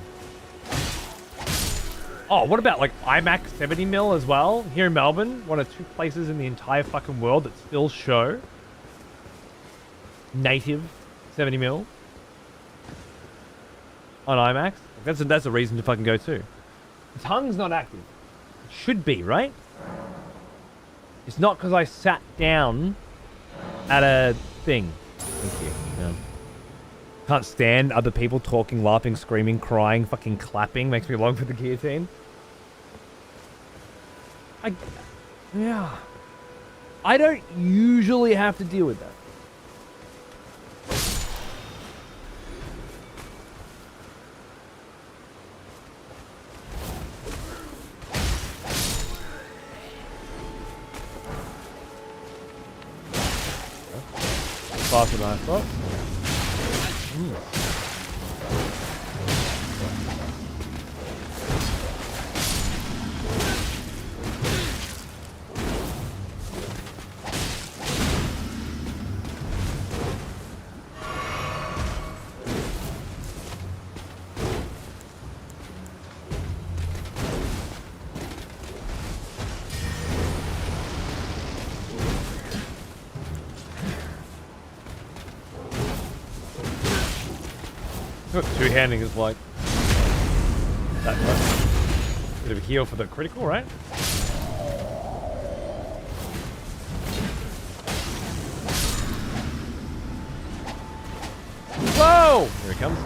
Speaker 1: Oh, what about like IMAX 70mm as well? Here in Melbourne, one of 2 places in the entire fucking world that still show native 70mm on IMAX. That's a reason to fucking go too. The tongue's not active. It should be, right? It's not because I sat down at a thing. Thank you. No. Can't stand other people talking, laughing, screaming, crying, fucking clapping. Makes me long for the guillotine. Yeah. I don't usually have to deal with that. Faster than I thought. Two-handing is like that much. Bit of a heal for the critical, right? Whoa! Here he comes.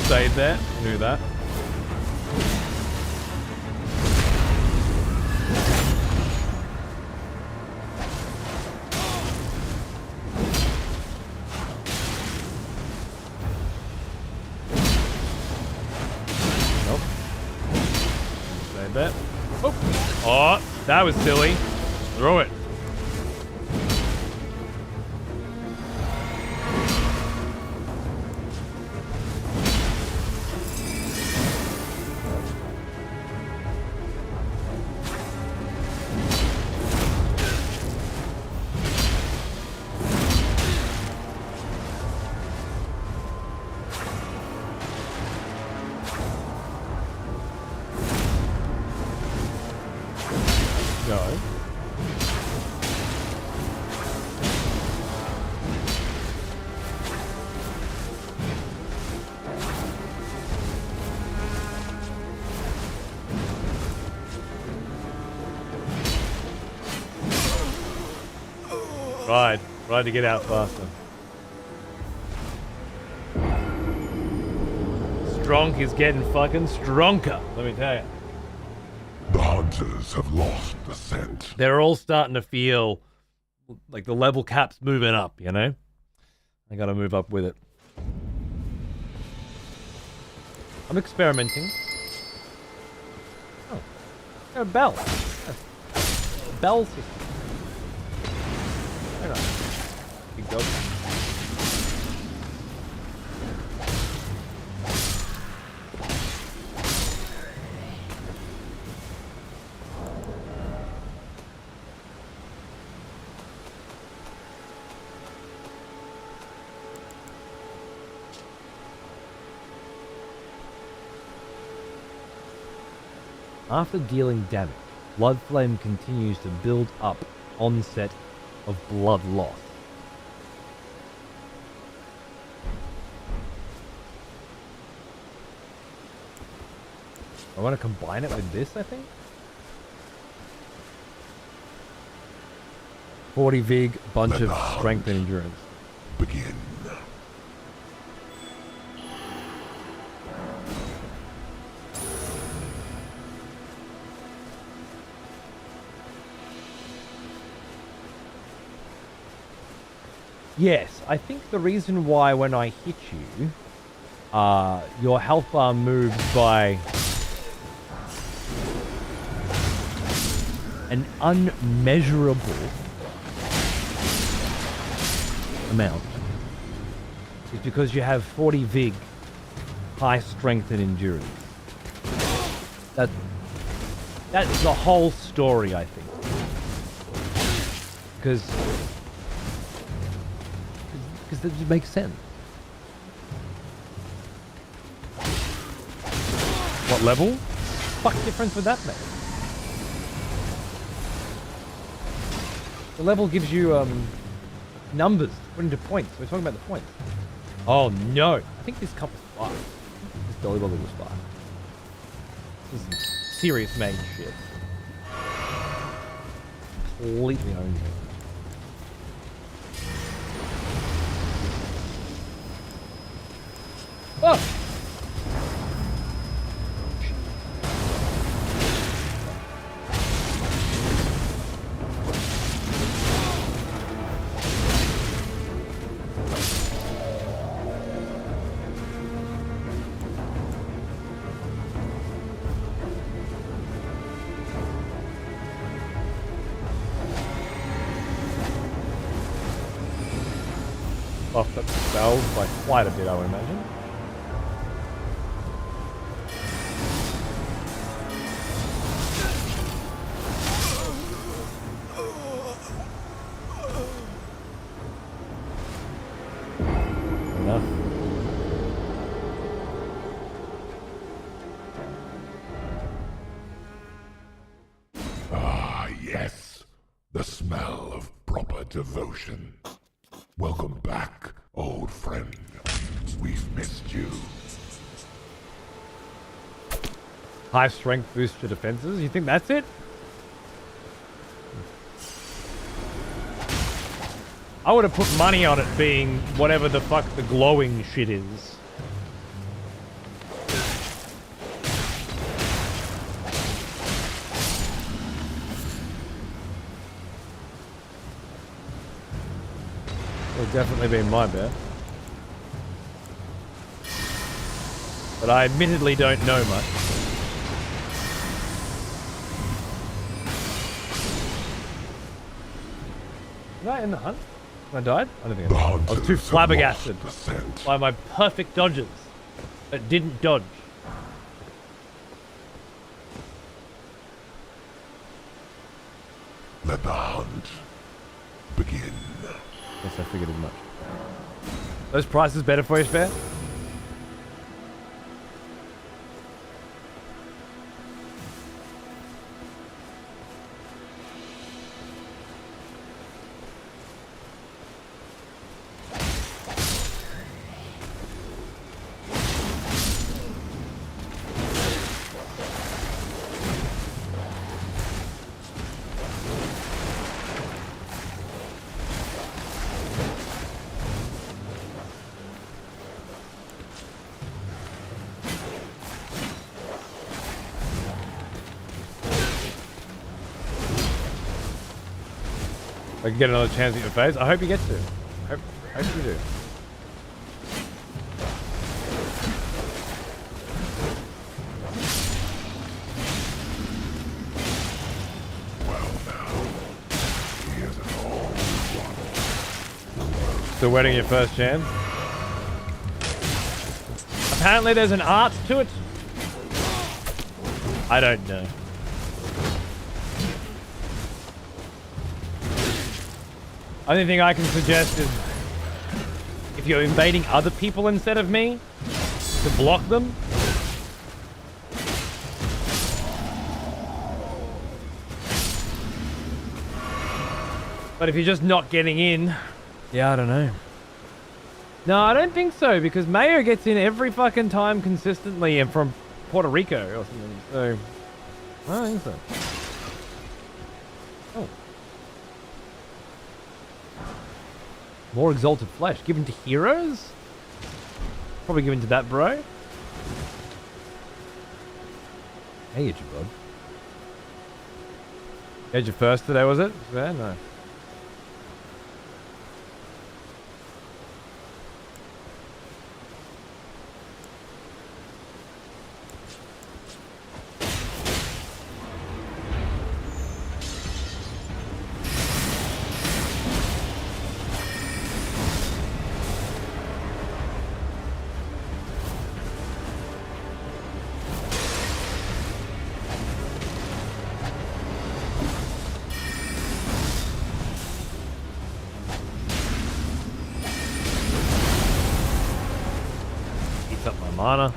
Speaker 1: Stayed there. Knew that. Nope. Stayed there. Oh, oh, that was silly. Throw it. Go. Right. Right to get out faster. Strong is getting fucking stronger, let me tell you.
Speaker 2: The hunters have lost the scent.
Speaker 1: They're all starting to feel like the level cap's moving up, you know? I gotta move up with it. I'm experimenting. Oh, got a bell. Bell system. Very nice. Big dog. After dealing damage, blood flame continues to build up, onset of blood loss. I want to combine it with this, I think. 40 Vig, bunch of strength and endurance.
Speaker 2: Begin.
Speaker 1: Yes, I think the reason why when I hit you, your health bar moves by an unmeasurable amount is because you have 40 Vig, high strength and endurance. That's the whole story, I think. Because that just makes sense. What level? Fuck difference would that make? The level gives you numbers put into points. We're talking about the points. Oh no! I think this cup is fire. This dolly bottle was fire. This is serious mage shit. Completely owned it. Oh! Buffed up spells by quite a bit, I would imagine. Enough.
Speaker 2: Ah, yes. The smell of proper devotion. Welcome back, old friend. We've missed you.
Speaker 1: High strength boost to defenses? You think that's it? I would have put money on it being whatever the fuck the glowing shit is. Would definitely be my bet. But I admittedly don't know much. Did I end the hunt? I died? I don't think I did. I was too flabbergasted by my perfect dodges that didn't dodge.
Speaker 2: Let the hunt begin.
Speaker 1: Yes, I figured as much. Those prices better for you, Spare? I can get another chance at your face. I hope you get to. Hope you do.
Speaker 2: Well now, here's an old one.
Speaker 1: Still waiting your first chance? Apparently there's an art to it. I don't know. Only thing I can suggest is if you're invading other people instead of me, to block them. But if you're just not getting in, yeah, I don't know. No, I don't think so, because Mayo gets in every fucking time consistently and from Puerto Rico or something, so I don't think so. Oh. More exalted flesh. Given to heroes? Probably given to that bro. Hey, Itchy Bud. Edge your first today, was it? Yeah, no. mana.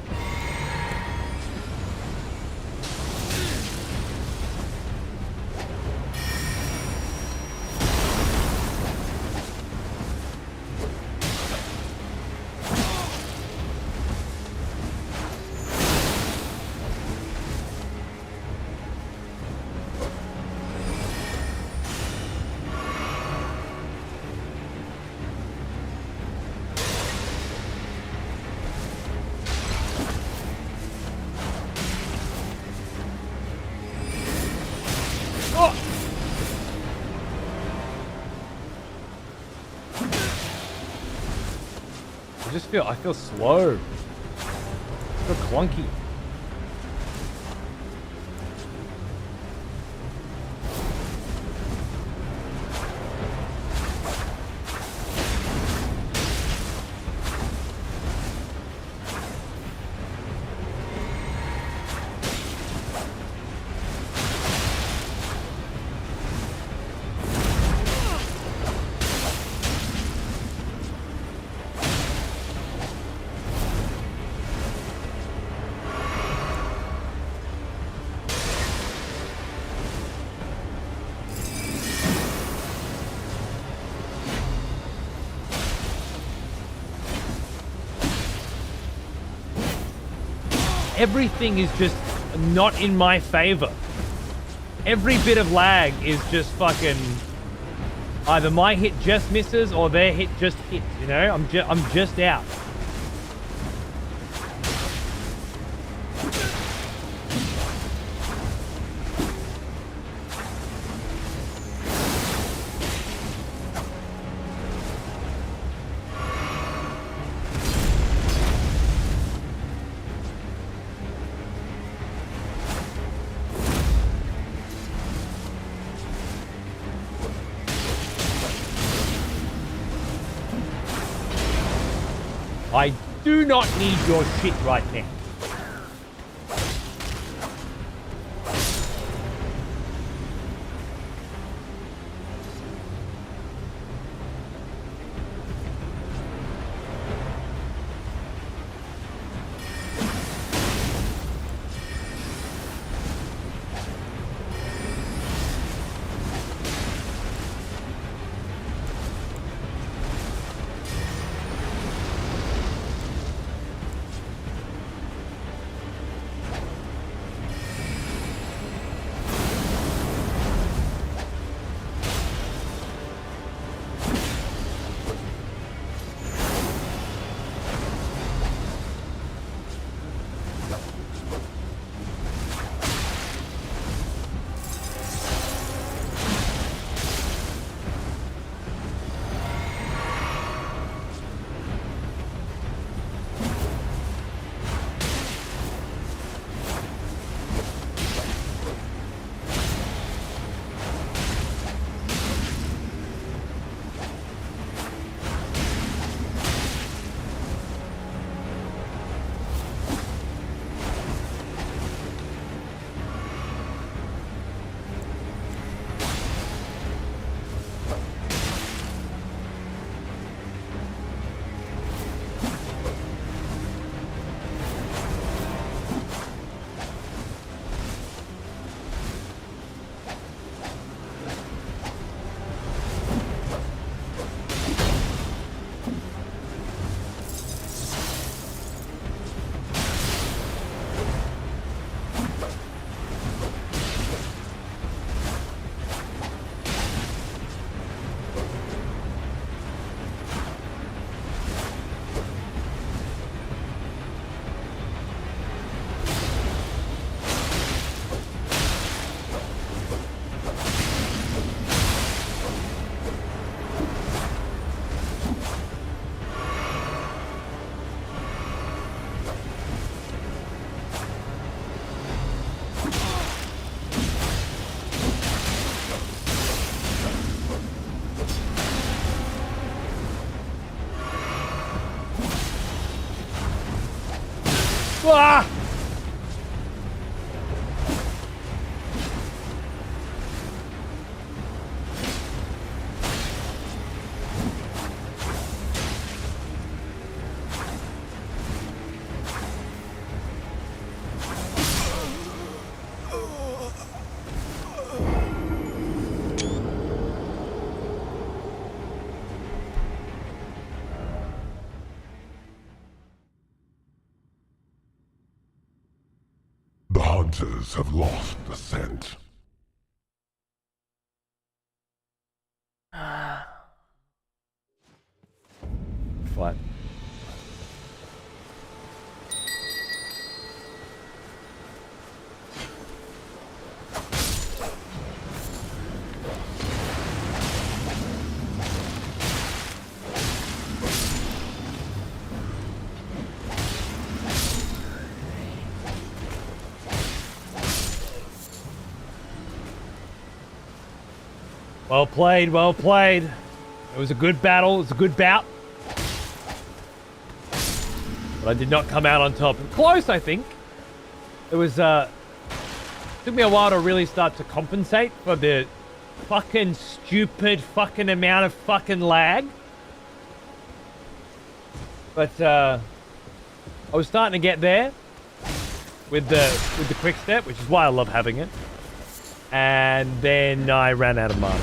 Speaker 1: I feel slow. I feel clunky. Everything is just not in my favor. Every bit of lag is just fucking either my hit just misses or their hit just hits, you know? I'm just out. I do not need your shit right now. Ah!
Speaker 2: hunters have lost the scent.
Speaker 1: What? Well played, well played. It was a good battle, it was a good bout. But I did not come out on top. Close, I think. It was, took me a while to really start to compensate for the fucking stupid fucking amount of fucking lag. But, I was starting to get there with the quick step, which is why I love having it. And then I ran out of mana.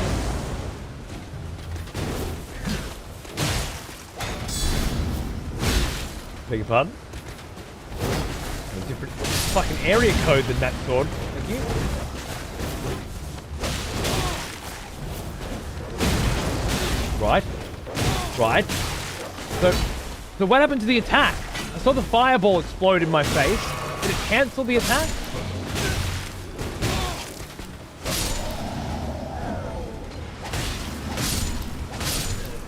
Speaker 1: Beg your pardon? A different fucking area code than that sword. Thank you. Right. Right. So what happened to the attack? I saw the fireball explode in my face. Did it cancel the attack?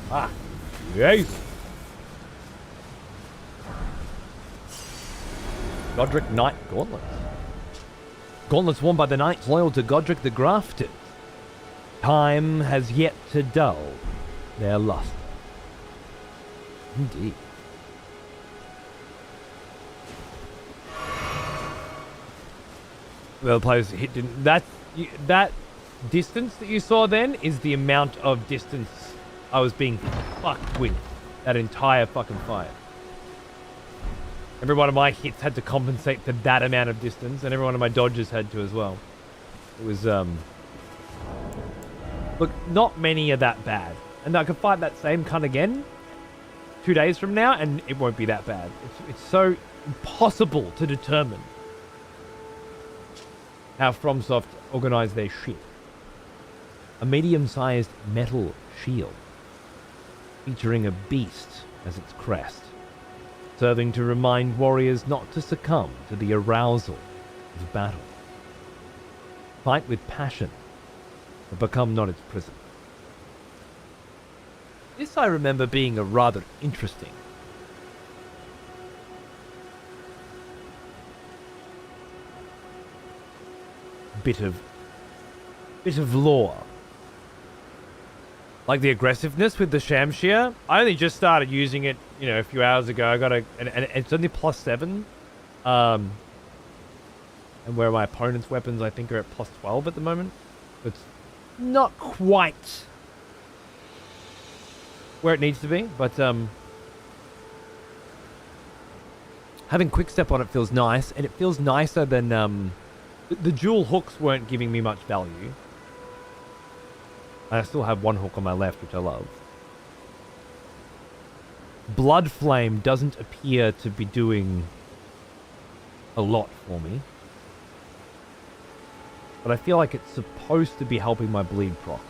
Speaker 1: Ah. Yes. Godric Knight Gauntlets. Gauntlets worn by the knights loyal to Godric the Grafted. Time has yet to dull their luster. Indeed. Well, players hit that distance that you saw then is the amount of distance I was being fucked with that entire fucking fight. Every one of my hits had to compensate for that amount of distance, and every one of my dodges had to as well. It was, look, not many are that bad. And I could fight that same cunt again 2 days from now, and it won't be that bad. It's so impossible to determine how FromSoft organize their shit. A medium-sized metal shield featuring a beast as its crest, serving to remind warriors not to succumb to the arousal of battle. Fight with passion, but become not its prisoner. This I remember being a rather interesting bit of lore. Like the aggressiveness with the Shamshir. I only just started using it, you know, a few hours ago. I got and it's only +7. And where my opponent's weapons, I think, are at +12 at the moment. It's not quite where it needs to be, but having quickstep on it feels nice, and it feels nicer than the dual hooks weren't giving me much value. I still have one hook on my left, which I love. Blood Flame doesn't appear to be doing a lot for me. But I feel like it's supposed to be helping my bleed procs.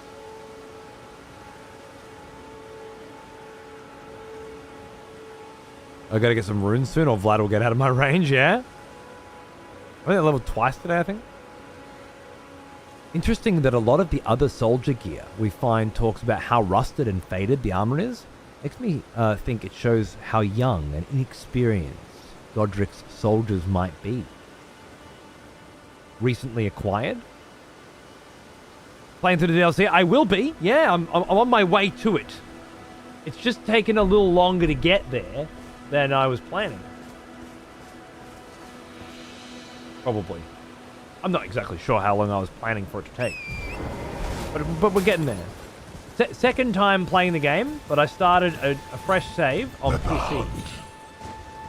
Speaker 1: I gotta get some runes soon, or Vlad will get out of my range, yeah? I think I leveled twice today, I think. Interesting that a lot of the other soldier gear we find talks about how rusted and faded the armor is. Makes me think it shows how young and inexperienced Godric's soldiers might be. Recently acquired? Playing through the DLC? I will be. Yeah, I'm on my way to it. It's just taken a little longer to get there than I was planning. Probably. I'm not exactly sure how long I was planning for it to take. But we're getting there. Second time playing the game, but I started a fresh save on PC.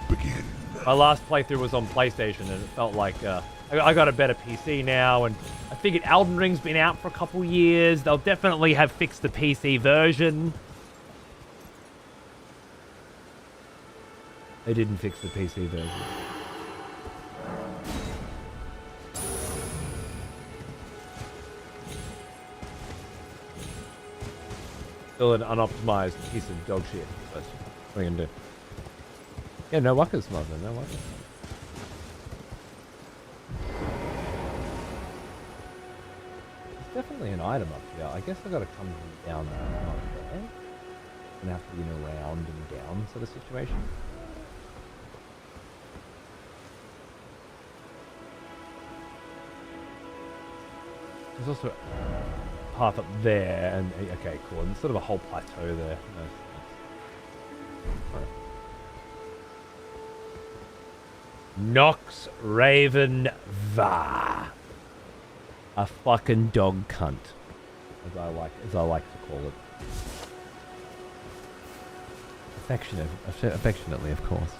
Speaker 2: Begin.
Speaker 1: My last playthrough was on PlayStation, and it felt like I got a better PC now, and I figured Elden Ring's been out for a couple years. They'll definitely have fixed the PC version. They didn't fix the PC version. Still an unoptimized piece of dog shit. But what are you gonna do? Yeah, no wuckers, mother. No wuckers. There's definitely an item up here. I guess I gotta come down there. Gonna have to be in a round and down sort of situation. There's also a path up there, and okay, cool. And sort of a whole plateau there. Nice. Alright. Nox Raven Va. A fucking dog cunt, as I like to call it. Affectionately, of course.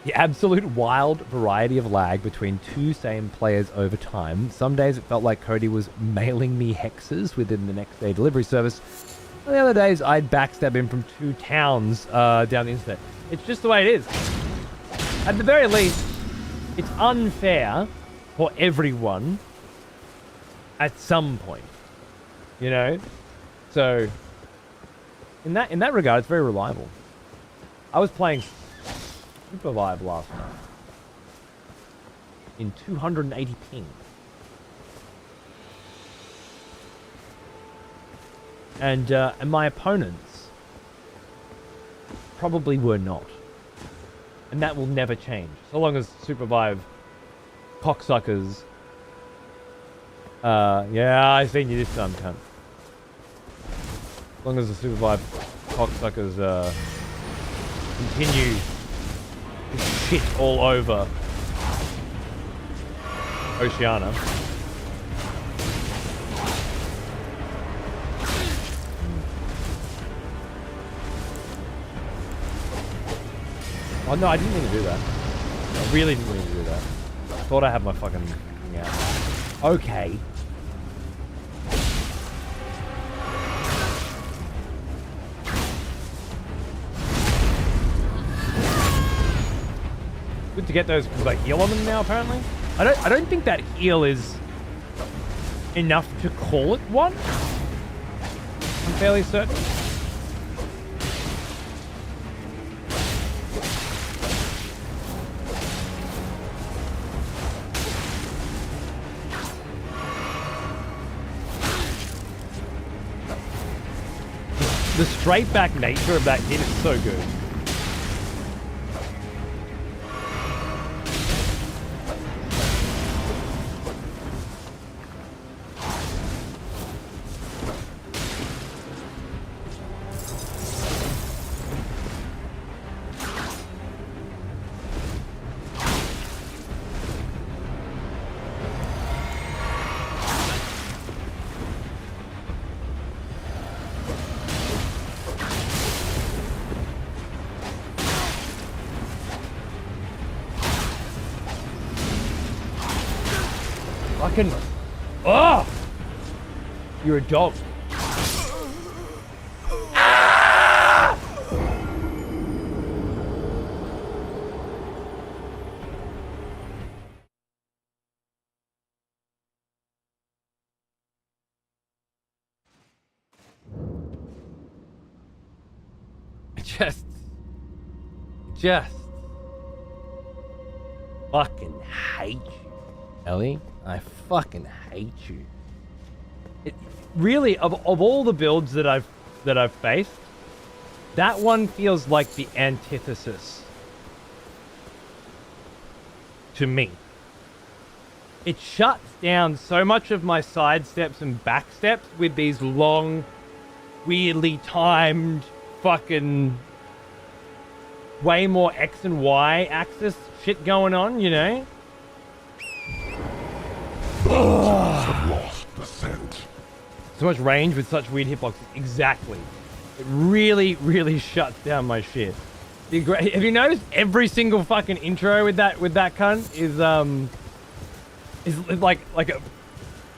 Speaker 1: The absolute wild variety of lag between two same players over time. Some days it felt like Cody was mailing me hexes within the next day delivery service. And the other days I'd backstab him from 2 towns down the internet. It's just the way it is. At the very least, it's unfair for everyone at some point. You know? So in that regard, it's very reliable. I was playing Supervive last night in 280 ping. And my opponents probably were not. And that will never change. So long as Supervive cocksuckers... yeah, I seen you this time, cunt. As long as the Supervive cocksuckers continue to shit all over Oceania. Oh no, I didn't mean to do that. I really didn't mean to do that. I thought I had my fucking thing out. Okay. Good to get those because I heal on them now. Apparently, I don't think that heal is enough to call it one. I'm fairly certain. The straight back nature of that hit is so good. Fucking... Oh! You're a dog. Ah! Just fucking hate you, Ellie. I fucking hate you. It, really, of all the builds that I've faced, that one feels like the antithesis to me. It shuts down so much of my side steps and back steps with these long, weirdly timed fucking way more X and Y axis shit going on, you know?
Speaker 2: Have lost the scent.
Speaker 1: So much range with such weird hitboxes. Exactly. It really, really shuts down my shit. Have you noticed every single fucking intro with that cunt is like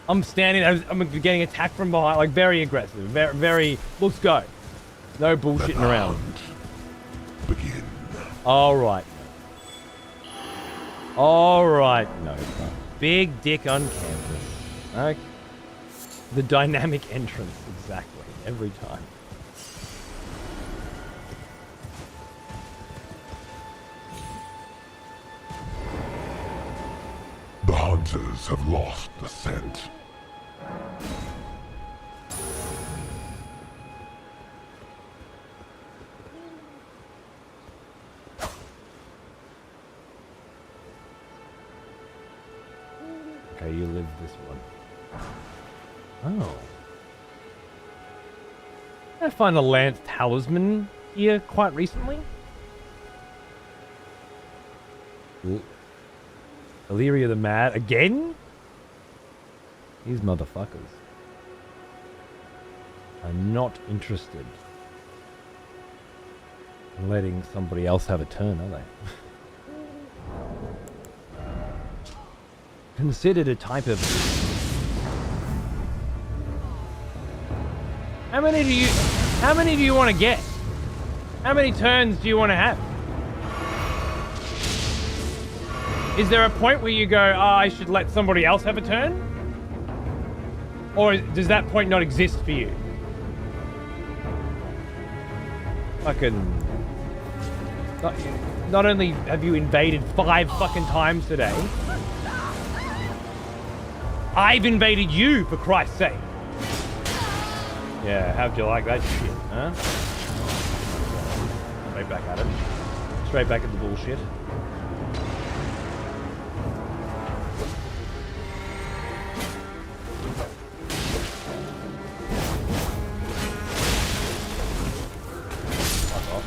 Speaker 1: I'm standing, I'm getting attacked from behind, like very aggressive, very let's go. No bullshitting around.
Speaker 2: Begin.
Speaker 1: All right. All right. No. Big dick on canvas. Okay. The dynamic entrance, exactly. Every time.
Speaker 2: The hunters have lost the scent.
Speaker 1: Okay, you live this one. Oh. I find a lance talisman here quite recently. Illyria the Mad again? These motherfuckers are not interested in letting somebody else have a turn, are they? Considered a type of... How many do you want to get? How many turns do you want to have? Is there a point where you go, I should let somebody else have a turn? Or does that point not exist for you? Fucking... Not only have you invaded 5 fucking times today, I've invaded you, for Christ's sake. Yeah, how'd you like that shit, huh? Straight back at it. Straight back at the bullshit. Fuck off.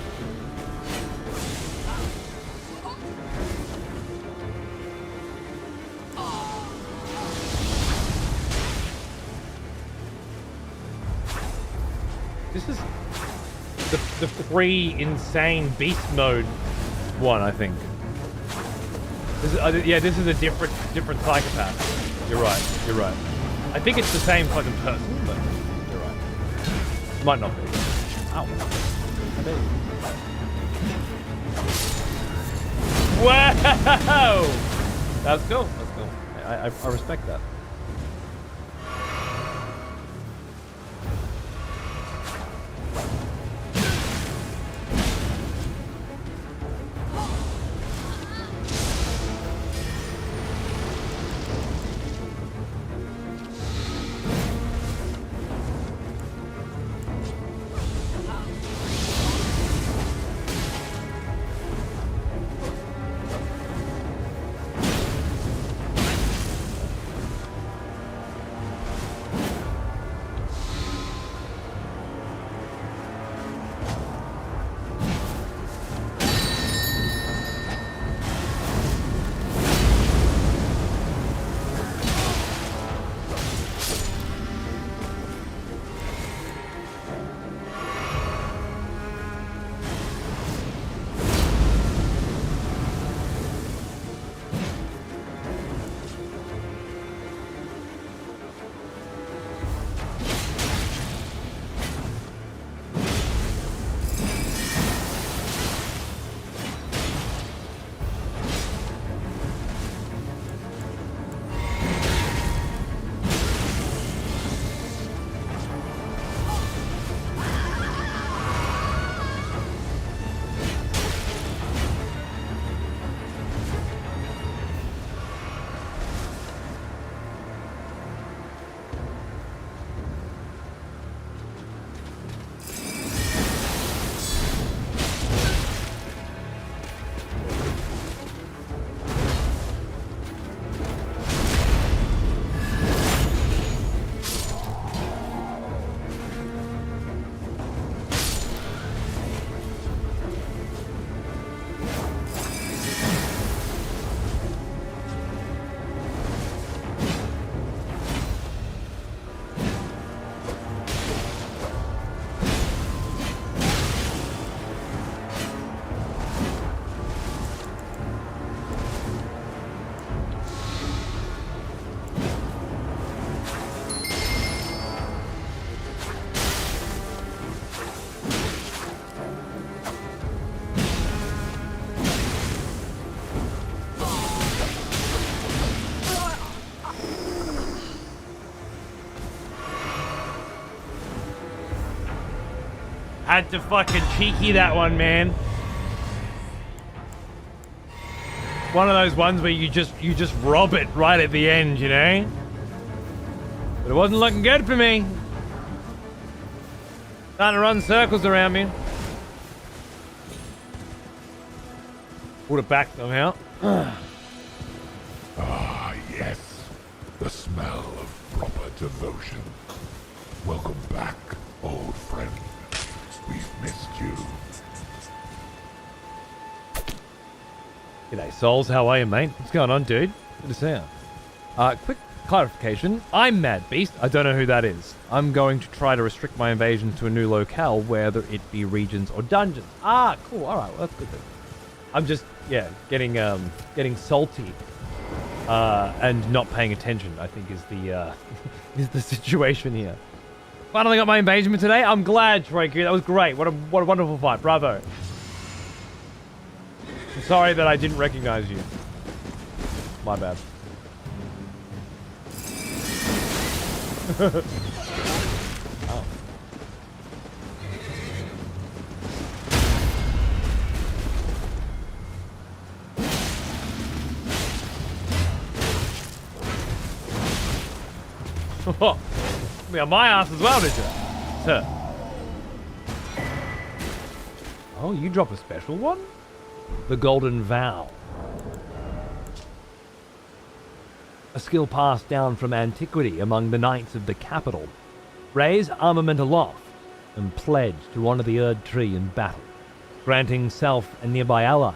Speaker 1: This is the free insane beast mode one, I think. This is, yeah, this is a different psychopath. You're right. I think it's the same fucking person, but you're right. Might not be. Ow. Wow! That's cool. I respect that. Had to fucking cheeky that one, man. One of those ones where you just rob it right at the end, you know? But it wasn't looking good for me. Starting to run circles around me. Pulled it back somehow.
Speaker 2: Ah, yes. The smell of proper devotion. Welcome back, old friend. We've missed you.
Speaker 1: G'day, Souls. How are you, mate? What's going on, dude? Good to see you. Quick clarification. I'm Mad Beast. I don't know who that is. I'm going to try to restrict my invasion to a new locale, whether it be regions or dungeons. Ah, cool. All right. Well, that's good then. I'm just, yeah, getting salty and not paying attention, I think, is the is the situation here. Finally got my invasion today. I'm glad, Troiku. That was great. What a wonderful fight. Bravo. I'm sorry that I didn't recognize you. My bad. Oh. Be on my ass as well, did you? Sir. Oh, you drop a special one? The Golden Vow. A skill passed down from antiquity among the knights of the capital. Raise armament aloft and pledge to honor the Erdtree in battle, granting self and nearby allies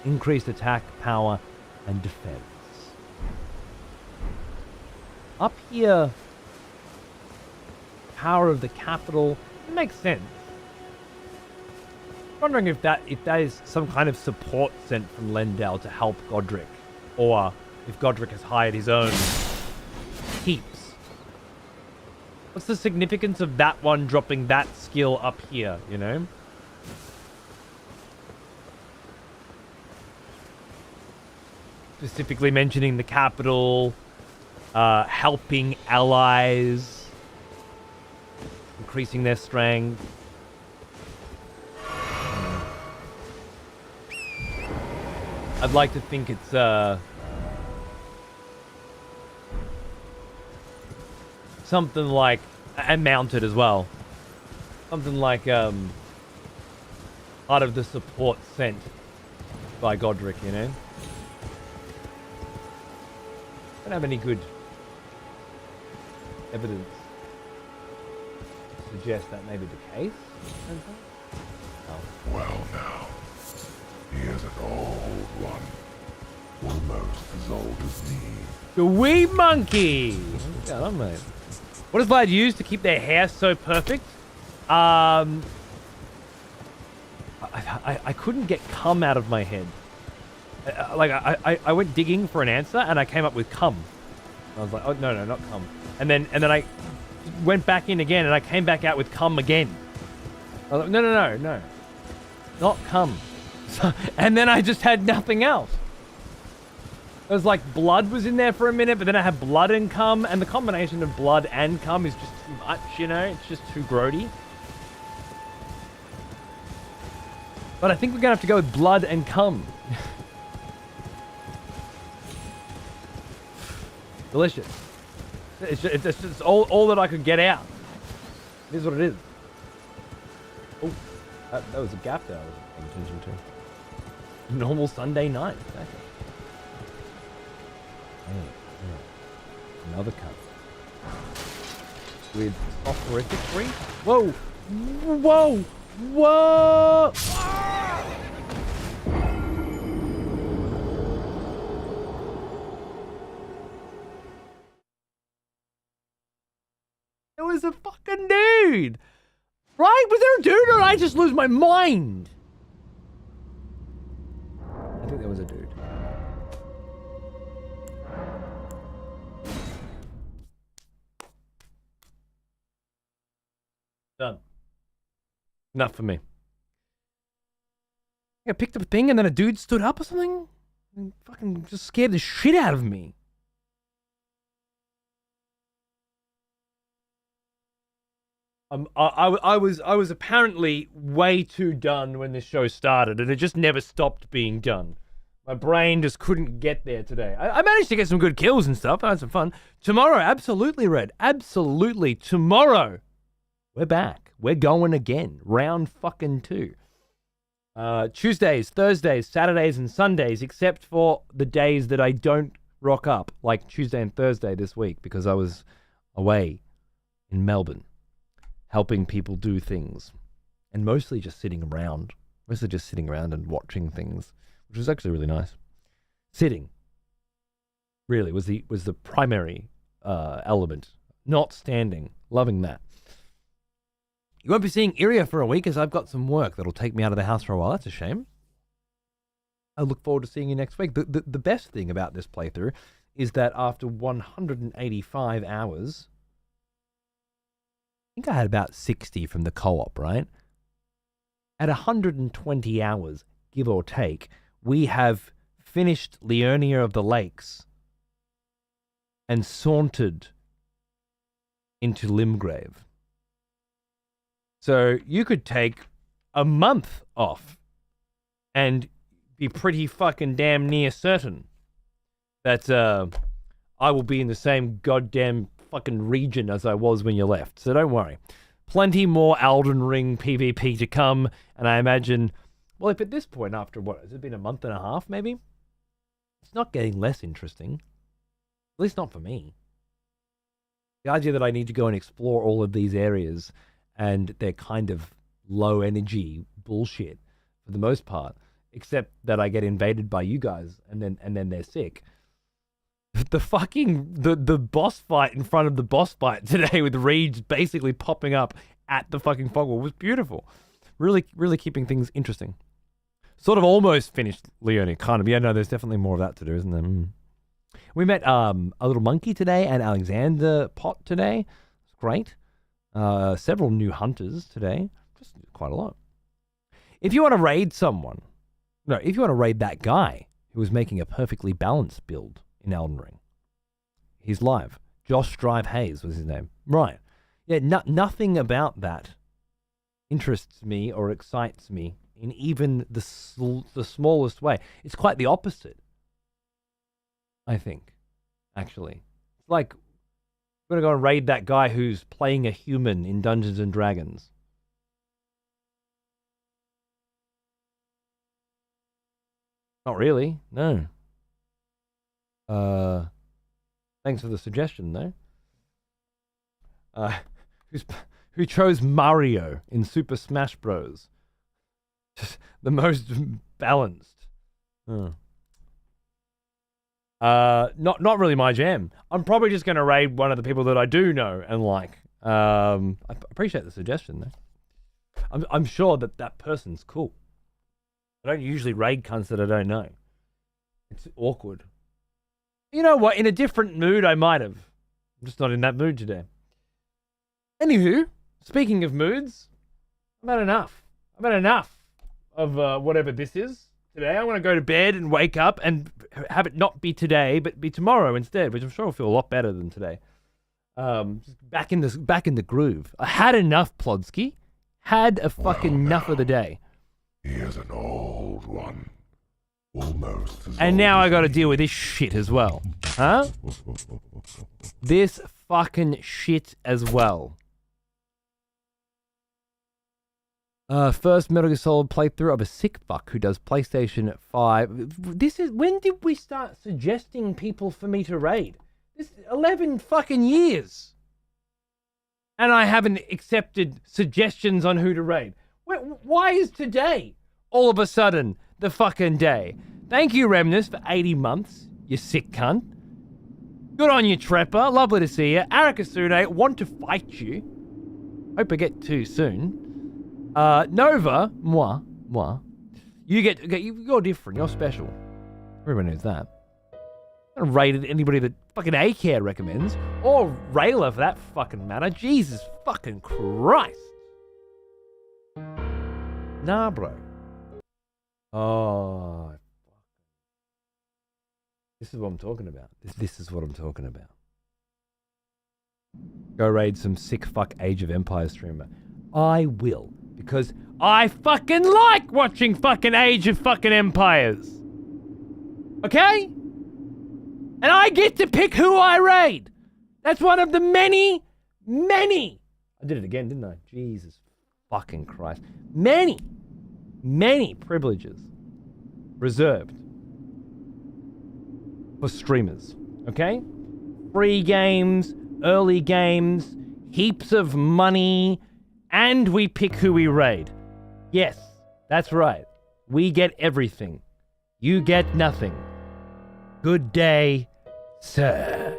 Speaker 1: increased attack, power, and defense. Up here, power of the capital, it makes sense. Wondering if that is some kind of support sent from Lendell to help Godric, or if Godric has hired his own heaps. What's the significance of that one dropping that skill up here, you know? Specifically mentioning the capital, helping allies, increasing their strength. I'd like to think it's something like, and mounted as well, something like part of the support sent by Godric, you know. Don't have any good evidence to suggest that may be the case. Oh.
Speaker 2: Well now, here's an old one. Almost as old as me.
Speaker 1: The wee monkey! Yeah, on, mate. What does Vlad use to keep their hair so perfect? I couldn't get cum out of my head. I went digging for an answer and I came up with cum. I was like, oh no, not cum. And then I went back in again and I came back out with cum again. I was like, no, not cum. So, and then I just had nothing else. It was like blood was in there for a minute, but then I had blood and cum, and the combination of blood and cum is just too much, you know? It's just too grody. But I think we're gonna have to go with blood and cum. Delicious. It's just all that I could get out. It is what it is. Oh, that was a gap there I wasn't paying attention to. Normal Sunday night. Exactly. Oh, another cup. With soporific free? Whoa! Whoa! Whoa! It was a fucking dude! Right? Was there a dude or did I just lose my mind? I think there was a dude. Done. Enough for me. I picked up a thing and then a dude stood up or something? And fucking just scared the shit out of me. I was apparently way too done when this show started, and it just never stopped being done. My brain just couldn't get there today. I managed to get some good kills and stuff. I had some fun. Tomorrow, absolutely, Red. Absolutely. Tomorrow, we're back. We're going again. Round fucking 2. Tuesdays, Thursdays, Saturdays, and Sundays, except for the days that I don't rock up, like Tuesday and Thursday this week, because I was away in Melbourne helping people do things, and mostly just sitting around and watching things, which was actually really nice. Sitting really was the primary element, not standing. Loving that. You won't be seeing Iria for a week, as I've got some work that'll take me out of the house for a while. That's a shame. I look forward to seeing you next week. The best thing about this playthrough is that after 185 hours, I think I had about 60 from the co-op, right? At 120 hours, give or take, we have finished Liurnia of the Lakes and sauntered into Limbgrave. So you could take a month off and be pretty fucking damn near certain that I will be in the same goddamn fucking region as I was when you left. So don't worry. Plenty more Elden Ring PvP to come, and I imagine, well, if at this point, after what, has it been a month and a half maybe? It's not getting less interesting. At least not for me. The idea that I need to go and explore all of these areas, and they're kind of low energy bullshit for the most part, except that I get invaded by you guys, and then they're sick. The fucking the boss fight in front of the boss fight today with Reeds basically popping up at the fucking fog wall was beautiful. Really, really keeping things interesting. Sort of almost finished Liurnia, kind of. Yeah, no, there's definitely more of that to do, isn't there? We met a little monkey today and Alexander Pot today. It's great. Several new hunters today. Just quite a lot. If you want to raid if you want to raid that guy who was making a perfectly balanced build in Elden Ring, he's live. Josh Drive Hayes was his name. Right. Yeah, nothing about that interests me or excites me in even the smallest way. It's quite the opposite, I think, actually. It's like, I'm going to go and raid that guy who's playing a human in Dungeons and Dragons. Not really, no. Thanks for the suggestion, though. Who chose Mario in Super Smash Bros? Just the most balanced. Not really my jam. I'm probably just going to raid one of the people that I do know and like. I appreciate the suggestion, though. I'm sure that person's cool. I don't usually raid cunts that I don't know. It's awkward. You know what? In a different mood, I might have. I'm just not in that mood today. Anywho, speaking of moods, I've had enough. I've had enough of whatever this is today. I want to go to bed and wake up and have it not be today, but be tomorrow instead, which I'm sure will feel a lot better than today. Just back in the groove. I had enough, Plodsky. Had a fucking enough of the day.
Speaker 2: He is an old one. Almost as
Speaker 1: And
Speaker 2: old
Speaker 1: now
Speaker 2: as
Speaker 1: I got to
Speaker 2: me.
Speaker 1: deal with this shit as well. Huh? This fucking shit as well. First Metal Gear Solid playthrough of a sick fuck who does PlayStation 5. When did we start suggesting people for me to raid? This 11 fucking years. And I haven't accepted suggestions on who to raid. Why is today all of a sudden the fucking day? Thank you, Remnus, for 80 months, you sick cunt. Good on you, Trepper. Lovely to see you. Arakasune, want to fight you. Hope I get to soon. Nova, moi. You're different. You're special. Everyone knows that. I haven't raided anybody that fucking A-Care recommends. Or Rayla, for that fucking matter. Jesus fucking Christ. Nah, bro. Oh. This is what I'm talking about. This is what I'm talking about. go raid some sick fuck Age of Empires streamer. I will, because I fucking like watching fucking Age of fucking Empires. Okay? And I get to pick who I raid. That's one of the many. I did it again, didn't I? Jesus fucking Christ. Many privileges reserved for streamers. Okay? Free games, early games, heaps of money, and we pick who we raid. Yes, that's right. We get everything. You get nothing. Good day, sir.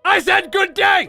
Speaker 1: I said good day!